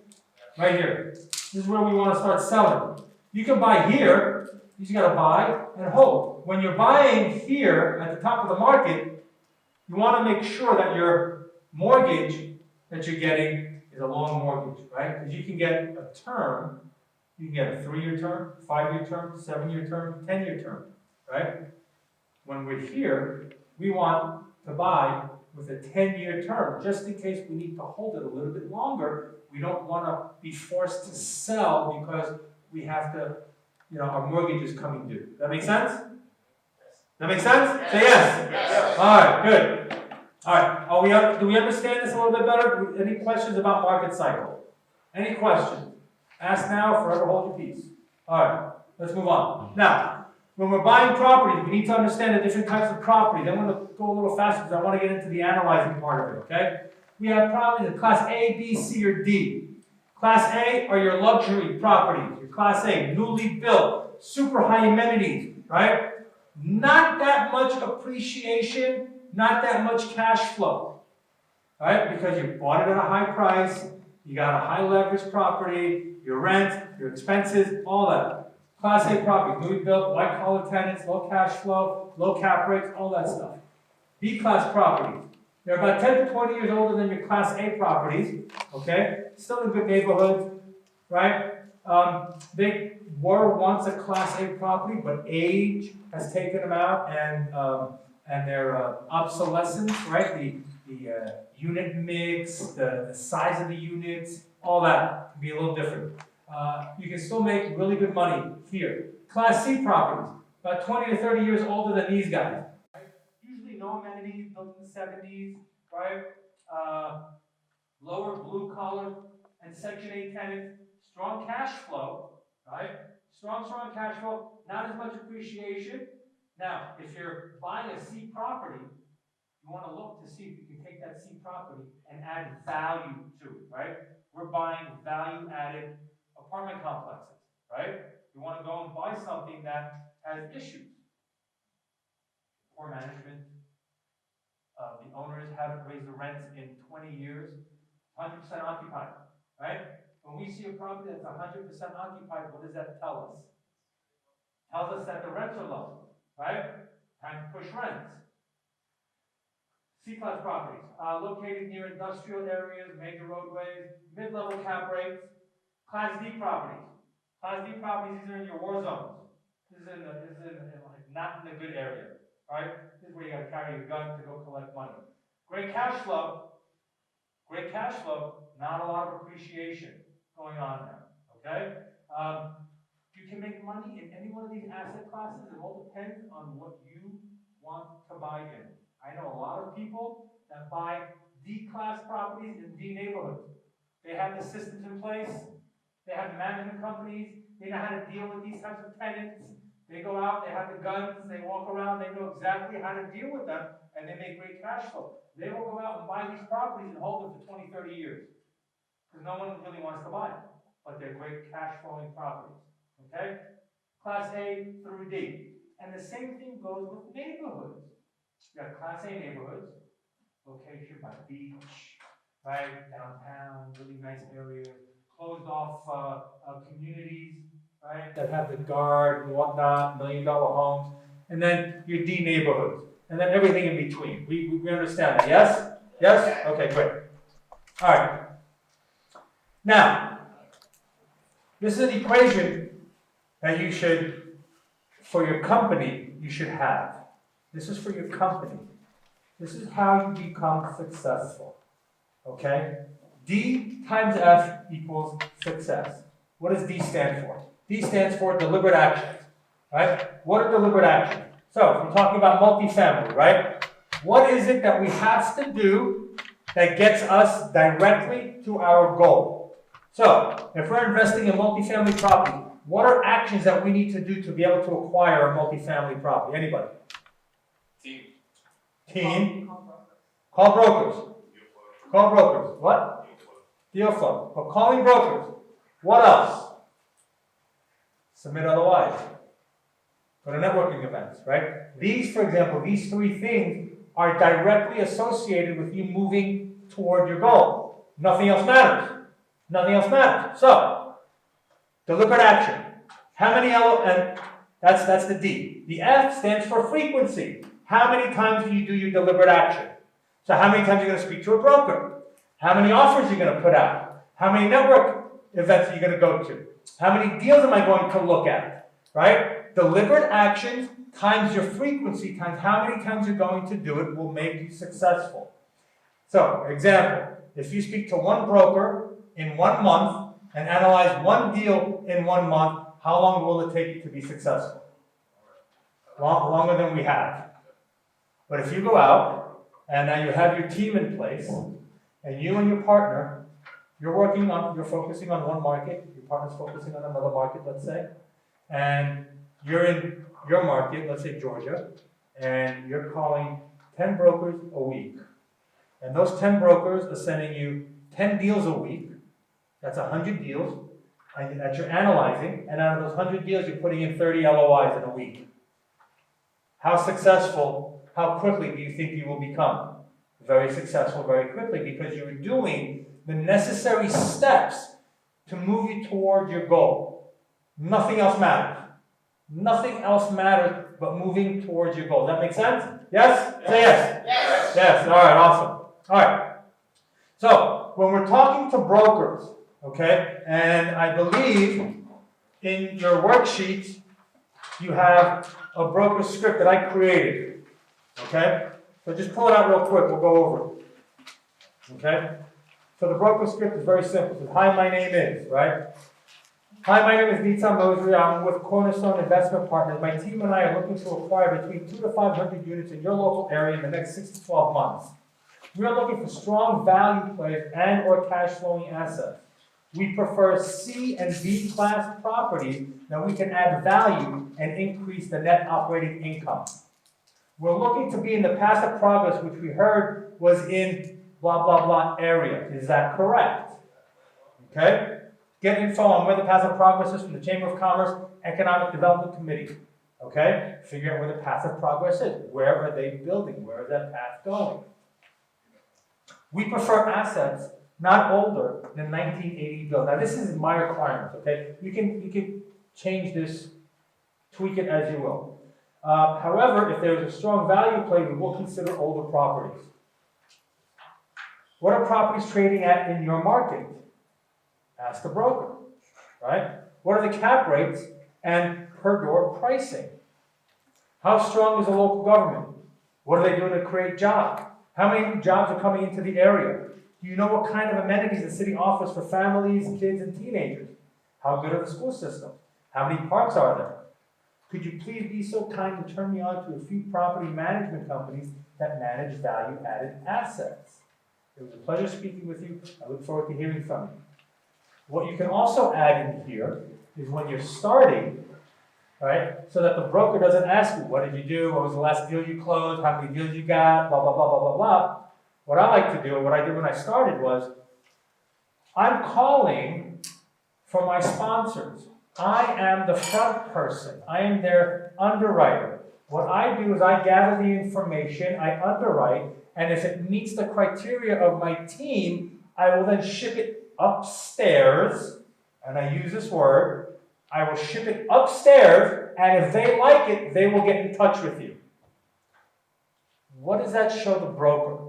Right here. This is where we want to start selling. You can buy here, you just got to buy and hold. When you're buying here at the top of the market, you want to make sure that your mortgage that you're getting is a long mortgage, right? Because you can get a term, you can get a 3-year term, 5-year term, 7-year term, 10-year term, right? When we're here, we want to buy with a 10-year term, just in case we need to hold it a little bit longer. We don't want to be forced to sell because we have to, our mortgage is coming due. Does that make sense? That make sense? Say yes. Yes. Alright, good. Alright, do we understand this a little bit better? Any questions about market cycle? Any questions? Ask now or forever hold your peace. Alright, let's move on. Now, when we're buying property, we need to understand the different types of property. I'm going to go a little faster because I want to get into the analyzing part of it, okay? We have properties in Class A, B, C, or D. Class A are your luxury properties. Your Class A, newly built, super high amenities, right? Not that much appreciation, not that much cash flow, right? Because you bought it at a high price, you got a high leverage property, your rent, your expenses, all that. Class A property, newly built, white collar tenants, low cash flow, low cap rates, all that stuff. B class properties. They're about 10 to 20 years older than your Class A properties, okay? Still in good neighborhoods, right? They were once a Class A property, but age has taken them out, and their obsolescence, right? The unit mix, the size of the units, all that can be a little different. You can still make really good money here. Class C properties, about 20 to 30 years older than these guys. Usually no amenities, built in the 70s, right? Lower blue collar and Section 8 tenants, strong cash flow, right? Strong cash flow, not as much appreciation. Now, if you're buying a C property, you want to look to see if you can take that C property and add value to it, right? We're buying value-added apartment complexes, right? You want to go and buy something that has issues. Poor management. The owners haven't raised the rents in 20 years. 100% occupied, right? When we see a property that's 100% occupied, what does that tell us? Tells us that the rents are low, right? Time to push rents. C-class properties, located near industrial areas, major roadways, mid-level cap rates. Class D properties. Class D properties, these are in your war zones. This is like not in a good area, right? This is where you got to carry your gun to go collect money. Great cash flow, not a lot of appreciation going on there, okay? You can make money in any one of these asset classes. It all depends on what you want to buy in. I know a lot of people that buy D-class properties in D neighborhoods. They have the systems in place. They have the management companies. They know how to deal with these types of tenants. They go out, they have the guns, they walk around, they know exactly how to deal with them, and they make great cash flow. They will go out and buy these properties and hold them for 20, 30 years. Because no one really wants to buy them. But they're great cash flowing properties. Okay? Class A through D. And the same thing goes with neighborhoods. You got Class A neighborhoods, location by the beach, right? Downtown, really nice areas, closed off communities, right? That have the guard and whatnot, $1 million homes. And then your D neighborhoods. And then everything in between. We understand that, yes? Yes? Okay, great. All right. Now, this is an equation that you should, for your company, you should have. This is for your company. This is how you become successful. Okay? D times F equals success. What does D stand for? D stands for deliberate actions. Right? What are deliberate actions? So, if we're talking about multifamily, right? What is it that we have to do that gets us directly to our goal? So, if we're investing in multifamily property, what are actions that we need to do to be able to acquire a multifamily property? Anybody? Team. Call brokers. Call brokers. What? Deal flow. Well, calling brokers. What else? Submit otherwise. Go to networking events, right? These, for example, these three things are directly associated with you moving toward your goal. Nothing else matters. Nothing else matters. So, deliberate action. How many and that's the D. The F stands for frequency. How many times do you do your deliberate action? So how many times are you going to speak to a broker? How many offers are you going to put out? How many network events are you going to go to? How many deals am I going to look at? Right? Deliberate actions times your frequency times how many times you're going to do it will make you successful. So, example, if you speak to one broker in 1 month and analyze one deal in 1 month, how long will it take you to be successful? longer than we have. But if you go out, and now you have your team in place, and you and your partner, you're focusing on one market, your partner's focusing on another market, let's say, and you're in your market, let's say Georgia, and you're calling 10 brokers a week. And those 10 brokers are sending you 10 deals a week. That's 100 deals that you're analyzing, and out of those 100 deals, you're putting in 30 LOIs in a week. How successful, how quickly do you think you will become? Very successful very quickly, because you're doing the necessary steps to move you toward your goal. Nothing else matters. Nothing else matters but moving towards your goal. Does that make sense? Yes? Say yes. Yes. Yes. All right. Awesome. All right. So when we're talking to brokers, okay, and I believe in your worksheet you have a broker script that I created. Okay. So just pull it out real quick. We'll go over it. Okay. So the broker script is very simple. It says, hi, my name is, right? Hi, my name is Nitzan Mosery. I'm with Cornerstone Investment Partners. My team and I are looking to acquire between 200 to 500 units in your local area in the next 6 to 12 months. We are looking for strong value plays and or cash flowing assets. We prefer C and B class properties that we can add value and increase the net operating income. We're looking to be in the passive progress, which we heard was in blah, blah, blah area. Is that correct? Okay? Get info on where the passive progress is from the Chamber of Commerce Economic Development Committee. Okay? Figure out where the passive progress is. Where are they building? Where is that path going? We prefer assets not older than 1980 built. Now this is my requirements, okay? You can change this, tweak it as you will. However, if there is a strong value play, we will consider older properties. What are properties trading at in your market? Ask the broker, right? What are the cap rates and per door pricing? How strong is the local government? What are they doing to create jobs? How many jobs are coming into the area? Do you know what kind of amenities the city offers for families, kids, and teenagers? How good are the school systems? How many parks are there? Could you please be so kind to turn me on to a few property management companies that manage value-added assets? It was a pleasure speaking with you. I look forward to hearing from you. What you can also add in here is when you're starting, right, so that the broker doesn't ask you, what did you do, what was the last deal you closed, how many deals you got, blah, blah, blah, blah, blah, blah. What I like to do, and what I did when I started was, I'm calling for my sponsors. I am the front person. I am their underwriter. What I do is I gather the information, I underwrite, and if it meets the criteria of my team, I will then ship it upstairs, and I use this word, I will ship it upstairs, and if they like it, they will get in touch with you. What does that show the broker?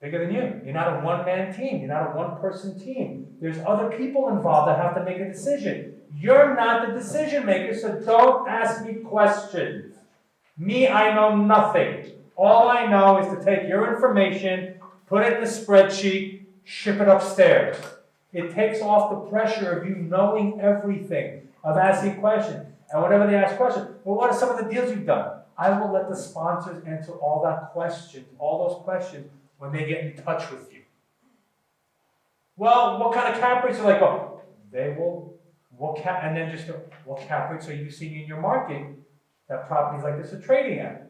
Bigger than you. You're not a one-man team. You're not a one-person team. There's other people involved that have to make a decision. You're not the decision maker, so don't ask me questions. Me, I know nothing. All I know is to take your information, put it in a spreadsheet, ship it upstairs. It takes off the pressure of you knowing everything, of asking questions. And whenever they ask questions, well, what are some of the deals you've done? I will let the sponsors answer all those questions when they get in touch with you. Well, what kind of cap rates are they going? They will, what cap rates are you seeing in your market that properties like this are trading at?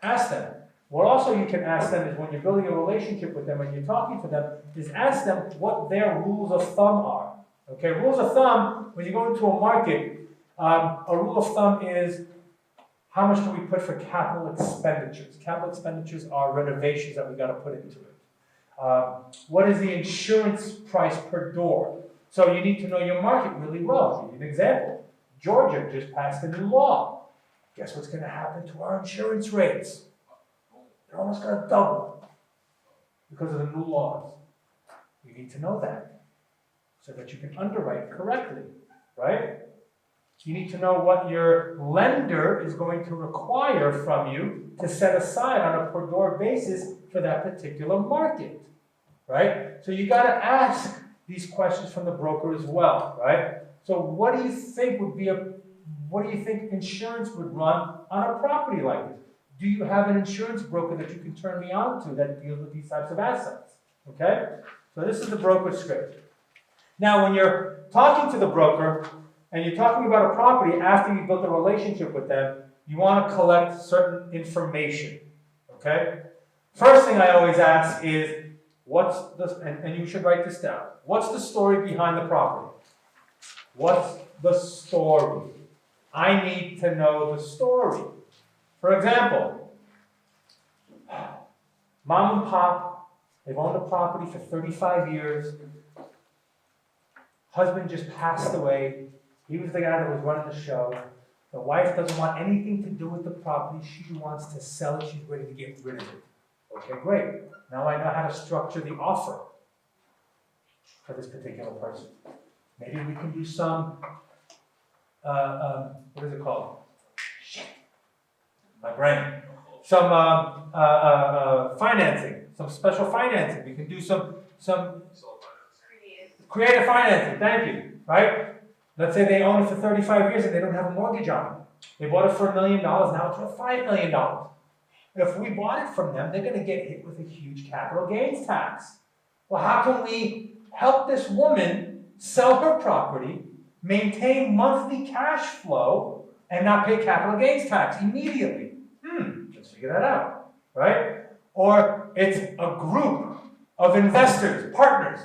Ask them. What also you can ask them is when you're building a relationship with them and you're talking to them, is ask them what their rules of thumb are. Okay, rules of thumb, when you go into a market, a rule of thumb is how much do we put for capital expenditures? Capital expenditures are renovations that we got to put into it. What is the insurance price per door? So you need to know your market really well. I'll give you an example. Georgia just passed a new law. Guess what's going to happen to our insurance rates? They're almost going to double because of the new laws. You need to know that so that you can underwrite correctly, right? You need to know what your lender is going to require from you to set aside on a per door basis for that particular market, right? So you got to ask these questions from the broker as well, right? So what do you think would be a what do you think insurance would run on a property like this? Do you have an insurance broker that you can turn me on to that deals with these types of assets? Okay? So this is the broker script. Now, when you're talking to the broker and you're talking about a property after you've built a relationship with them, you want to collect certain information. Okay? First thing I always ask is, what's the, and you should write this down, what's the story behind the property? What's the story? I need to know the story. For example, mom and pop, they've owned the property for 35 years. Husband just passed away. He was the guy that was running the show. The wife doesn't want anything to do with the property. She wants to sell it. She's ready to get rid of it. Okay, great. Now I know how to structure the offer for this particular person. Maybe we can do some, what is it called? Shit. My brain. Some financing, some special financing. We can do some creative financing. Thank you. Right? Let's say they own it for 35 years and they don't have a mortgage on it. They bought it for $1 million. Now it's worth $5 million. If we bought it from them, they're going to get hit with a huge capital gains tax. Well, how can we help this woman sell her property, maintain monthly cash flow, and not pay capital gains tax immediately? Let's figure that out, right? Or it's a group of investors, partners.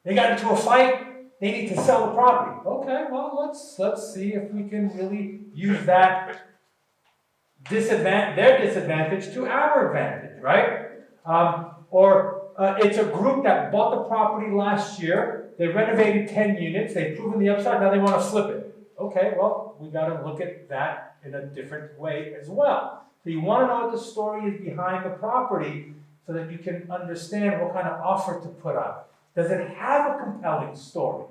They got into a fight. They need to sell the property. Okay, well, let's see if we can really use that their disadvantage to our advantage, right? Or it's a group that bought the property last year. They renovated 10 units. They've proven the upside. Now they want to flip it. Okay, well, we got to look at that in a different way as well. So you want to know what the story is behind the property so that you can understand what kind of offer to put on. Does it have a compelling story?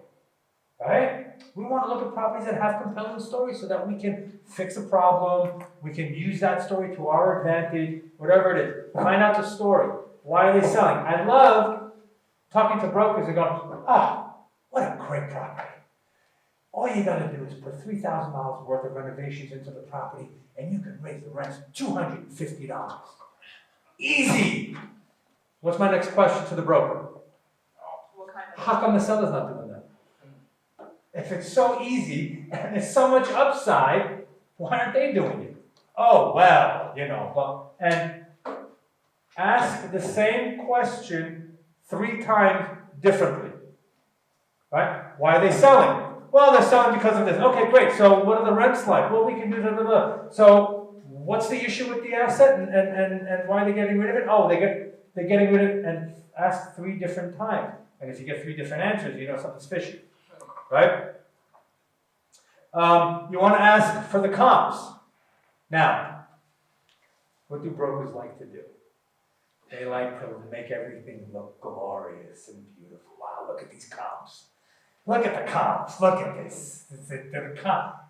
Right? We want to look at properties that have compelling stories so that we can fix a problem, we can use that story to our advantage, whatever it is. Find out the story. Why are they selling? I love talking to brokers and going, what a great property. All you got to do is put $3,000 worth of renovations into the property and you can raise the rents $250. Easy! What's my next question to the broker? What kind of? How come the seller's not doing that? If it's so easy and there's so much upside, why aren't they doing it? Oh, well, and ask the same question 3 times differently. Right? Why are they selling? Well, they're selling because of this. Okay, great. So what are the rents like? Well, we can do that. So what's the issue with the asset and why are they getting rid of it? Oh, they're getting rid of it, and ask 3 different times. And if you get 3 different answers, you know something's fishy. Right? You want to ask for the comps. Now, what do brokers like to do? They like to make everything look glorious and beautiful. Wow, look at these comps. Look at the comps. Look at this.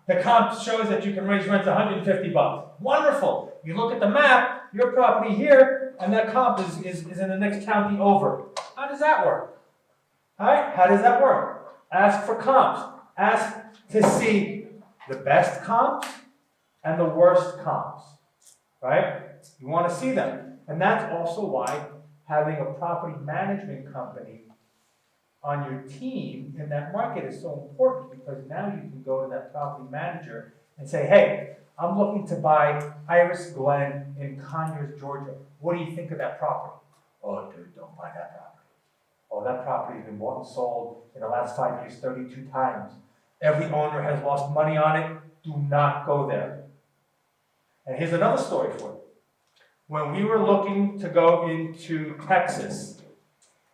The comp shows that you can raise rents $150. Wonderful. You look at the map, your property here, and that comp is in the next county over. How does that work? All right? How does that work? Ask for comps. Ask to see the best comps and the worst comps. Right? You want to see them. And that's also why having a property management company on your team in that market is so important, because now you can go to that property manager and say, hey, I'm looking to buy Iris Glen in Conyers, Georgia. What do you think of that property? Oh, dude, don't buy that property. Oh, that property has been bought and sold in the last 5 years 32 times. Every owner has lost money on it. Do not go there. And here's another story for you. When we were looking to go into Texas,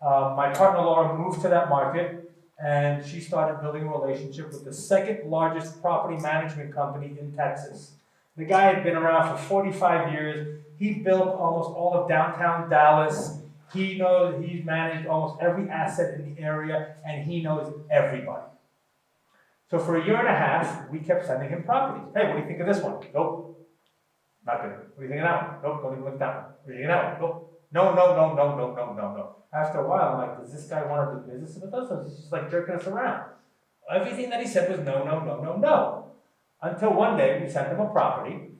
my partner Laura moved to that market, and she started building a relationship with the second largest property management company in Texas. The guy had been around for 45 years. He built almost all of downtown Dallas. He's managed almost every asset in the area, and he knows everybody. So for 1.5 years, we kept sending him properties. Hey, what do you think of this one? Nope. Not good. What do you think of that one? Nope, don't even look at that one. What do you think of that one? Nope. No. After a while, I'm like, does this guy want to do business with us, or is he just like jerking us around? Everything that he said was no. Until one day, we sent him a property.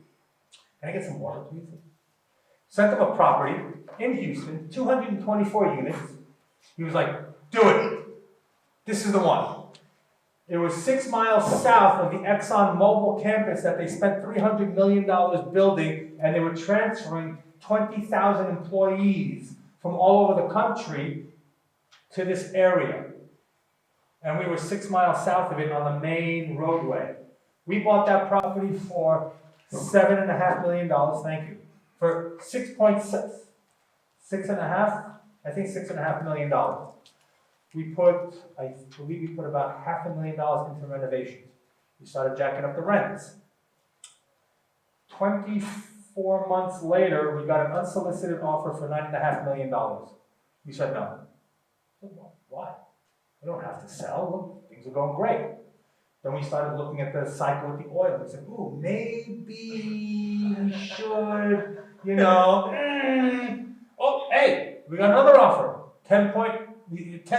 Can I get some water, please? Sent him a property in Houston, 224 units. He was like, do it. This is the one. It was 6 miles south of the Exxon Mobil campus that they spent $300 million building, and they were transferring 20,000 employees from all over the country to this area. And we were 6 miles south of it on the main roadway. We bought that property for $7.5 million, thank you, for $6.5 million. I believe we put about $500,000 into renovations. We started jacking up the rents. 24 months later, we got an unsolicited offer for $9.5 million. We said no. Why? We don't have to sell. Look, things are going great. Then we started looking at the cycle with the oil. We said, ooh, maybe we should, Oh, hey, we got another offer. 10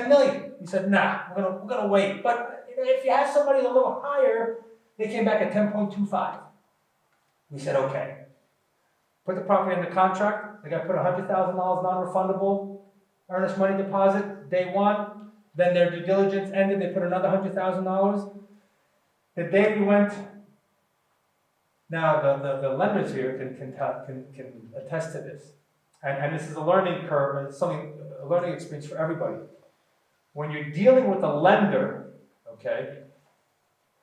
million. We said, nah, we're gonna wait. But if you have somebody a little higher, they came back at 10.25. We said, okay. Put the property under contract. They got to put $100,000 non-refundable earnest money deposit day one. Then their due diligence ended. They put another $100,000. The day we went. Now the lenders here can attest to this, and this is a learning curve, and it's a learning experience for everybody. When you're dealing with a lender, okay,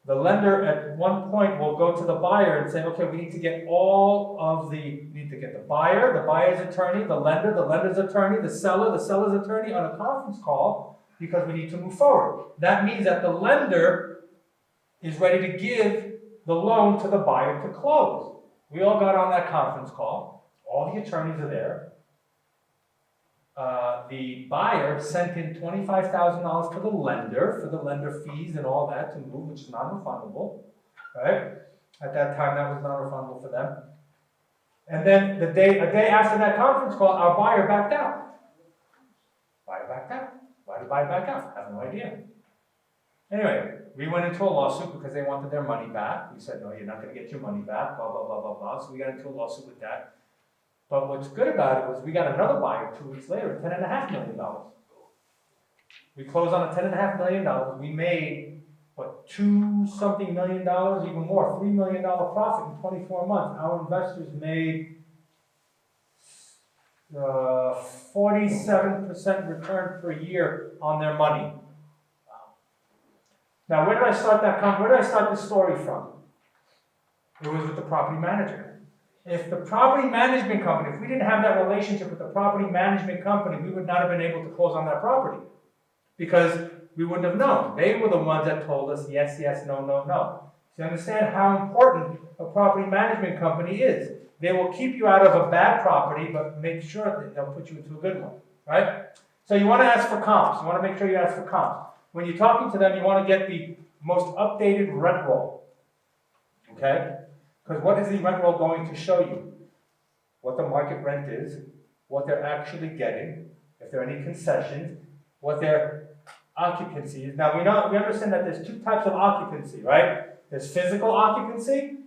the lender at one point will go to the buyer and say, okay, we need to get the buyer, the buyer's attorney, the lender, the lender's attorney, the seller's attorney on a conference call because we need to move forward. That means that the lender is ready to give the loan to the buyer to close. We all got on that conference call. All the attorneys are there. The buyer sent in $25,000 to the lender for the lender fees and all that to move, which is non-refundable, right? At that time, that was non-refundable for them. And then a day after that conference call, our buyer backed out. Buyer backed out. Why did the buyer back out? I have no idea. Anyway, we went into a lawsuit because they wanted their money back. We said, no, you're not going to get your money back, blah, blah, blah, blah, blah. So we got into a lawsuit with that. But what's good about it was we got another buyer 2 weeks later, $10.5 million. We closed on a $10.5 million. We made, $2-something million, even more, $3 million profit in 24 months. Our investors made 47% return per year on their money. Now, where did I start this story from? It was with the property manager. If the property management company, if we didn't have that relationship with the property management company, we would not have been able to close on that property. Because we wouldn't have known. They were the ones that told us yes, yes, no, no, no. So you understand how important a property management company is. They will keep you out of a bad property, but make sure that they'll put you into a good one, right? So you want to ask for comps. You want to make sure you ask for comps. When you're talking to them, you want to get the most updated rent roll, okay? Because what is the rent roll going to show you? What the market rent is, what they're actually getting, if there are any concessions, what their occupancy is. Now we understand that there's 2 types of occupancy, right? There's physical occupancy,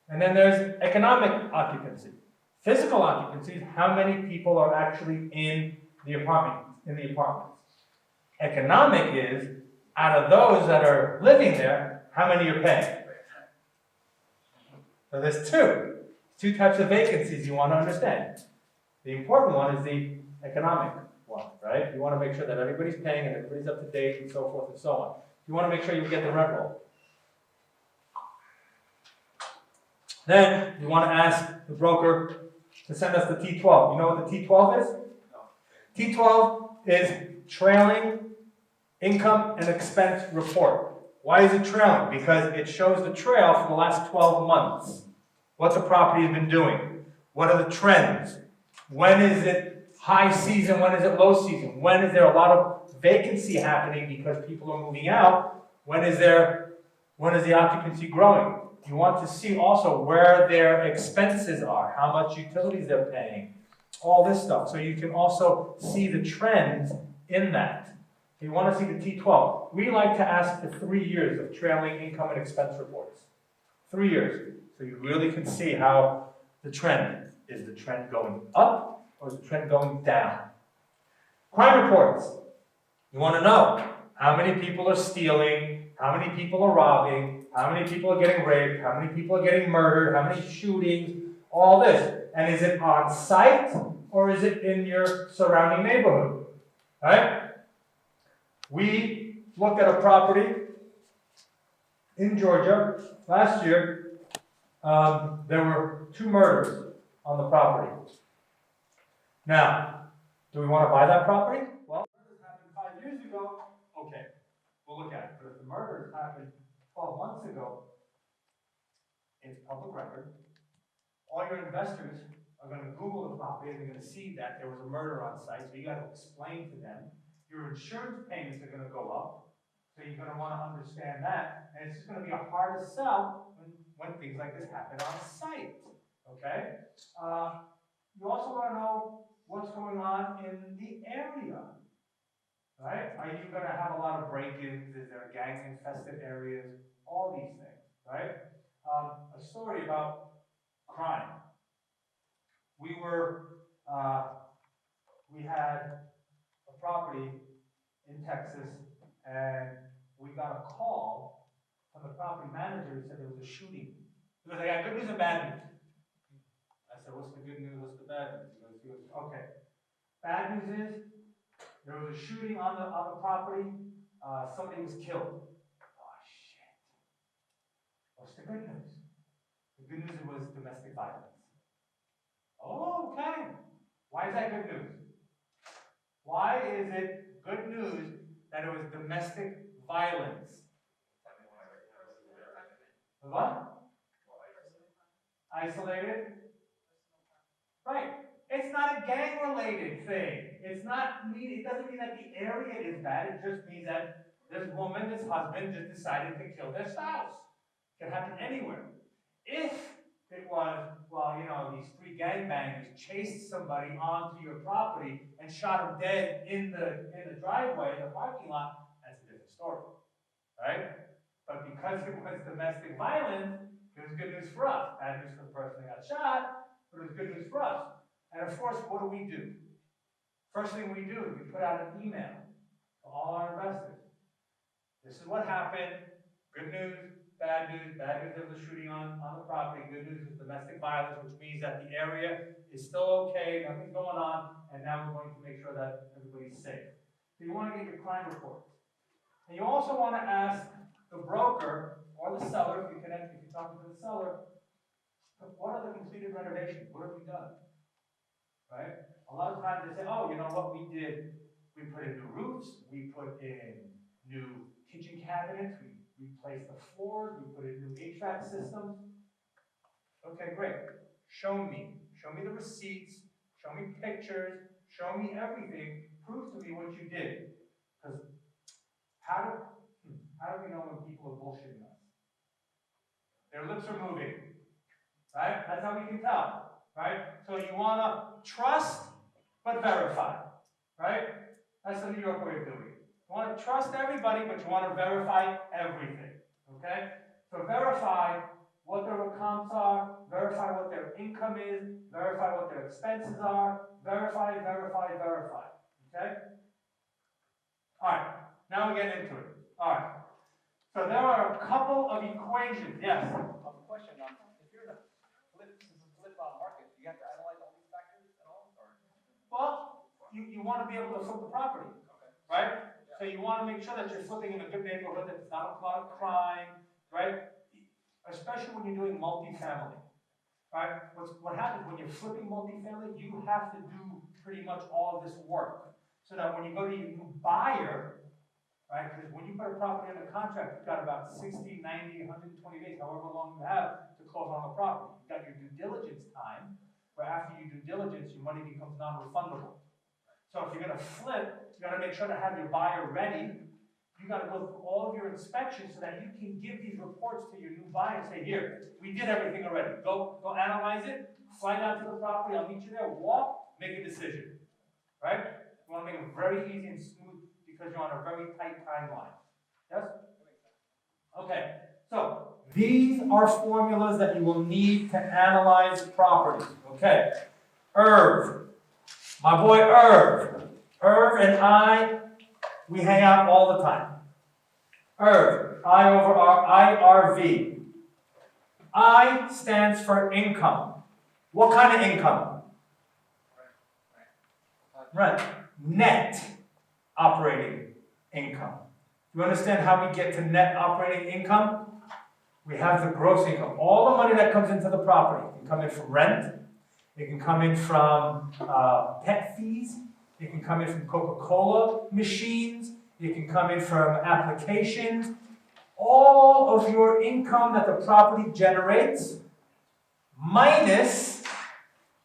and then there's economic occupancy. Physical occupancy is how many people are actually in the apartments. Economic is, out of those that are living there, how many you're paying. So there's 2 types of vacancies you want to understand. The important one is the economic one, right? You want to make sure that everybody's paying and everybody's up to date and so forth and so on. You want to make sure you get the rent roll. Then you want to ask the broker to send us the T12. You know what the T12 is? No. T12 is trailing income and expense report. Why is it trailing? Because it shows the trail for the last 12 months. What the property has been doing. What are the trends? When is it high season? When is it low season? When is there a lot of vacancy happening because people are moving out? When is the occupancy growing? You want to see also where their expenses are, how much utilities they're paying, all this stuff. So you can also see the trends in that. You want to see the T12. We like to ask for 3 years of trailing income and expense reports. 3 years. So you really can see how the trend, is the trend going up or is the trend going down? Crime reports. You want to know how many people are stealing, how many people are robbing, how many people are getting raped, how many people are getting murdered, how many shootings, all this. And is it on site or is it in your surrounding neighborhood? Right? We looked at a property in Georgia last year. There were 2 murders on the property. Now, do we want to buy that property? Well, murders happened 5 years ago. Okay, we'll look at it. But if the murders happened 12 months ago, it's public record. All your investors are going to Google the property and they're going to see that there was a murder on site. So you got to explain to them. Your insurance payments are going to go up. So you're going to want to understand that. And it's just going to be a harder sell when things like this happen on site. Okay? You also want to know what's going on in the area. Right? Are you going to have a lot of break-ins? Is there gang-infested areas? All these things. Right? A story about crime. We had a property in Texas, and we got a call from the property manager who said there was a shooting. He goes, I got good news and bad news. I said, what's the good news, what's the bad news? He goes, okay. Bad news is, there was a shooting on the property, somebody was killed. Oh, shit. What's the good news? The good news was domestic violence. Oh, okay. Why is that good news? Why is it good news that it was domestic violence? What? Isolated? Right. It's not a gang-related thing. It doesn't mean that the area is bad. It just means that this woman, this husband, just decided to kill their spouse. It can happen anywhere. If it was, these 3 gangbangers chased somebody onto your property and shot him dead in the driveway, in the parking lot, that's a different story, right? But because it was domestic violence, it was good news for us. Bad news for the person that got shot, but it was good news for us. And of course, what do? First thing we do is we put out an email to all our investors. This is what happened. Good news, bad news. Bad news, there was a shooting on the property. Good news is domestic violence, which means that the area is still okay, nothing's going on, and now we're going to make sure that everybody's safe. So you want to get your crime reports. And you also want to ask the broker or the seller, if you're talking to the seller, what are the completed renovations? What have we done? Right? A lot of times they say, oh, you know what we did? We put in new roofs, we put in new kitchen cabinets, we replaced the floors, we put in new HVAC systems. Okay, great. Show me the receipts, show me pictures, show me everything, prove to me what you did. Because how do we know when people are bullshitting us? Their lips are moving, right? That's how we can tell, right? So you want to trust but verify, right? That's the New York way of doing it. You want to trust everybody, but you want to verify everything, okay? So verify what their comps are, verify what their income is, verify what their expenses are, verify, okay? All right, now we get into it. All right. So there are a couple of equations. Yes? Question, if you're in a flip market, do you have to analyze all these factors at all? Or? Well, you want to be able to flip the property, right? So you want to make sure that you're flipping in a good neighborhood, that it's not a lot of crime, right? Especially when you're doing multifamily, right? What happens when you're flipping multifamily, you have to do pretty much all of this work. So that when you go to your new buyer, right? Because when you put a property under contract, you've got about 60, 90, 120 days, however long you have to close on the property. You've got your due diligence time, where after you do diligence, your money becomes non-refundable. So if you're going to flip, you got to make sure to have your buyer ready. You got to go through all of your inspections so that you can give these reports to your new buyer and say, here, we did everything already. Go analyze it, fly down to the property, I'll meet you there, walk, make a decision. Right? You want to make it very easy and smooth because you're on a very tight timeline. Yes? Okay, so these are formulas that you will need to analyze properties. Okay, Irv, my boy Irv. Irv and I, we hang out all the time. Irv, I over R, IRV. I stands for income. What kind of income? Rent. Net operating income. You understand how we get to net operating income? We have the gross income. All the money that comes into the property. It can come in from rent. It can come in from pet fees. It can come in from Coca-Cola machines. It can come in from applications. All of your income that the property generates, minus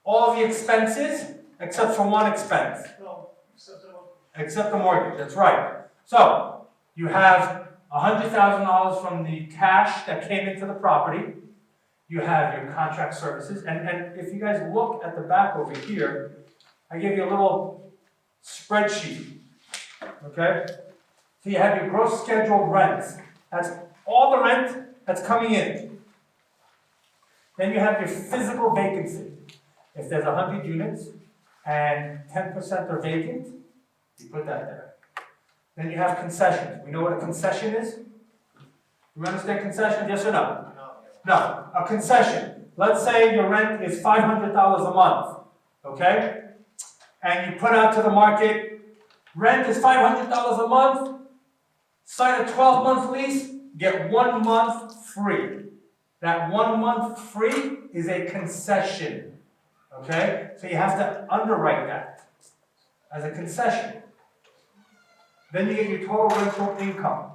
all the expenses, except for one expense. Except the mortgage, that's right. So, you have $100,000 from the cash that came into the property. You have your contract services, and if you guys look at the back over here, I gave you a little spreadsheet, okay? So you have your gross scheduled rents. That's all the rent that's coming in. Then you have your physical vacancy. If there's 100 units and 10% are vacant, you put that there. Then you have concessions. We know what a concession is? You understand concessions, yes or no? No, a concession. Let's say your rent is $500 a month, okay? And you put out to the market, rent is $500 a month, sign a 12-month lease, get 1 month free. That 1 month free is a concession, okay? So you have to underwrite that as a concession. Then you get your total rental income.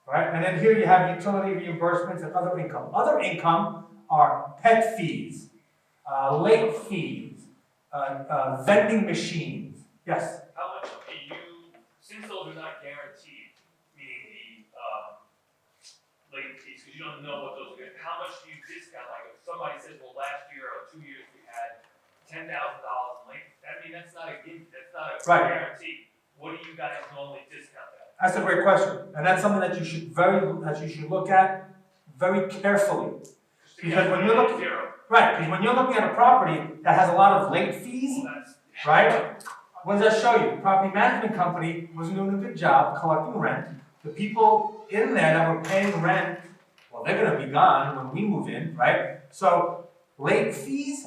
Right? And then here you have utility reimbursements and other income. Other income are pet fees, late fees, vending machines. Yes? How much do you, since those are not guaranteed, meaning the late fees, because you don't know what those are, how much do you discount? Like if somebody says, well, last year or 2 years we had $10,000 in late, I mean, that's not a given, that's not a guarantee. What do you guys normally discount that? That's a great question, and that's something that you should look at very carefully. Because when you're looking, because when you're looking at a property that has a lot of late fees, right? What does that show you? The property management company wasn't doing a good job collecting rent. The people in there that were paying rent, well, they're going to be gone when we move in, right? So late fees,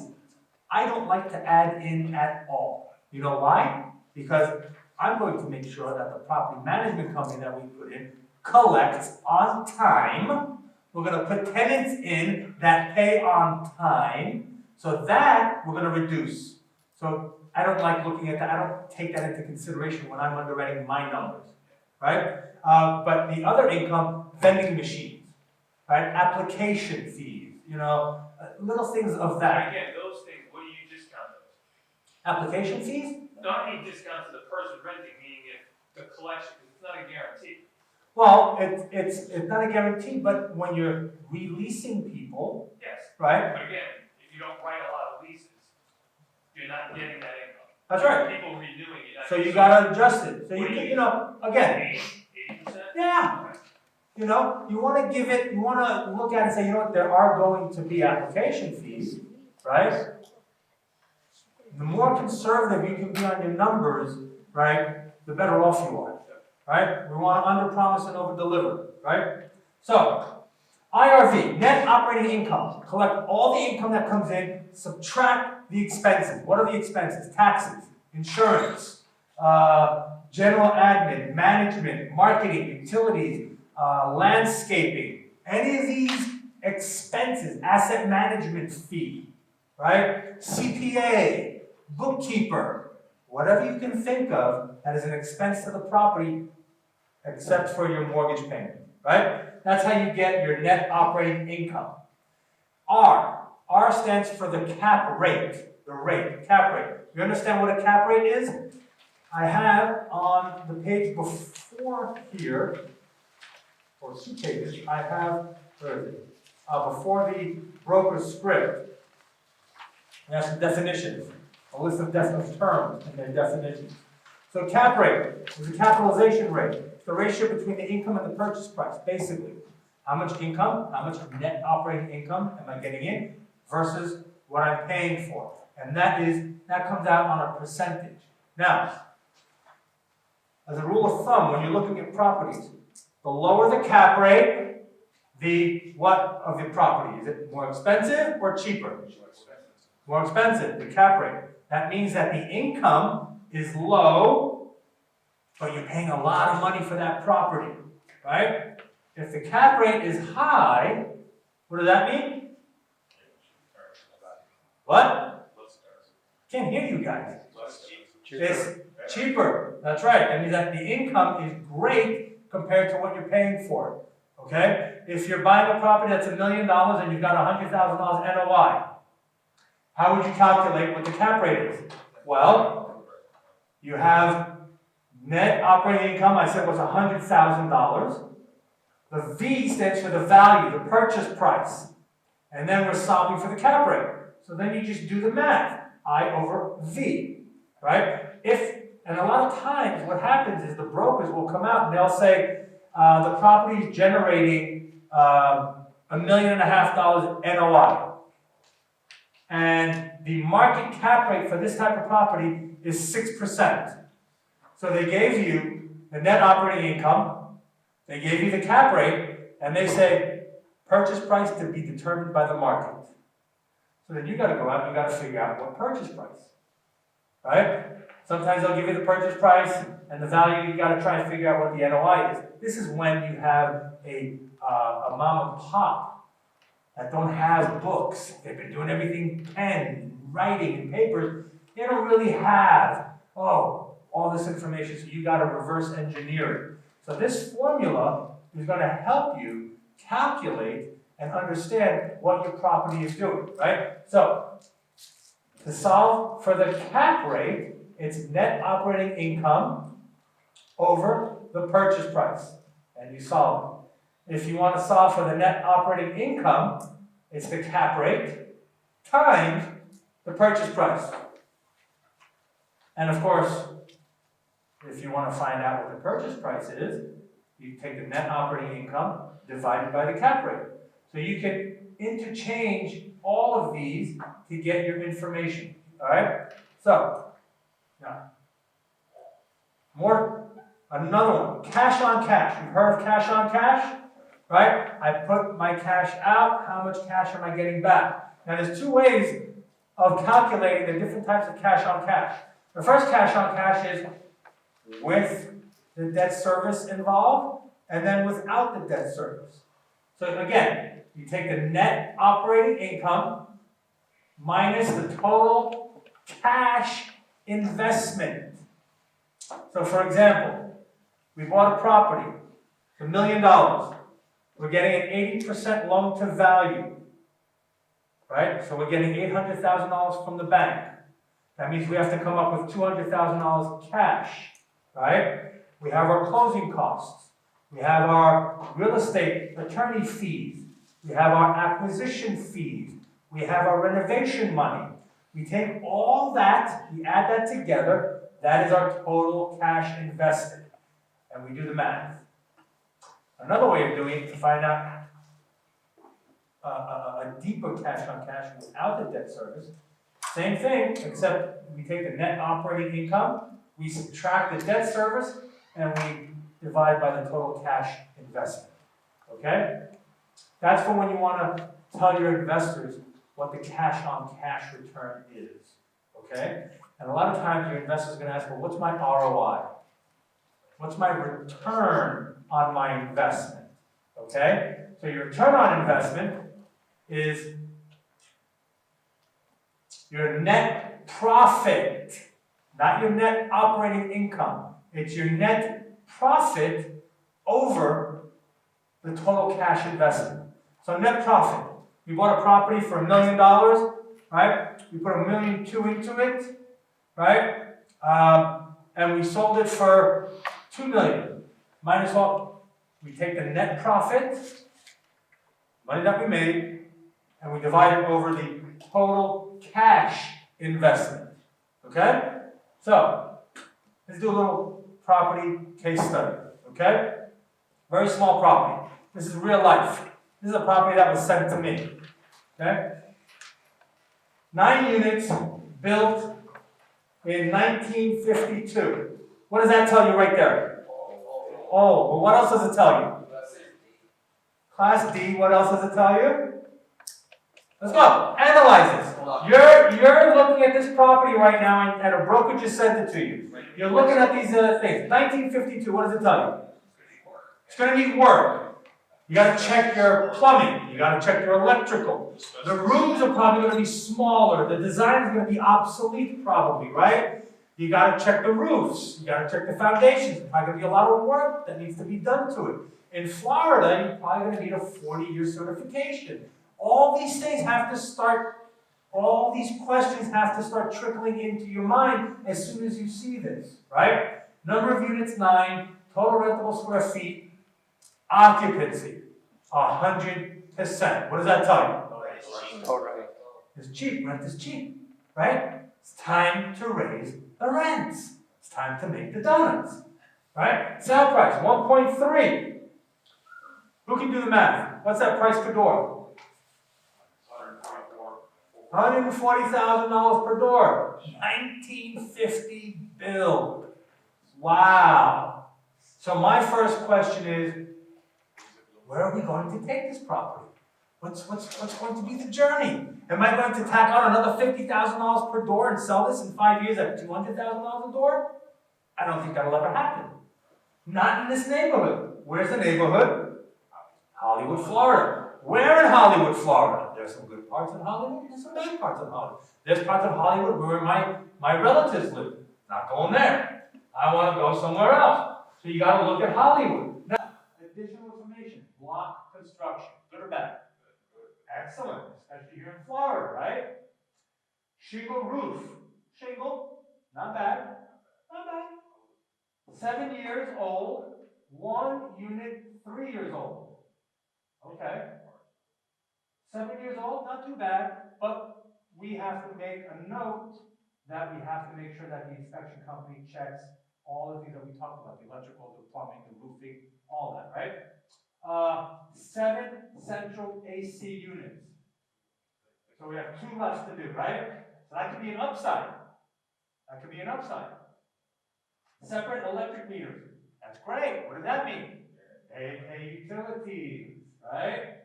I don't like to add in at all. You know why? Because I'm going to make sure that the property management company that we put in collects on time. We're going to put tenants in that pay on time, so that we're going to reduce. So I don't like looking at that. I don't take that into consideration when I'm underwriting my numbers, right? But the other income, vending machines, right? Application fees, you know, little things of that. Again, those things, what do you discount those? Application fees? Not any discount to the person renting, meaning if the collection, because it's not a guarantee. Well, it's not a guarantee, but when you're releasing people, Yes. right? But again, if you don't write a lot of leases, you're not getting that income. That's right. People renewing it. So you gotta adjust it. So you know, again, 80%? yeah. You know, you wanna give it, you wanna look at it and say, you know what, there are going to be application fees, right? The more conservative you can be on your numbers, right, the better off you are, right? We want to under-promise and over-deliver, right? So, IRV, net operating income. Collect all the income that comes in, subtract the expenses. What are the expenses? Taxes, insurance, general admin, management, marketing, utilities, landscaping. Any of these expenses, asset management fee, right? CPA, bookkeeper, whatever you can think of that is an expense to the property, except for your mortgage payment, right? That's how you get your net operating income. R stands for the cap rate, cap rate. You understand what a cap rate is? I have on the page before here, or 2 pages, I have, where is it? Before the broker's script, I have some definitions. A list of terms and their definitions. So cap rate is the capitalization rate. It's the ratio between the income and the purchase price, basically. How much income, how much net operating income am I getting in versus what I'm paying for. And that comes out on a percentage. Now, as a rule of thumb, when you're looking at properties, the lower the cap rate, the what of the property? Is it more expensive or cheaper? More expensive, the cap rate. That means that the income is low, but you're paying a lot of money for that property, right? If the cap rate is high, what does that mean? What? Can't hear you guys. It's cheaper. That's right. That means that the income is great compared to what you're paying for it. Okay? If you're buying a property that's $1 million and you've got $100,000 NOI, how would you calculate what the cap rate is? Well, you have net operating income, I said was $100,000. The V stands for the value, the purchase price. And then we're solving for the cap rate. So then you just do the math. I over V, right? And a lot of times what happens is the brokers will come out and they'll say, the property is generating $1.5 million NOI. And the market cap rate for this type of property is 6%. So they gave you the net operating income, they gave you the cap rate, and they say purchase price to be determined by the market. So then you got to go out and you got to figure out what purchase price, right? Sometimes they'll give you the purchase price and the value. You got to try and figure out what the NOI is. This is when you have a mom and pop that don't have books. They've been doing everything pen, writing, and papers. They don't really have all this information. So you got to reverse engineer it. So this formula is going to help you calculate and understand what your property is doing, right? So, to solve for the cap rate, it's net operating income over the purchase price, and you solve it. If you want to solve for the net operating income, it's the cap rate times the purchase price. And of course, if you want to find out what the purchase price is, you take the net operating income divided by the cap rate. So you can interchange all of these to get your information, all right? So, now, another one, cash on cash. You've heard of cash on cash, right? I put my cash out, how much cash am I getting back? Now there's two ways of calculating the different types of cash on cash. The first cash on cash is with the debt service involved, and then without the debt service. So again, you take the net operating income minus the total cash investment. So for example, we bought a property for $1 million. We're getting an 80% loan to value, right? So we're getting $800,000 from the bank. That means we have to come up with $200,000 cash, right? We have our closing costs. We have our real estate attorney fees. We have our acquisition fees. We have our renovation money. We take all that, we add that together, that is our total cash invested. And we do the math. Another way of doing it to find out a deeper cash on cash without the debt service, same thing, except we take the net operating income, we subtract the debt service, and we divide by the total cash investment. Okay? That's for when you want to tell your investors what the cash on cash return is. Okay? And a lot of times your investor's going to ask, well, what's my ROI? What's my return on my investment? Okay? So your return on investment is your net profit, not your net operating income. It's your net profit over the total cash investment. So net profit. We bought a property for $1 million, right? We put $1.2 million into it, right? And we sold it for $2 million. Minus what? We take the net profit, money that we made, and we divide it over the total cash investment. Okay? So, Let's do a little property case study, okay? Very small property. This is real life. This is a property that was sent to me, okay? 9 units, built in 1952. What does that tell you right there? Oh, well, what else does it tell you? Class D, what else does it tell you? Let's go, analyze this. You're looking at this property right now and a broker just sent it to you. You're looking at these things. 1952, what does it tell you? It's going to need work. You got to check your plumbing. You got to check your electrical. The rooms are probably going to be smaller. The design is going to be obsolete probably, right? You got to check the roofs. You got to check the foundations. There's probably going to be a lot of work that needs to be done to it. In Florida, you're probably going to need a 40-year certification. All these things have to start, all these questions have to start trickling into your mind as soon as you see this, right? Number of units, 9. Total rentable square feet. Occupancy, 100%. What does that tell you? It's cheap. Rent is cheap, right? It's time to raise the rents. It's time to make the donuts, right? Sale price, 1.3. Who can do the math? What's that price per door? $140,000 per door. 1950 build. Wow. So my first question is, where are we going to take this property? What's going to be the journey? Am I going to tack on another $50,000 per door and sell this in 5 years at $200,000 a door? I don't think that'll ever happen. Not in this neighborhood. Where's the neighborhood? Hollywood, Florida. Where in Hollywood, Florida? There's some good parts in Hollywood, there's some bad parts in Hollywood. There's parts of Hollywood where my relatives live. Not going there. I want to go somewhere else. So you got to look at Hollywood. Now, additional information. Block construction. Good or bad? Excellent. Especially here in Florida, right? Shingle roof. Shingle. Not bad. Not bad. 7 years old. 1 unit, 3 years old. Okay. 7 years old, not too bad, but we have to make a note that we have to make sure that the inspection company checks all the things that we talked about, the electrical, the plumbing, the roofing, all that, right? 7 central AC units. So we have 2 left to do, right? So that could be an upside. That could be an upside. Separate electric meters. That's great. What does that mean? They pay utilities, right?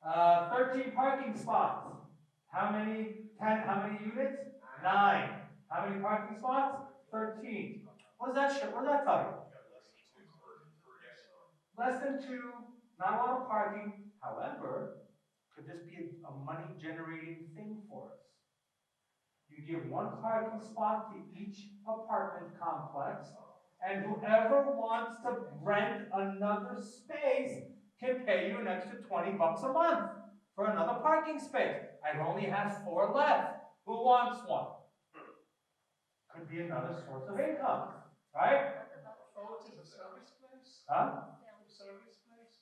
13 parking spots. How many units? 9. How many parking spots? 13. What does that show? What does that tell you? Less than 2, not a lot of parking. However, could this be a money generating thing for us? You give 1 parking spot to each apartment complex, and whoever wants to rent another space can pay you an extra $20 a month for another parking space. I only have 4 left. Who wants one? Could be another source of income, right? Oh, it is a service place? Huh? Service place?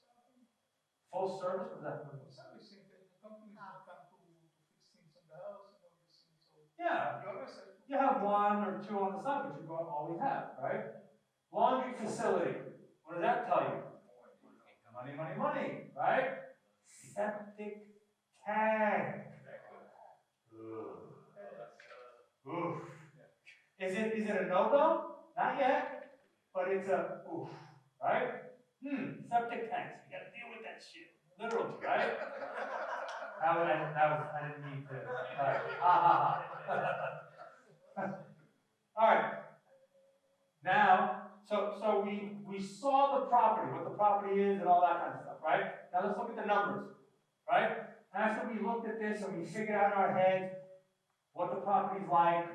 Full service? What does that mean? Servicing, the companies that come to fix things in the house and all these things. So Yeah. you always have to. You have 1 or 2 on the side, but you always have, right? Laundry facility. What does that tell you? Money, money, money, right? Septic tank. Oof. Is it a no-go? Not yet, but it's a oof, right? Septic tanks. You gotta deal with that shit. Literally, right? I didn't mean to. Right. All right. Now, so we saw the property, what the property is and all that kind of stuff, right? Now let's look at the numbers, right? After we looked at this and we figured out in our head what the property's like,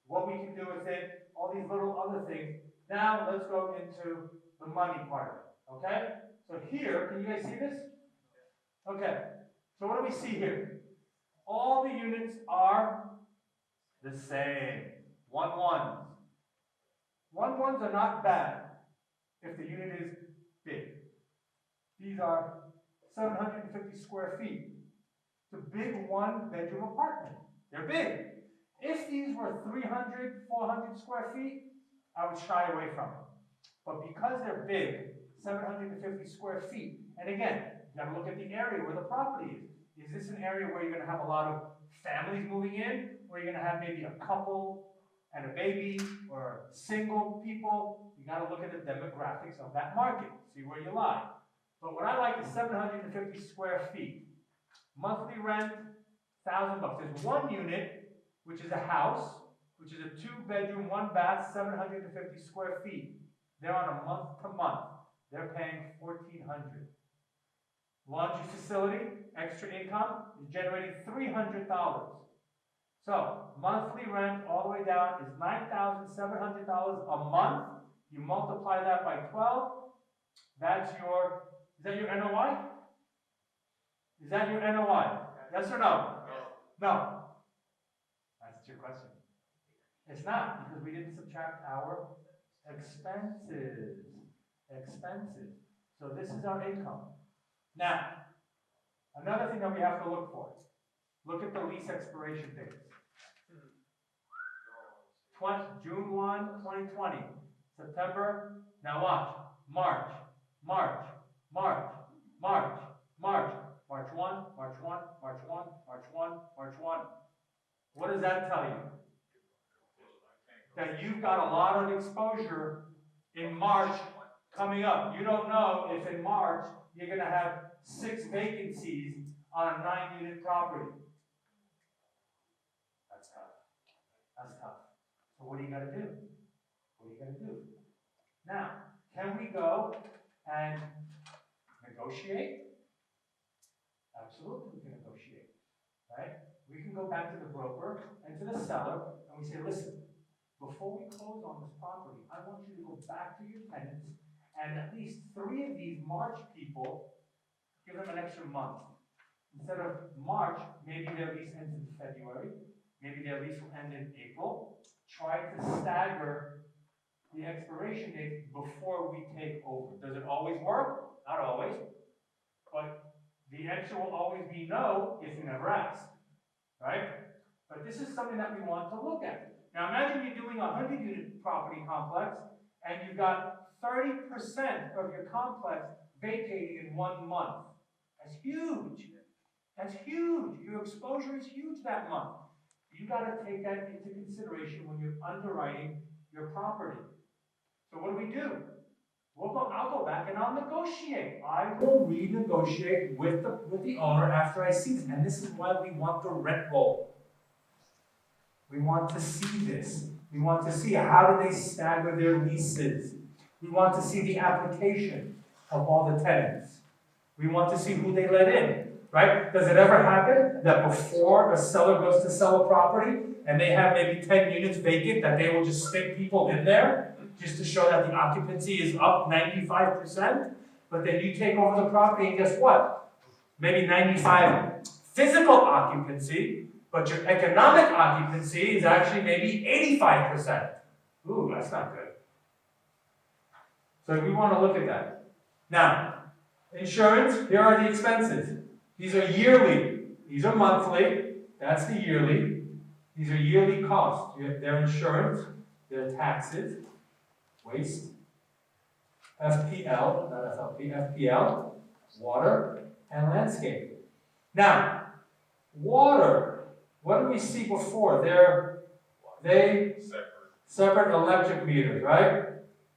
what we can do with it, all these little other things. Now let's go into the money part, okay? So here, can you guys see this? Okay, so what do we see here? All the units are the same. 1-1s. 1-1s are not bad if the unit is big. These are 750 square feet. It's a big 1-bedroom apartment. They're big. If these were 300, 400 square feet, I would shy away from them. But because they're big, 750 square feet, and again, you gotta look at the area where the property is. Is this an area where you're gonna have a lot of families moving in, or you're gonna have maybe a couple and a baby, or single people? You gotta look at the demographics of that market, see where you lie. But what I like is 750 square feet. Monthly rent, $1,000. There's one unit, which is a house, which is a 2-bedroom, 1-bath, 750 square feet. They're on a month to month. They're paying $1,400. Laundry facility, extra income, is generating $300. So, monthly rent all the way down is $9,700 a month. You multiply that by 12, that's your, is that your NOI? Is that your NOI? Yes or no? No. That's your question. It's not, because we didn't subtract our expenses. Expenses. So this is our income. Now, another thing that we have to look for. Look at the lease expiration dates. June 1, 2020. September, now watch. March, March, March, March, March. March 1, March 1, March 1, March 1, March 1. What does that tell you? That you've got a lot of exposure in March coming up. You don't know if in March you're going to have 6 vacancies on a 9-unit property. That's tough. That's tough. So what do you got to do? What do you got to do? Now, can we go and negotiate? Absolutely, we can negotiate, right? We can go back to the broker and to the seller, and we say, listen, before we close on this property, I want you to go back to your tenants, and at least 3 of these March people, give them an extra month. Instead of March, maybe their lease ends in February, maybe their lease will end in April. Try to stagger the expiration date before we take over. Does it always work? Not always, but the answer will always be no if you never ask, right? But this is something that we want to look at. Now imagine you're doing a 100-unit property complex and you've got 30% of your complex vacating in 1 month. That's huge. That's huge. Your exposure is huge that month. You got to take that into consideration when you're underwriting your property. So what do? I'll go back and I'll negotiate. I will renegotiate with the owner after I see this. And this is why we want the rent roll. We want to see this. We want to see how do they stagger their leases. We want to see the application of all the tenants. We want to see who they let in, right? Does it ever happen that before a seller goes to sell a property and they have maybe 10 units vacant that they will just stick people in there just to show that the occupancy is up 95%? But then you take over the property and guess what? Maybe 95 physical occupancy, but your economic occupancy is actually maybe 85%. Ooh, that's not good. So we want to look at that. Now, insurance, here are the expenses. These are yearly. These are monthly. That's the yearly. These are yearly costs. Their insurance, their taxes, waste, FPL, not FLP, FPL, water, and landscape. Now, water, what did we see before? They separate electric meters, right?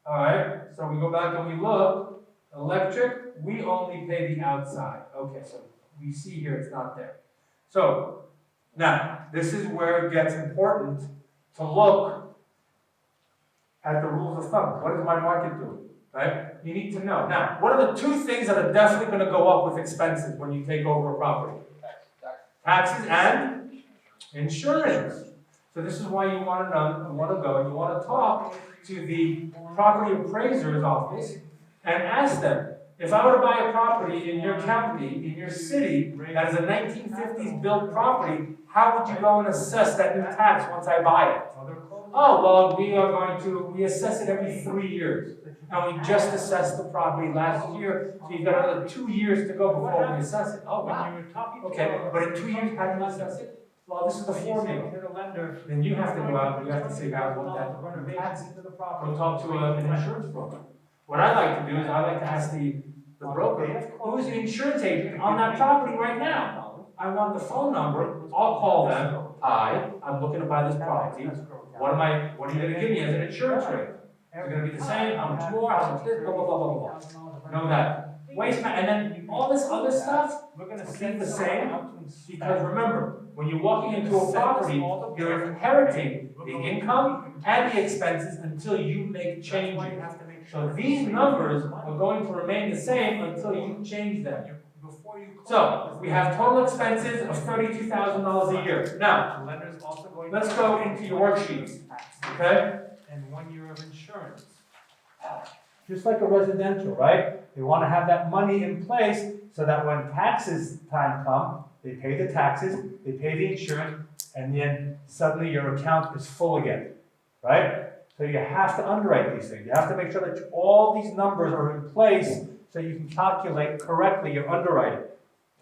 All right, so we go back and we look. Electric, we only pay the outside. Okay, so we see here it's not there. So, now, this is where it gets important to look at the rules of thumb. What is my market doing, right? You need to know. Now, what are the 2 things that are definitely going to go up with expenses when you take over a property? Taxes and insurance. So this is why you want to know, you want to go, and you want to talk to the property appraiser's office and ask them, if I were to buy a property in your county, in your city, that is a 1950s built property, how would you go and assess that new tax once I buy it? Oh, well, we assess it every 3 years. And we just assessed the property last year, so you've got another 2 years to go before we assess it. Oh, wow. Okay, but in 2 years, how do you assess it? well, this is the formula. To the lender. Then you have to go out, you have to say, I want that renovation into the property. Go talk to an insurance broker. What I like to do is I like to ask the broker, who is the insurance agent on that property right now? I want the phone number, I'll call them, I'm looking to buy this property, what are you gonna give me as an insurance rate? Is it gonna be the same, how much more, how much this, blah, blah, blah, blah, blah. Know that. And then all this other stuff, we're gonna see the same, because remember, when you're walking into a property, you're inheriting the income and the expenses until you make changes. So these numbers are going to remain the same until you change them. So, we have total expenses of $32,000 a year. Now, let's go into your worksheets, okay? And 1 year of insurance. Just like a residential, right? They want to have that money in place so that when taxes time come, they pay the taxes, they pay the insurance, and then suddenly your account is full again, right? So you have to underwrite these things. You have to make sure that all these numbers are in place so you can calculate correctly your underwriting,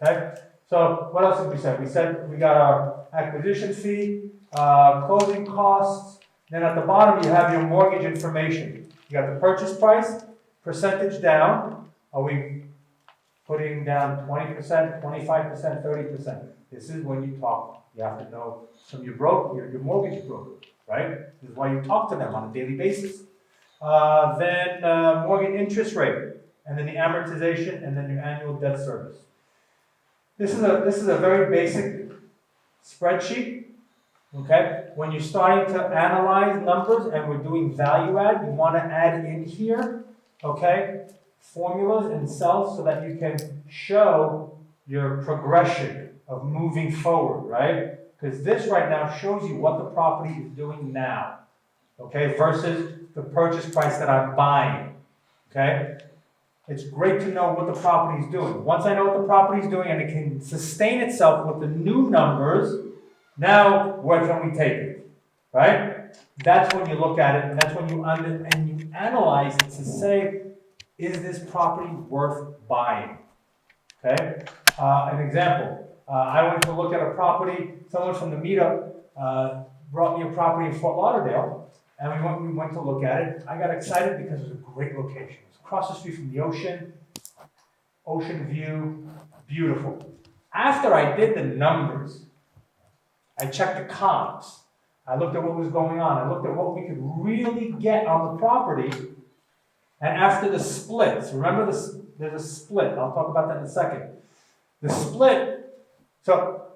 okay? So what else did we say? We said we got our acquisition fee, closing costs, then at the bottom you have your mortgage information. You got the purchase price, percentage down. Are we putting down 20%, 25%, 30%? This is when you talk. You have to know from your broker, your mortgage broker, right? This is why you talk to them on a daily basis. Then mortgage interest rate, and then the amortization, and then your annual debt service. This is a very basic spreadsheet. Okay, when you're starting to analyze numbers and we're doing value add, you want to add in here, okay, formulas and cells so that you can show your progression of moving forward, right? Because this right now shows you what the property is doing now, okay, versus the purchase price that I'm buying, okay? It's great to know what the property is doing. Once I know what the property is doing and it can sustain itself with the new numbers, now, where can we take it, right? That's when you look at it, and that's when you analyze it to say, is this property worth buying? Okay. An example: I went to look at a property. Someone from the meetup brought me a property in Fort Lauderdale, and we went to look at it. I got excited because it was a great location. It's across the street from the ocean, ocean view, beautiful. After I did the numbers, I checked the comps. I looked at what was going on. I looked at what we could really get on the property. And after the splits, remember this, there's a split. I'll talk about that in a second. The split, so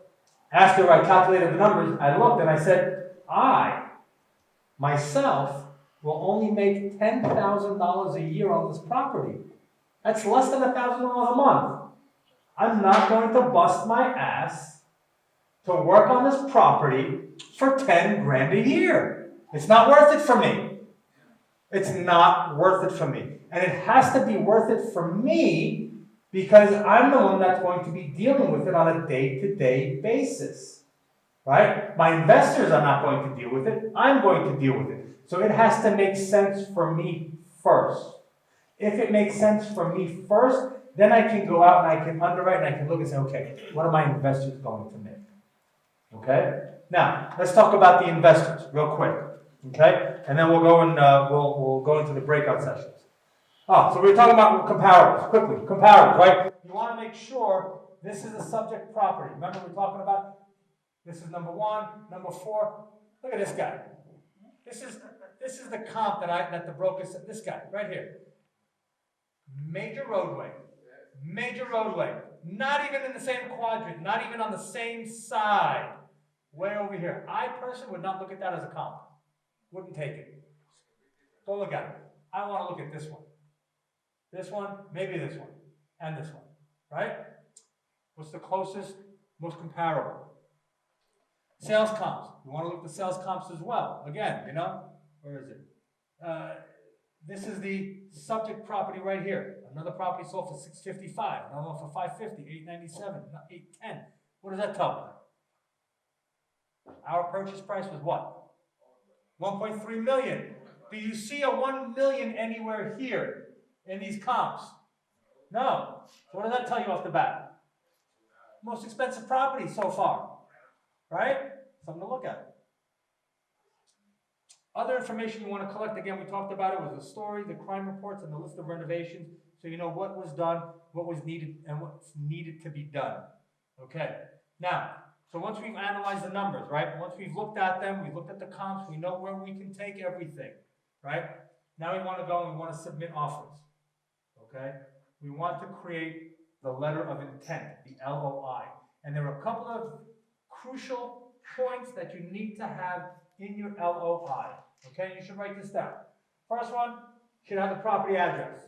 after I calculated the numbers, I looked and I said, I, myself, will only make $10,000 a year on this property. That's less than $1,000 a month. I'm not going to bust my ass to work on this property for 10 grand a year. It's not worth it for me. It's not worth it for me. And it has to be worth it for me because I'm the one that's going to be dealing with it on a day-to-day basis. Right? My investors are not going to deal with it. I'm going to deal with it. So it has to make sense for me first. If it makes sense for me first, then I can go out and I can underwrite and I can look and say, okay, what are my investors going to make? Okay? Now, let's talk about the investors real quick. Okay? And then we'll go and we'll go into the breakout sessions. Oh, so we're talking about comparables, quickly. Comparables, right? You want to make sure this is a subject property. Remember we're talking about this is number 1, number 4. Look at this guy. This is the comp that the broker said. This guy, right here. Major roadway. Major roadway. Not even in the same quadrant, not even on the same side. Way over here. I personally would not look at that as a comp. Wouldn't take it. Don't look at it. I want to look at this one. This one, maybe this one, and this one. Right? What's the closest, most comparable? Sales comps. You want to look at the sales comps as well. Again, you know, where is it? This is the subject property right here. Another property sold for $655. Another one for $550, $897, $810. What does that tell me? Our purchase price was what? $1.3 million. Do you see a $1 million anywhere here in these comps? No. So what does that tell you off the bat? Most expensive property so far. right? Something to look at. Other information you want to collect, again, we talked about it, was the story, the crime reports, and the list of renovations, so you know what was done, what was needed, and what's needed to be done. Okay, now, so once we've analyzed the numbers, right? Once we've looked at them, we've looked at the comps, we know where we can take everything, right? Now we want to go and we want to submit offers, okay? We want to create the letter of intent, the LOI. And there are a couple of crucial points that you need to have in your LOI, okay? You should write this down. First one, should have the property address.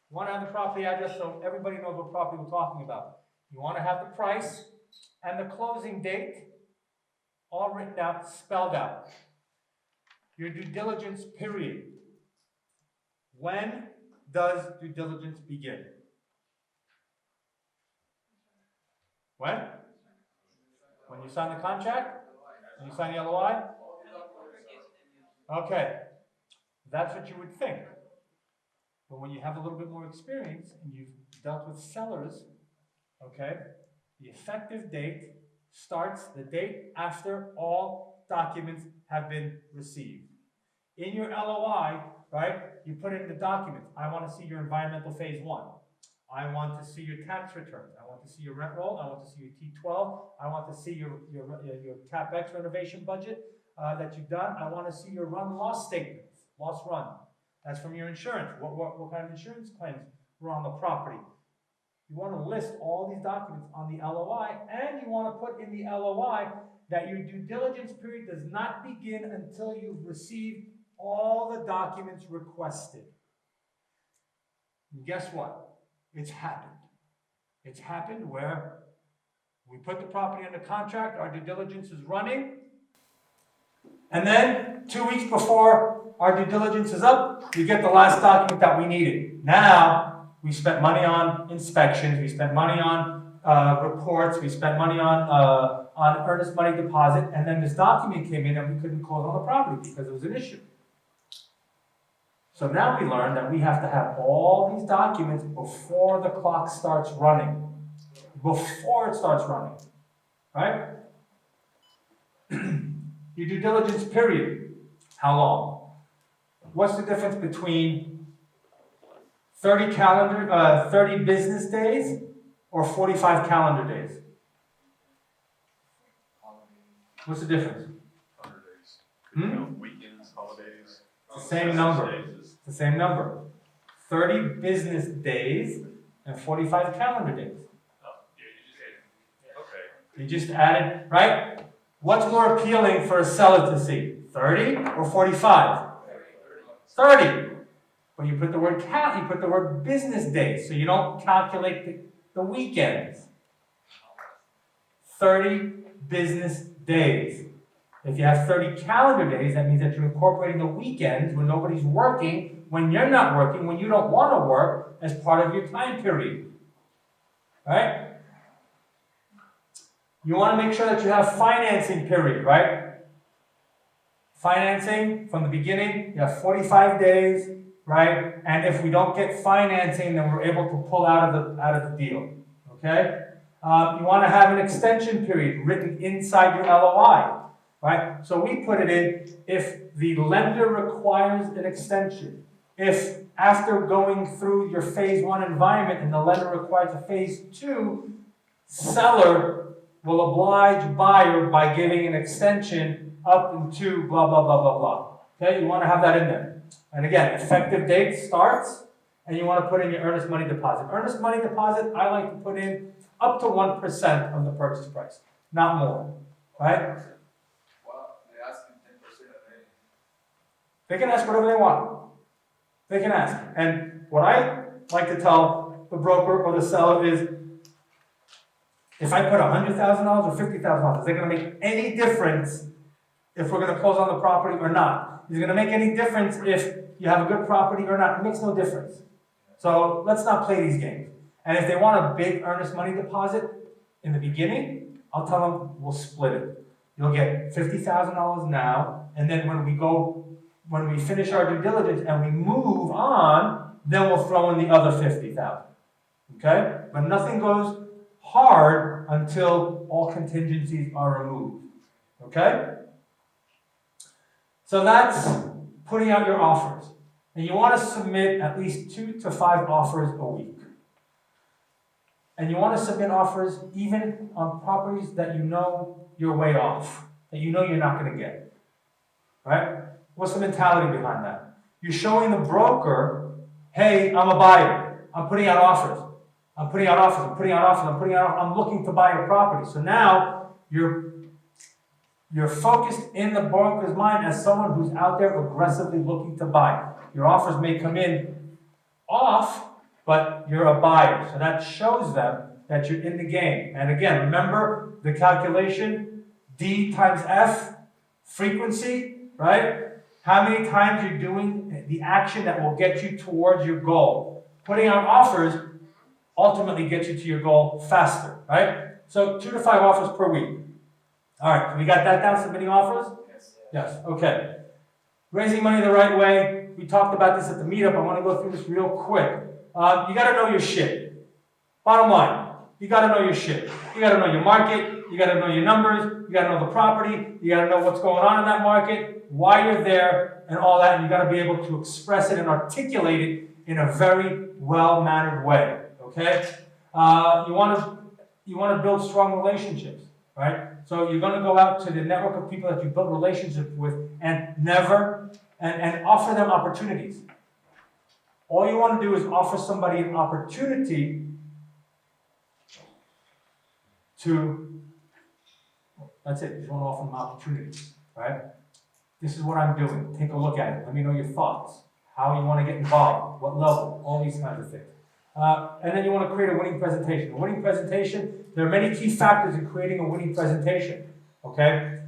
You want to have the property address so everybody knows what property we're talking about. You want to have the price and the closing date all written out, spelled out. Your due diligence period. When does due diligence begin? When? When you sign the contract? When you sign the LOI? Okay, that's what you would think. But when you have a little bit more experience and you've dealt with sellers, okay, the effective date starts the date after all documents have been received. In your LOI, right, you put in the documents. I want to see your environmental phase 1. I want to see your tax returns. I want to see your rent roll. I want to see your T12. I want to see your CapEx renovation budget that you've done. I want to see your run loss statements, loss run. That's from your insurance. What kind of insurance claims were on the property? You want to list all these documents on the LOI, and you want to put in the LOI that your due diligence period does not begin until you've received all the documents requested. And guess what? It's happened. It's happened where we put the property under contract, our due diligence is running, and then 2 weeks before our due diligence is up, we get the last document that we needed. Now, we spent money on inspections, we spent money on reports, we spent money on earnest money deposit, and then this document came in and we couldn't close on the property because it was an issue. So now we learned that we have to have all these documents before the clock starts running. Before it starts running, right? Your due diligence period, how long? What's the difference between 30 business days or 45 calendar days? What's the difference? 100 days. You know, weekends, holidays. It's the same number. It's the same number. 30 business days and 45 calendar days. Okay. You just added, right? What's more appealing for a seller to see? 30 or 45? 30. But you put the word you put the word business days, so you don't calculate the weekends. 30 business days. If you have 30 calendar days, that means that you're incorporating the weekends when nobody's working, when you're not working, when you don't want to work, as part of your time period. Right? You want to make sure that you have financing period, right? Financing from the beginning, you have 45 days, right? And if we don't get financing, then we're able to pull out of the deal. Okay? You want to have an extension period written inside your LOI, right? So we put it in if the lender requires an extension. If after going through your phase 1 environment and the lender requires a phase 2, seller will oblige buyer by giving an extension up into blah, blah, blah, blah, blah. Okay, you want to have that in there. And again, effective date starts, and you want to put in your earnest money deposit. Earnest money deposit, I like to put in up to 1% of the purchase price, not more, right? Well, they ask them 10% of it. They can ask whatever they want. They can ask. And what I like to tell the broker or the seller is, if I put $100,000 or $50,000, is it going to make any difference if we're going to close on the property or not? Is it going to make any difference if you have a good property or not? It makes no difference. So let's not play these games. And if they want a big earnest money deposit in the beginning, I'll tell them we'll split it. You'll get $50,000 now, and then when we finish our due diligence and we move on, then we'll throw in the other $50,000. Okay? But nothing goes hard until all contingencies are removed. Okay? So that's putting out your offers. And you want to submit at least 2 to 5 offers a week. And you want to submit offers even on properties that you know you're way off, that you know you're not going to get. Right? What's the mentality behind that? You're showing the broker, hey, I'm a buyer. I'm putting out offers. I'm putting out offers. I'm putting out offers. I'm putting out offers. I'm looking to buy a property. So now you're focused in the broker's mind as someone who's out there aggressively looking to buy. Your offers may come in off, but you're a buyer. So that shows them that you're in the game. And again, remember the calculation, D times F, frequency, right? How many times you're doing the action that will get you towards your goal. Putting out offers ultimately gets you to your goal faster, right? So 2 to 5 offers per week. All right, so we got that down, submitting offers? Yes, okay. Raising money the right way. We talked about this at the meetup. I want to go through this real quick. You got to know your shit. Bottom line, you got to know your shit. You got to know your market. You got to know your numbers. You got to know the property. You got to know what's going on in that market, why you're there, and all that. And you got to be able to express it and articulate it in a very well-mannered way. Okay? You want to build strong relationships, right? So you're going to go out to the network of people that you built relationships with and offer them opportunities. All you want to do is offer somebody an opportunity to, that's it, you just want to offer them opportunities, right? This is what I'm doing. Take a look at it. Let me know your thoughts, how you want to get involved, what level, all these kinds of things. And then you want to create a winning presentation. A winning presentation, there are many key factors in creating a winning presentation, okay?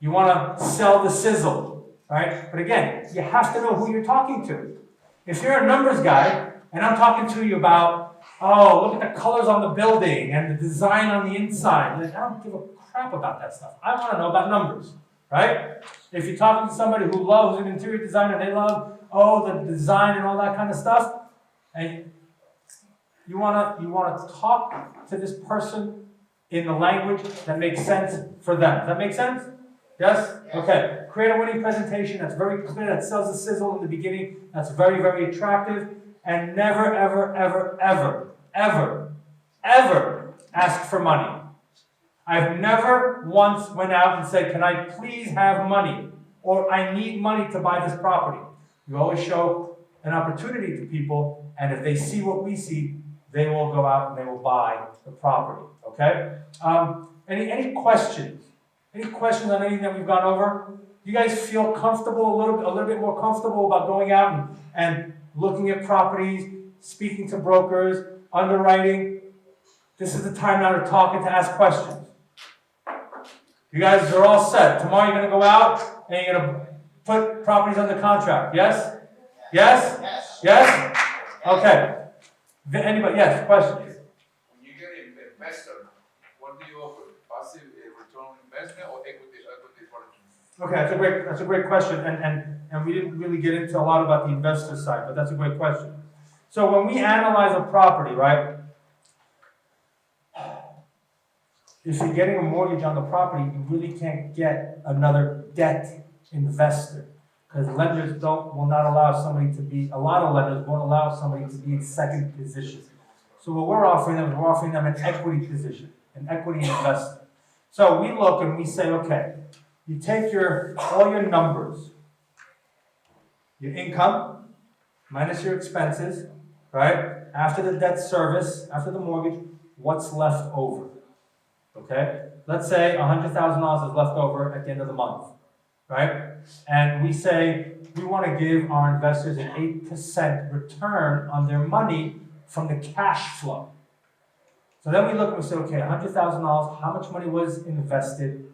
You want to sell the sizzle, right? But again, you have to know who you're talking to. If you're a numbers guy, and I'm talking to you about, oh, look at the colors on the building and the design on the inside, like, I don't give a crap about that stuff. I want to know about numbers, right? If you're talking to somebody who loves an interior designer, they love, the design and all that kind of stuff, and you want to talk to this person in the language that makes sense for them. Does that make sense? Yes? Okay. Create a winning presentation that's very clear, that sells the sizzle in the beginning, that's very, very attractive, and never, ever, ever, ever, ever, ever ask for money. I've never once went out and said, can I please have money? Or I need money to buy this property. You always show an opportunity to people, and if they see what we see, they will go out and they will buy the property, okay? Any questions? Any questions on anything that we've gone over? You guys feel comfortable, a little bit more comfortable about going out and looking at properties, speaking to brokers, underwriting? This is the time now to talk and to ask questions. You guys are all set. Tomorrow you're going to go out and you're going to put properties under contract. Yes? Yes? Yes? Okay. Anybody? Yes, questions? When you get an investor, what do you offer? Passive return on investment or equity partnership? Okay, that's a great question, and we didn't really get into a lot about the investor side, but that's a great question. So when we analyze a property, right? If you're getting a mortgage on the property, you really can't get another debt investor. Because lenders will not allow somebody to be, a lot of lenders won't allow somebody to be in second position. So what we're offering them an equity position, an equity investor. So we look and we say, okay, you take all your numbers, your income, minus your expenses, right? After the debt service, after the mortgage, what's left over, okay? Let's say $100,000 is left over at the end of the month, right? And we say we want to give our investors an 8% return on their money from the cash flow. So then we look and we say, okay, $100,000, how much money was invested?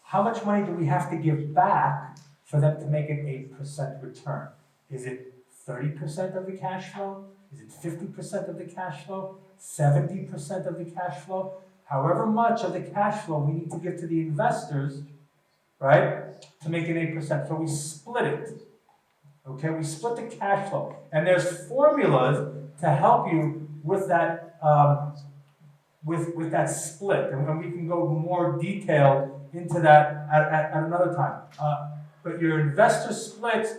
How much money do we have to give back for them to make an 8% return? Is it 30% of the cash flow? Is it 50% of the cash flow? 70% of the cash flow? However much of the cash flow we need to give to the investors, right, to make an 8%. So we split it. Okay, we split the cash flow. And there's formulas to help you with that with that split. And we can go more detailed into that at another time. But your investor splits,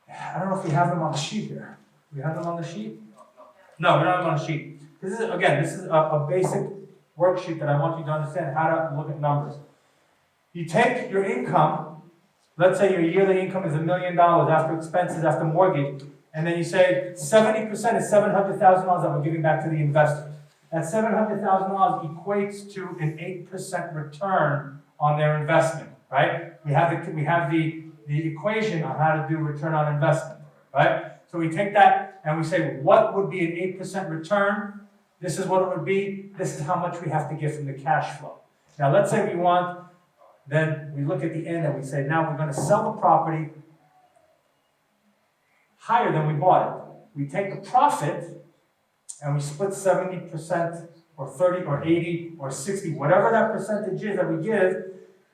I don't know if we have them on the sheet here. Do we have them on the sheet? No, we don't have them on the sheet. This is a basic worksheet that I want you to understand how to look at numbers. You take your income, let's say your yearly income is $1 million after expenses, after mortgage, and then you say 70% is $700,000 that we're giving back to the investors. That $700,000 equates to an 8% return on their investment, right? We have the equation on how to do return on investment, right? So we take that and we say, what would be an 8% return? This is what it would be. This is how much we have to get from the cash flow. Now, let's say we want, then we look at the end and we say, now we're going to sell the property higher than we bought it. We take the profit and we split 70% or 30 or 80 or 60, whatever that percentage is that we give.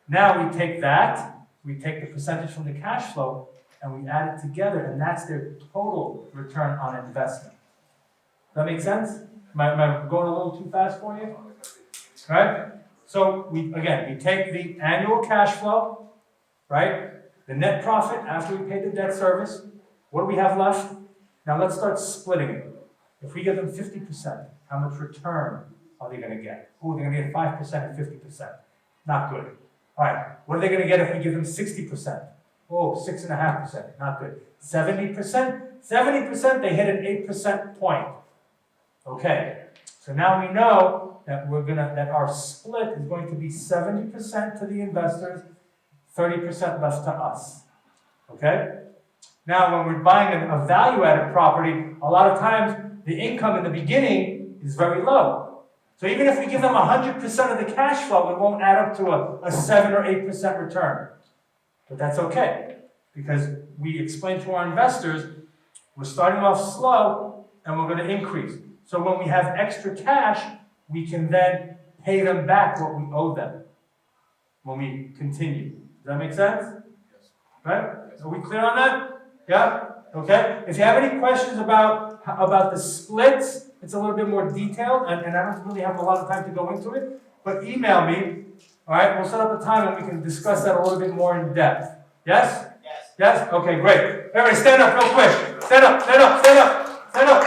Now we take that, we take the percentage from the cash flow and we add it together, and that's their total return on investment. Does that make sense? Am I going a little too fast for you? Right? So we take the annual cash flow, right? The net profit after we pay the debt service. What do we have left? Now let's start splitting it. If we give them 50%, how much return are they going to get? They're going to get 5% and 50%. Not good. All right, what are they going to get if we give them 60%? 6.5%. Not good. 70%? 70%, they hit an 8% point. Okay, so now we know that that our split is going to be 70% to the investors, 30% left to us. Okay? Now, when we're buying a value-added property, a lot of times the income in the beginning is very low. So even if we give them 100% of the cash flow, it won't add up to a 7 or 8% return. But that's okay, because we explain to our investors, we're starting off slow and we're going to increase. So when we have extra cash, we can then pay them back what we owe them when we continue. Does that make sense? Yes. Right? Are we clear on that? Yeah? Okay? If you have any questions about the splits, it's a little bit more detailed, and I don't really have a lot of time to go into it, but email me. All right? We'll set up a time and we can discuss that a little bit more in depth. Yes? Yes. Yes? Okay, great. Everybody stand up real quick. Stand up, stand up, stand up, stand up.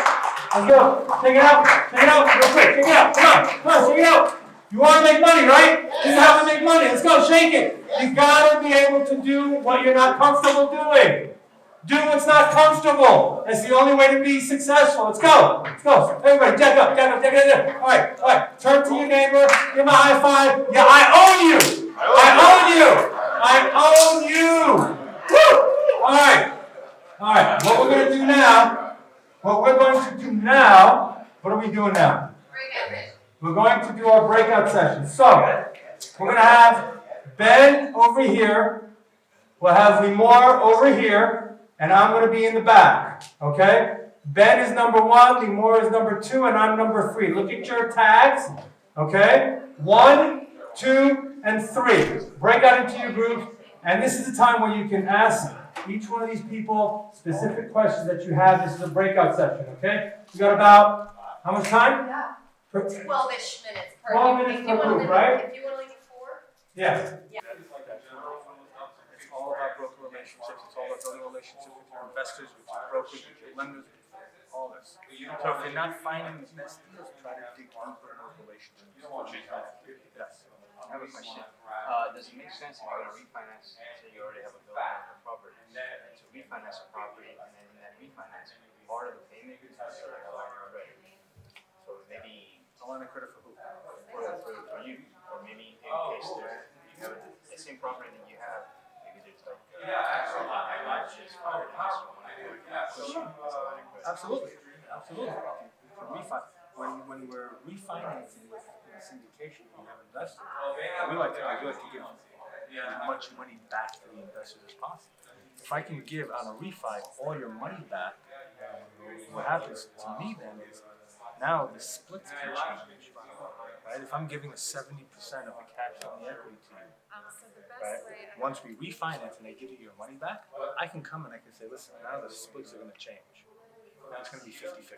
Let's go. Take it out real quick. Take it out. Come on, take it out. You want to make money, right? You have to make money. Let's go, shake it. You got to be able to do what you're not comfortable doing. Do what's not comfortable. That's the only way to be successful. Let's go. Let's go. Everybody, jack up. All right. Turn to your neighbor. Give him a high five. Yeah, I own you. I own you. Woo! All right. What we're going to do now, what are we doing now? We're going to do our breakout session. So, we're going to have Ben over here. We'll have Limor over here. And I'm going to be in the back. Okay? Ben is number 1, Limor is number 2, and I'm number 3. Look at your tags. Okay? 1, 2, and 3. Break out into your groups. And this is the time where you can ask each one of these people specific questions that you have. This is a breakout session. Okay? We got about, how much time? Yeah. 12-ish minutes per 12 minutes per group, right? If you want to leave it 4? Yes. It's all about broker relationships. It's all about building relationships with your investors, with your brokers, with your lenders, all this. So if you're not finding the best deals, try to dig deeper in those relationships. Yes. I have a question. Does it make sense if you're going to refinance, say you already have a building on your property, to refinance a property, and then in that refinance, part of the payment is a line of credit? So maybe A line of credit for who? for you, or maybe in case you have the same property that you have, maybe there's like Absolutely. When we're refinancing with syndication, we have investors. We like to give as much money back to the investors as possible. If I can give on a refi all your money back, what happens to me then is now the splits can change. Right? If I'm giving 70% of the cash on the equity to you, right? Once we refinance and they give you your money back, I can come and I can say, listen, now the splits are going to change. Now it's going to be 50-50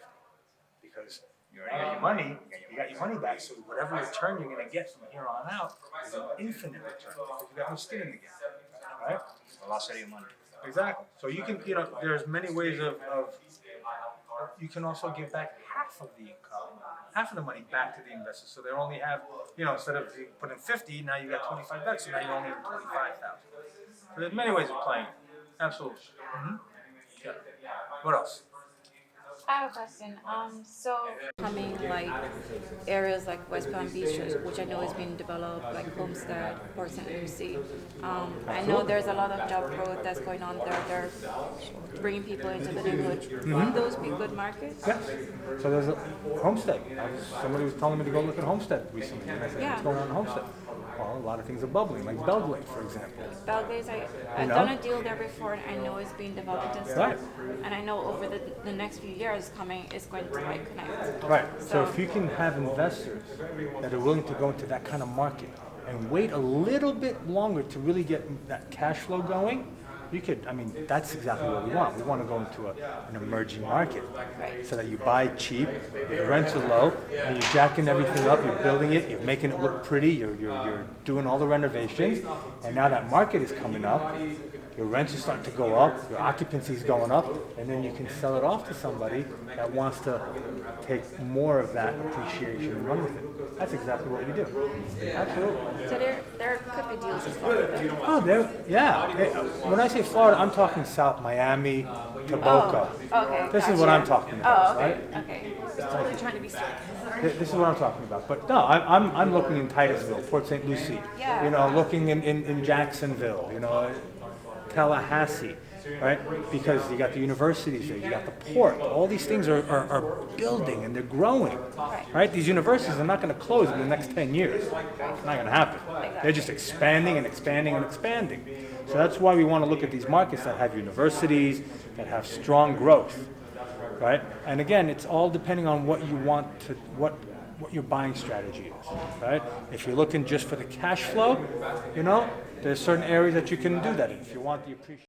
because You already got your money, you got your money back, so whatever return you're gonna get from here on out is an infinite return, because you got no skin in the game, right? You lost all your money. Exactly. So you can, there's many ways of you can also give back half of the income, half of the money back to the investors. So they only have, instead of you put in 50, now you got $25, so now you only have 25,000. So there's many ways of playing. Absolutely. Yeah. What else? I have a question. So coming like areas like West Palm Beach, which I know is being developed, like Homestead, Port St. Lucie. I know there's a lot of job growth that's going on there. They're bringing people into the neighborhood. Would those be good markets? Yes. So there's a Homestead. Somebody was telling me to go look at Homestead recently, and I said, what's going on in Homestead? Well, a lot of things are bubbling, like Belgrade, for example. Belgrade, I've done a deal there before, and I know it's being developed and stuff. Right. And I know over the next few years coming, it's going to like connect. Right. So if you can have investors that are willing to go into that kind of market and wait a little bit longer to really get that cash flow going, you could, that's exactly what we want. We want to go into an emerging market so that you buy cheap, the rents are low, and you're jacking everything up, you're building it, you're making it look pretty, you're doing all the renovations, and now that market is coming up, your rents are starting to go up, your occupancy is going up, and then you can sell it off to somebody that wants to take more of that appreciation and run with it. That's exactly what we do. Absolutely. So there could be deals in Florida. Oh, yeah. When I say Florida, I'm talking South Miami, to Boca. Okay. This is what I'm talking about, right? Okay. Just totally trying to be straight. This is what I'm talking about. But no, I'm looking in Titusville, Port St. Lucie. Yeah. Looking in Jacksonville. Tallahassee, right? Because you got the universities there, you got the port. All these things are building and they're growing, right? These universities are not going to close in the next 10 years. It's not going to happen. They're just expanding and expanding and expanding. So that's why we want to look at these markets that have universities, that have strong growth, right? And again, it's all depending on what you want to, what your buying strategy is, right? If you're looking just for the cash flow, there's certain areas that you can do that in. If you want the appreciation.